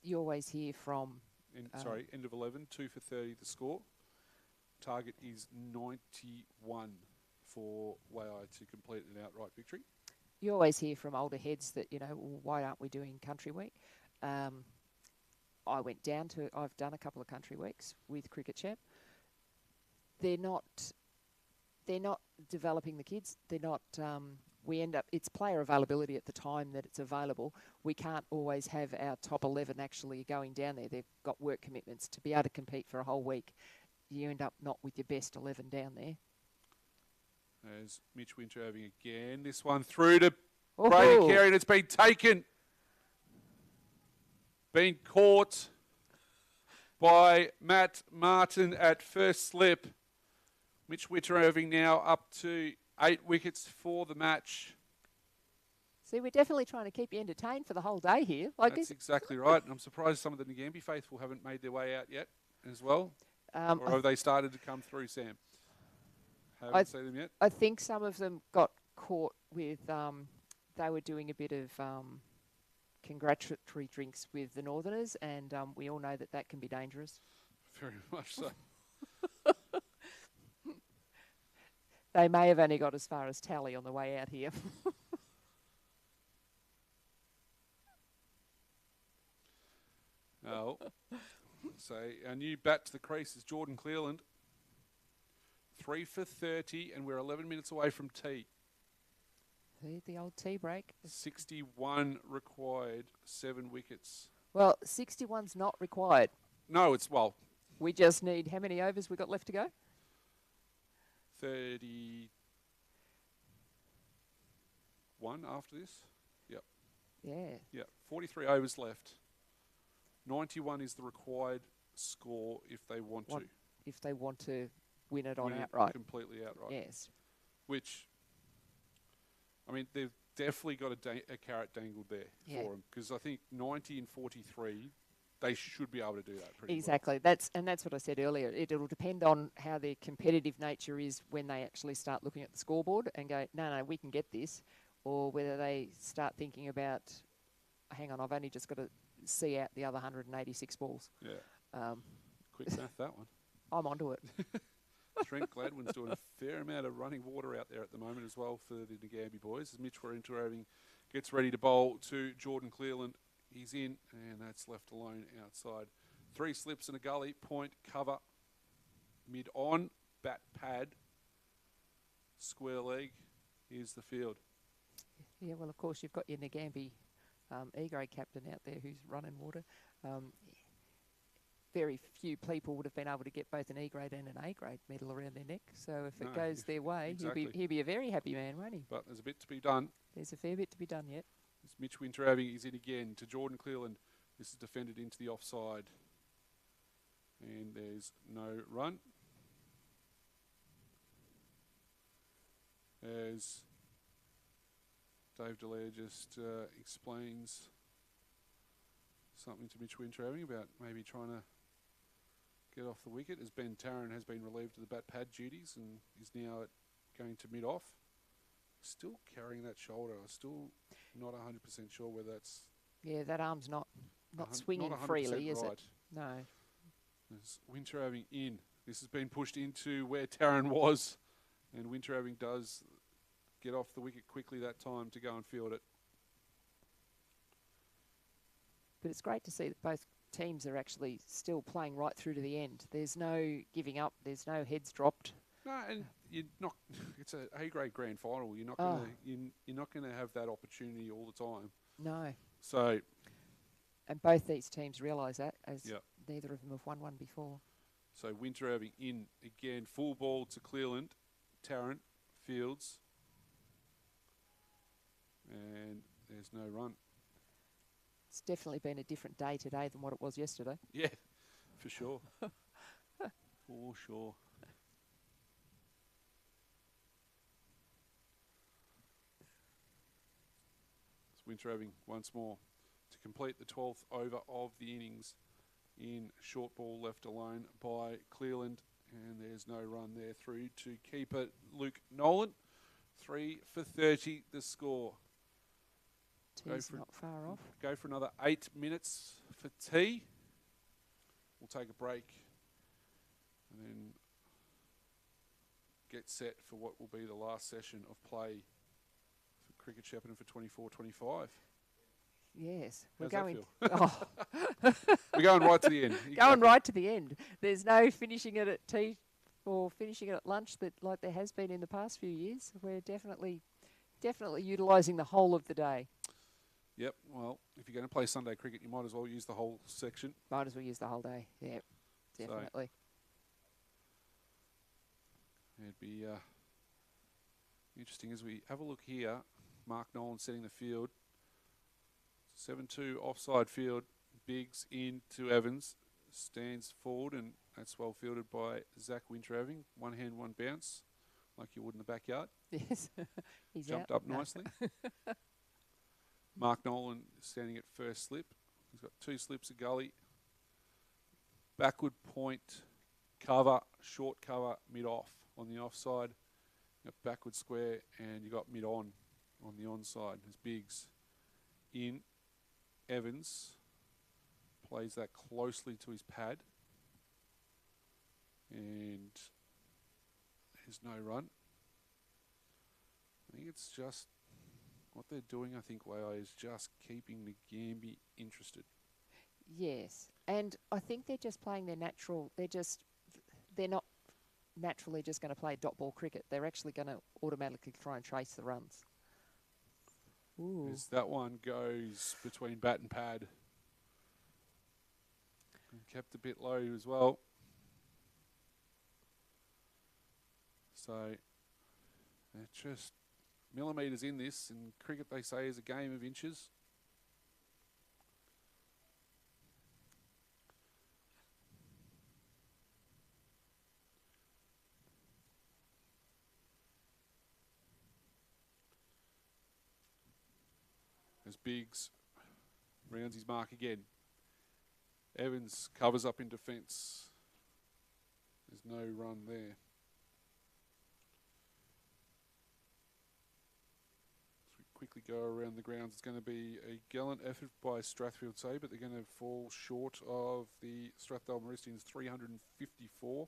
You always hear from... End of 11, 2 for 30 the score. Target is 91 for Waaia to complete an outright victory. You always hear from older heads that, why aren't we doing country week? I've done a couple of country weeks with Cricket Champ. They're not developing the kids. They're not, it's player availability at the time that it's available. We can't always have our top 11 actually going down there. They've got work commitments to be able to compete for a whole week. You end up not with your best 11 down there. As Mitch Winterhaving again. This one through to Brady Carey, and it's been taken. Been caught by Matt Martin at first slip. Mitch Winterhaving now up to 8 wickets for the match. See, we're definitely trying to keep you entertained for the whole day here. That's exactly right. And I'm surprised some of the Nagambie faithful haven't made their way out yet as well. Or have they started to come through, Sam? Haven't seen them yet? I think some of them got caught with, they were doing a bit of congratulatory drinks with the Northerners, and we all know that that can be dangerous. Very much so. They may have only got as far as tally on the way out here. Oh. So our new bat to the crease is Jordan Clearland. 3 for 30, and we're 11 minutes away from tea. The old tea break. 61 required, 7 wickets. Well, 61's not required. No, it's, well, We just need, how many overs we got left to go? 31 after this. Yep. Yeah. Yep. 43 overs left. 91 is the required score if they want to. If they want to win it on Win it outright. completely outright. Yes. Which, I mean, they've definitely got a carrot dangled there Yeah. for them, because I think 90 and 43, they should be able to do that pretty Exactly. That's what I said earlier. It'll depend on how their competitive nature is when they actually start looking at the scoreboard and go, no, we can get this, or whether they start thinking about, hang on, I've only just got to see out the other 186 balls. well. Yeah. Quick math, that one. I'm onto it. Trent Gladwin's doing a fair amount of running water out there at the moment as well for the Nagambie boys. As Mitch Winteraving gets ready to bowl to Jordan Clearland. He's in, and that's left alone outside. 3 slips and a gully, point, cover, mid-on, bat pad, square leg. Here's the field. Yeah, well, of course, you've got your Nagambie E-grade captain out there who's running water. Very few people would have been able to get both an E-grade and an A-grade medal around their neck. So if it goes their way, exactly. he'll be a very happy man, won't he? But there's a bit to be done. There's a fair bit to be done yet. As Mitch Winteraving is in again to Jordan Clearland. This is defended into the offside. And there's no run. As Dave Dallaire just explains something to Mitch Winteraving about maybe trying to get off the wicket, as Ben Tarrant has been relieved of the bat pad duties and is now going to mid-off. Still carrying that shoulder. I'm still not 100% sure whether that's... Yeah, that arm's not swinging not 100% freely, is right. it? No. There's Winteraving in. This has been pushed into where Tarrant was, and Winteraving does get off the wicket quickly that time to go and field it. But it's great to see that both teams are actually still playing right through to the end. There's no giving up. There's no heads dropped. No, and you're not. It's a A-grade grand final. You're not going to. You're not going to have that opportunity all the time. No. So. And both these teams realise that, as Yep. neither of them have won one before. So Winteraving in again, full ball to Clearland, Tarrant, Fields, and there's no run. It's definitely been a different day today than what it was yesterday. Yeah, for sure. For sure. It's Winteraving once more to complete the 12th over of the innings in short ball left alone by Clearland, and there's no run there through to keeper Luke Nolan. 3 for 30 the score. Tea's not far off. Go for another 8 minutes for tea. We'll take a break and then get set for what will be the last session of play for Cricket Shepparton for 24-25. Yes. How's We're going. that Oh, We're going right to the end. going right to the end. There's no finishing it at tea or finishing it at lunch that like there has been in the past few years. We're definitely utilising the whole of the day. Yep. Well, if you're going to play Sunday cricket, you might as well use the whole section. Might as well use the whole day. Yeah, definitely. It'd be interesting as we have a look here. Mark Nolan setting the field. 7-2 offside field. Biggs in to Evans. Stands forward, and that's well fielded by Zach Winteraving. One hand, one bounce, like you would in the backyard. Yes, he's Jumped out. up No. nicely. Mark Nolan standing at first slip. He's got 2 slips of gully. Backward point, cover, short cover, mid-off on the offside. Got backward square, and you got mid-on the onside. There's Biggs in Evans plays that closely to his pad. And there's no run. I think it's just what they're doing, I think, Waaia, is just keeping Nagambie interested. Yes, and I think they're just playing their natural. They're not naturally just going to play dot ball cricket. They're actually going to automatically try and trace the runs. Ooh. As that one goes between bat and pad. And kept a bit low as well. So, they're just millimetres in this. In cricket, they say, is a game of inches. As Biggs rounds his mark again. Evans covers up in defence. There's no run there. As we quickly go around the grounds, it's going to be a gallant effort by Strathfield Say, but they're going to fall short of the Strathdale Maristians 354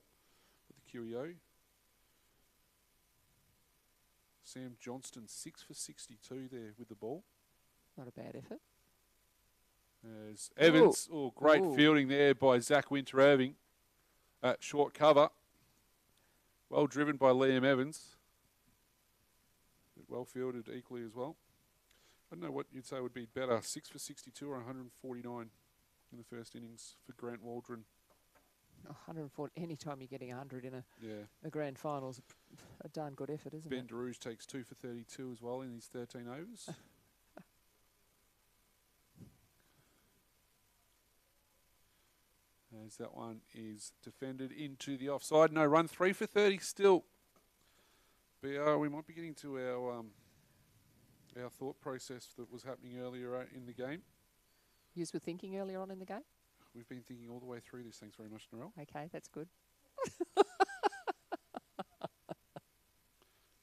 with the QEO. Sam Johnston 6 for 62 there with the ball. Not a bad effort. As Evans, great Ooh. fielding there by Zach Winter-Irving at short cover. Well driven by Liam Evans. But well fielded equally as well. I don't know what you'd say would be better, 6 for 62 or 149 in the first innings for Grant Waldron. 140. Anytime you're getting 100 in Yeah. a grand final is a darn good effort, isn't Ben it? DeRouge takes 2 for 32 as well in his 13 overs. As that one is defended into the offside. No run, 3 for 30 still. But we might be getting to our thought process that was happening earlier in the game. You were thinking earlier on in the game? We've been thinking all the way through this. Thanks very much, Narelle. Okay, that's good.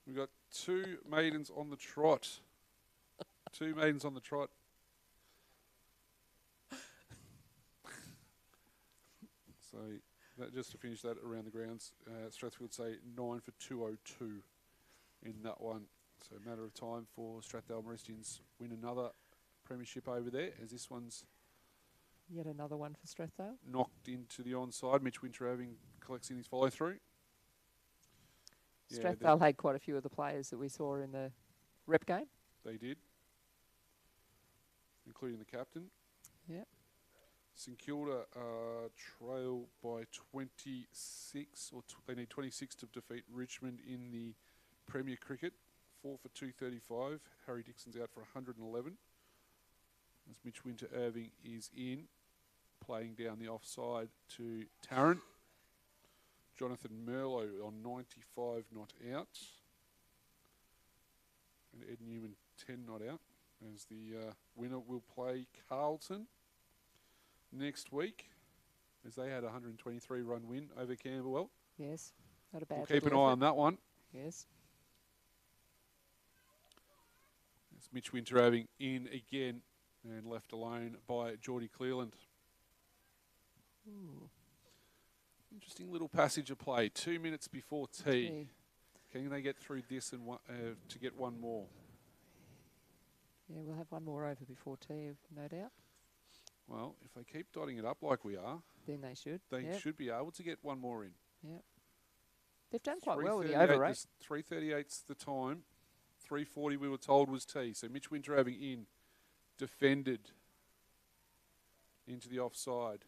We've got 2 maidens on the trot. 2 maidens on the trot. So that, just to finish that around the grounds, Strathfield Say 9 for 202 in that one. So a matter of time for Strathdale Maristians win another premiership over there, as this one's Yet another one for Strathdale. knocked into the onside. Mitch Winter-Irving collects in his follow-through. Yeah, Strathdale had quite a few of the players that we saw in the rep game. they did, including the captain. Yeah. St Kilda trail by 26, or they need 26 to defeat Richmond in the Premier Cricket. 4 for 235. Harry Dixon's out for 111. As Mitch Winter-Irving is in, playing down the offside to Tarrant. Jonathan Merlot on 95 not out. And Ed Newman 10 not out. As the winner will play Carlton next week, as they had a 123 run win over Camberwell. Yes, not a bad. We'll keep an eye little on effort. that one. Yes. It's Mitch Winter-Irving in again and left alone by Geordie Cleland. Ooh. Interesting little passage of play. 2 minutes before tea. Gee. Can they get through this and to get one more? Yeah, we'll have one more over before tea, no doubt. Well, if they keep dotting it up like we are, Then they should. they Yep. should be able to get one more in. Yep. They've done quite well with the over rate. 3:38's the time. 3:40 we were told was tea. So Mitch Winter-Irving in, defended into the offside.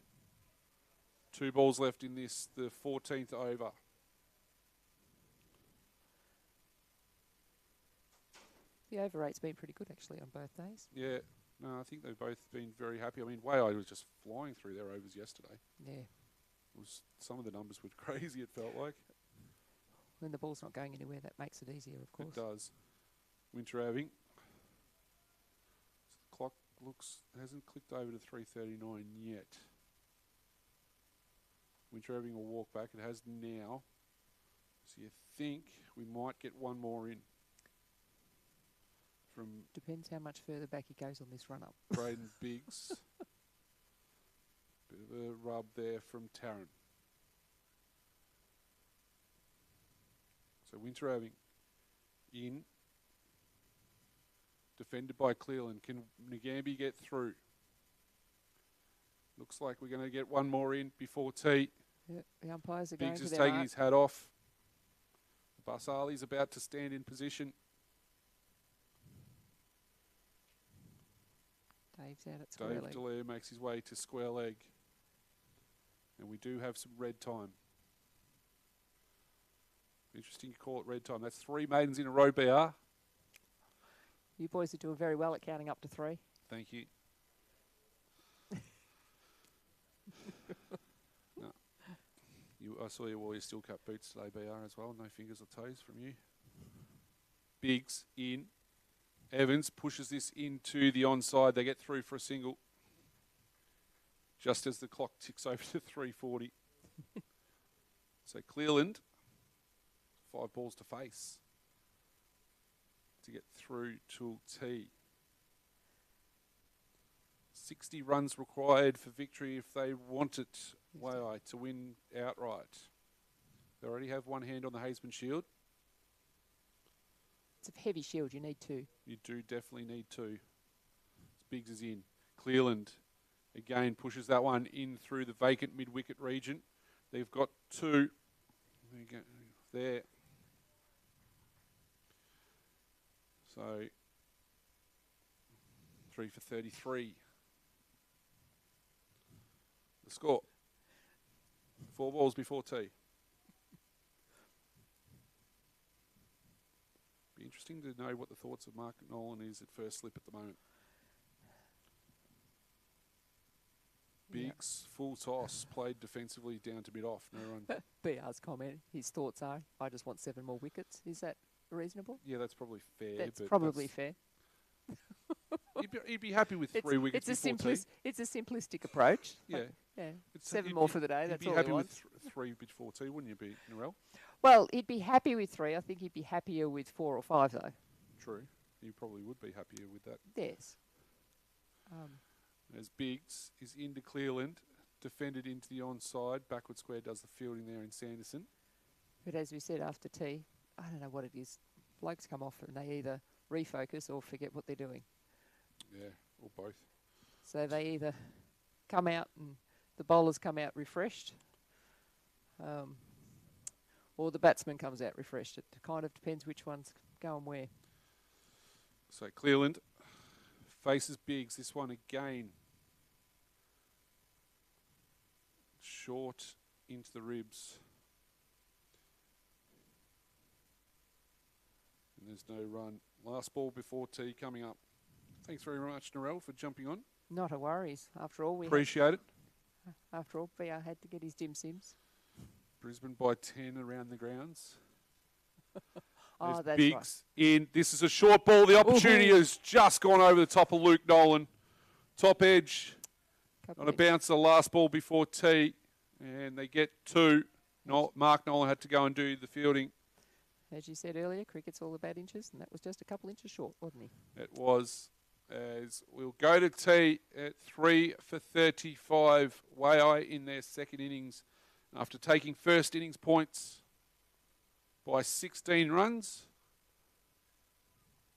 2 balls left in this, the 14th over. The over rate's been pretty good actually on both days. Yeah, no, I think they've both been very happy. I mean, Waaia was just flying through their overs yesterday. Yeah. Some of the numbers were crazy, it felt like. When the ball's not going anywhere, that makes it easier, of course. It does. Winter-Irving. The clock hasn't clicked over to 3:39 yet. Winter-Irving will walk back. It has now. So you think we might get one more in. from Depends how much further back he goes on this run-up. Braden Biggs. Bit of a rub there from Tarrant. So Winter Irving in. Defended by Cleveland. Can Nagambie get through? Looks like we're going to get one more in before tea. Yep, the umpires are going Biggs to is their taking mark. his hat off. Basali's about to stand in position. Dave's out at square Dave leg. Dallaire makes his way to square leg. And we do have some red time. Interesting you call it red time. That's 3 maidens in a row, BR. You boys are doing very well at counting up to 3. Thank you. No. I saw you wore your steel cap boots today, BR, as well. No fingers or toes from you. Biggs in. Evans pushes this into the onside. They get through for a single. Just as the clock ticks over to 3:40. So Cleveland, 5 balls to face to get through to tea. 60 runs required for victory if they want it, Waaia, to win outright. They already have one hand on the Haisman shield. It's a heavy shield. You need 2. You do definitely need 2. Biggs is in. Cleveland again pushes that one in through the vacant mid-wicket region. They've got 2. There you go. There. So 3 for 33. The score. 4 balls before tea. Be interesting to know what the thoughts of Mark Nolan is at first slip at the moment. Biggs, full toss, played defensively down to mid-off. No run. BR's comment, his thoughts are, I just want 7 more wickets. Is that reasonable? Yeah, that's probably fair. That's but probably fair. He'd be happy with 3 wickets it's before tea. It's a simplistic approach. Yeah. Yeah. It's- 7 you'd more be- for the day. That's all You'd be he happy wants. with 3 before tea, wouldn't you be, Narelle? Well, he'd be happy with 3. I think he'd be happier with 4 or 5, though. True. You probably would be happier with that. Yes. As Biggs is into Cleveland, defended into the onside. Backward square does the fielding there in Sanderson. But as we said after tea, I don't know what it is. Blokes come off and they either refocus or forget what they're doing. Yeah, or both. So they either come out and the bowlers come out refreshed, or the batsman comes out refreshed. It kind of depends which one's going where. So Cleveland faces Biggs. This one again. Short into the ribs. And there's no run. Last ball before tea coming up. Thanks very much, Narelle, for jumping on. Not a worries. After all, Appreciate it. After all, BR had to get his dim sims. Brisbane by 10 around the grounds. Oh, There's that's Biggs in. This is a short ball. The opportunity has just gone over the top of Luke Nolan. Top edge right. on a bouncer. Last ball before tea. And they get 2. Mark Nolan had to go and do the fielding. As you said earlier, cricket's all about inches, and that was just a couple inches short, wasn't he? It was. As we'll go to tea at 3 for 35. Waaia in their second innings after taking first innings points by 16 runs.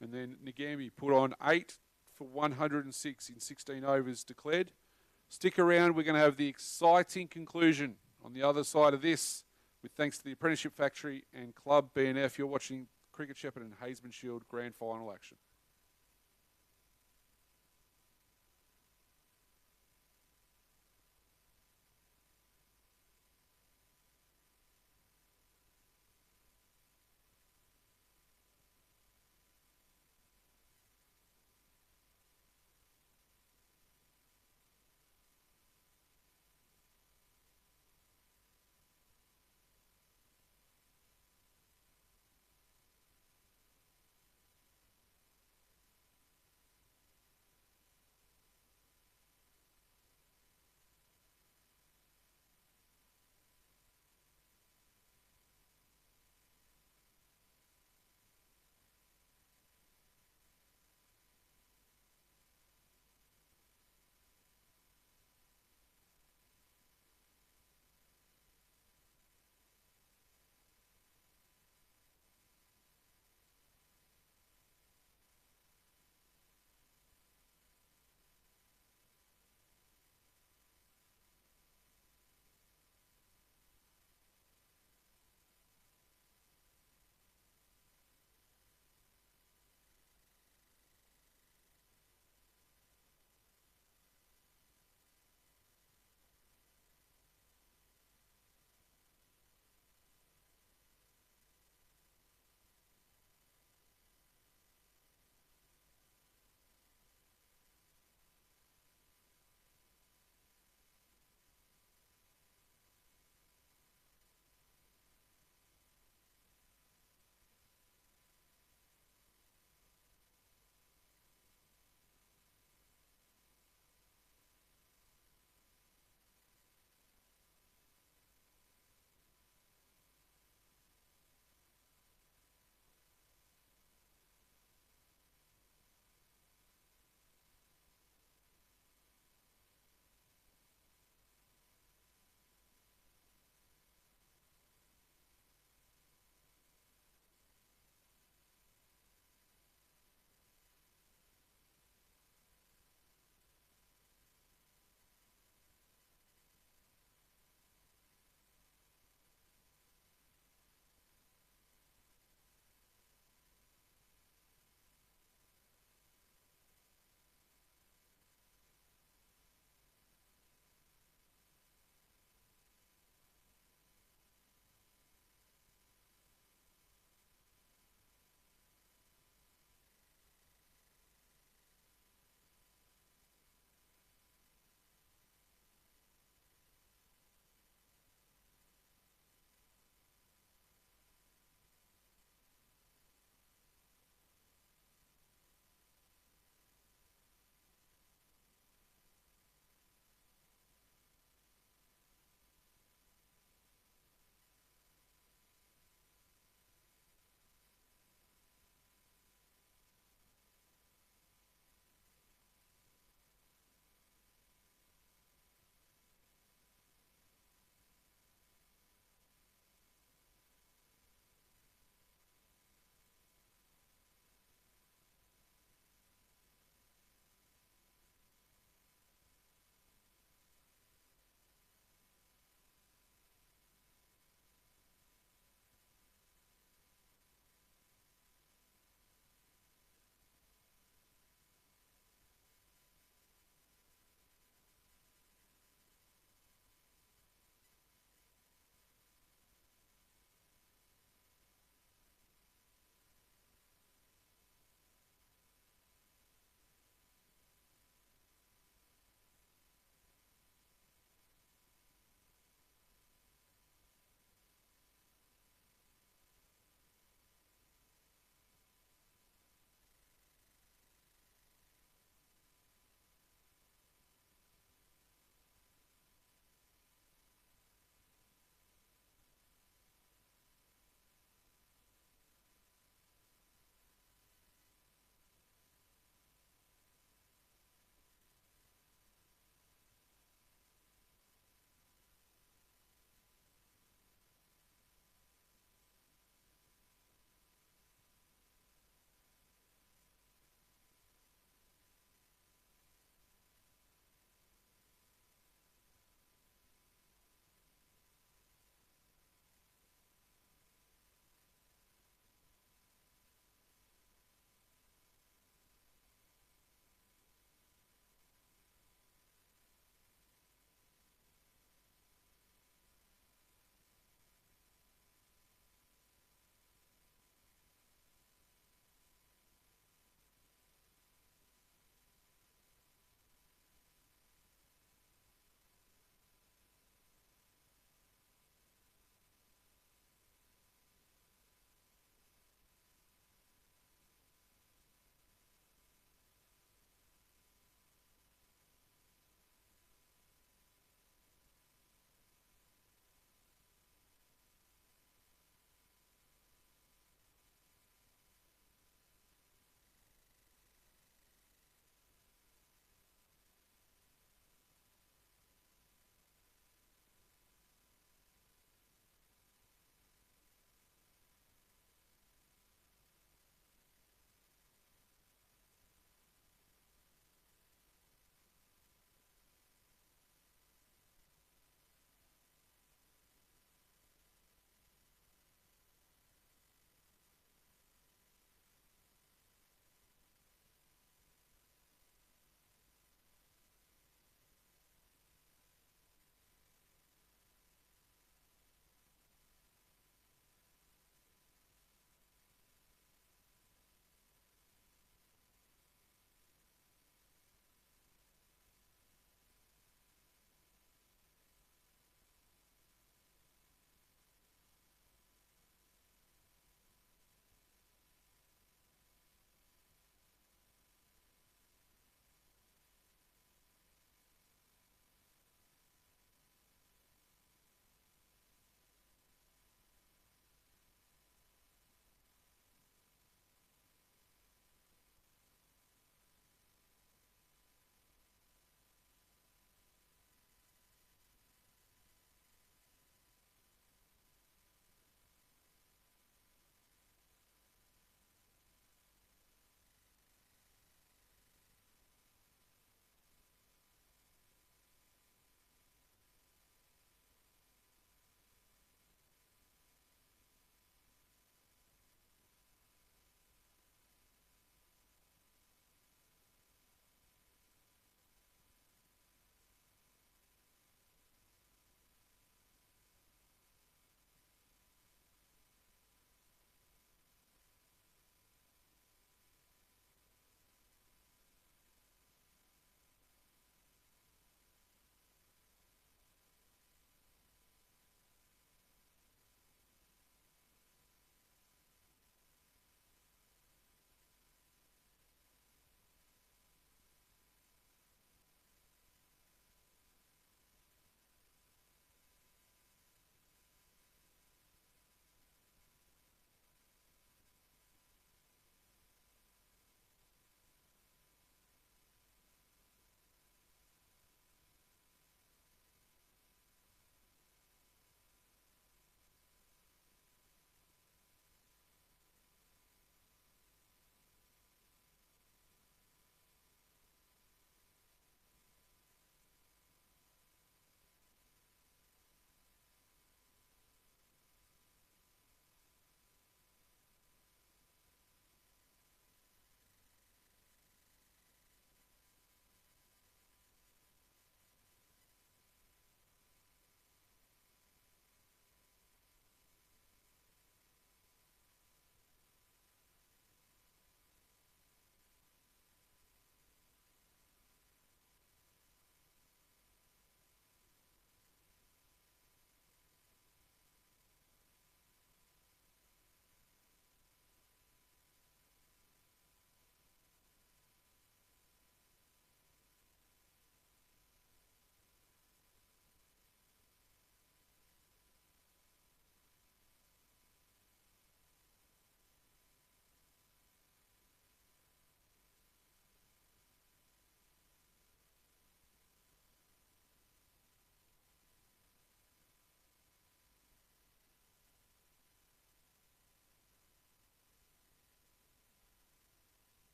And then Nagambie put on 8 for 106 in 16 overs declared. Stick around. We're going to have the exciting conclusion on the other side of this with thanks to the Apprenticeship Factory and Club BNF. You're watching Cricket Shepherd and Haisman Shield Grand Final action.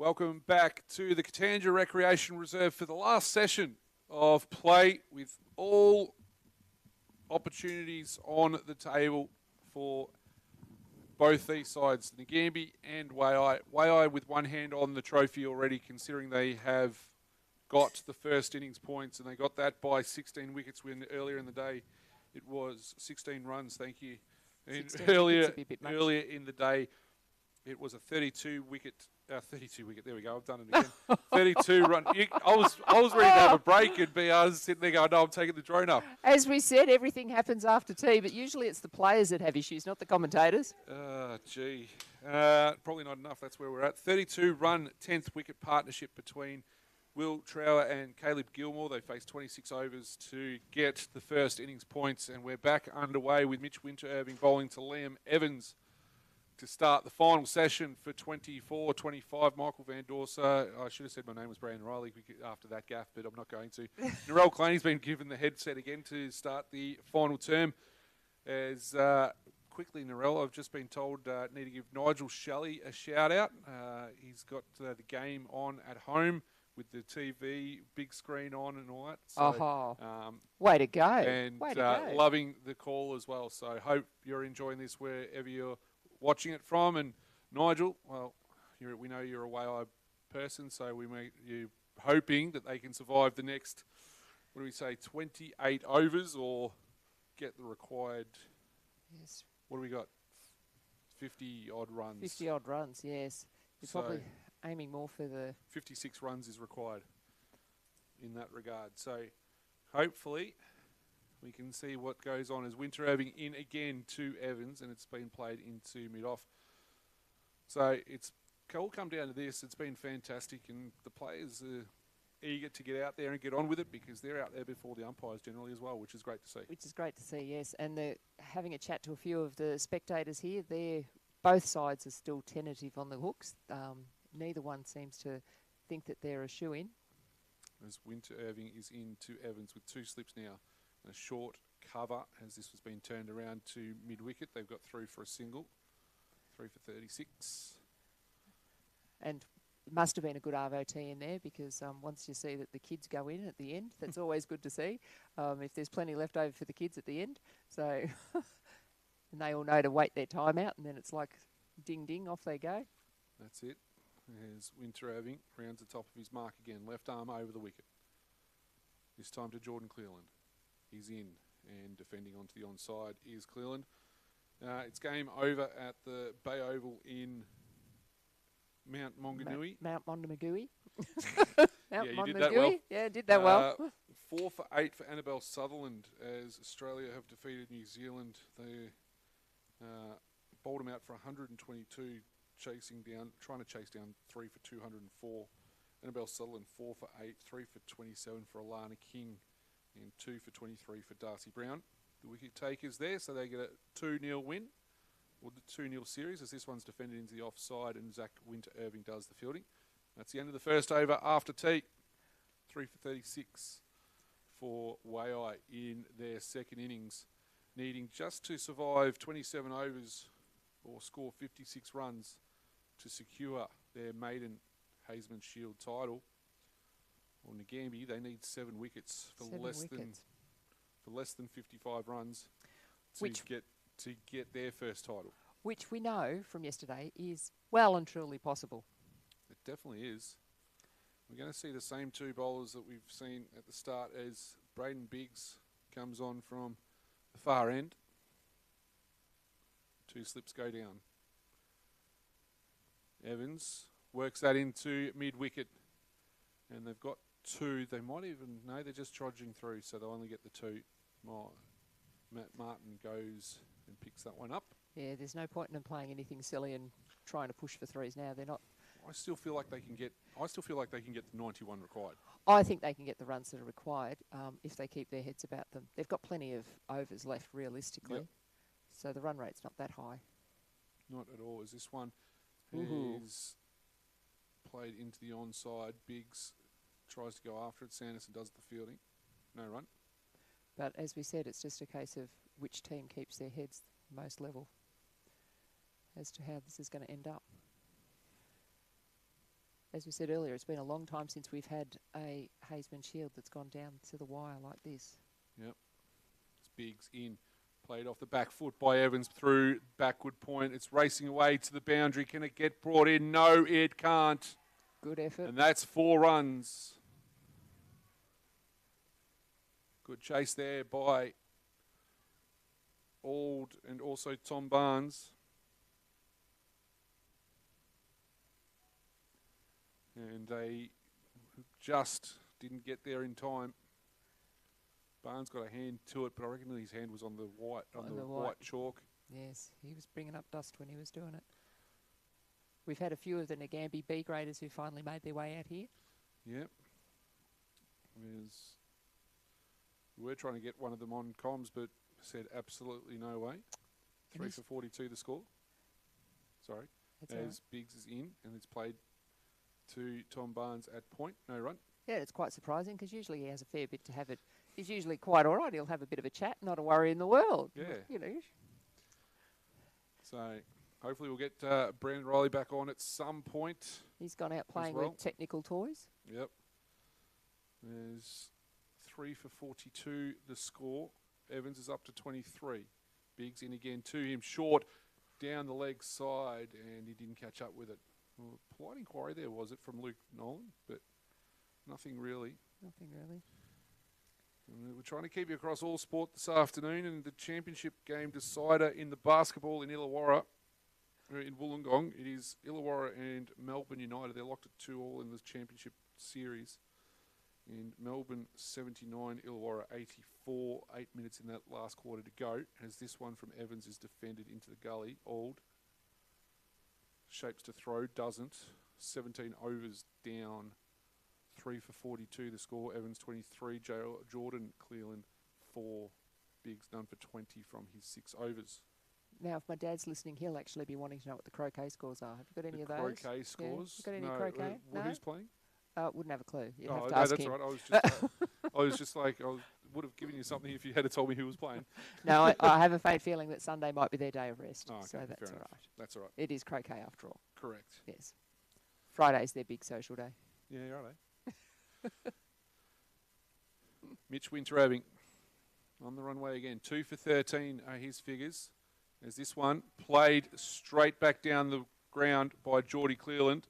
Welcome back to the Katanga Recreation Reserve for the last session of play, with all opportunities on the table for both these sides, Nagambie and Waaia. Waaia with one hand on the trophy already, considering they have got the first innings points, and they got that by 16 wickets when earlier in the day it was 16 runs, thank you. And 16 wickets earlier would be a bit much. in the day it was a 32 wicket, there we go, I've done it again. 32 run. I was ready to have a break, and I was sitting there going, no, I'm taking the drone up. As we said, everything happens after tea, but usually it's the players that have issues, not the commentators. Probably not enough. That's where we're at. 32 run, 10th wicket partnership between Will Trower and Caleb Gilmore. They faced 26 overs to get the first innings points, and we're back underway with Mitch Winter-Irving bowling to Liam Evans to start the final session for 24-25. Michael Van Dorsa, I should have said my name was Brandon Riley after that gaff, but I'm not going to. Narelle Claney's been given the headset again to start the final term. As quickly, Narelle, I've just been told need to give Nigel Shelley a shout out. He's got the game on at home with the TV, big screen on and all that. So, way to go. And way to go. loving the call as well. So hope you're enjoying this wherever you're watching it from. And Nigel, well, we know you're a Waaia person, so you're hoping that they can survive the next, 28 overs, or get the required, Yes. what do we got, 50-odd runs. 50-odd runs, yes. You're probably aiming more for the... 56 runs is required in that regard. So hopefully we can see what goes on as Winter-Irving in again to Evans, and it's been played into mid-off. So it's all come down to this. It's been fantastic, and the players are eager to get out there and get on with it, because they're out there before the umpires generally as well, which is great to see. Which is great to see, yes. And having a chat to a few of the spectators here, both sides are still tentative on the hooks. Neither one seems to think that they're a shoo-in. As Winter-Irving is into Evans with 2 slips now. A short cover, as this was being turned around to mid-wicket. They've got through for a single. 3 for 36. And it must have been a good RVT in there, because once you see that the kids go in at the end, that's always good to see. If there's plenty left over for the kids at the end. So, and they all know to wait their time out, and then it's like ding, ding, off they go. That's it. As Winter-Irving rounds the top of his mark again. Left arm over the wicket. This time to Jordan Cleland. He's in, and defending onto the onside is Cleland. It's game over at the Bay Oval in Mount Maunganui. Mount Montemagui. You did that well. Yeah, did that well. 4 for 8 for Annabelle Sutherland, as Australia have defeated New Zealand. They bowled them out for 122, trying to chase down 3 for 204. Annabelle Sutherland 4 for 8, 3 for 27 for Alana King, and 2 for 23 for Darcy Brown. The wicket takers there, so they get a 2-0 win, or the 2-0 series, as this one's defended into the offside, and Zach Winter-Irving does the fielding. That's the end of the first over after tea. 3 for 36 for Waaia in their second innings, needing just to survive 27 overs or score 56 runs to secure their maiden Haisman Shield title. Or Nagambie, they need 7 wickets for less than 55 runs to get their first title. Which we know from yesterday is well and truly possible. It definitely is. We're going to see the same 2 bowlers that we've seen at the start, as Braden Biggs comes on from the far end. 2 slips go down. Evans works that into mid-wicket, and they've got 2. They might even, no, they're just trudging through, so they'll only get the 2. Matt Martin goes and picks that one up. Yeah, there's no point in them playing anything silly and trying to push for 3s now. They're not. I still feel like they can get the 91 required. I think they can get the runs that are required if they keep their heads about them. They've got plenty of overs left, realistically. Yep. So the run rate's not that high. Not at all. As this one is played into the onside, Biggs tries to go after it. Sanderson does the fielding. No run. But as we said, it's just a case of which team keeps their heads most level as to how this is going to end up. as we said earlier, it's been a long time since we've had a Haisman Shield that's gone down to the wire like this. Yep. It's Biggs in. Played off the back foot by Evans through backward point. It's racing away to the boundary. Can it get brought in? No, it can't. Good effort. And that's 4 runs. Good chase there by Ald and also Tom Barnes. And they just didn't get there in time. Barnes got a hand to it, but I reckon his hand was on the white chalk. Yes, he was bringing up dust when he was doing it. We've had a few of the Nagambie B graders who finally made their way out here. Yep. We were trying to get one of them on comms, but said absolutely no way. 3 for 42 the score. Sorry. That's As all right. Biggs is in, and it's played to Tom Barnes at point. No run. Yeah, it's quite surprising because usually he has a fair bit to have it. He's usually quite all right. He'll have a bit of a chat, not a worry in the world. Yeah. You know. So hopefully we'll get Brandon Riley back on at some point. He's gone out playing well. with technical toys. Yep. There's 3 for 42 the score. Evans is up to 23. Biggs in again to him. Short down the leg side, and he didn't catch up with it. Well, polite inquiry there, was it, from Luke Nolan? But nothing really. Nothing really. And we're trying to keep you across all sport this afternoon, and the championship game decider in the basketball in Illawarra, in Wollongong. It is Illawarra and Melbourne United. They're locked at 2-2 in the championship series. And Melbourne 79, Illawarra 84. 8 minutes in that last quarter to go. As this one from Evans is defended into the gully. Ald shapes to throw, doesn't. 17 overs down. 3 for 42 the score. Evans 23. Jordan Cleland 4. Biggs none for 20 from his 6 overs. Now, if my dad's listening, he'll actually be wanting to know what the croquet scores are. Have you got any of those? Croquet scores? Yeah. You got any no. croquet? No? Who's playing? Wouldn't have a clue. You'd Oh, have to no, ask that's him. right. I would have given you something if you had told me who was playing. No, I have a faint feeling that Sunday might be their day of rest. Oh, okay, so that's fair all enough. right. That's all right. It is croquet after all. Correct. Yes. Friday's their big social day. Yeah, you're right. Mitch Winteraving on the runway again. 2 for 13 are his figures. As this one played straight back down the ground by Geordie Cleland.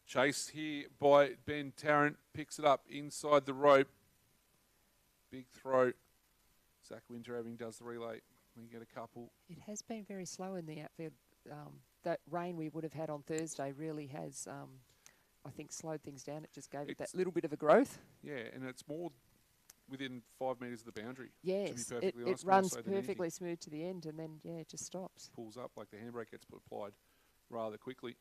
Chased here by Ben Tarrant. Picks it up inside the rope. Big throw. Zach Winteraving does the relay. We get a couple. It has been very slow in the outfield. That rain we would have had on Thursday really has, I think, slowed things down. It just gave it that little bit of a growth. Yeah, and it's more within 5 metres of the boundary. Yes, to be perfectly it honest, more runs so than anything. perfectly smooth to the end, and then, yeah, it just stops. Pulls up like the handbrake gets applied rather quickly.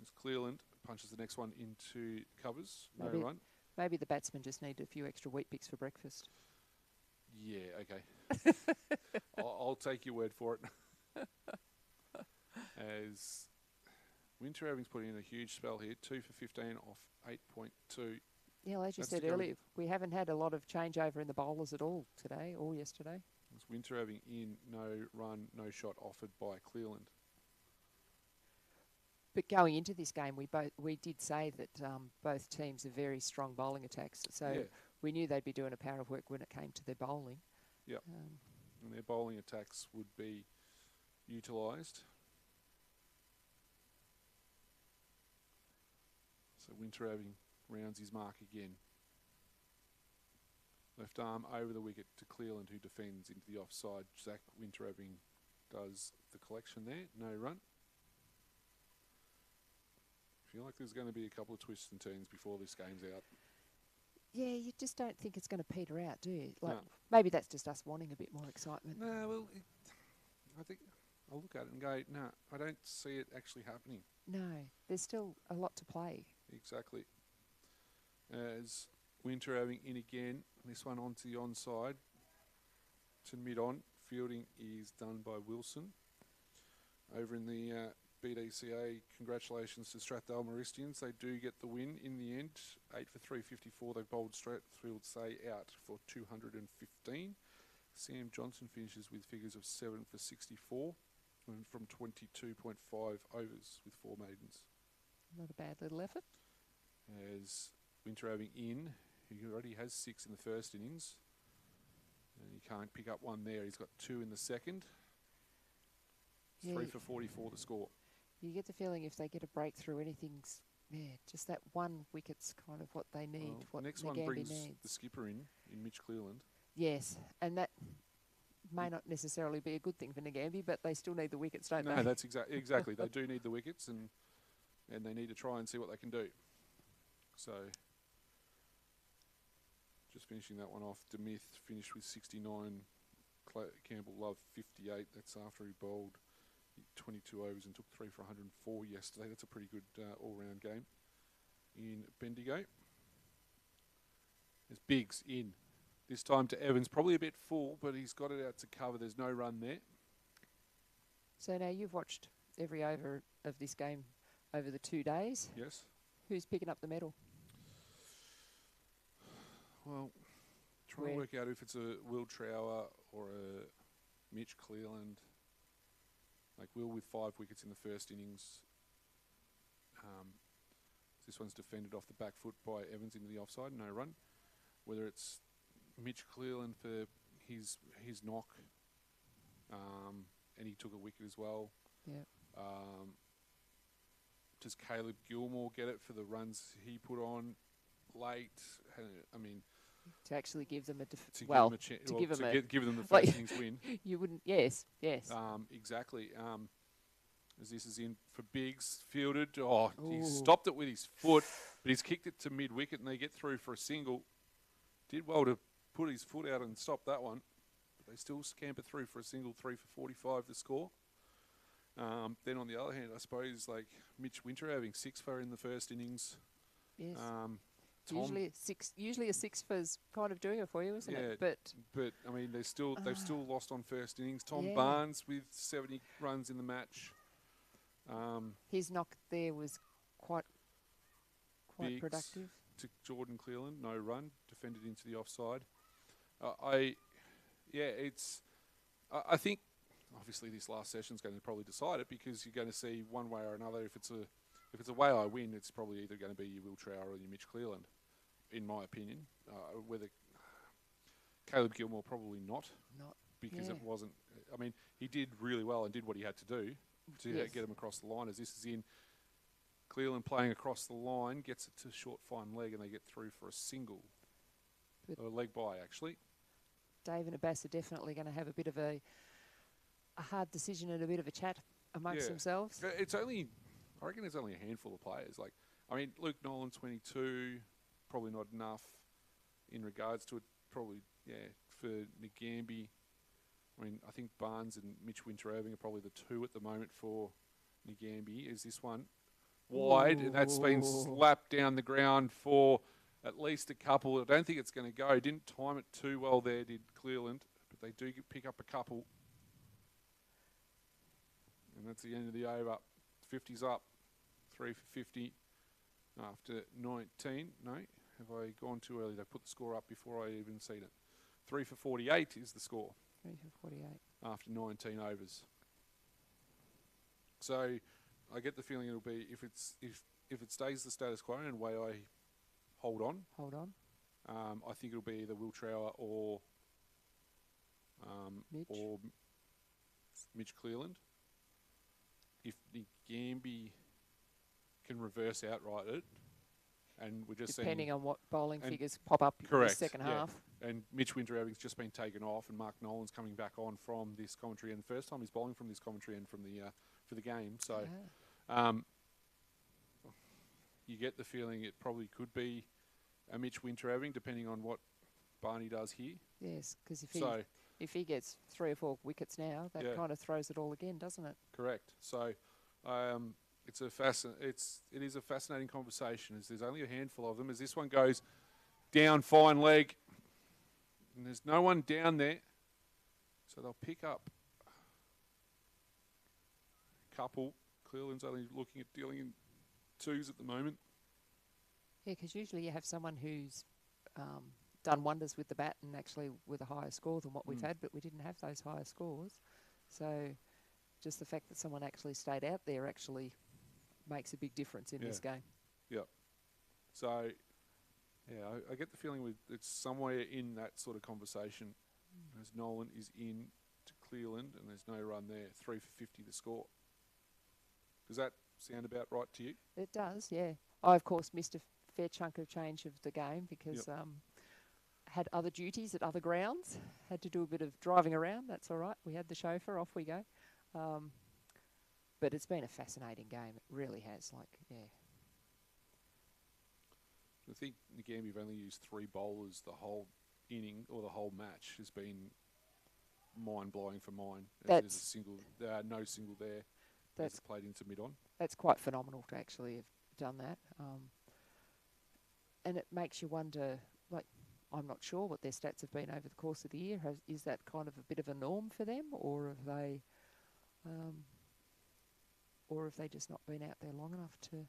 As Cleland punches the next one into covers. No Maybe- run. Maybe the batsmen just need a few extra wheat bix for breakfast. Yeah, okay. I'll take your word for it. As Winteraving's put in a huge spell here. 2 for 15 off 8.2. Yeah, well, as you That's said to go earlier, we haven't had a lot of changeover in the bowlers at all today or yesterday. As Winteraving in, no run, no shot offered by Cleland. But going into this game, we did say that both teams are very strong bowling attacks. So Yeah. we knew they'd be doing a power of work when it came to their bowling. Yep. And their bowling attacks would be utilised. So Winteraving rounds his mark again. Left arm over the wicket to Cleland, who defends into the offside. Zach Winteraving does the collection there. No run. Feel like there's going to be a couple of twists and turns before this game's out. Yeah, you just don't think it's going to peter out, do you? Like No. maybe that's just us wanting a bit more excitement. No, well, I think I'll look at it and go, no, I don't see it actually happening. No, there's still a lot to play. Exactly. As Winteraving in again, this one onto the onside to mid-on. Fielding is done by Wilson. Over in the BDCA, congratulations to Strathdale Maristians. They do get the win in the end. 8 for 354. They bowled Strathfield Say out for 215. Sam Johnson finishes with figures of 7 for 64 and from 22.5 overs with 4 maidens. Not a bad little effort. As Winterhaving in, he already has 6 in the first innings. And he can't pick up one there. He's got 2 in the second. Yeah. 3 for 44 to score. You get the feeling if they get a breakthrough, anything's, just that one wicket's kind of what they need, Well, what the next one Nagambie brings needs. the skipper in Mitch Cleland. Yes, and that may not necessarily be a good thing for Nagambie, but they still need the wickets, don't No, they? that's exactly. They do need the wickets, and they need to try and see what they can do. So, just finishing that one off, DeMith finished with 69, Campbell Love 58. That's after he bowled 22 overs and took 3 for 104 yesterday. That's a pretty good all-round game in Bendigo. There's Biggs in. This time to Evans, probably a bit full, but he's got it out to cover. There's no run there. So now you've watched every over of this game over the 2 days. Yes. Who's picking up the medal? Well, trying Where? to work out if it's a Will Trower or a Mitch Cleland. Like Will with 5 wickets in the first innings. This one's defended off the back foot by Evans into the offside, no run. Whether it's Mitch Cleland for his knock, and he took a wicket as well. Yeah. Does Caleb Gilmore get it for the runs he put on late? I mean, To actually give them to well, give them a to give them a give them the like- first innings win. you wouldn't. Yes. Exactly. As this is in for Biggs, fielded. Oh, he Ooh. stopped it with his foot, but he's kicked it to mid-wicket, and they get through for a single. Did well to put his foot out and stop that one. But they still scamper through for a single, 3 for 45 to score. Then on the other hand, I suppose, like Mitch Winter having 6 for in the first innings. Yes. Tom, Usually a 6 for's kind of doing it for you, isn't Yeah. it? But but I mean, they've still lost on first innings. Tom Yeah. Barnes with 70 runs in the match. his knock there was quite Biggs productive. to Jordan Cleland, no run, defended into the offside. I think obviously this last session is going to probably decide it, because you're going to see one way or another. If it's a Waaia win, it's probably either going to be your Will Trower or your Mitch Cleland, in my opinion. Whether Caleb Gilmore, probably not, because yeah. it wasn't. I mean, he did really well and did what he had to do to Yes. get him across the line. As this is in, Cleland playing across the line, gets it to short fine leg, and they get through for a single. But- A leg by, actually. Dave and Abbas are definitely going to have a bit of a hard decision and a bit of a chat amongst Yeah. themselves. I reckon there's only a handful of players. Like, I mean, Luke Nolan, 22, probably not enough in regards to it. Probably, for Nagambie. I mean, I think Barnes and Mitch Winter-Irving are probably the 2 at the moment for Nagambie. Is this one wide? And that's been slapped down the ground for at least a couple. I don't think it's going to go. Didn't time it too well there, did Cleland, but they do pick up a couple. And that's the end of the over. 50's up. 3 for 50 after 19. No, have I gone too early? They put the score up before I even seen it. 3 for 48 is the score 3 for 48. after 19 overs. So I get the feeling it'll be, if it stays the status quo and Waaia hold on, I think it'll be either Will Trower or Mitch Cleland. If Nagambie can reverse outright it, and we're just Depending seeing, on what bowling figures pop up in the correct, second yeah. half. And Mitch Winter-Irving's just been taken off, and Mark Nolan's coming back on from this commentary, and the first time he's bowling from this commentary and from the for the game. So you get the feeling it probably could be a Mitch Winter-Irving, depending on what Barney does here. Yes, because if he gets 3 or 4 wickets now, that kind of throws it all again, doesn't it? Correct. So it is a fascinating conversation, as there's only a handful of them. As this one goes down fine leg, and there's no one down there, so they'll pick up a couple. Cleland's only looking at dealing in 2s at the moment. Yeah, because usually you have someone who's done wonders with the bat and actually with a higher score than what we've had, but we didn't have those higher scores. So just the fact that someone actually stayed out there actually makes a big difference in this game. Yep. So, yeah, I get the feeling it's somewhere in that sort of conversation as Nolan is in to Cleveland and there's no run there. 3 for 50 to score. Does that sound about right to you? It does, yeah. I, of course, missed a fair chunk of change of the game because had other duties at other grounds, had to do a bit of driving around. That's all right. We had the chauffeur. Off we go. But it's been a fascinating game. It really has. I think Nagambie have only used 3 bowlers the whole inning or the whole match has been mind-blowing for mine. There's a single, no single there. That's played into mid-on. That's quite phenomenal to actually have done that. And it makes you wonder, I'm not sure what their stats have been over the course of the year. Is that kind of a bit of a norm for them, or have they just not been out there long enough to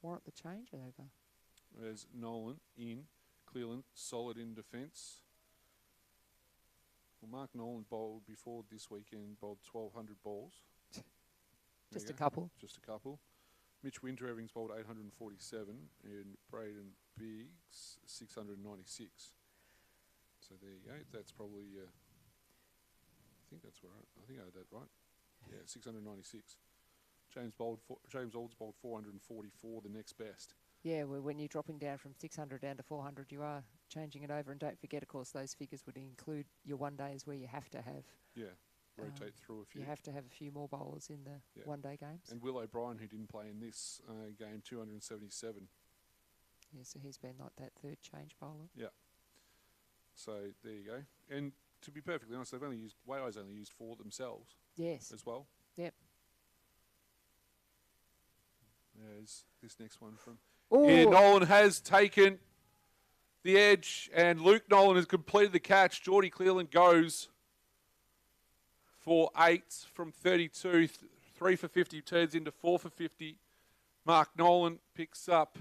warrant the changeover? There's Nolan in. Cleveland solid in defence. Well, Mark Nolan bowled before this weekend, bowled 1,200 balls. Just a couple. Just a couple. Mitch Winter Evans bowled 847 and Braden Biggs 696. So there you go. That's probably, I think that's right. I think I had that right. Yeah, 696. James Olds bowled 444, the next best. Yeah, well, when you're dropping down from 600 down to 400, you are changing it over. And don't forget, of course, those figures would include your one days where you have to have... rotate through a few. You have to have a few more bowlers in the one-day games. And Will O'Brien, who didn't play in this game, 277. Yeah, so he's been like that third change bowler. Yeah. So there you go. And to be perfectly honest, Waaya's only used 4 themselves. Yes. As well. Yep. There's this next one from... Ooh. Yeah, Nolan has taken the edge, and Luke Nolan has completed the catch. Geordie Cleveland goes for 8 from 32. 3 for 50 turns into 4 for 50. Mark Nolan picks up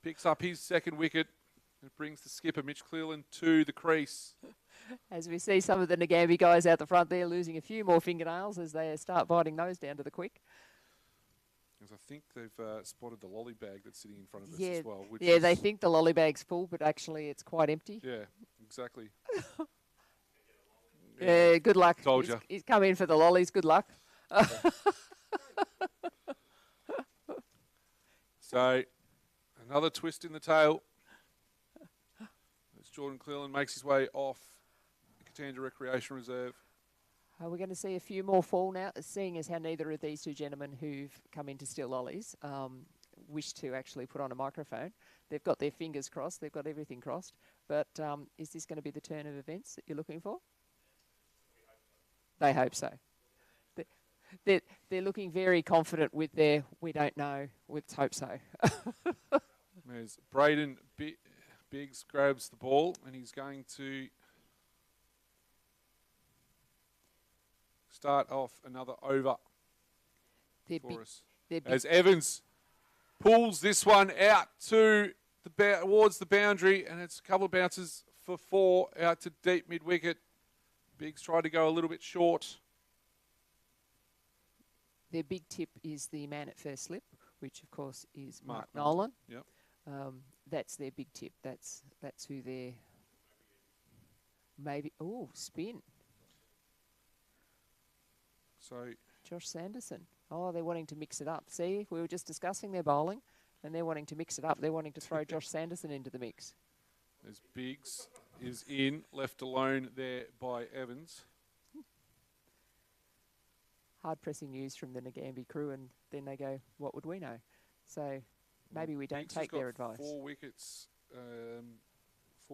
his second wicket. It brings the skipper, Mitch Cleveland, to the crease. As we see some of the Nagambie guys out the front there losing a few more fingernails as they start biting those down to the quick. Because I think they've spotted the lolly bag that's sitting in front of us as well. They think the lolly bag's full, but actually it's quite empty. Yeah, exactly. Yeah, good luck. Told you. He's come in for the lollies. Good luck. So, another twist in the tail. As Jordan Cleveland makes his way off the Katanga Recreation Reserve. Are we going to see a few more fall now, seeing as how neither of these two gentlemen who've come in to steal lollies wish to actually put on a microphone? They've got their fingers crossed. They've got everything crossed. But is this going to be the turn of events that you're looking for? They hope so. They're looking very confident with their "we don't know." Let's hope so. There's Braden Biggs grabs the ball and he's going to start off another over for us. As Evans pulls this one out to towards the boundary, and it's a couple of bounces for 4 out to deep mid wicket. Biggs tried to go a little bit short. Their big tip is the man at first slip, which of course is Mark Nolan. Nolan. Yep. That's their big tip. That's who they're maybe. Oh, spin. So Josh Sanderson. Oh, they're wanting to mix it up. See, we were just discussing their bowling, and they're wanting to mix it up. They're wanting to throw Josh Sanderson into the mix. as Biggs is in, left alone there by Evans. Hard pressing news from the Nagambie crew, and then they go, "What would we know?" So maybe we don't Biggs take has their got advice. 4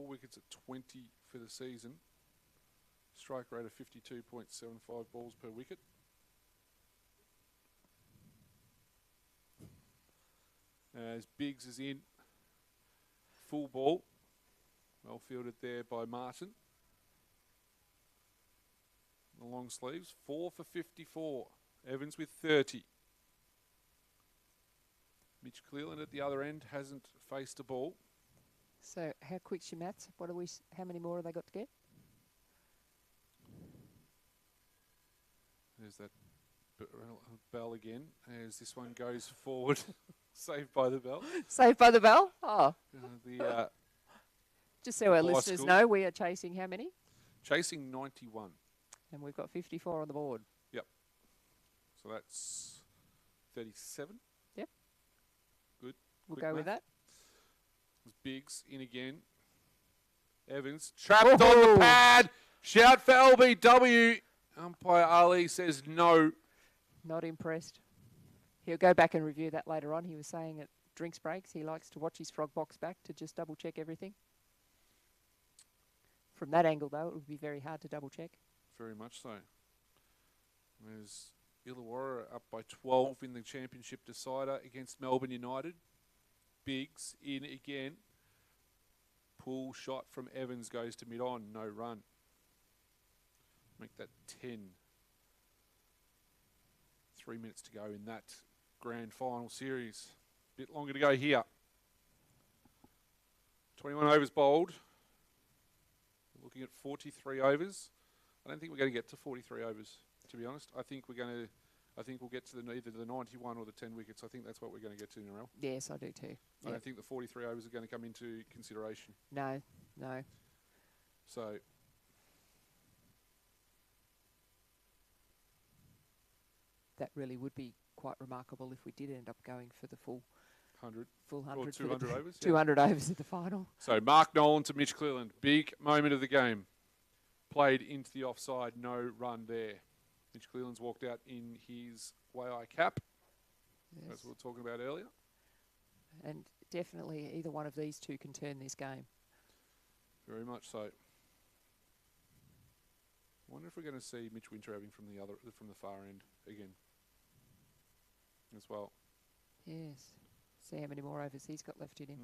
wickets at 20 for the season. Strike rate of 52.75 balls per wicket. As Biggs is in, full ball. Well fielded there by Martin. The long sleeves, 4 for 54. Evans with 30. Mitch Cleveland at the other end hasn't faced a ball. So how quick's your maths? What are we? How many more have they got to get? There's that bell again as this one goes forward. Saved by the bell. Saved by the bell? Oh, The just so our High listeners school. know, we are chasing how many? chasing 91. And we've got 54 on the board. So that's 37. Yep. Good. We'll Quick go with math. that. There's Biggs in again. Evans trapped on the pad. Shout for LBW. Umpire Ali says no. Not impressed. He'll go back and review that later on. He was saying at drinks breaks he likes to watch his frog box back to just double check everything. From that angle, though, it would be very hard to double check. Very much so. There's Illawarra up by 12 in the championship decider against Melbourne United. Biggs in again. Pull shot from Evans goes to mid-on. No run. Make that 10. 3 minutes to go in that grand final series. Bit longer to go here. 21 overs bowled. We're looking at 43 overs. I don't think we're going to get to 43 overs, to be honest. I think we'll get to either the 91 or the 10 wickets. I think that's what we're going to get to, Narelle. Yes, I do too. I don't think the 43 overs are going to come into consideration. No. So That really would be quite remarkable if we did end up going for the full 100 100 or for the 200 overs. 200 overs at the final. So Mark Nolan to Mitch Cleland. Big moment of the game. Played into the offside. No run there. Mitch Cleland's walked out in his Waaia cap. Yes. That's what we were talking about earlier. And definitely either one of these two can turn this game. Very much so. Wonder if we're going to see Mitch Winterhaving from the far end again as well. Yes. See how many more overs he's got left in him.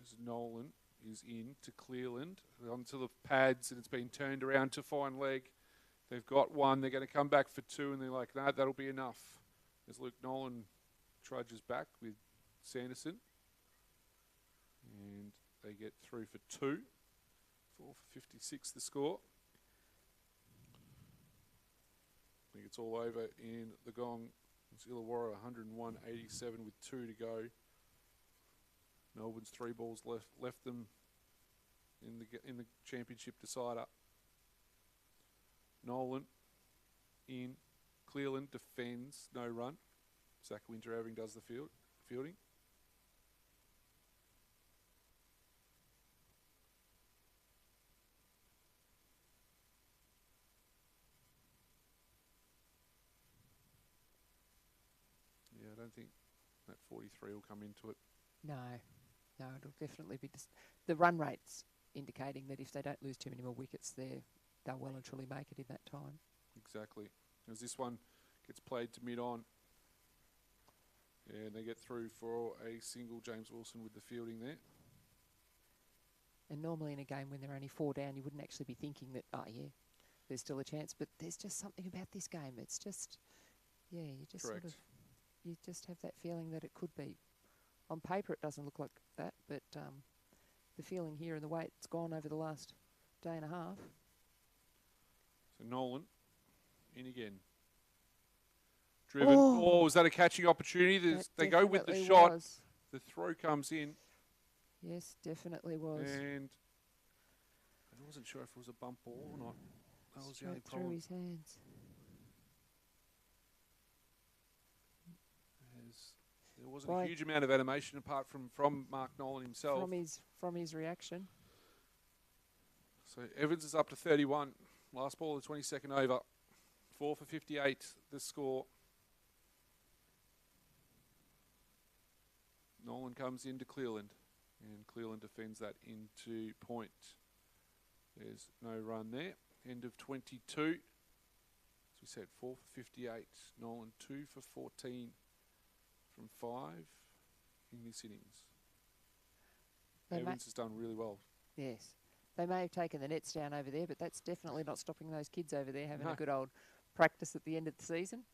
As Nolan is in to Clearland, onto the pads, and it's been turned around to fine leg. They've got one. They're going to come back for two, and they're like, no, that'll be enough. As Luke Nolan trudges back with Sanderson. And they get through for two. 4 for 56 the score. I think it's all over in the gong. It's Illawarra 101.87 with 2 to go. Melbourne's 3 balls left them in the championship decider. Nolan in. Clearland defends, no run. Zach Winterhaving does the fielding. Yeah, I don't think that 43 will come into it. No, it'll definitely be the run rates indicating that if they don't lose too many more wickets, they'll well and truly make it in that time. Exactly. As this one gets played to mid-on, and they get through for a single. James Wilson with the fielding there. And normally in a game when they're only 4 down, you wouldn't actually be thinking that, there's still a chance. But there's just something about this game. It's just, you just Correct. you just have that feeling that it could be. On paper, it doesn't look like that, but the feeling here and the way it's gone over the last day and a half. So Nolan in again. Driven. Oh, was that a catching opportunity? They go with the definitely shot. was. The throw comes in. Yes, definitely was. And I wasn't sure if it was a bump ball or not. That was the only Straight through problem. his hands. There wasn't a huge amount of animation apart from Mark Nolan himself. From his reaction. So Evans is up to 31. Last ball of the 22nd over. 4 for 58 the score. Nolan comes into Clearland. And Clearland defends that into point. There's no run there. End of 22. As we said, 4 for 58. Nolan 2 for 14 from 5 in this innings. Evans has done really well. Yes. They may have taken the nets down over there, but that's definitely not stopping those kids over there having a good old practice at the end of the season.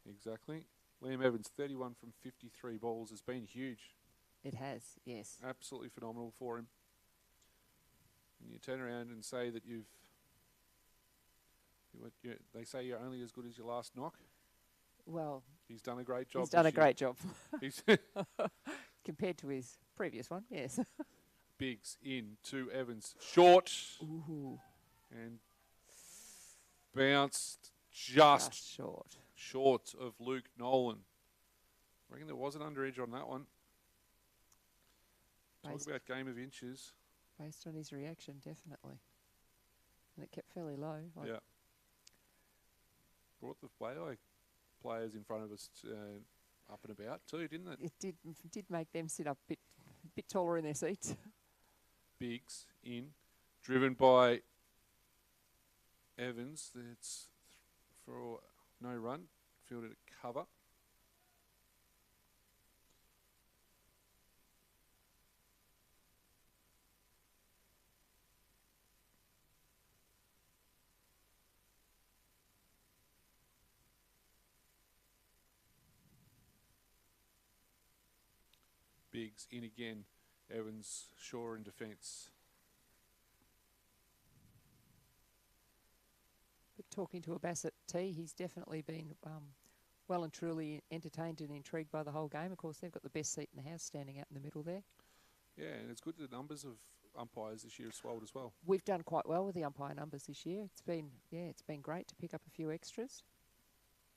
Exactly. Liam Evans, 31 from 53 balls, has been huge. It has, yes. Absolutely phenomenal for him. And you turn around and say that they say you're only as good as your last knock. Well, He's done a great job. he's done a this year. great job He's compared to his previous one. Yes. Biggs in to Evans. Short Ooh, and bounced just short. short of Luke Nolan. I reckon there was an under edge on that one. Talk Based, about game of inches. based on his reaction, definitely. And it kept fairly low. Like Yeah. Brought the Waaia players in front of us up and about too, didn't it? It did make them sit up a bit taller in their seats. Biggs in, driven by Evans. It's for no run, fielded at cover. Biggs in again. Evans, Shaw in defence. But talking to a Bassett T, he's definitely been well and truly entertained and intrigued by the whole game. Of course, they've got the best seat in the house standing out in the middle there. Yeah, and it's good the numbers of umpires this year have swelled as well. We've done quite well with the umpire numbers this year. It's been great to pick up a few extras.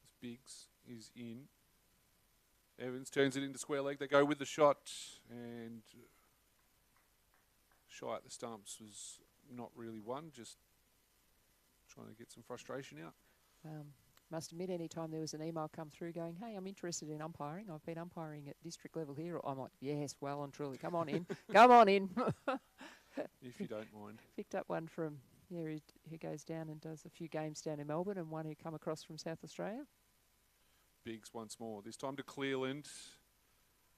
As Biggs is in. Evans turns it into square leg. They go with the shot, and shy at the stumps was not really one, just trying to get some frustration out. Must admit, any time there was an email come through going, hey, I'm interested in umpiring. I've been umpiring at district level here. I'm like, yes, well and truly. Come on in. Come on in. If you don't mind. Picked up one from, who goes down and does a few games down in Melbourne, and one who come across from South Australia. Biggs once more. This time to Clearland.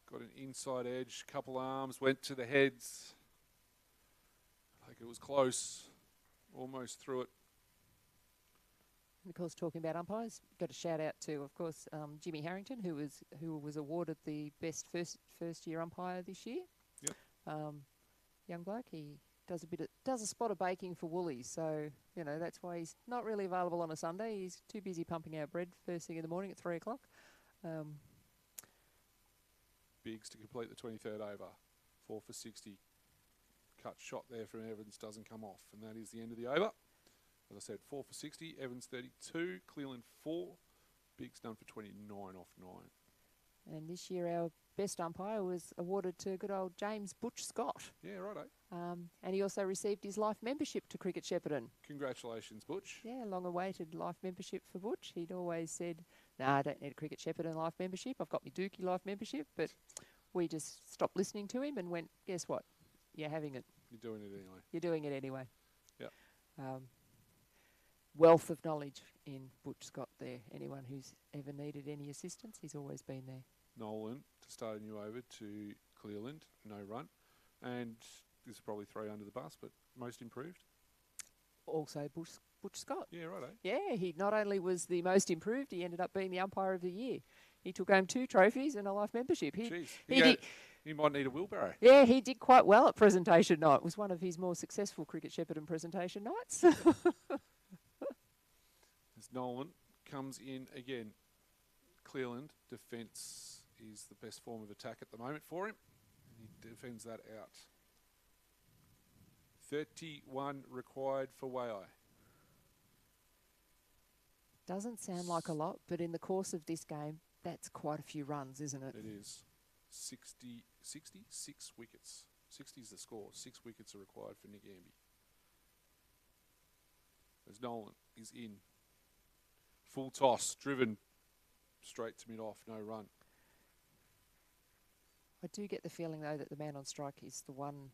Got an inside edge, couple arms, went to the heads. Like it was close. Almost through it. And of course, talking about umpires, got a shout out to, of course, Jimmy Harrington, who was awarded the best first year umpire this year. Yep. Young bloke, he does a spot of baking for Woolies, so that's why he's not really available on a Sunday. He's too busy pumping out bread first thing in the morning at 3 o'clock. Biggs to complete the 23rd over. 4 for 60. Cut shot there from Evans doesn't come off, and that is the end of the over. As I said, 4 for 60. Evans 32. Clearland 4. Biggs done for 29 off 9. And this year our best umpire was awarded to good old James Butch Scott. Yeah, righto. And he also received his life membership to Cricket Shepparton. Congratulations, Butch. Yeah, long-awaited life membership for Butch. He'd always said, "Nah, I don't need a Cricket Shepparton life membership. I've got my Dookie life membership." But we just stopped listening to him and went, "Guess what? You're having it. You're doing it anyway. You're doing it anyway." Yep. Wealth of knowledge in Butch Scott there. Anyone who's ever needed any assistance, he's always been there. Nolan to start a new over to Clearland. No run. And this is probably 3 under the bus, but most improved. Also Butch Scott. Yeah, righto. Yeah, he not only was the most improved, he ended up being the umpire of the year. He took home 2 trophies and a life membership. Jeez. He He might need a wheelbarrow. Yeah, he did quite well at presentation night. It was one of his more successful Cricket Shepparton presentation nights. As Nolan comes in again. Clearland defence is the best form of attack at the moment for him. And he defends that out. 31 required for Waaia. Doesn't sound like a lot, but in the course of this game, that's quite a few runs, isn't it? It is 6 wickets. 60 is the score. 6 wickets are required for Nagambie. As Nolan is in. Full toss, driven straight to mid-off, no run. I do get the feeling, though, that the man on strike is the one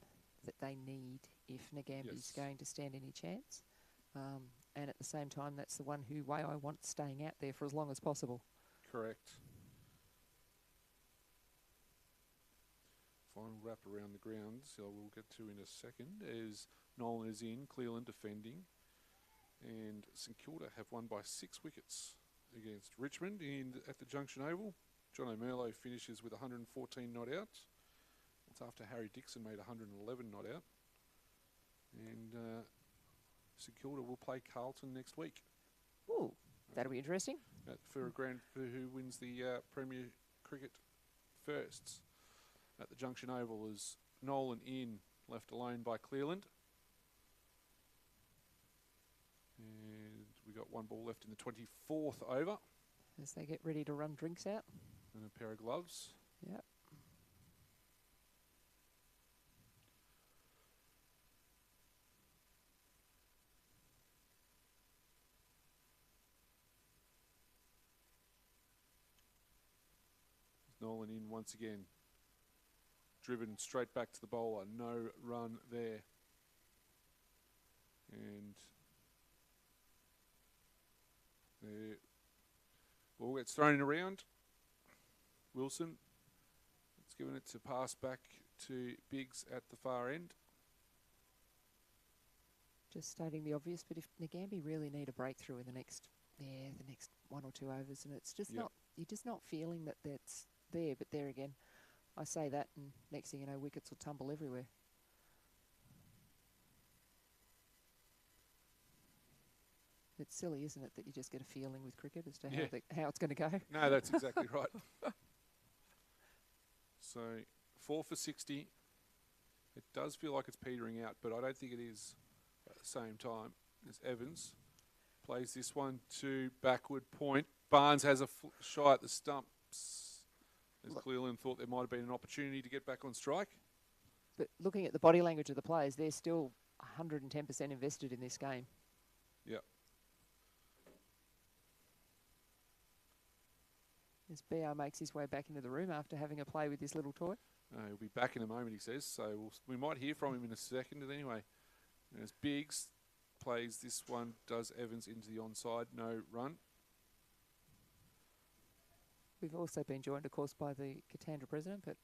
that they need if Nagambie's going to stand any chance. And at the same time, that's the one who Waaia wants staying out there for as long as possible. Correct. Final wrap around the grounds, so we'll get to in a second, as Nolan is in, Clearland defending. And St Kilda have won by 6 wickets against Richmond at the Junction Oval. John O'Merlo finishes with 114 not out. That's after Harry Dixon made 111 not out. And St Kilda will play Carlton next week. Ooh, That'll be interesting. For who wins the Premier Cricket firsts at the Junction Oval is Nolan in, left alone by Clearland. And we got one ball left in the 24th over. As they get ready to run drinks out. And a pair of gloves. Yep. Nolan in once again. Driven straight back to the bowler. No run there. And the ball gets thrown around. Wilson. It's given it to pass back to Biggs at the far end. Just stating the obvious, but if Nagambie really need a breakthrough in the next 1 or 2 overs, and it's just not, you're just not feeling that that's there. But there again, I say that, and next thing you know, wickets will tumble everywhere. It's silly, isn't it, that you just get a feeling with cricket as to how it's going to go? No, that's exactly right. So 4 for 60. It does feel like it's petering out, but I don't think it is at the same time as Evans plays this one to backward point. Barnes has a shy at the stumps. As Clearland thought there might have been an opportunity to get back on strike. But looking at the body language of the players, they're still 110% invested in this game. Yep. As BR makes his way back into the room after having a play with this little toy. He'll be back in a moment, he says. So we might hear from him in a second. And anyway, as Biggs plays this one, does Evans into the onside. No run. We've also been joined, of course, by the Katandra president, but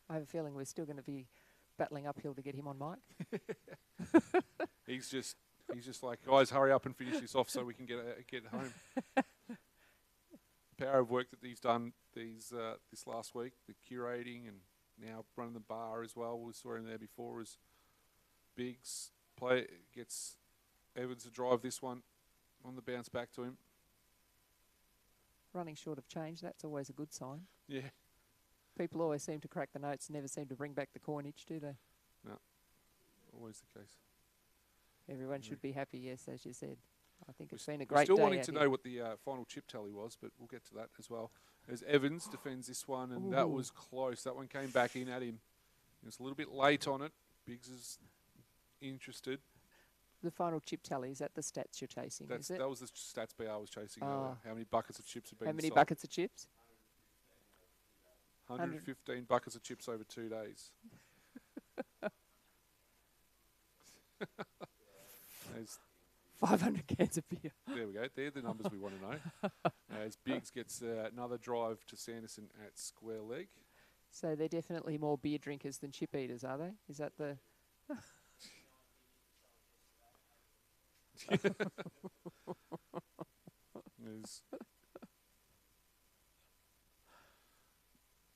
I have a feeling we're still going to be battling uphill to get him on mic. He's just like, guys, hurry up and finish this off so we can get home. Power of work that he's done this last week, the curating and now running the bar as well. We saw him there before as Biggs gets Evans to drive this one on the bounce back to him. Running short of change, that's always a good sign. Yeah. People always seem to crack the notes, never seem to bring back the coinage, do they? No, always the case. Everyone should be happy, yes, as you said. I think it's been a great day. We're still wanting to know what the final chip tally was, but we'll get to that as well. As Evans defends this one, and that was close. That one came back in at him. He was a little bit late on it. Biggs is interested. The final chip tally, is that the stats you're chasing, is it? That was the stats BR was chasing. How many buckets of chips have been How many sold. buckets of chips? 115 buckets of chips over 2 days. There's 500 cans of beer. There we go. They're the numbers we want to know. As Biggs gets another drive to Sanderson at square leg. So they're definitely more beer drinkers than chip eaters, are they? Is that the...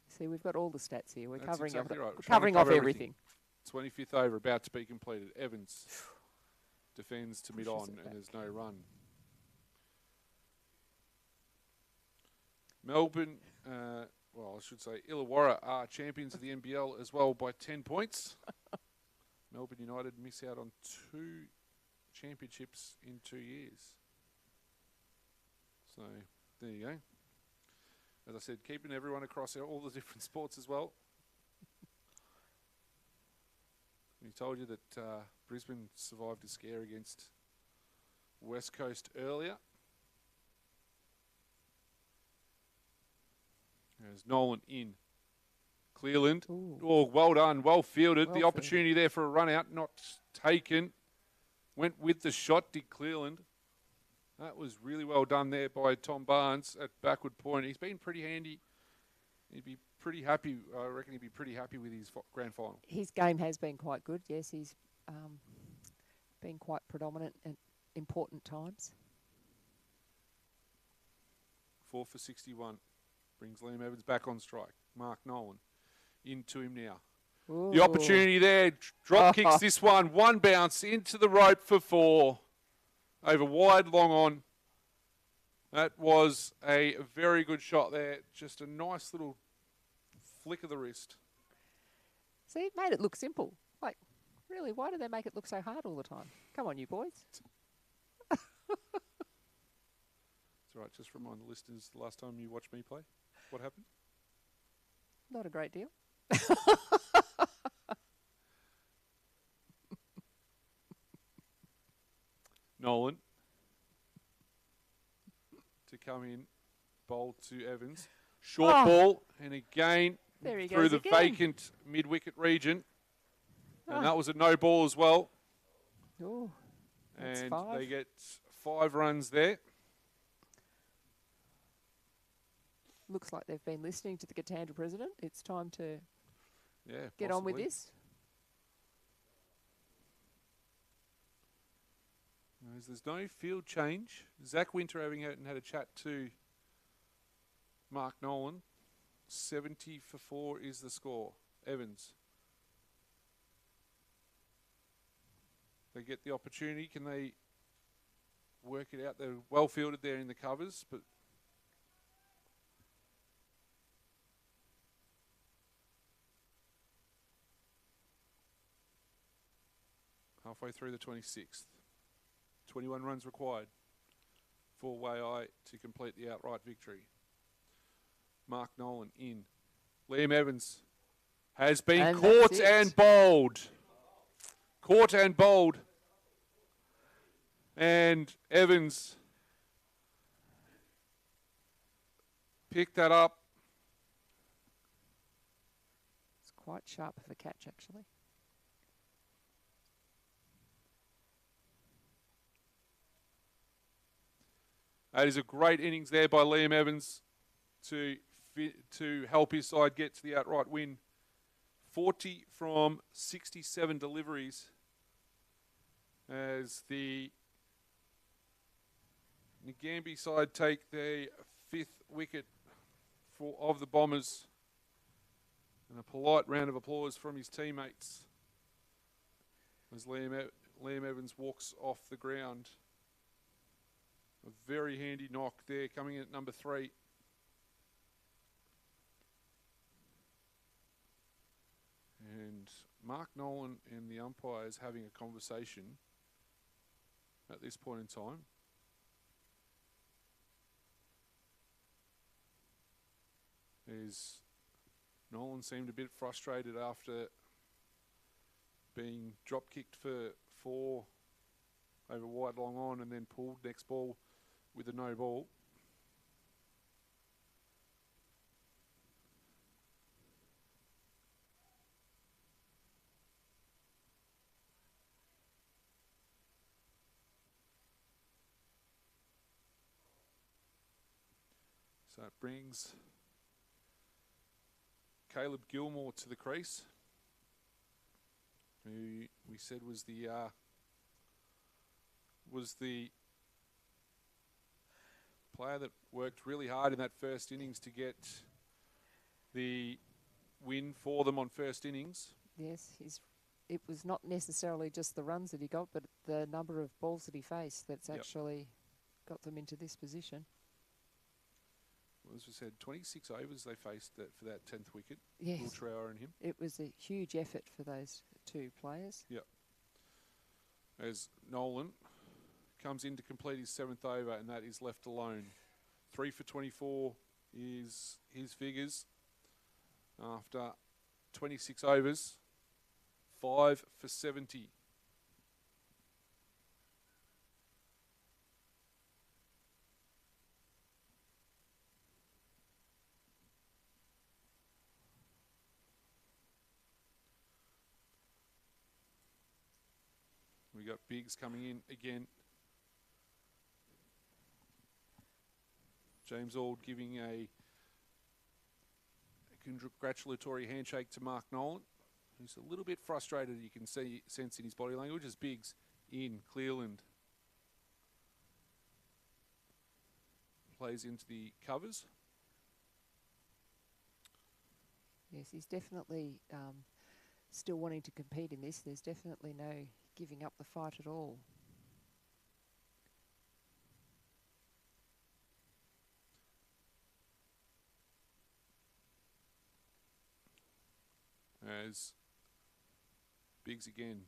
See, we've got all the stats here. We're covering exactly off, right. covering off everything. 25th over, about to be completed. Evans defends to Pushes mid-on, it back. and there's no run. Melbourne, well, I should say Illawarra are champions of the NBL as well by 10 points. Melbourne United miss out on 2 championships in 2 years. So, there you go. As I said, keeping everyone across all the different sports as well. We told you that Brisbane survived a scare against West Coast earlier. There's Nolan in. Clearland. Ooh. Oh, well done. Well fielded. Well the opportunity there for a run out, not taken. Went with the shot, did Clearland. That was really well done there by Tom Barnes at backward point. He's been pretty handy. He'd be pretty happy. I reckon he'd be pretty happy with his grand final. His game has been quite good, yes. He's been quite predominant at important times. 4 for 61. Brings Liam Evans back on strike. Mark Nolan into him now. Ooh. The opportunity there. Drop kicks this one. One bounce into the rope for 4. Over wide, long on. That was a very good shot there. Just a nice little flick of the wrist. See, it made it look simple. Like, really, why do they make it look so hard all the time? Come on, you boys. It's all right. Just remind the listeners the last time you watched me play. What happened? Not a great deal. Nolan to come in, bowl to Evans. Short ball, and again There he through goes the again. vacant mid-wicket region. Ah. And that was a no ball as well. Oh, that's And 5. they get 5 runs there. Looks like they've been listening to the Katandra president. It's time to Yeah, get on with possibly. this. As there's no field change. Zach Winter having out and had a chat to Mark Nolan. 70 for 4 is the score. Evans. They get the opportunity. Can they work it out? They're well fielded there in the covers, but halfway through the 26th. 21 runs required for Waaia to complete the outright victory. Mark Nolan in. Liam Evans has been And caught that's it. and bowled. Caught and bowled. And Evans picked that up. It's quite sharp of a catch, actually. That is a great innings there by Liam Evans to help his side get to the outright win. 40 from 67 deliveries as the Nagambie side take their 5th wicket of the Bombers. And a polite round of applause from his teammates as Liam Evans walks off the ground. A very handy knock there coming in at number 3. And Mark Nolan and the umpires having a conversation at this point in time. As Nolan seemed a bit frustrated after being drop kicked for 4 over wide long on and then pulled next ball with a no ball. So it brings Caleb Gilmore to the crease, who we said was the player that worked really hard in that first innings to get the win for them on first innings. Yes, it was not necessarily just the runs that he got, but the number of balls that he faced that's actually got them into this position. Well, as we said, 26 overs they faced for that 10th wicket. Yes. Will Trower and him. It was a huge effort for those 2 players. Yep. As Nolan comes in to complete his 7th over, and that is left alone. 3 for 24 is his figures after 26 overs. 5 for 70. We got Biggs coming in again. James Auld giving a congratulatory handshake to Mark Nolan, who's a little bit frustrated. You can sense in his body language as Biggs in Clearland plays into the covers. Yes, he's definitely still wanting to compete in this. There's definitely no giving up the fight at all. as Biggs again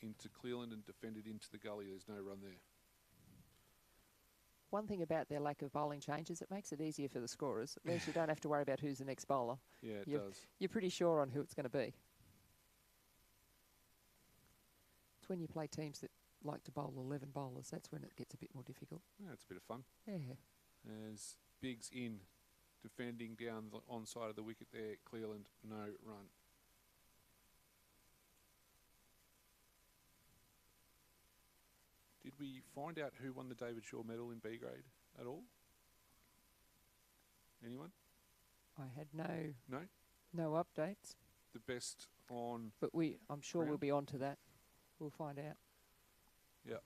into Cleveland and defended into the gully. There's no run there. One thing about their lack of bowling changes, it makes it easier for the scorers. At least you don't have to worry about who's the next bowler. Yeah, it You're- does. You're pretty sure on who it's going to be. It's when you play teams that like to bowl 11 bowlers, that's when it gets a bit more difficult. Yeah, it's a bit of fun. Yeah. As Biggs in, defending down the onside of the wicket there. Cleveland, no run. Did we find out who won the David Shaw medal in B grade at all? Anyone? I had No? no updates, The best on... but I'm sure we'll Round? be on to that. We'll find out. Yep.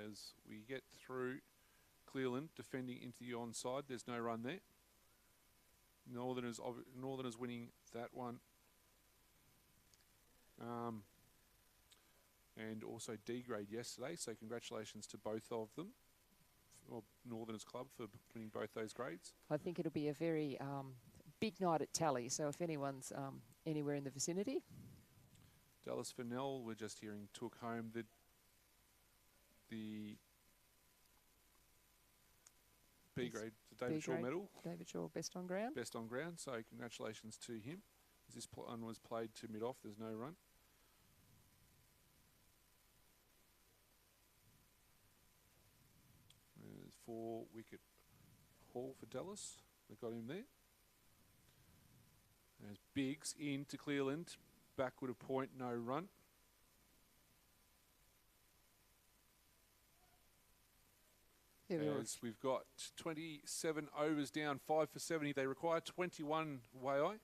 As we get through Cleveland defending into the onside, there's no run there. Northerners winning that one. And also D grade yesterday, so congratulations to both of them, or Northerners Club for winning both those grades. I think it'll be a very big night at Tally, so if anyone's anywhere in the vicinity, Dallas Fennell, we're just hearing, took home the B Yes, grade, the David B Shaw grade. medal, David Shaw best on ground. best on ground. So congratulations to him. As this one was played to mid off, there's no run. There's 4 wicket haul for Dallas. They got him there. As Biggs into Cleveland, backward a point, no run. Yeah, we were- As we've got 27 overs down, 5 for 70. They require 21 Waaia.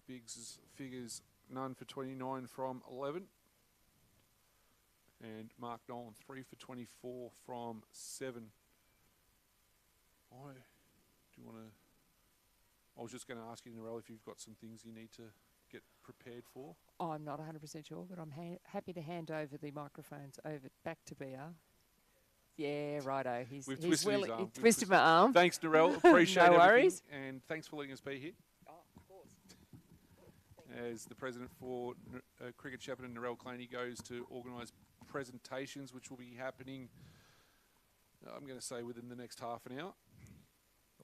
Biggs' figures none for 29 from 11. And Mark Nolan 3 for 24 from 7. I was just going to ask you, Narelle, if you've got some things you need to get prepared for. I'm not 100% sure, but I'm happy to hand over the microphones back to BR. Yeah, righto. He's We've twisted his arm. He We've twisted my arm. Thanks, Narelle. Appreciate No everything, worries. and thanks for letting us be here. Oh, of course. As the president for Cricket Shepparton, Narelle Claney, goes to organise presentations, which will be happening, I'm going to say, within the next half an hour.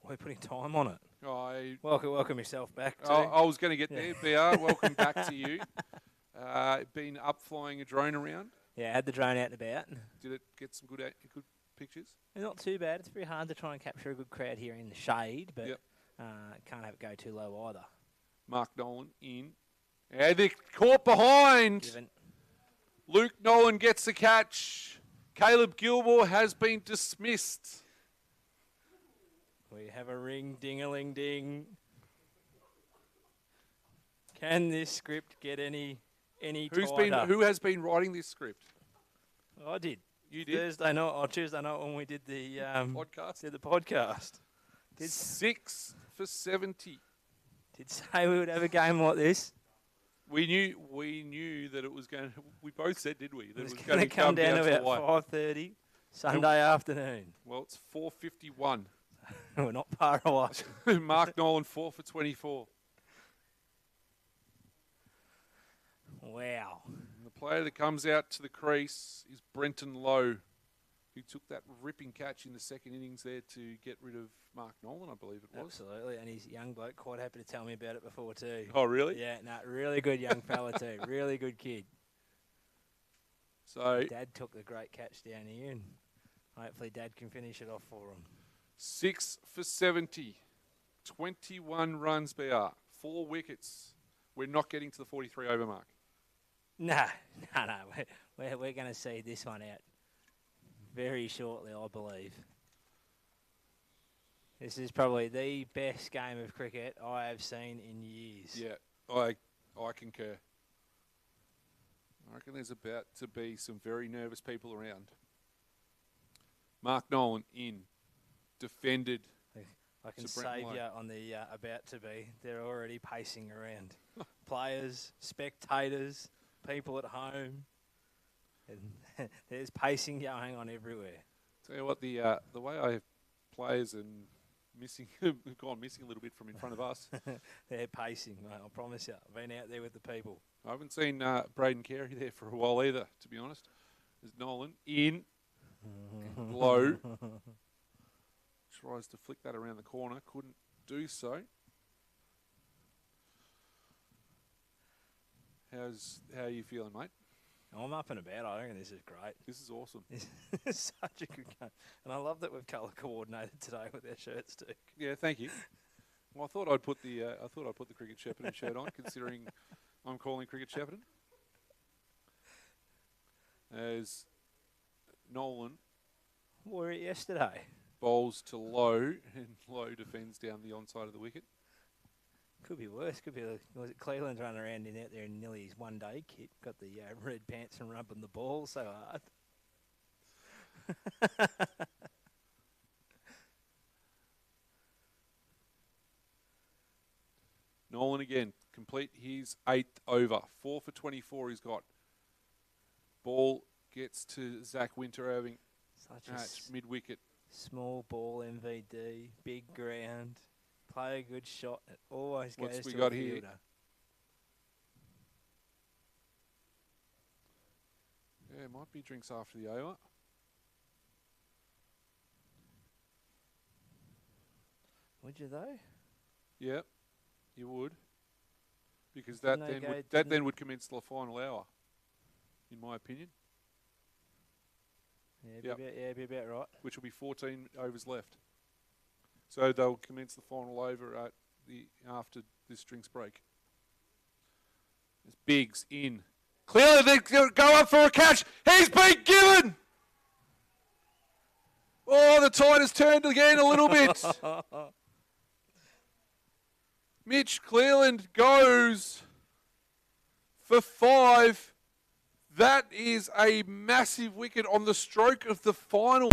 We're putting time on it. I Welcome yourself back. Too. was going to get Yeah. there, BR. Welcome back to you. Been up flying a drone around. Yeah, I had the drone out and about. Did it get some good pictures? Not too bad. It's very hard to try and capture a good crowd here in the shade, but Yep. can't have it go too low either. Mark Nolan in. And they're caught behind. Given Luke Nolan gets the catch. Caleb Gilmore has been dismissed. we have a ring, ding-a-ling-ding. Can this script get any tighter? Who has been writing this script? I did. You did? Thursday night or Tuesday night when we did the Podcast. Did the podcast. Did 6 for 70. did say we would have a game like this. We knew that it was going to. We both said, did we? That It was going going to come down to to the wire. about 5:30 Sunday afternoon. Well, it's 4:51. We're not far away. Mark Nolan 4 for 24. Wow. And the player that comes out to the crease is Brenton Lowe, who took that ripping catch in the second innings there to get rid of Mark Nolan, I believe it was. Absolutely, and he's a young bloke, quite happy to tell me about it before too. Oh, really? Yeah, no, really good young fella too. Really good kid. So Dad took the great catch down here, and hopefully Dad can finish it off for him. 6 for 70. 21 runs, BR. 4 wickets. We're not getting to the 43 over mark. No. We're going to see this one out very shortly, I believe. This is probably the best game of cricket I have seen in years. Yeah, I concur. I reckon there's about to be some very nervous people around. Mark Nolan in. Defended. I can So Brent save White. you on the about to be. They're already pacing around. Players, spectators, people at home. And there's pacing going on everywhere. Tell you what, the way I have players and missing, gone missing a little bit from in front of us. They're pacing, mate. I promise you. I've been out there with the people. I haven't seen Braden Carey there for a while either, to be honest. There's Nolan in, low. Tries to flick that around the corner, couldn't do so. How are you feeling, mate? I'm up and about. I reckon this is great. This is awesome. It's such a good game. And I love that we've colour coordinated today with our shirts too. Yeah, thank you. Well, I thought I'd put the Cricket Shepparton shirt on, considering I'm calling Cricket Shepparton. As Nolan Wore it yesterday. bowls to Low, and Low defends down the onside of the wicket. Could be worse. Could be was it Cleveland's running around in out there in nearly his one-day kit. Got the red pants and rubbing the ball so hard. Nolan again, complete his 8th over. 4 for 24 he's got. Ball gets to Zach Winter having Such a at mid-wicket. small ball MVD, big ground, play a good shot. It always goes What's we to got a here? fielder. Yeah, might be drinks after the over. Would you though? Yeah, you would. Because Didn't that they then go- would, didn't- would commence the final hour, in my opinion, Yeah, Yep. be about right. which will be 14 overs left. So they'll commence the final over at after this drinks break. There's Biggs in. Clearly they go up for a catch. He's been given. Oh, the tide has turned again a little bit. Mitch Cleland goes for 5. That is a massive wicket on the stroke of the final.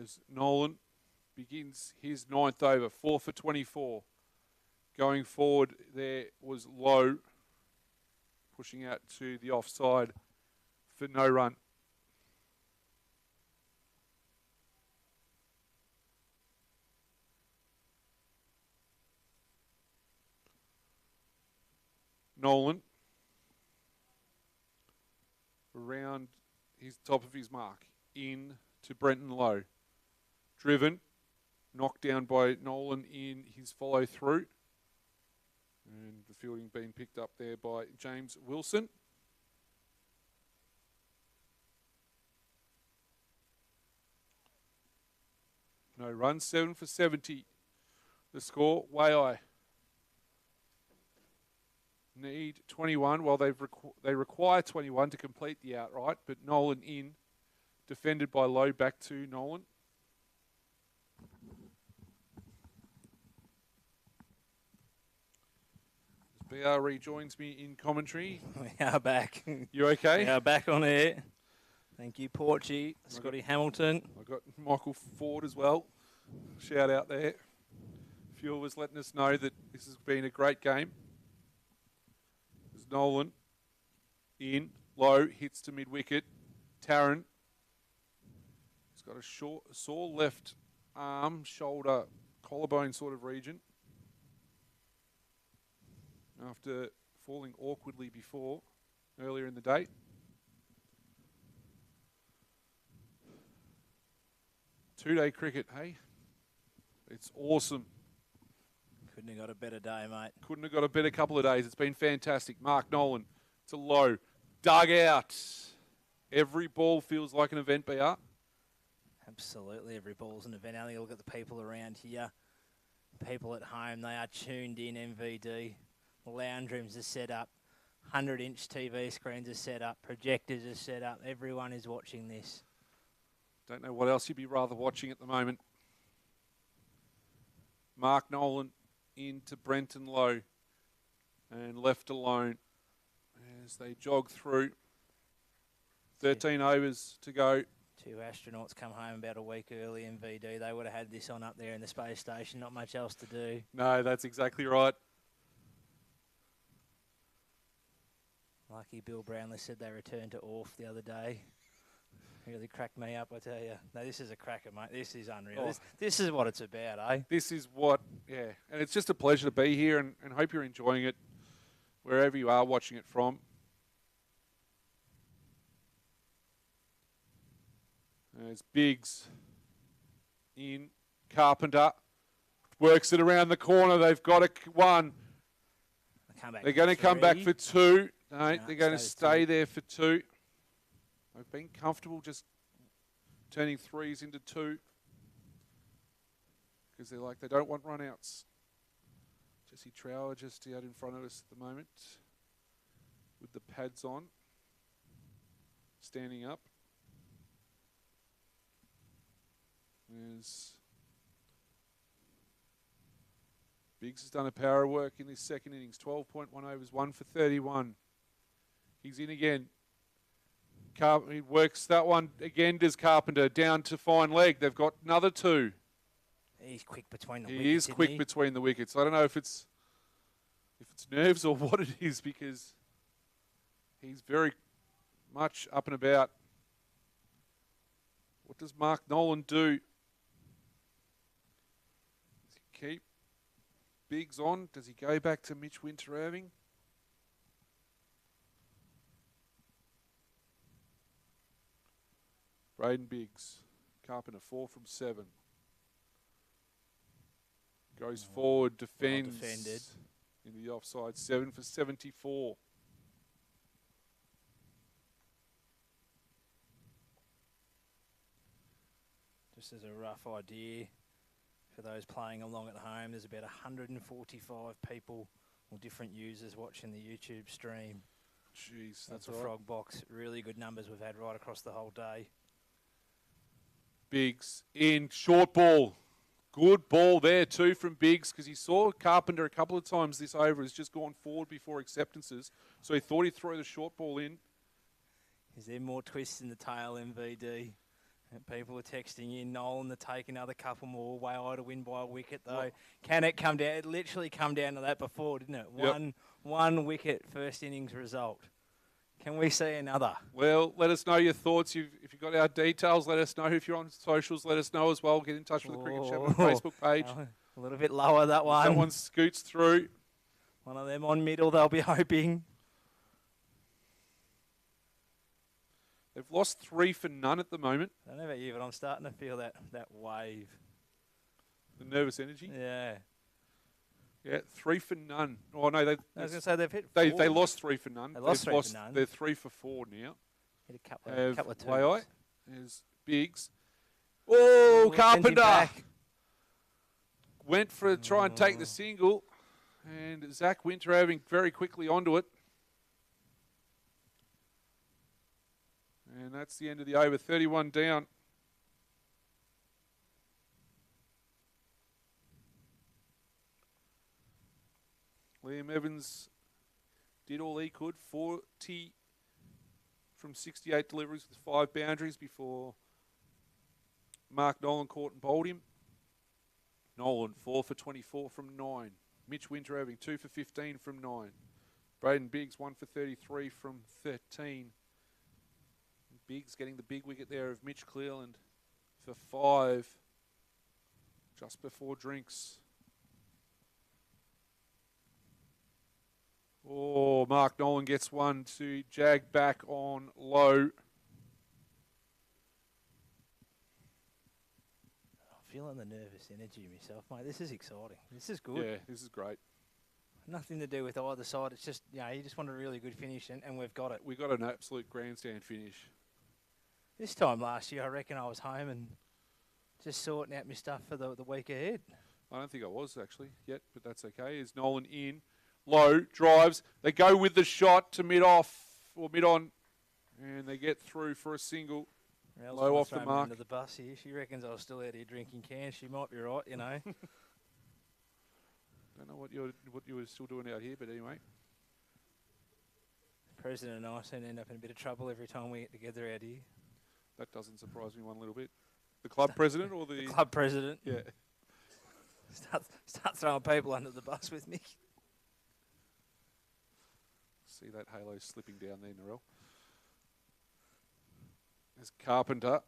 as Nolan begins his 9th over, 4 for 24. Going forward, there was Lowe pushing out to the offside for no run. Nolan around his top of his mark, in to Brenton Lowe. Driven, knocked down by Nolan in his follow through. And the fielding being picked up there by James Wilson. No runs, 7 for 70. The score, Waaia need 21. Well, they require 21 to complete the outright, but Nolan in, defended by Lowe, back to Nolan. BR rejoins me in commentary. We are back. You okay? We are back on air. Thank you, Porchy, Scotty Hamilton. I got Michael Ford as well. Shout out there. Fuel was letting us know that this has been a great game. There's Nolan in, Low, hits to mid-wicket. Tarrant, he's got a sore left arm, shoulder, collarbone sort of region. After falling awkwardly before, earlier in the day. Two-day cricket, hey? It's awesome. Couldn't have got a better day, mate. Couldn't have got a better couple of days. It's been fantastic. Mark Nolan to Low. Dug out. Every ball feels like an event, BR. Absolutely, every ball's an event. Only look at the people around here. People at home, they are tuned in, MVD. Lounge rooms are set up. 100-inch TV screens are set up. Projectors are set up. Everyone is watching this. Don't know what else you'd be rather watching at the moment. Mark Nolan into Brenton Lowe and left alone as they jog through. 13 overs to go. Two astronauts come home about a week early, MVD. They would have had this on up there in the space station. Not much else to do. No, that's exactly right. Lucky Bill Brownlee said they returned to Orf the other day. Really cracked me up, I tell you. No, this is a cracker, mate. This is unreal. Oh. This is what it's about, eh? This is what, yeah. And it's just a pleasure to be here and hope you're enjoying it wherever you are watching it from. There's Biggs in. Carpenter works it around the corner. They've got one. They're going to come back for two. No, they're going to stay there for two. They've been comfortable just turning threes into two because they don't want run-outs. Jesse Trower just out in front of us at the moment with the pads on, standing up. There's Biggs has done a power of work in this second innings. 12.1 overs, 1 for 31. He's in again. He works that one again, does Carpenter, down to fine leg. They've got another two. He's quick between the wickets. He is quick between the wickets. I don't know if it's nerves or what it is, because he's very much up and about. What does Mark Nolan do? Does he keep Biggs on? Does he go back to Mitch Winter-Irving? Braden Biggs, Carpenter, 4 from 7. Goes forward, defends. Well defended. Into the offside, 7 for 74. Just as a rough idea for those playing along at home, there's about 145 people or different users watching the YouTube stream. Jeez, That's that's a right. frog box. Really good numbers we've had right across the whole day. Biggs in, short ball. Good ball there too from Biggs, because he saw Carpenter a couple of times this over. Has just gone forward before acceptances, so he thought he'd throw the short ball in. Is there more twists in the tail, MVD? People are texting in, Nolan to take another couple more, Waaia to win by a wicket though. What? Can it come down? It literally come down to that before, didn't it? Yep. One wicket, first innings result. Can we see another? Well, let us know your thoughts. If you've got our details, let us know. If you're on socials, let us know as well. Get in touch with the Cricket Chapman Facebook page. A little bit lower, that one. If that one scoots through. One of them on middle, they'll be hoping. They've lost 3 for none at the moment. I don't know about you, but I'm starting to feel that wave. The nervous energy? Yeah. Yeah, 3 for none. Oh, no, I was going to say they've hit they 4. lost 3 for none. They lost 3 for none. They're 3 for 4 now. Hit a couple of Waaia. twos. There's Biggs. Oh, Carpenter! Went for a try and take the single. And Zach Winter having very quickly onto it. And that's the end of the over. 31 down. Liam Evans did all he could. 40 from 68 deliveries with 5 boundaries before Mark Nolan caught and bowled him. Nolan 4 for 24 from 9. Mitch Winter having 2 for 15 from 9. Braden Biggs 1 for 33 from 13. Biggs getting the big wicket there of Mitch Cleland for 5 just before drinks. Oh, Mark Nolan gets one to jag back on low. I'm feeling the nervous energy myself, mate. This is exciting. This is good. Yeah, this is great. Nothing to do with either side. It's just, you just want a really good finish, and we've got it. We got an absolute grandstand finish. This time last year, I reckon I was home and just sorting out my stuff for the week ahead. I don't think I was actually yet, but that's okay. Is Nolan in? Low, drives. They go with the shot to mid-off or mid-on, and they get through for a single. Ral's low off the mark. Under the bus here. She reckons I was still out here drinking cans. She might be right, you know. Don't know what you were still doing out here, but anyway. The President and I seem to end up in a bit of trouble every time we get together out here. That doesn't surprise me one little bit. The club president or the... Club president. Yeah. Start throwing people under the bus with me. See that halo slipping down there, Narelle. There's Carpenter.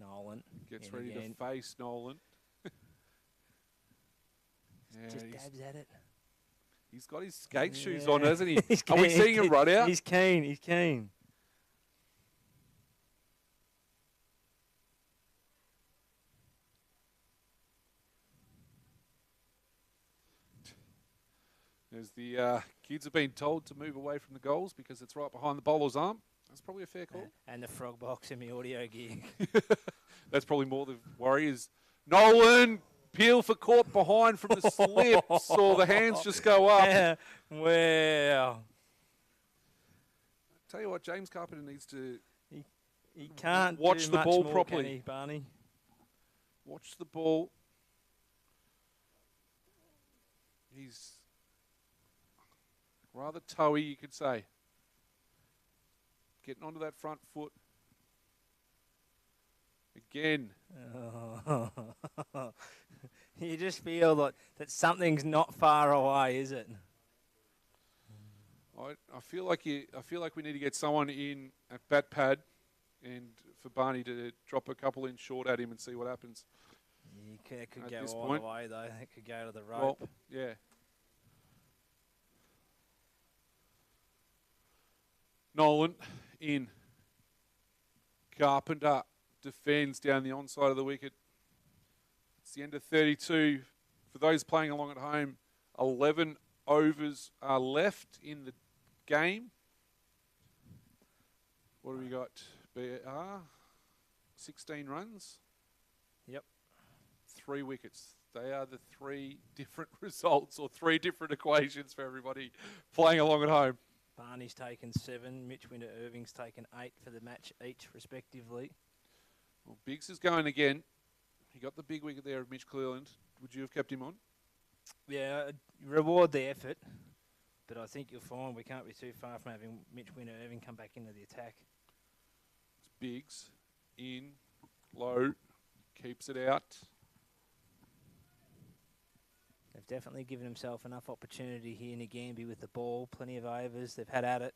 Nolan. Gets ready to face Nolan. Just dabs at it. He's got his skate shoes on, hasn't he? He's Are we seeing him run out? He's keen. He's keen. As the kids have been told to move away from the goals because it's right behind the bowler's arm. That's probably a fair call. And the frog box in my audio gear. That's probably more the worry is Nolan peel for caught behind from the slips or the hands just go up. Yeah. Wow. Tell you what, James Carpenter needs to He can't watch do the much ball more, properly. Can he, Barney? Watch the ball. He's rather toey, you could say. Getting onto that front foot. Again. Oh. You just feel that something's not far away, is it? I feel like we need to get someone in at bat pad, and for Barney to drop a couple in short at him and see what happens. It could At go this all point. the way though. It could go to the rope. Well, yeah. Nolan in. Carpenter defends down the onside of the wicket. It's the end of 32. For those playing along at home, 11 overs are left in the game. What have we got? BR, 16 runs. Yep. 3 wickets. They are the 3 different results or 3 different equations for everybody playing along at home. Barney's taken 7. Mitch Winter Irving's taken 8 for the match each, respectively. Well, Biggs is going again. He got the big wicket there of Mitch Cleland. Would you have kept him on? Yeah, reward the effort. But I think you'll find we can't be too far from having Mitch Winner Irving come back into the attack. It's Biggs in, low, keeps it out. They've definitely given himself enough opportunity here, Nagambie, with the ball. Plenty of overs. They've had at it.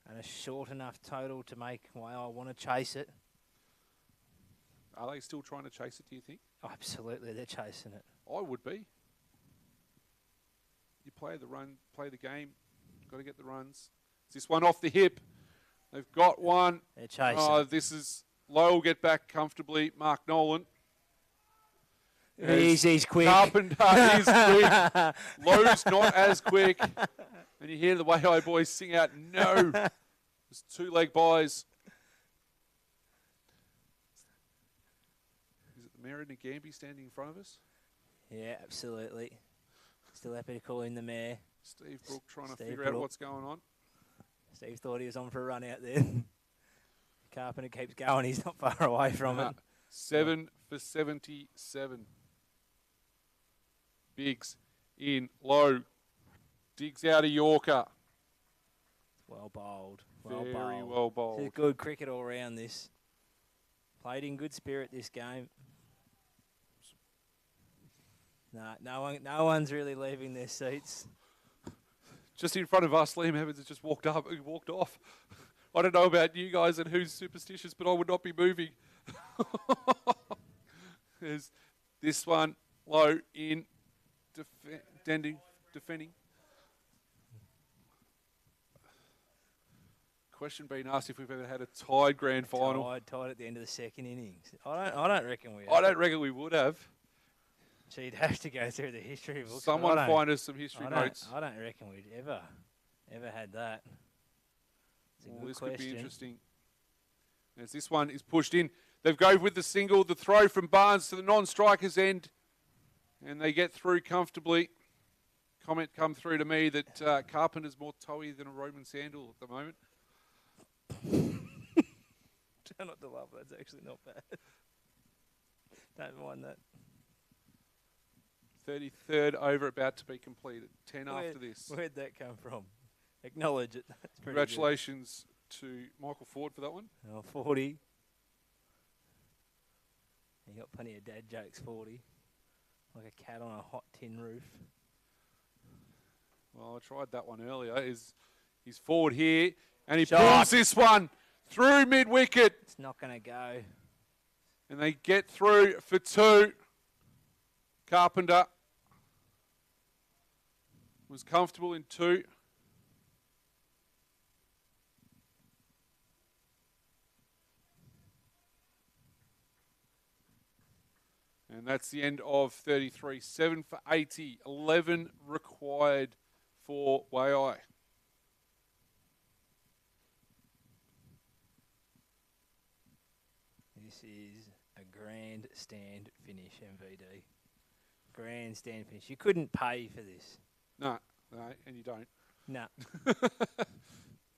And a short enough total to make I want to chase it. Are they still trying to chase it, do you think? Oh, absolutely, they're chasing it. I would be. You play the run, play the game. Got to get the runs. Is this one off the hip? They've got one. They're chasing. Oh, this is Lowe will get back comfortably. Mark Nolan. He's quick. Carpenter is quick. Lowe's not as quick. And you hear the Waaia boys sing out, no. There's 2 leg buys. Is it the Mayor of Nagambie standing in front of us? Yeah, absolutely. Still happy to call in the mayor. Steve Brook trying to Steve figure out Brook. what's going on. Steve thought he was on for a run out there. Carpenter keeps going. He's not far away from it. 7 for 77. Biggs in, low. Digs out a Yorker. Well bowled. Very well bowled. It's good cricket all round this. Played in good spirit this game. No one's really leaving their seats. Just in front of us, Liam Evans has just walked off. I don't know about you guys and who's superstitious, but I would not be moving. There's this one, low in, defending. Question being asked if we've ever had a tied grand final. Tied at the end of the second innings. I don't reckon we have. I don't reckon we would have. So you'd have to go through the history books. Someone find us some history notes. I don't reckon we'd ever had that. It's a good This question. could be interesting. As this one is pushed in, they've go with the single, the throw from Barnes to the non-striker's end, and they get through comfortably. Comment come through to me that Carpenter's more toey than a Roman sandal at the moment. Try not to laugh. That's actually not bad. Don't mind that. 33rd over about to be completed. 10 after this. Where'd that come from? Acknowledge it. That's pretty Congratulations to Michael Ford for that one. good. Oh, 40. You got plenty of dad jokes, 40. Like a cat on a hot tin roof. Well, I tried that one earlier. He's forward here, and he Shot. pulls this one through mid-wicket. It's not going to go. And they get through for 2. Carpenter was comfortable in 2. And that's the end of 33. 7 for 80. 11 required for Waaia. This is a grandstand finish, MVD. Grandstand finish. You couldn't pay for this. No, and you don't. No.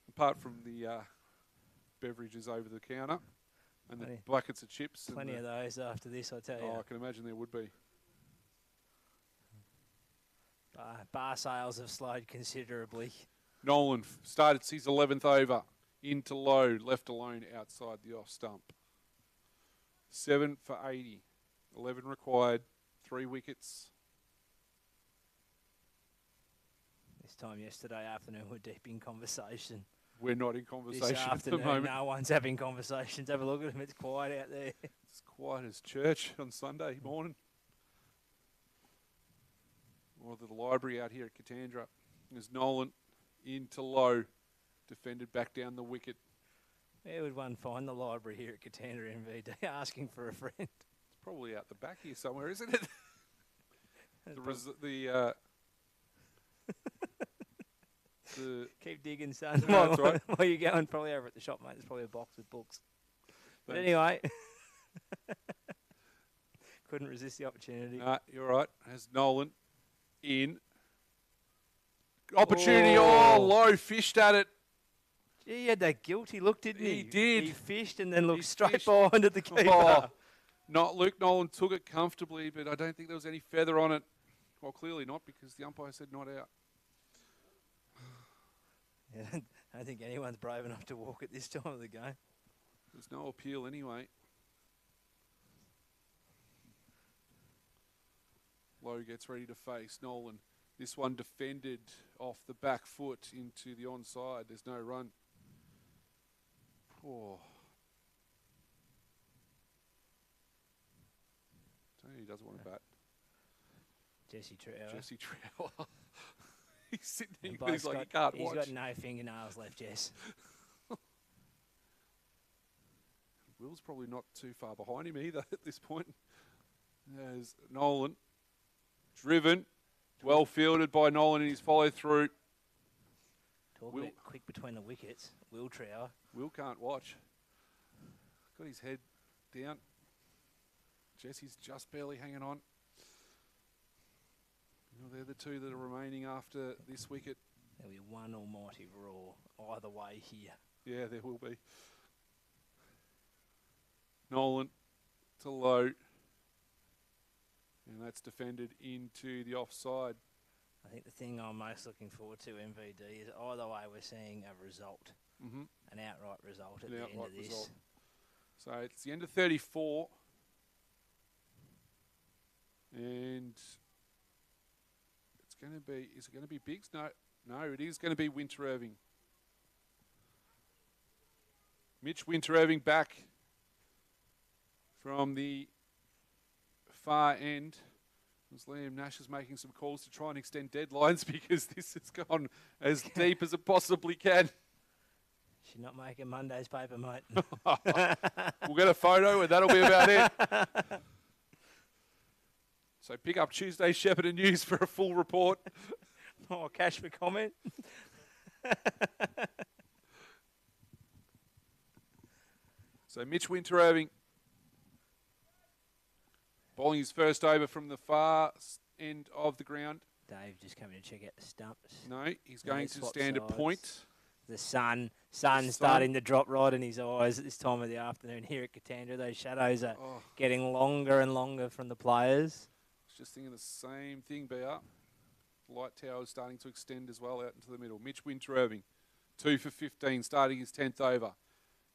Apart from the beverages over the counter and the buckets of chips. Plenty of those after this, I tell you. Oh, I can imagine there would be. Bar sales have slowed considerably. Nolan started his 11th over. Into low, left alone outside the off stump. 7 for 80. 11 required. 3 wickets. This time yesterday afternoon, we're deep in conversation. We're not in This conversation at the afternoon, moment. no one's having conversations. Have a look at them. It's quiet out there. It's quiet as church on Sunday morning. Or the library out here at Katandra. There's Nolan into low. Defended back down the wicket. Where would one find the library here at Katandra MVD asking for a friend? It's probably out the back here somewhere, isn't it? the Keep digging, son. No, that's right. While you're going, probably over at the shop, mate, there's probably a box with books. But Thanks. anyway, couldn't resist the opportunity. You're right. Has Nolan in. Opportunity. Oh, low. Fished at it. Gee, he had that guilty look, didn't he? He did. He fished and then looked He straight fished. behind at the keeper. Oh, not Luke Nolan took it comfortably, but I don't think there was any feather on it. Well, clearly not, because the umpire said not out. I don't think anyone's brave enough to walk at this time of the game. There's no appeal anyway. Lowe gets ready to face Nolan. This one defended off the back foot into the onside. There's no run. Oh. Tell you, he doesn't want to bat. Jesse Trower. Jesse Trower. He's sitting there, And he's like, he Bloke's can't he's watch. got no fingernails left, Jess. Will's probably not too far behind him either at this point. There's Nolan. Driven. Well fielded by Nolan in his follow through. Talk Will- a bit quick between the wickets. Will Trower. Will can't watch. Got his head down. Jesse's just barely hanging on. Well, they're the two that are remaining after this wicket. There'll be one almighty roar either way here. Yeah, there will be. Nolan to Lowe. And that's defended into the offside. I think the thing I'm most looking forward to, MVD, is either way we're seeing a result, Mm-hmm. an outright result at An the end outright of this. result. So it's the end of 34. And it's going to be, is it going to be Biggs? No, it is going to be Winter Irving. Mitch Winter Irving back from the far end. As Liam Nash is making some calls to try and extend deadlines because this has gone as deep as it possibly can. Should not make a Monday's paper, mate. We'll get a photo and that'll be about it. So pick up Tuesday's Shepparton News for a full report. Oh, cash for comment. So Mitch Winter Irving bowling his first over from the far end of the ground. Dave just coming to check out the stumps. No, he's going to swap stand at sides. point. The sun's sun. starting to drop right in his eyes at this time of the afternoon here at Katandra. Those shadows are Oh, getting longer and longer from the players. I was just thinking the same thing, BR. Light tower is starting to extend as well out into the middle. Mitch Winter Irving, 2 for 15, starting his 10th over.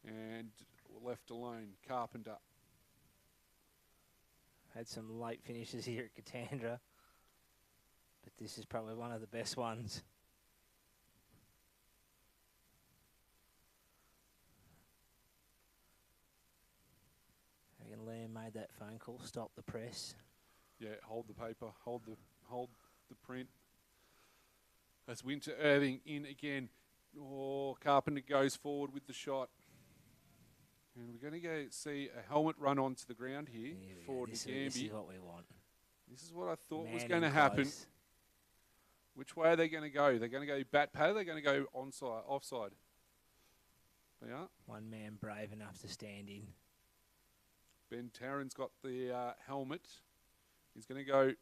And left alone, Carpenter. Had some late finishes here at Katandra, but this is probably one of the best ones. I reckon Liam made that phone call, stop the press. Yeah, hold the paper, hold the print. As Winter Irving in again. Oh, Carpenter goes forward with the shot. And we're going to go see a helmet run onto the ground here for This Nagambie. is what we want. This is what I thought was Man going to in happen. close. Which way are they going to go? They're going to go bat pad, they're going to go onside, offside. They are. One man brave enough to stand in. Ben Tarran's got the helmet. He's going to go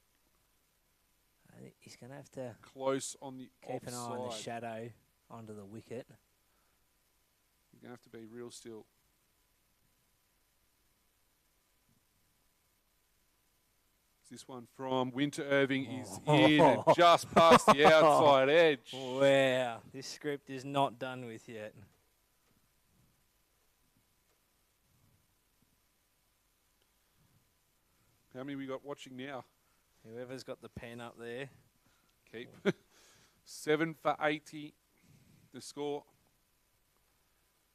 I think he's going to have to close on the keep an eye on the offside. shadow onto the wicket. He's going to have to be real still. This one from Winter Irving is in and just past the outside edge. Wow, this script is not done with yet. How many we got watching now? Whoever's got the pen up there. Keep. 7 for 80, the score.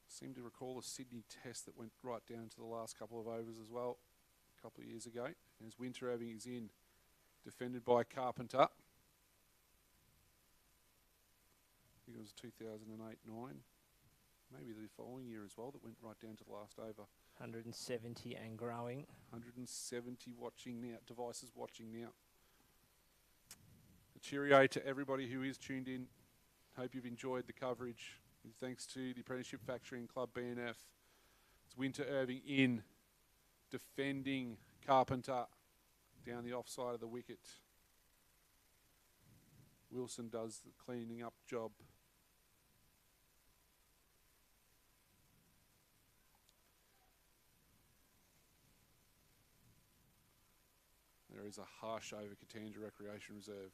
Seem to recall a Sydney test that went right down to the last couple of overs as well, a couple of years ago. And as Winter Irving is in, defended by Carpenter. I think it was 2008-9. Maybe the following year as well that went right down to the last over. 170 and growing. 170 watching now, devices watching now. A cheerio to everybody who is tuned in. Hope you've enjoyed the coverage. And thanks to the Apprenticeship Factory and Club BNF. It's Winter Irving in, defending Carpenter down the offside of the wicket. Wilson does the cleaning up job. There is a harsh over Katandra Recreation Reserve.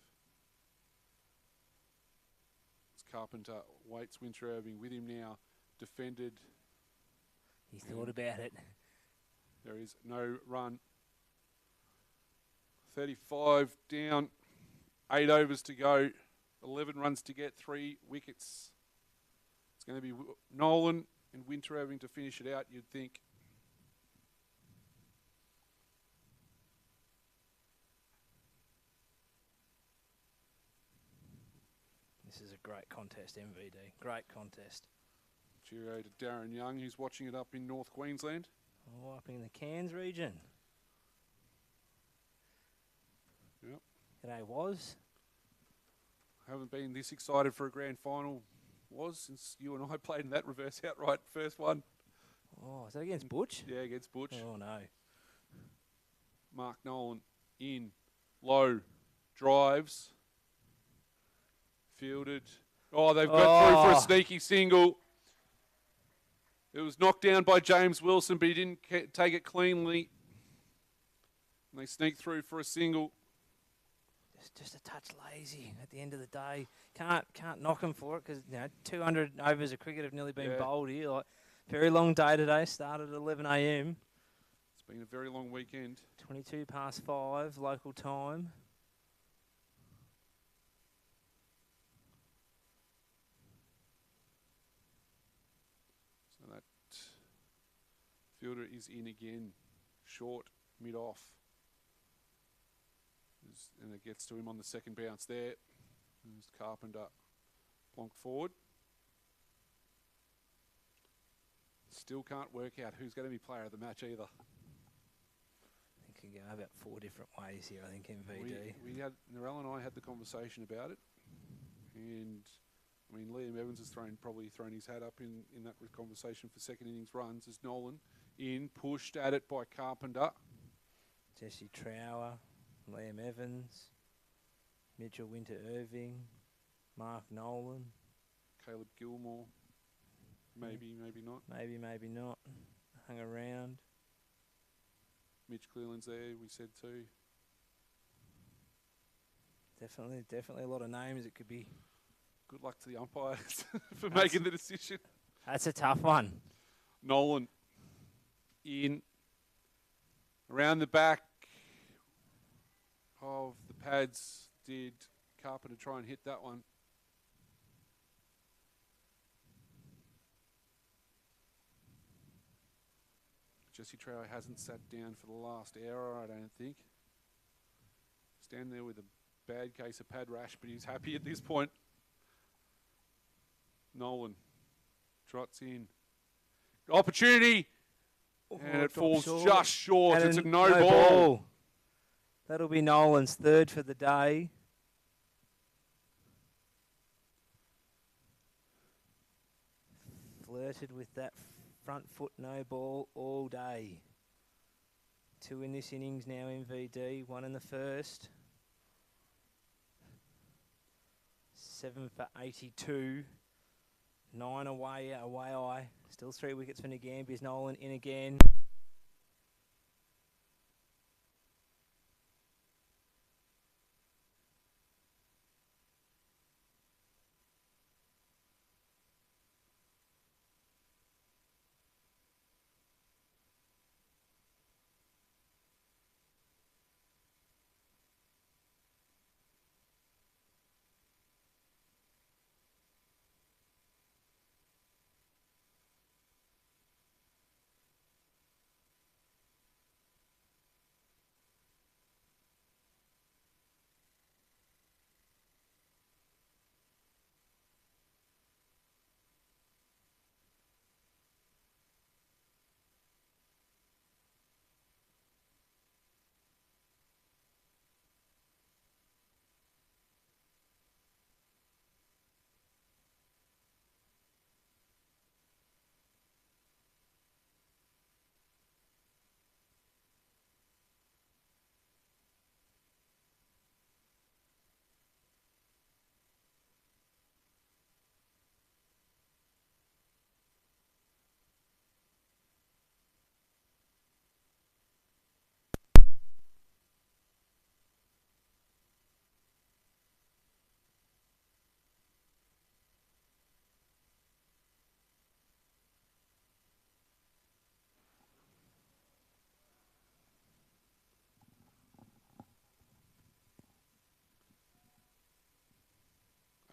It's Carpenter waits Winter Irving with him now. Defended. He thought about it. There is no run. 35 down. 8 overs to go. 11 runs to get. 3 wickets. It's going to be Nolan and Winter Irving to finish it out, you'd think. This is a great contest, MVD. Great contest. Cheerio to Darren Young, who's watching it up in North Queensland. Oh, up in the Cairns region. Yep. G'day, Was. Haven't been this excited for a grand final, since you and I played in that reverse outright first one. Oh, is that against Butch? Yeah, against Butch. Oh, no. Mark Nolan in, low, drives, fielded. Oh, they've got through for a sneaky single. It was knocked down by James Wilson, but he didn't take it cleanly. And they sneaked through for a single. Just a touch lazy at the end of the day. Can't knock him for it because 200 overs of cricket have nearly been bowled here. Like, very long day today. Started at 11 a.m. It's been a very long weekend. 22 past 5 local time. So that fielder is in again, short, mid-off. And it gets to him on the second bounce there. There's Carpenter plonked forward. Still can't work out who's going to be player of the match either. I think it can go about 4 different ways here, I think, MVD. We had, Narelle and I had the conversation about it. And, I mean, Liam Evans has probably thrown his hat up in that conversation for second innings runs as Nolan pushed at it by Carpenter. Jesse Trower, Liam Evans, Mitchell Winter Irving, Mark Nolan. Caleb Gilmore. Maybe, maybe not. Maybe not. Hung around. Mitch Cleland's there, we said too. Definitely a lot of names it could be. Good luck to the umpires for making the decision. That's a tough one. Nolan in. Around the back of the pads did Carpenter try and hit that one. Jesse Trower hasn't sat down for the last hour, I don't think. Stand there with a bad case of pad rash, but he's happy at this point. Nolan trots in. Opportunity! And it falls just short. It's a no ball. That'll be Nolan's third for the day. Flirted with that front foot no ball all day. 2 in this innings now, MVD. 1 in the first. 7 for 82. 9 away, Waaia. Still 3 wickets for Nagambie. Nolan in again.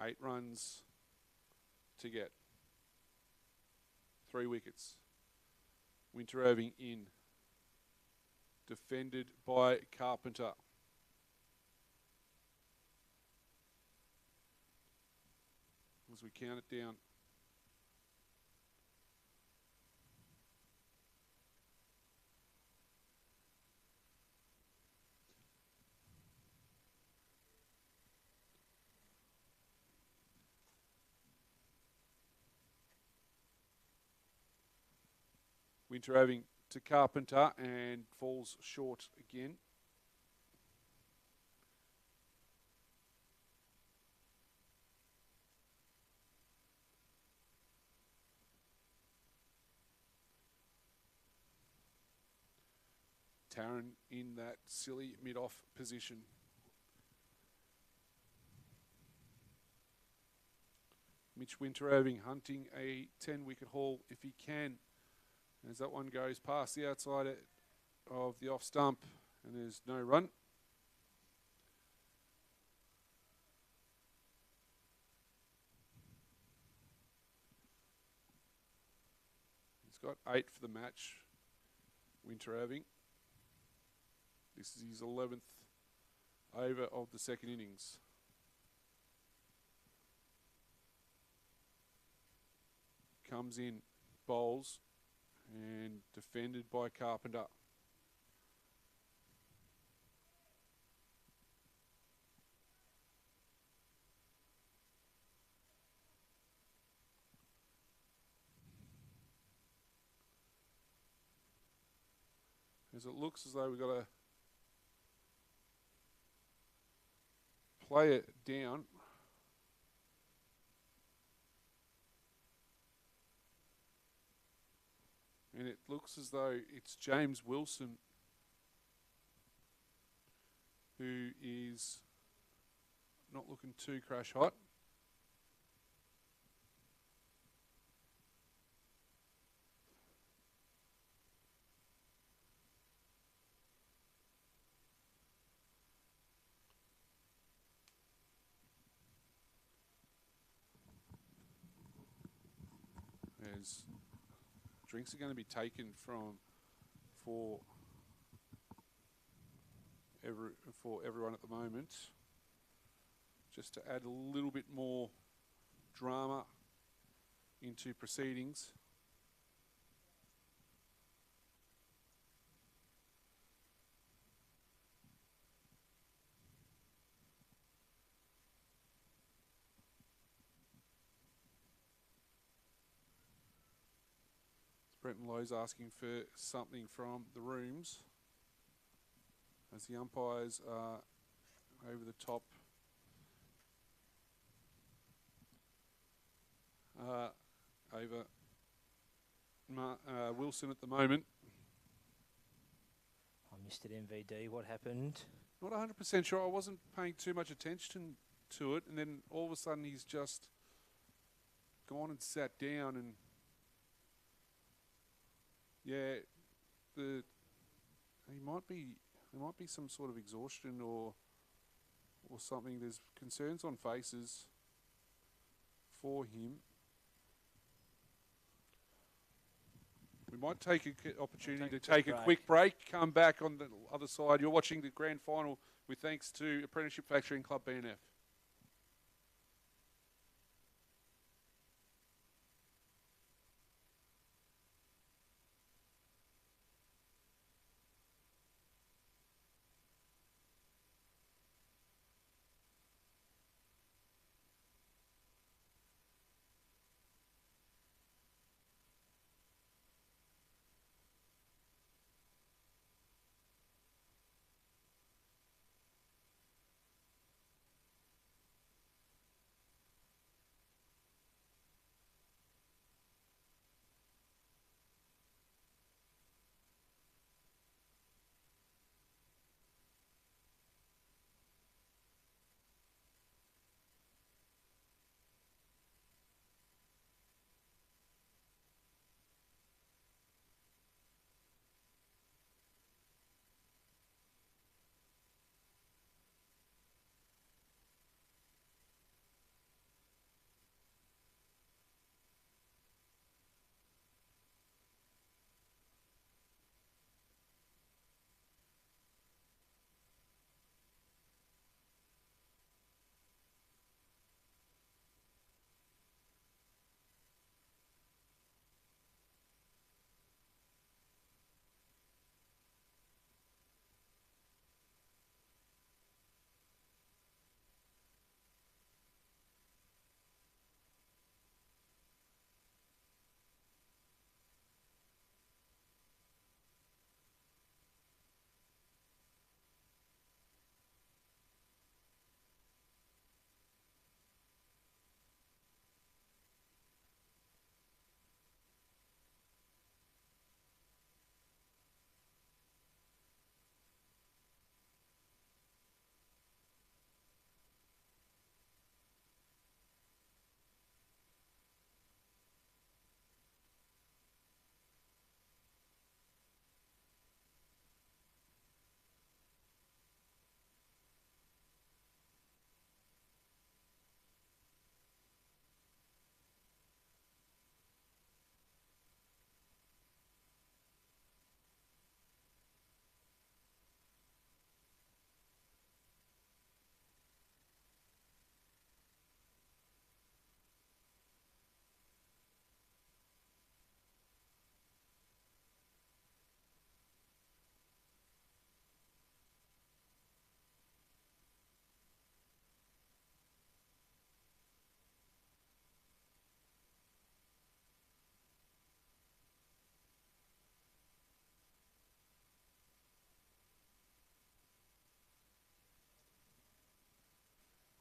8 runs to get 3 wickets. Winter Irving in. Defended by Carpenter. As we count it down. Winter Irving to Carpenter and falls short again. Taryn in that silly mid-off position. Mitch Winter Irving hunting a 10-wicket haul if he can. As that one goes past the outside of the off stump, and there's no run. He's got 8 for the match, Winter Irving. This is his 11th over of the second innings. Comes in, bowls, and defended by Carpenter. As it looks as though we've got to play it down. And it looks as though it's James Wilson who is not looking too crash hot. As drinks are going to be taken for everyone at the moment, just to add a little bit more drama into proceedings. Brenton Lowe's asking for something from the rooms as the umpires are over the top. Over Wilson at the moment. I missed it, MVD. What happened? Not 100% sure. I wasn't paying too much attention to it, and then all of a sudden he's just gone and sat down and. Yeah, there might be some sort of exhaustion or something. There's concerns on faces for him. We might take an opportunity to take a quick break, come back on the other side. You're watching the grand final with thanks to Apprenticeship Factory and Club BNF.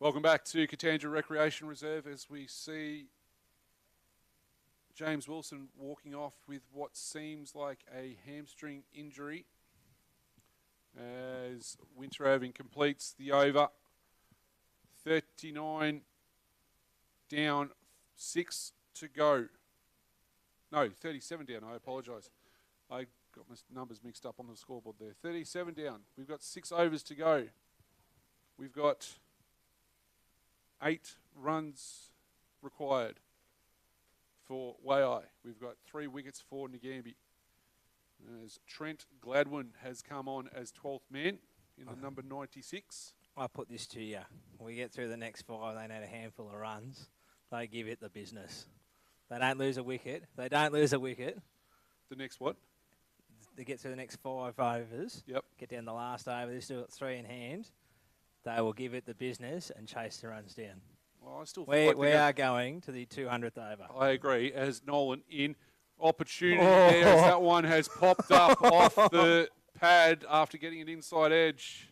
Welcome back to Katandra Recreation Reserve as we see James Wilson walking off with what seems like a hamstring injury as Winterhaven completes the over. 39 down, 6 to go. No, 37 down, I apologise. I got my numbers mixed up on the scoreboard there. 37 down. We've got 6 overs to go. We've got 8 runs required for Waaia. We've got 3 wickets for Nagambie. As Trent Gladwin has come on as 12th man in the number 96. I put this to you. We get through the next 5, they need a handful of runs. They give it the business. They don't lose a wicket. They don't lose a wicket. The next what? They get through the next 5 overs. Yep. Get down the last over. They've still got 3 in hand. They will give it the business and chase the runs down. Well, I still feel like We are going to the 200th over. I agree. As Nolan in opportunity there, as that one has popped up off the pad after getting an inside edge.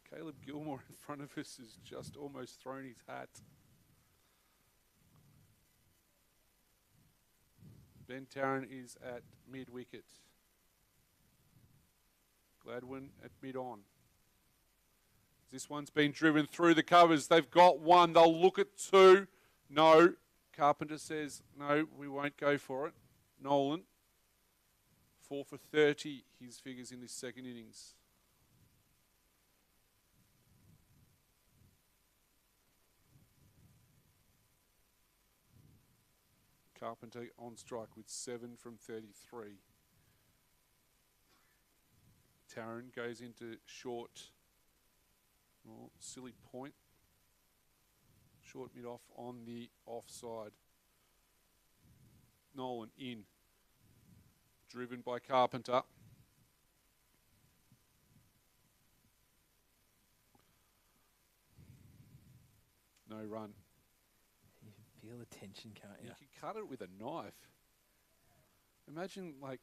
Caleb Gilmore in front of us has just almost thrown his hat. Ben Tarrant is at mid-wicket. Gladwin at mid-on. This one's been driven through the covers. They've got 1. They'll look at 2. No. Carpenter says, no, we won't go for it. Nolan, 4 for 30, his figures in this second innings. Carpenter on strike with 7 from 33. Tarrant goes into short, silly point. Short mid-off on the offside. Nolan in. Driven by Carpenter. No run. You can feel the tension, can't you? You could cut it with a knife. Imagine, like,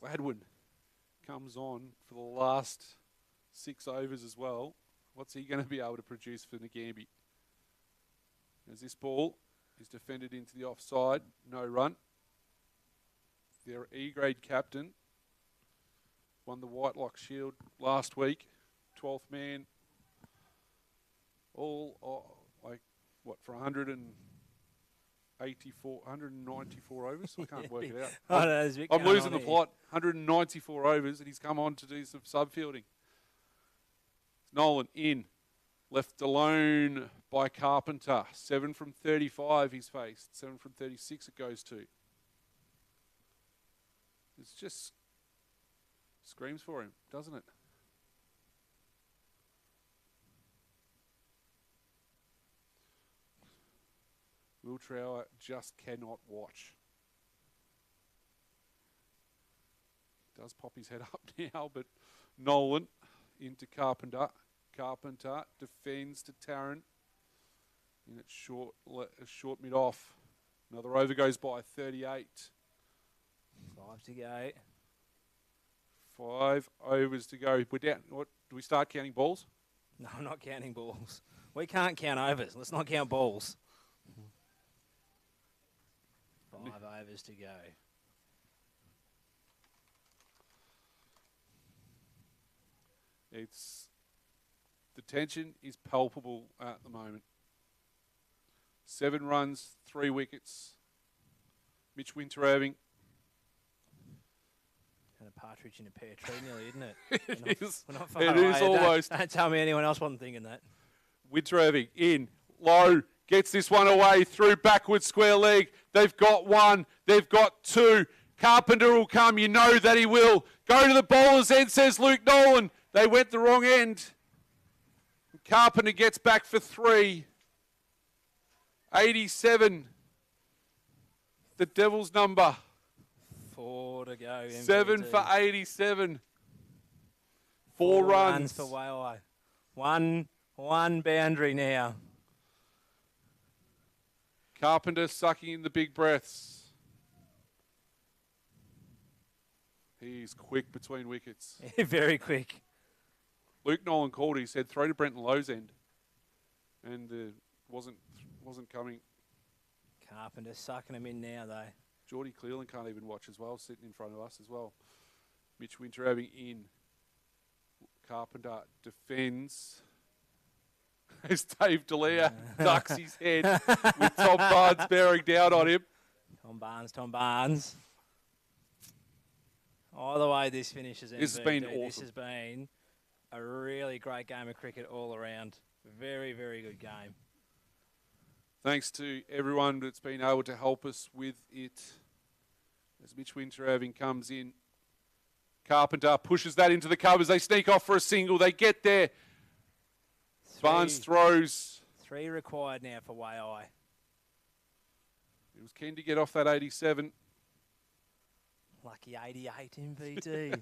Gladwin comes on for the last 6 overs as well. What's he going to be able to produce for Nagambie? As this ball is defended into the offside, no run. Their E-grade captain won the Whitelock Shield last week, 12th man. All for 194 overs? I can't work it out. I'm losing the plot. 194 overs, and he's come on to do some sub-fielding. Nolan in. Left alone by Carpenter. 7 from 35 he's faced. 7 from 36 it goes to. It's just screams for him, doesn't it? Will Trower just cannot watch. Does pop his head up now, but Nolan into Carpenter. Carpenter defends to Tarrant. And it's short mid-off. Another over goes by, 38. 5 to go. 5 overs to go. We're down. What? Do we start counting balls? No, I'm not counting balls. We can't count overs. Let's not count balls. 5 overs to go. The tension is palpable at the moment. 7 runs, 3 wickets. Mitch Winterhaven. And a partridge in a pear tree nearly, isn't it? It is. We're not far It away. is almost. Don't tell me anyone else wasn't thinking that. Winterhaven in, low, gets this one away, through backward square leg. They've got 1, they've got 2. Carpenter will come, you know that he will. Go to the bowler's end, says Luke Nolan. They went the wrong end. Carpenter gets back for 3. 87. The Devils' number. 4 to go. 7 for 87. 4 runs. For Waaia. One boundary now. Carpenter sucking in the big breaths. He's quick between wickets. Very quick. Luke Nolan called. He said throw to Brenton Lowe's end, and wasn't coming. Carpenter sucking him in now, though. Geordie Cleveland can't even watch as well, sitting in front of us as well. Mitch Winter having in. Carpenter defends. As Dave D'Elia ducks his head with Tom Barnes bearing down on him. Tom Barnes. Either way this finishes, This has been This awesome. has been a really great game of cricket all around. Very, very good game. Thanks to everyone that's been able to help us with it. As Mitch Winterhaving comes in. Carpenter pushes that into the covers. They sneak off for a single. They get there. Barnes throws. 3 required now for Waaia. He was keen to get off that 87. Lucky 88 MVD.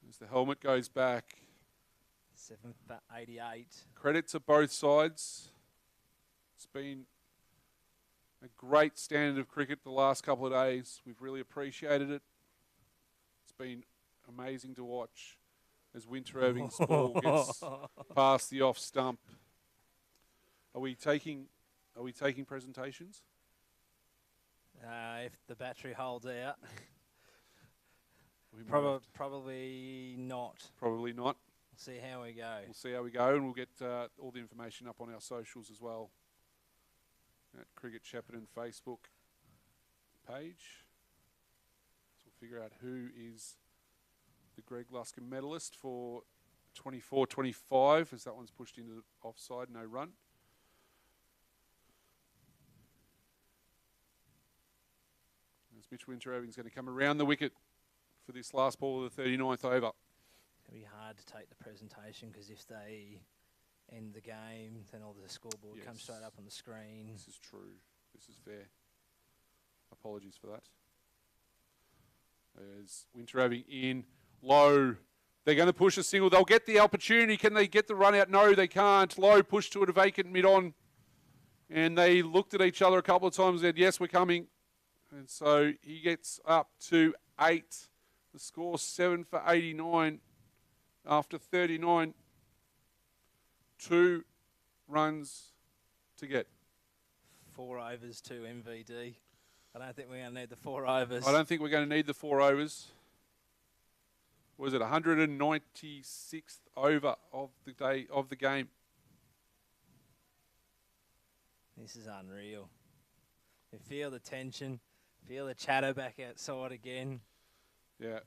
As the helmet goes back. 7 for 88. Credit to both sides. It's been a great standard of cricket the last couple of days. We've really appreciated it. It's been amazing to watch as Winterhaving's ball gets past the off stump. Are we taking presentations? If the battery holds out. We might have to. Probably not. Probably not. We'll see how we go. We'll see how we go, and we'll get all the information up on our socials as well. At Cricket Shepparton Facebook page. So we'll figure out who is the Greg Luskin medalist for 24-25, as that one's pushed into the offside, no run. As Mitch Winterhaving's going to come around the wicket for this last ball of the 39th over. It'll be hard to take the presentation because if they end the game, then all the scoreboard comes straight up on the screen. This is true. This is fair. Apologies for that. There's Winterhaving in low. They're going to push a single. They'll get the opportunity. Can they get the run out? No, they can't. Low push to a vacant mid-on. And they looked at each other a couple of times and said, yes, we're coming. And so he gets up to 8. The score 7 for 89 after 39. 2 runs to get. 4 overs to MVD. I don't think we're going to need the 4 overs. I don't think we're going to need the 4 overs. Was it 196th over of the day of the game? This is unreal. You feel the tension, feel the chatter back outside again. Yeah.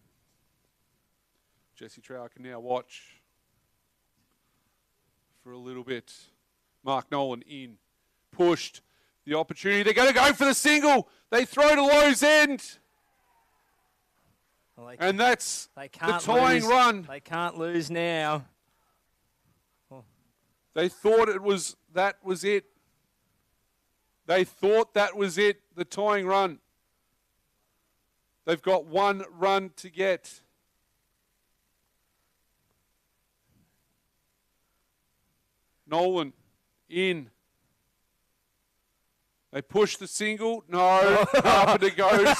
Jesse Trower can now watch for a little bit. Mark Nolan in. Pushed. The opportunity. They're going to go for the single. They throw to Lowe's end. Well, And that's they the can't tying lose. run. They can't lose now. They thought that was it. They thought that was it, the tying run. They've got 1 run to get. Nolan in. They push the single. No. Carpenter goes.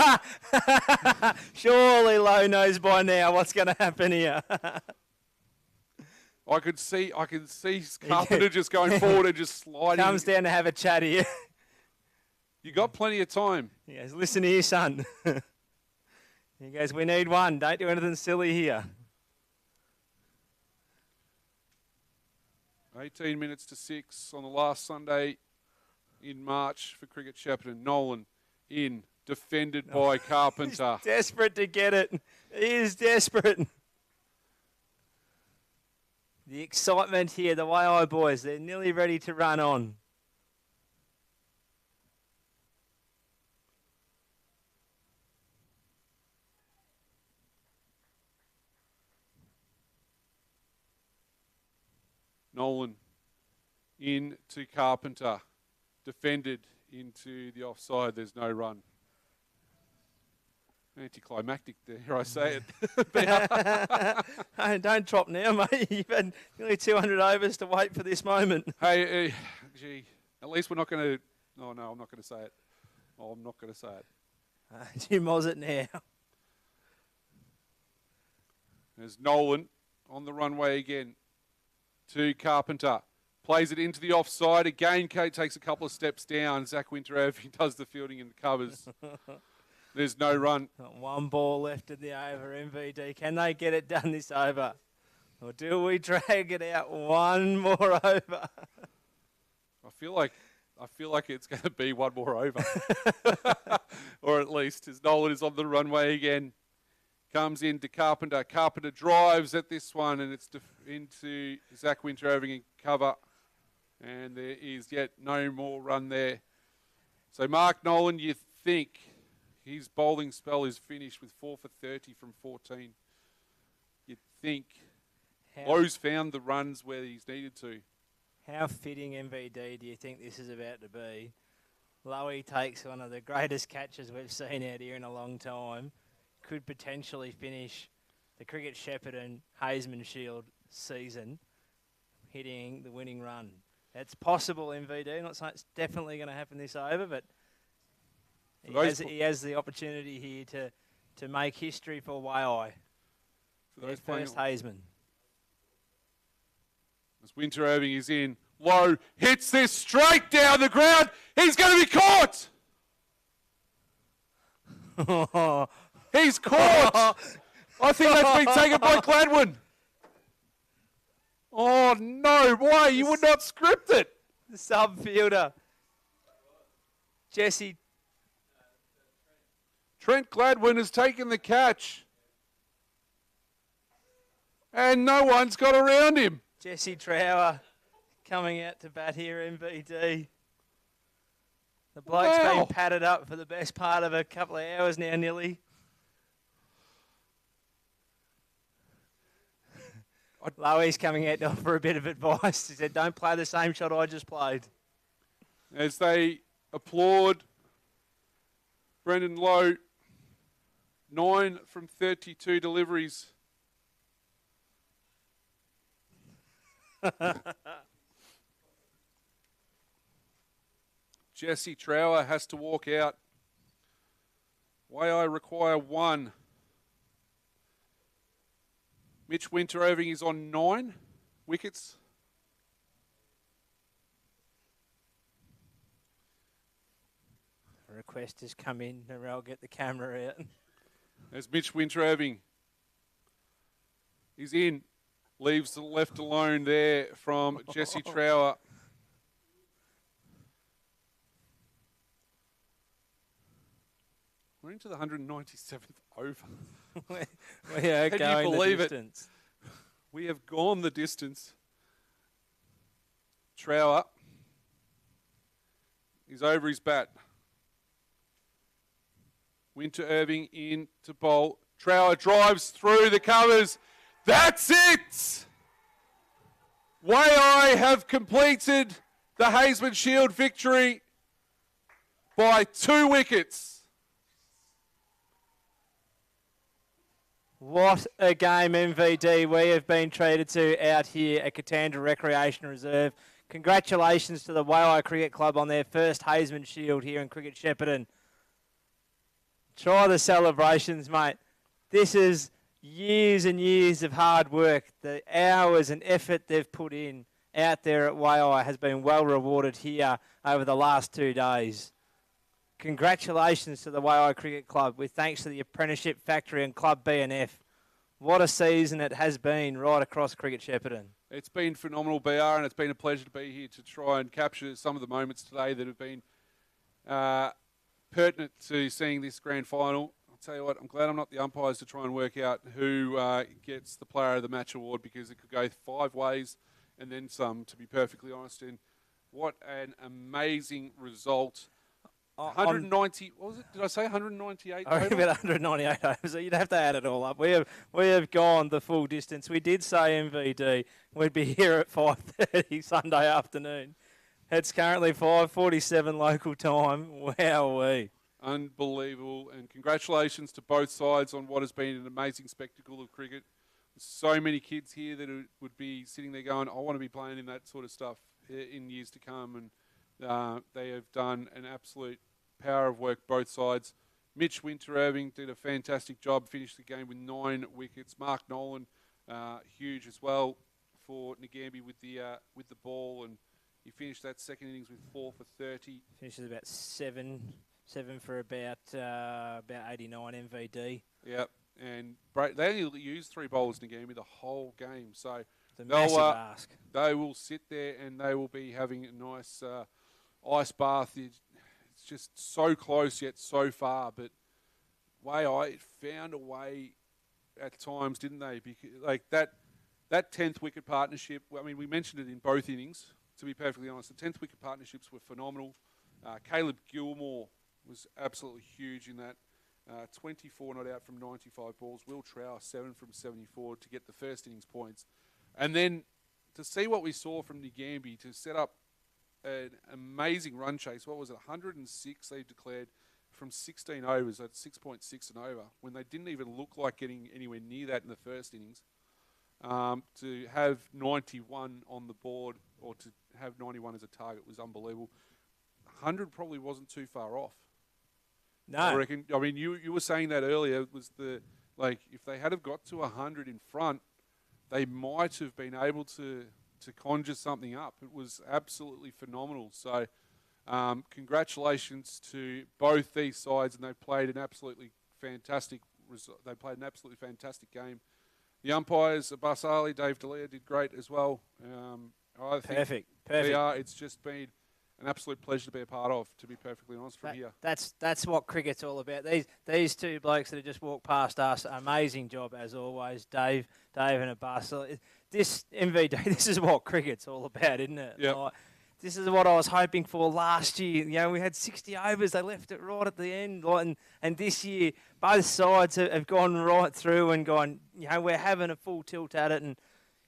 Surely Lowe knows by now what's going to happen here. I can see Carpenter just going forward and just sliding. Comes down to have a chat here. You got plenty of time. He goes, listen here, son. He goes, we need 1. Don't do anything silly here. 18 minutes to 6 on the last Sunday in March for Cricket Shepparton. Nolan in, defended by Carpenter. He's desperate to get it. He is desperate. The excitement here, the Waaia boys, they're nearly ready to run on. Nolan into Carpenter. Defended into the offside. There's no run. Anticlimactic there, I say it. Don't drop now, mate. You've had nearly 200 overs to wait for this moment. Hey, gee, at least we're not going to... Oh, no, I'm not going to say it. Oh, I'm not going to say it. You moz it now. There's Nolan on the runway again to Carpenter. Plays it into the offside. Again, Kate takes a couple of steps down. Zach Winter-Irving does the fielding and covers. There's no run. One ball left in the over, MVD. Can they get it done this over? Or do we drag it out one more over? I feel like it's going to be one more over. Or at least as Nolan is on the runway again. Comes into Carpenter. Carpenter drives at this one, and it's into Zach Winter-Irving in cover. And there is yet no more run there. So Mark Nolan, you think his bowling spell is finished with 4 for 30 from 14. You'd think Lowe's found the runs where he's needed to. How fitting, MVD, do you think this is about to be? Lowy takes one of the greatest catches we've seen out here in a long time. Could potentially finish the Cricket Shepparton Haisman Shield season hitting the winning run. It's possible, MVD. Not saying it's definitely going to happen this over, but he has the opportunity here to make history for Waaia. Their first Haisman. As Winter-Irving is in, Lowe hits this straight down the ground. He's going to be caught. He's caught. I think that's been taken by Gladwin. Oh, no. Why? You would not script it. The sub-fielder, Jesse. Trent Gladwin has taken the catch. And no one's got around him. Jesse Trower coming out to bat here, MVD. The bloke's been padded up for the best part of a couple of hours now, nearly. Lowy's coming out to offer a bit of advice. He said, don't play the same shot I just played. As they applaud Brendan Lowe, 9 from 32 deliveries. Jesse Trower has to walk out. Waaia require 1. Mitch Winter-Irving is on 9 wickets. A request has come in, and I'll get the camera out. As Mitch Winter-Irving is in, leaves the left alone there from Jesse Trower. We're into the 197th over. We are Can going you believe the distance. We have gone the distance. Trower is over his bat. Winter-Irving in to bowl. Trower drives through the covers. That's it! Waaia have completed the Haisman Shield victory by 2 wickets. What a game, MVD, we have been treated to out here at Katandra Recreation Reserve. Congratulations to the Waaia Cricket Club on their first Haisman Shield here in Cricket Shepparton. Try the celebrations, mate. This is years and years of hard work. The hours and effort they've put in out there at Waaia has been well rewarded here over the last 2 days. Congratulations to the Waaia Cricket Club with thanks to the Apprenticeship Factory and Club B&F. What a season it has been right across Cricket Shepparton. It's been phenomenal, BR, and it's been a pleasure to be here to try and capture some of the moments today that have been pertinent to seeing this grand final. I'll tell you what, I'm glad I'm not the umpires to try and work out who gets the Player of the Match award, because it could go 5 ways and then some, to be perfectly honest. And what an amazing result. 190, what was it? Did I say 198? I reckon about 198 overs. So you'd have to add it all up. We have gone the full distance. We did say MVD we'd be here at 5:30 Sunday afternoon. It's currently 5:47 local time. Wowee. Unbelievable. And congratulations to both sides on what has been an amazing spectacle of cricket. There's so many kids here that would be sitting there going, I want to be playing in that sort of stuff in years to come. And they have done an absolute power of work, both sides. Mitch Winter-Irving did a fantastic job, finished the game with 9 wickets. Mark Nolan, huge as well for Nagambie with the ball, and he finished that second innings with 4 for 30. Finishes about seven for about 89 MVD. Yep, and they only used 3 bowlers Nagambie the whole game, so It's a massive ask. they will sit there and they will be having a nice ice bath. It's just so close yet so far, but Waaia found a way at times, didn't they? Because, like that 10th wicket partnership, I mean, we mentioned it in both innings, to be perfectly honest. The 10th wicket partnerships were phenomenal. Caleb Gilmore was absolutely huge in that. 24 not out from 95 balls. Will Trower, 7 from 74 to get the first innings points. And then to see what we saw from Nagambie to set up an amazing run chase. What was it, 106 they declared from 16 overs at 6.6 and over, when they didn't even look like getting anywhere near that in the first innings. To have 91 on the board, or to have 91 as a target, was unbelievable. 100 probably wasn't too far off. No. I reckon. I mean, you were saying that earlier. It was if they had have got to 100 in front, they might have been able to conjure something up. It was absolutely phenomenal. So, congratulations to both these sides, and they played an absolutely fantastic. They played an absolutely fantastic game. The umpires, Abbas Ali, Dave D'Elia, did great as well. I think Perfect. It's just been an absolute pleasure to be a part of, to be perfectly honest, from here. That's what cricket's all about. These two blokes that have just walked past us, amazing job as always, Dave and Abbas. This MVD, this is what cricket's all about, isn't it? Yep. Like, this is what I was hoping for last year. You know, we had 60 overs. They left it right at the end. And this year, both sides have gone right through and gone, you know, we're having a full tilt at it. And,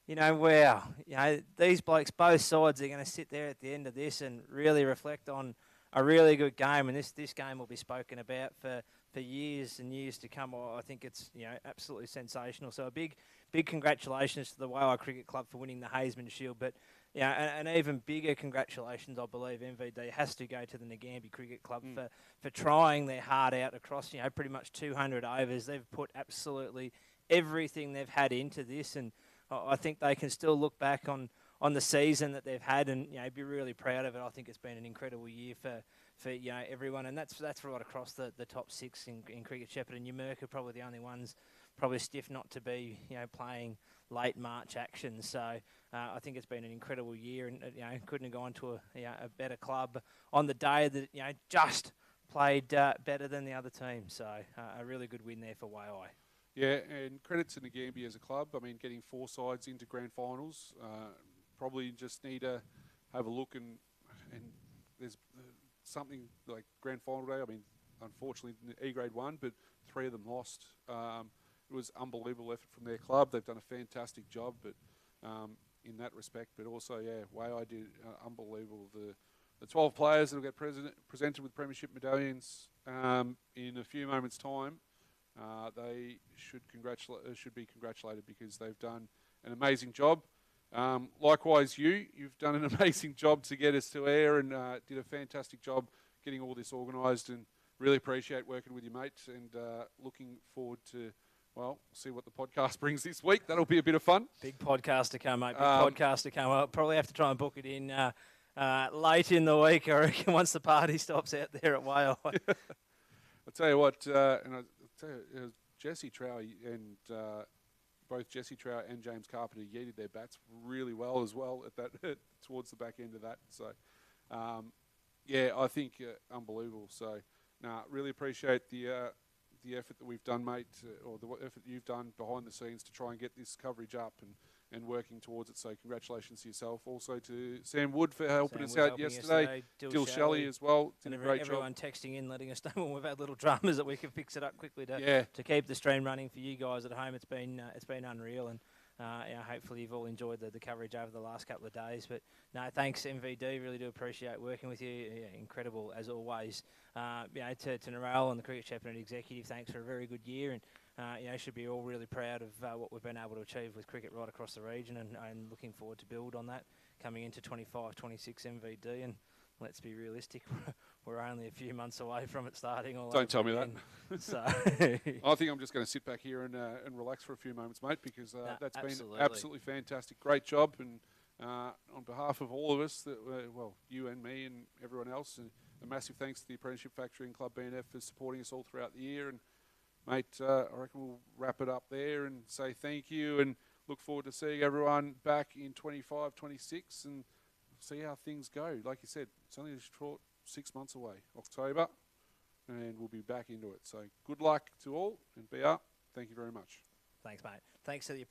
you know, wow, you know, these blokes, both sides, are going to sit there at the end of this and really reflect on a really good game. And this game will be spoken about for years and years to come. I think it's, you know, absolutely sensational. So a big congratulations to the Waaia Cricket Club for winning the Haisman Shield. But, yeah, and even bigger congratulations, I believe, MVD has to go to the Nagambie Cricket Club for trying their heart out across, you know, pretty much 200 overs. They've put absolutely everything they've had into this, and I think they can still look back on the season that they've had and, you know, be really proud of it. I think it's been an incredible year for you know, everyone, and that's right across the top 6 in Cricket Shepherd, and Yumurka are probably the only ones probably stiff not to be, you know, playing late March action. So I think it's been an incredible year, and, you know, couldn't have gone to a better club on the day that, you know, just played better than the other team. So a really good win there for Waaia. Yeah, and credit to Nagambie as a club. I mean, getting 4 sides into grand finals, probably just need to have a look, and there's something like grand final day. I mean, unfortunately, E-grade won, but 3 of them lost. It was unbelievable effort from their club. They've done a fantastic job, but in that respect. But also, yeah, Waaia did unbelievable. The 12 players that will get presented with premiership medallions in a few moments' time. They should be congratulated because they've done an amazing job. Likewise, you've done an amazing job to get us to air, and did a fantastic job getting all this organised, and really appreciate working with you, mate, and looking forward to, well, see what the podcast brings this week. That'll be a bit of fun. Big podcast to come, mate. Big podcast to come. I'll probably have to try and book it in late in the week, I reckon, once the party stops out there at Waaia. I'll tell you what, Jesse Trower and both Jesse Trower and James Carpenter yeeted their bats really well as well at that towards the back end of that. So, yeah, I think unbelievable. So, really appreciate the effort that we've done, mate, or the effort that you've done behind the scenes to try and get this coverage up and working towards it. So congratulations to yourself. Also to Sam Wood for helping us out yesterday. Dill Shelley as well. Did a great everyone job. Texting in, letting us know when we've had little dramas that we can fix it up quickly to keep the stream running for you guys at home. It's been unreal, and hopefully you've all enjoyed the coverage over the last couple of days. But no, thanks MVD. Really do appreciate working with you. Yeah, incredible as always. To Narelle and the Cricket Shepherd and executive, thanks for a very good year, and should be all really proud of what we've been able to achieve with cricket right across the region, and looking forward to build on that coming into 25-26 MVD. And let's be realistic, we're only a few months away from it starting all Don't tell over me again. So I think I'm just going to sit back here and relax for a few moments, mate, because that's absolutely. been absolutely fantastic. Great job, and on behalf of all of us, well, you and me and everyone else, a massive thanks to the Apprenticeship Factory and Club BNF for supporting us all throughout the year. And mate, I reckon we'll wrap it up there and say thank you, and look forward to seeing everyone back in 25, 26, and see how things go. Like you said, it's only a short 6 months away, October, and we'll be back into it. So good luck to all, and be up. Thank you very much. thanks, mate. Thanks to the